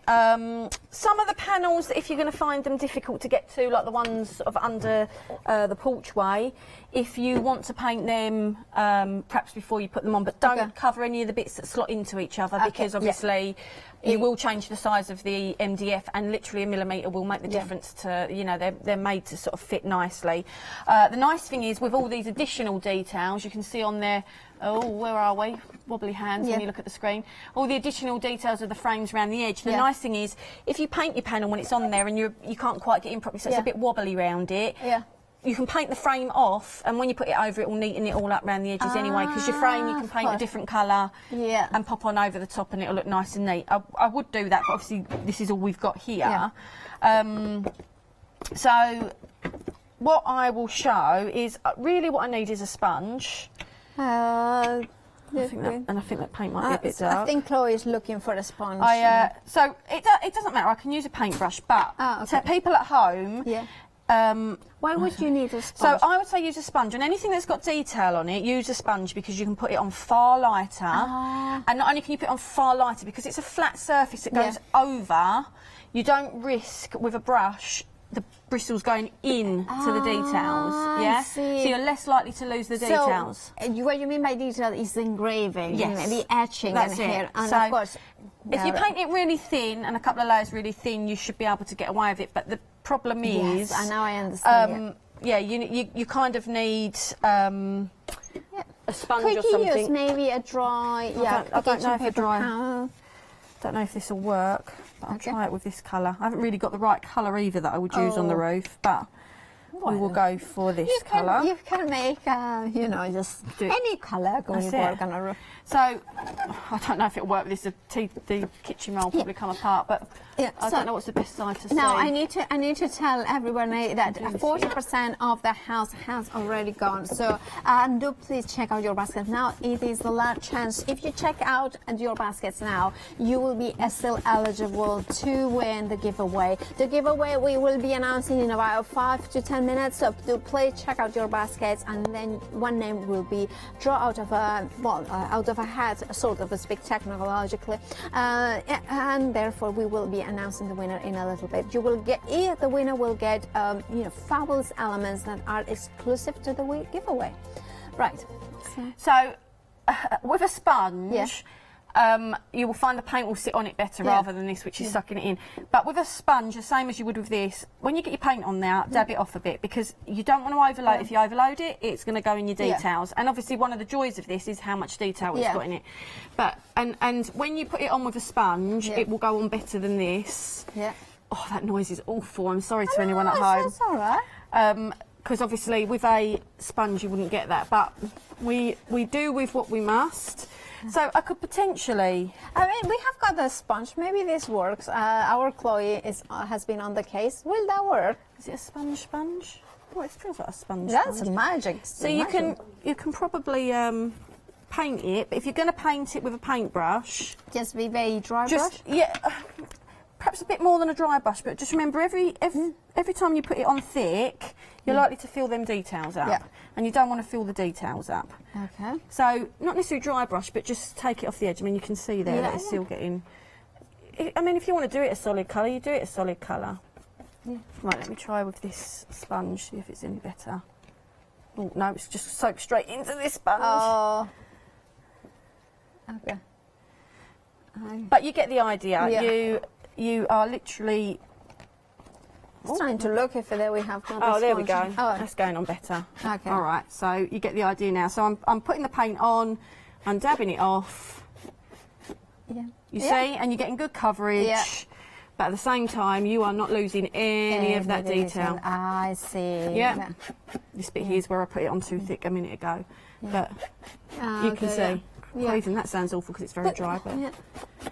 Some of the panels, if you're going to find them difficult to get to, like the ones sort of under the porchway, if you want to paint them perhaps before you put them on, but don't cover any of the bits that slot into each other, because obviously you will change the size of the MDF, and literally a millimetre will make the difference to, you know, they're made to sort of fit nicely. The nice thing is, with all these additional details, you can see on there, oh, where are we? Wobbly hands when you look at the screen. All the additional details of the frames around the edge. The nice thing is, if you paint your panel when it's on there and you can't quite get in properly, so it's a bit wobbly around it, you can paint the frame off, and when you put it over, it will neaten it all up around the edges anyway, because your frame you can paint a different colour and pop on over the top, and it'll look nice and neat. I would do that, but obviously this is all we've got here. So what I will show is, really what I need is a sponge. I think that paint might be a bit dark. I think Chloe is looking for a sponge. So it doesn't matter, I can use a paintbrush, but to people at home, why would you need a sponge? So I would say use a sponge, and anything that's got detail on it, use a sponge, because you can put it on far lighter. And not only can you put it on far lighter, because it's a flat surface that goes over, you don't risk with a brush the bristles going in to the details. So you're less likely to lose the details. So what you mean by detail is the engraving, the etching. That's and it. here. And so of course, if you paint it really thin and a couple of layers really thin, you should be able to get away with it. But the problem is, I know, I understand. You kind of need a sponge Could or something. you use maybe a dry? I don't know if a dry. Don't know if this will work, but I'll try it with this colour. I haven't really got the right colour either that I would use on the roof, but we will go for this colour. You can make, just any colour going to work on a roof. So, I don't know if it'll work with this. The kitchen roll will probably come apart, but I don't know what's the best side to see. Now, I need to tell everyone that 40% of the house has already gone. So, do please check out your baskets now. It is the last chance. If you check out your baskets now, you will be still eligible to win the giveaway. The giveaway we will be announcing in about 5 to 10 minutes. So, do please check out your baskets, and then one name will be drawn out of a hat, sort of a speak technologically, and therefore we will be announcing the winner in a little bit. You will get, the winner will get fabulous elements that are exclusive to the giveaway. Right. So with a sponge, you will find the paint will sit on it better rather than this, which is sucking it in. But with a sponge, the same as you would with this, when you get your paint on now, dab it off a bit, because you don't want to overload. If you overload it, it's going to go in your details. And obviously one of the joys of this is how much detail it's got in it. But and when you put it on with a sponge, it will go on better than this. Oh, that noise is awful. I'm sorry to anyone at home. That's all right. because obviously with a sponge you wouldn't get that, but we do with what we must. So I could potentially... I mean, we have got a sponge. Maybe this works. Our Chloe has been on the case. Will that work? Is it a sponge? Oh, it feels like a sponge. That's magic. So you can probably paint it, but if you're going to paint it with a paintbrush... Just with a dry brush? Yeah, perhaps a bit more than a dry brush, but just remember every time you put it on thick, you're likely to fill them details up. Yeah. And you don't want to fill the details up. Okay. So, not necessarily dry brush, but just take it off the edge. I mean, you can see there that it's still getting... I mean, if you want to do it a solid colour, you do it a solid colour. Yeah. Right, let me try with this sponge, see if it's any better. Oh, no, it's just soaked straight into this sponge. Oh. Okay. But you get the idea. Yeah. You are literally... Just trying to look if there we have got Oh, there we go. Oh. That's going on better. Okay. All right, so you get the idea now. So I'm putting the paint on, I'm dabbing it off. Yeah. You see? And you're getting good coverage. Yeah. But at the same time, you are not losing any of that detail. I see. Yeah. This bit here is where I put it on too thick a minute ago. Yeah. But you can see. Yeah. Even that sounds awful because it's very dry, but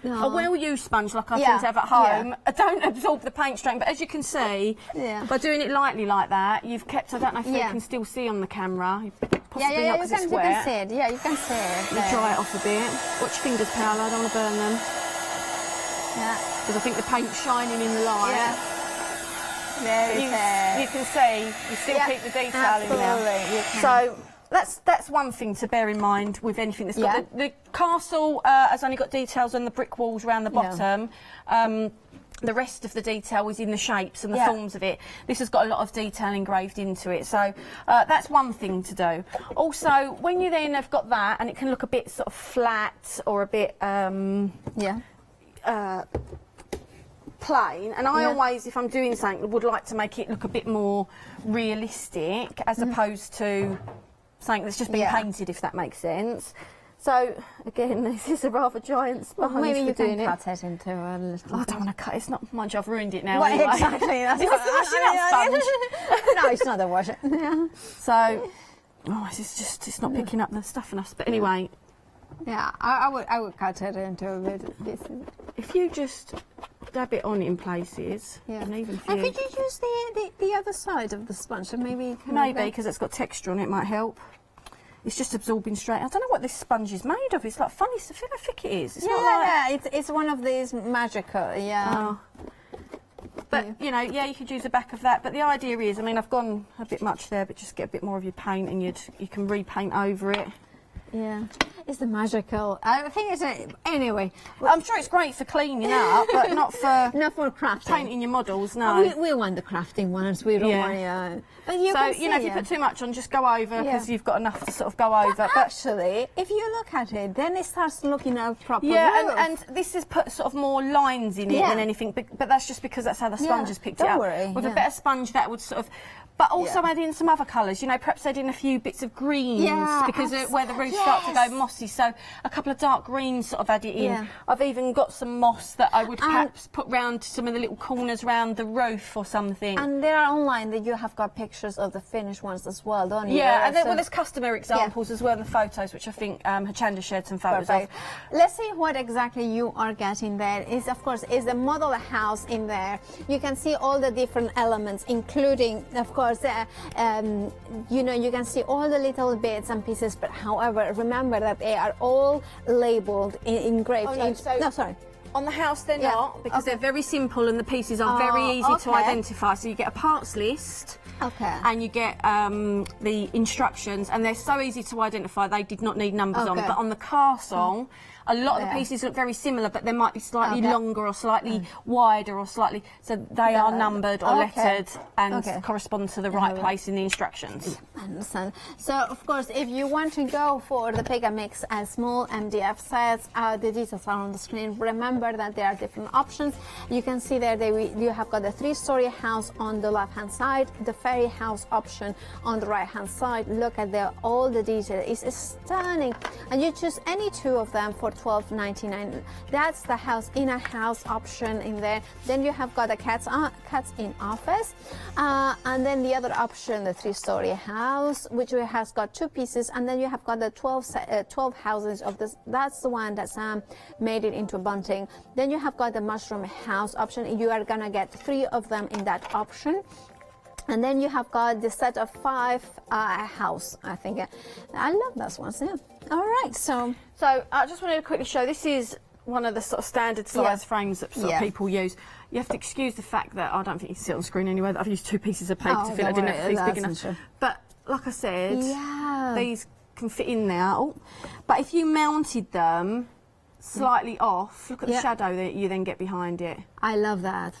No. a well-used sponge like I tend to have at home, don't absorb the paint straight, but as you can see, by doing it lightly like that, you've kept, I don't know if you can still see on the camera, possibly not because it's wet. You can see it, you can see it. You dry it off a bit. Watch your fingers, Paola, I don't want to burn them. Yeah. Because I think the paint's shining in the light. Yeah. Very fair. You can see, you still keep the detail in there. Absolutely, you can. So, that's one thing to bear in mind with anything that's got the castle has only got details on the brick walls around the bottom. The rest of the detail is in the shapes and the forms of it. This has got a lot of detail engraved into it, so that's one thing to do. Also, when you then have got that, and it can look a bit sort of flat or a bit plain, and I always, if I'm doing something, would like to make it look a bit more realistic as opposed to something that's just been painted, if that makes sense. So again, this is a rather giant sponge. Well, maybe you can cut it into a little. I don't want to cut. It's not much. I've ruined it now. Well, anyway. Exactly. That's Is this the washing up sponge? No, it's not a washing. Yeah. So, it's not picking up the stuff enough. But anyway. Yeah, I would cut it into a bit. This. If you just dab it on in places, and even and could you use the other side of the sponge? So maybe because it's got texture on it, might help. It's just absorbing straight. I don't know what this sponge is made of. It's like funny. I feel how thick it is. It's not like... it's one of these magical. Yeah. Oh. But you know, you could use the back of that. But the idea is, I mean, I've gone a bit much there, but just get a bit more of your paint, and you can repaint over it. Yeah, it's the magical. I think it's anyway. I'm sure it's great for cleaning up, but not for crafting. Painting your models. No, we want the crafting ones. We don't want. But you can see, if you put too much on, just go over because you've got enough to sort of go over. But actually, if you look at it, then it starts looking out proper. Yeah, and this has put sort of more lines in it than anything. But that's just because that's how the sponge has picked it up. Worry. With a better sponge, that would sort of. But also add in some other colours, you know, perhaps add in a few bits of greens because where the roots start to go mossy, so a couple of dark greens sort of add it in. Yeah. I've even got some moss that I would perhaps put round some of the little corners round the roof or something. And there are online that you have got pictures of the finished ones as well, don't you? Yeah, and there's customer examples as well, the photos, which I think Hochanda shared some photos of. Let's see what exactly you are getting there. Is of course is the model house in there. You can see all the different elements, including, of course, you know, you can see all the little bits and pieces, but however, remember that they are all labeled, engraved. No, sorry. On the house they're not, because they're very simple and the pieces are very easy to identify. So you get a parts list. Okay. And you get the instructions, and they're so easy to identify, they did not need numbers on. But on the castle, a lot of the pieces look very similar, but they might be slightly longer or slightly wider or slightly... So they are numbered or lettered and correspond to the right place in the instructions. I understand. So, of course, if you want to go for the Pick and Mix and small MDF sets, the details are on the screen. Remember remember that there are different options. You can see there you have got the 3-story house on the left hand side, the fairy house option on the right hand side. Look at all the detail. It's stunning, and you choose any 2 of them for $12.99. That's the house in a house option in there. Then you have got the cats in office, and then the other option, the 3-story house, which has got 2 pieces, and then you have got the 12 houses of this. That's the one that's made it into a bunting. Then you have got the mushroom house option. You are gonna get 3 of them in that option. And then you have got the set of 5 house, I think. I love those ones, yeah. All right, so I just wanted to quickly show, this is one of the sort of standard size frames that sort of people use. You have to excuse the fact that I don't think you can see it on screen anyway, that I've used 2 pieces of paper to fill it. I didn't know if these big enough. Sure. But like I said, these can fit in there. But if you mounted them slightly off, look at the shadow that you then get behind it. I love that.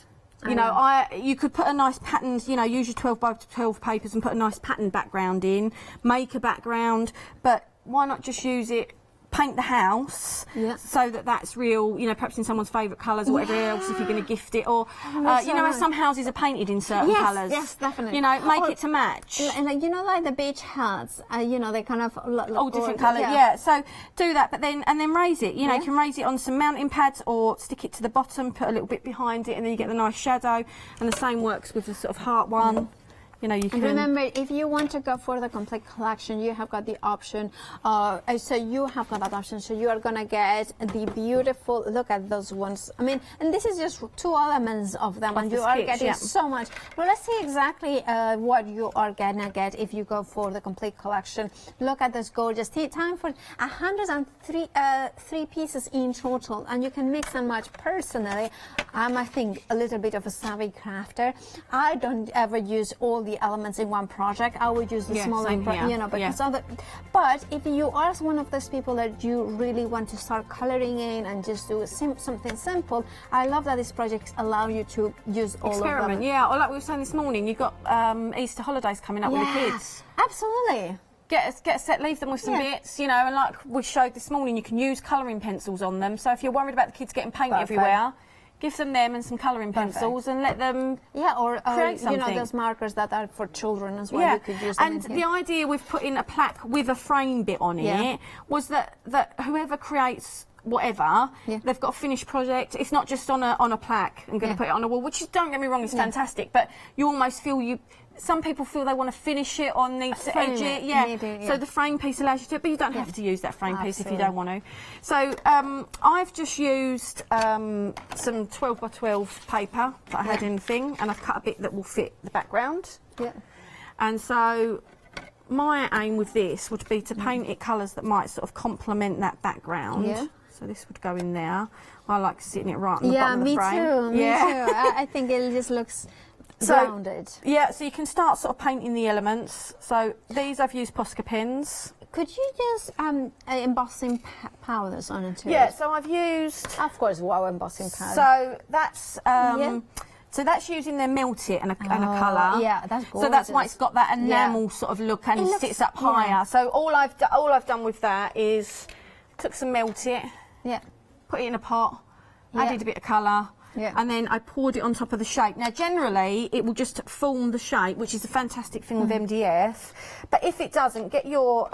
You know, you could put a nice pattern, you know, use your 12 by 12 papers and put a nice pattern background in, make a background, but why not just use it, paint the house so that that's real, you know, perhaps in someone's favourite colours or whatever else if you're going to gift it, or you know, some houses are painted in certain colours. Yes, definitely. You know, make it to match. And like, you know, like the beach hats, you know, they kind of all different colours. So do that, but then raise it. You know, you can raise it on some mounting pads or stick it to the bottom, put a little bit behind it, and then you get the nice shadow. And the same works with the sort of heart one. You know, you can. Remember, if you want to go for the complete collection, you have got the option. So you have got that option. So you are gonna get the beautiful. Look at those ones. I mean, and this is just 2 elements of them, and you are getting so much. Well, let's see exactly what you are gonna get if you go for the complete collection. Look at this gorgeous tea time for 103 pieces in total, and you can mix and match. Personally, I'm, I think, a little bit of a savvy crafter. I don't ever use all the elements in one project. I would use the smaller, you know, because but if you are one of those people that you really want to start coloring in and just do something simple, I love that these projects allow you to use all of them. Or like we were saying this morning, you've got Easter holidays coming up with the kids. Absolutely. Get a set, leave them with some bits, you know, and like we showed this morning, you can use colouring pencils on them. So if you're worried about the kids getting paint everywhere, give them and some colouring pencils and let them create something. You know, those markers that are for children as well. You could use them. And the idea with putting a plaque with a frame bit on it was that whoever creates whatever, they've got a finished project. It's not just on a plaque and going to put it on a wall, which is, don't get me wrong, is fantastic, but you almost feel some people feel they want to finish it or need to edge it. So the frame piece allows you to, but you don't have to use that frame piece if you don't want to. So I've just used some 12 by 12 paper that I had in the thing, and I've cut a bit that will fit the background. And so my aim with this would be to paint it colours that might sort of complement that background. So this would go in there. I like sitting it right on the bottom of the frame. Me too. I think it just looks grounded. So you can start sort of painting the elements. So these I've used Posca pens. Could you use embossing powders on it too? Yeah, so I've used... Of course, embossing powder. So that's... So that's using their melt it and a colour. Yeah, that's gorgeous. So that's why it's got that enamel sort of look and it sits up higher. So all I've done with that is took some melt it, put it in a pot, added a bit of colour, and then I poured it on top of the shape. Now generally it will just form the shape, which is a fantastic thing with MDF. But if it doesn't, get your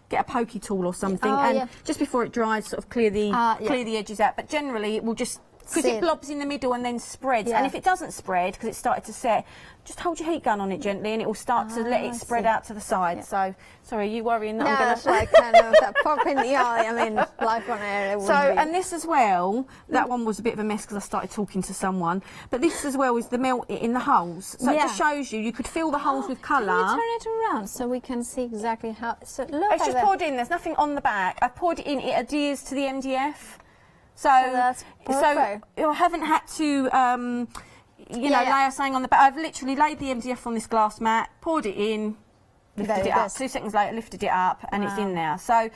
get a pokey tool or something, and just before it dries, sort of clear the edges out. But generally it will just, because it blobs in the middle and then spreads. And if it doesn't spread, because it started to set, just hold your heat gun on it gently and it will start to let it spread out to the side. So, sorry, are you worrying that I'm going to... like kind of that pop in the eye. I mean, life on air. So, and this as well, that one was a bit of a mess because I started talking to someone, but this as well is the melt it in the holes. So it just shows you could fill the holes with colour. Can you turn it around so we can see exactly how... So look, it's just poured in, there's nothing on the back. I poured it in, it adheres to the MDF. So that's perfect. So I haven't had to, lay something on the back. I've literally laid the MDF on this glass mat, poured it in, lifted it up. 2 seconds later, lifted it up, and it's in there. So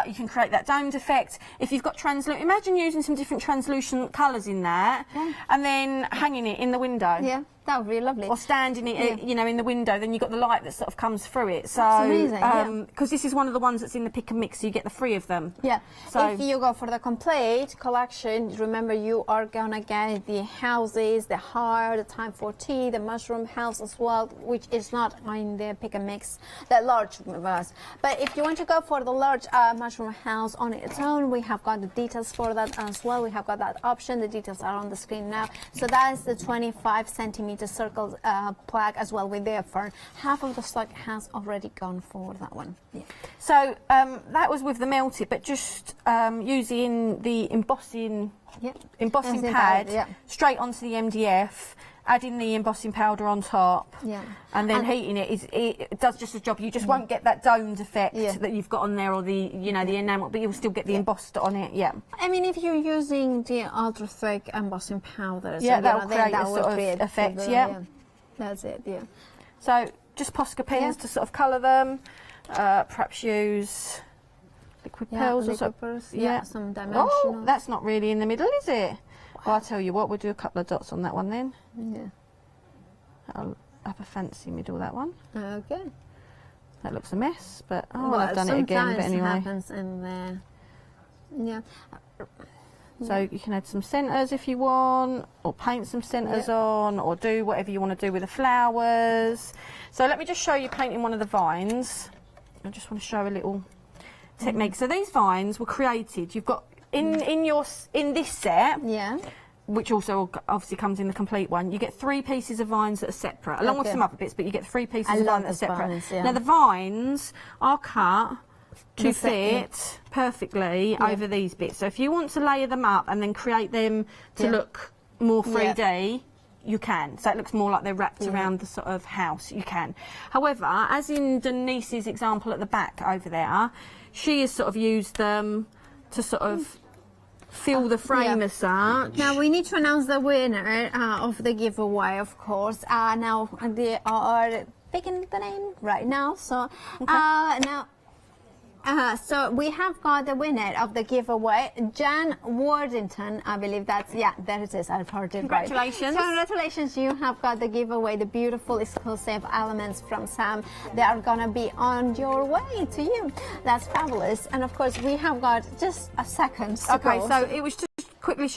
you can create that domed effect. If you've got imagine using some different translucent colours in that, and then hanging it in the window. That would be lovely. Or standing it, you know, in the window, then you've got the light that sort of comes through it. So, that's amazing, because this is one of the ones that's in the pick and mix, so you get the 3 of them. Yeah. So if you go for the complete collection, remember you are gonna get the houses, the heart, the time for tea, the mushroom house as well, which is not in the pick and mix, the large ones. But if you want to go for the large mushroom house on its own, we have got the details for that as well. We have got that option. The details are on the screen now. So that is the 25 centimeter circle plaque as well with their fern. Half of the stock has already gone for that one. Yeah. So that was with the melted, but just using the embossing pad straight onto the MDF, adding the embossing powder on top, and then heating it. It does just a job. You just won't get that domed effect that you've got on there, or the the enamel, but you'll still get the embossed on it. Yeah. I mean, if you're using the ultra thick embossing powder, that will create a sort of effect. That's it. Yeah. So just Posca pens to sort of colour them. Perhaps use liquid pearls or something. Some dimensional. Oh, that's not really in the middle, is it? Well, I'll tell you what, we'll do a couple of dots on that one then. Yeah. I'll have a fancy middle, that one. Okay. That looks a mess, but I've done it again. But anyway. Happens in there. Yeah. So you can add some centres if you want, or paint some centres on, or do whatever you want to do with the flowers. So let me just show you painting one of the vines. I just want to show a little technique. So these vines were created. You've got in this set, which also obviously comes in the complete one. You get 3 pieces of vines that are separate, along with some other bits, but you get 3 pieces of vines that are separate. Vines, Now the vines are cut to fit perfectly over these bits. So if you want to layer them up and then create them to look more 3D, you can. So it looks more like they're wrapped around the sort of house, you can. However, as in Denise's example at the back over there, she has sort of used them to sort of fill the frame as such. Now we need to announce the winner of the giveaway, of course. Now they are picking the name right now. So so we have got the winner of the giveaway, Jan Wardington. I believe that's, there it is. I've heard it. Congratulations. Right. So congratulations, you have got the giveaway, the beautiful exclusive elements from Sam. They are gonna be on your way to you. That's fabulous. And of course, we have got just a second to go. So it was just quickly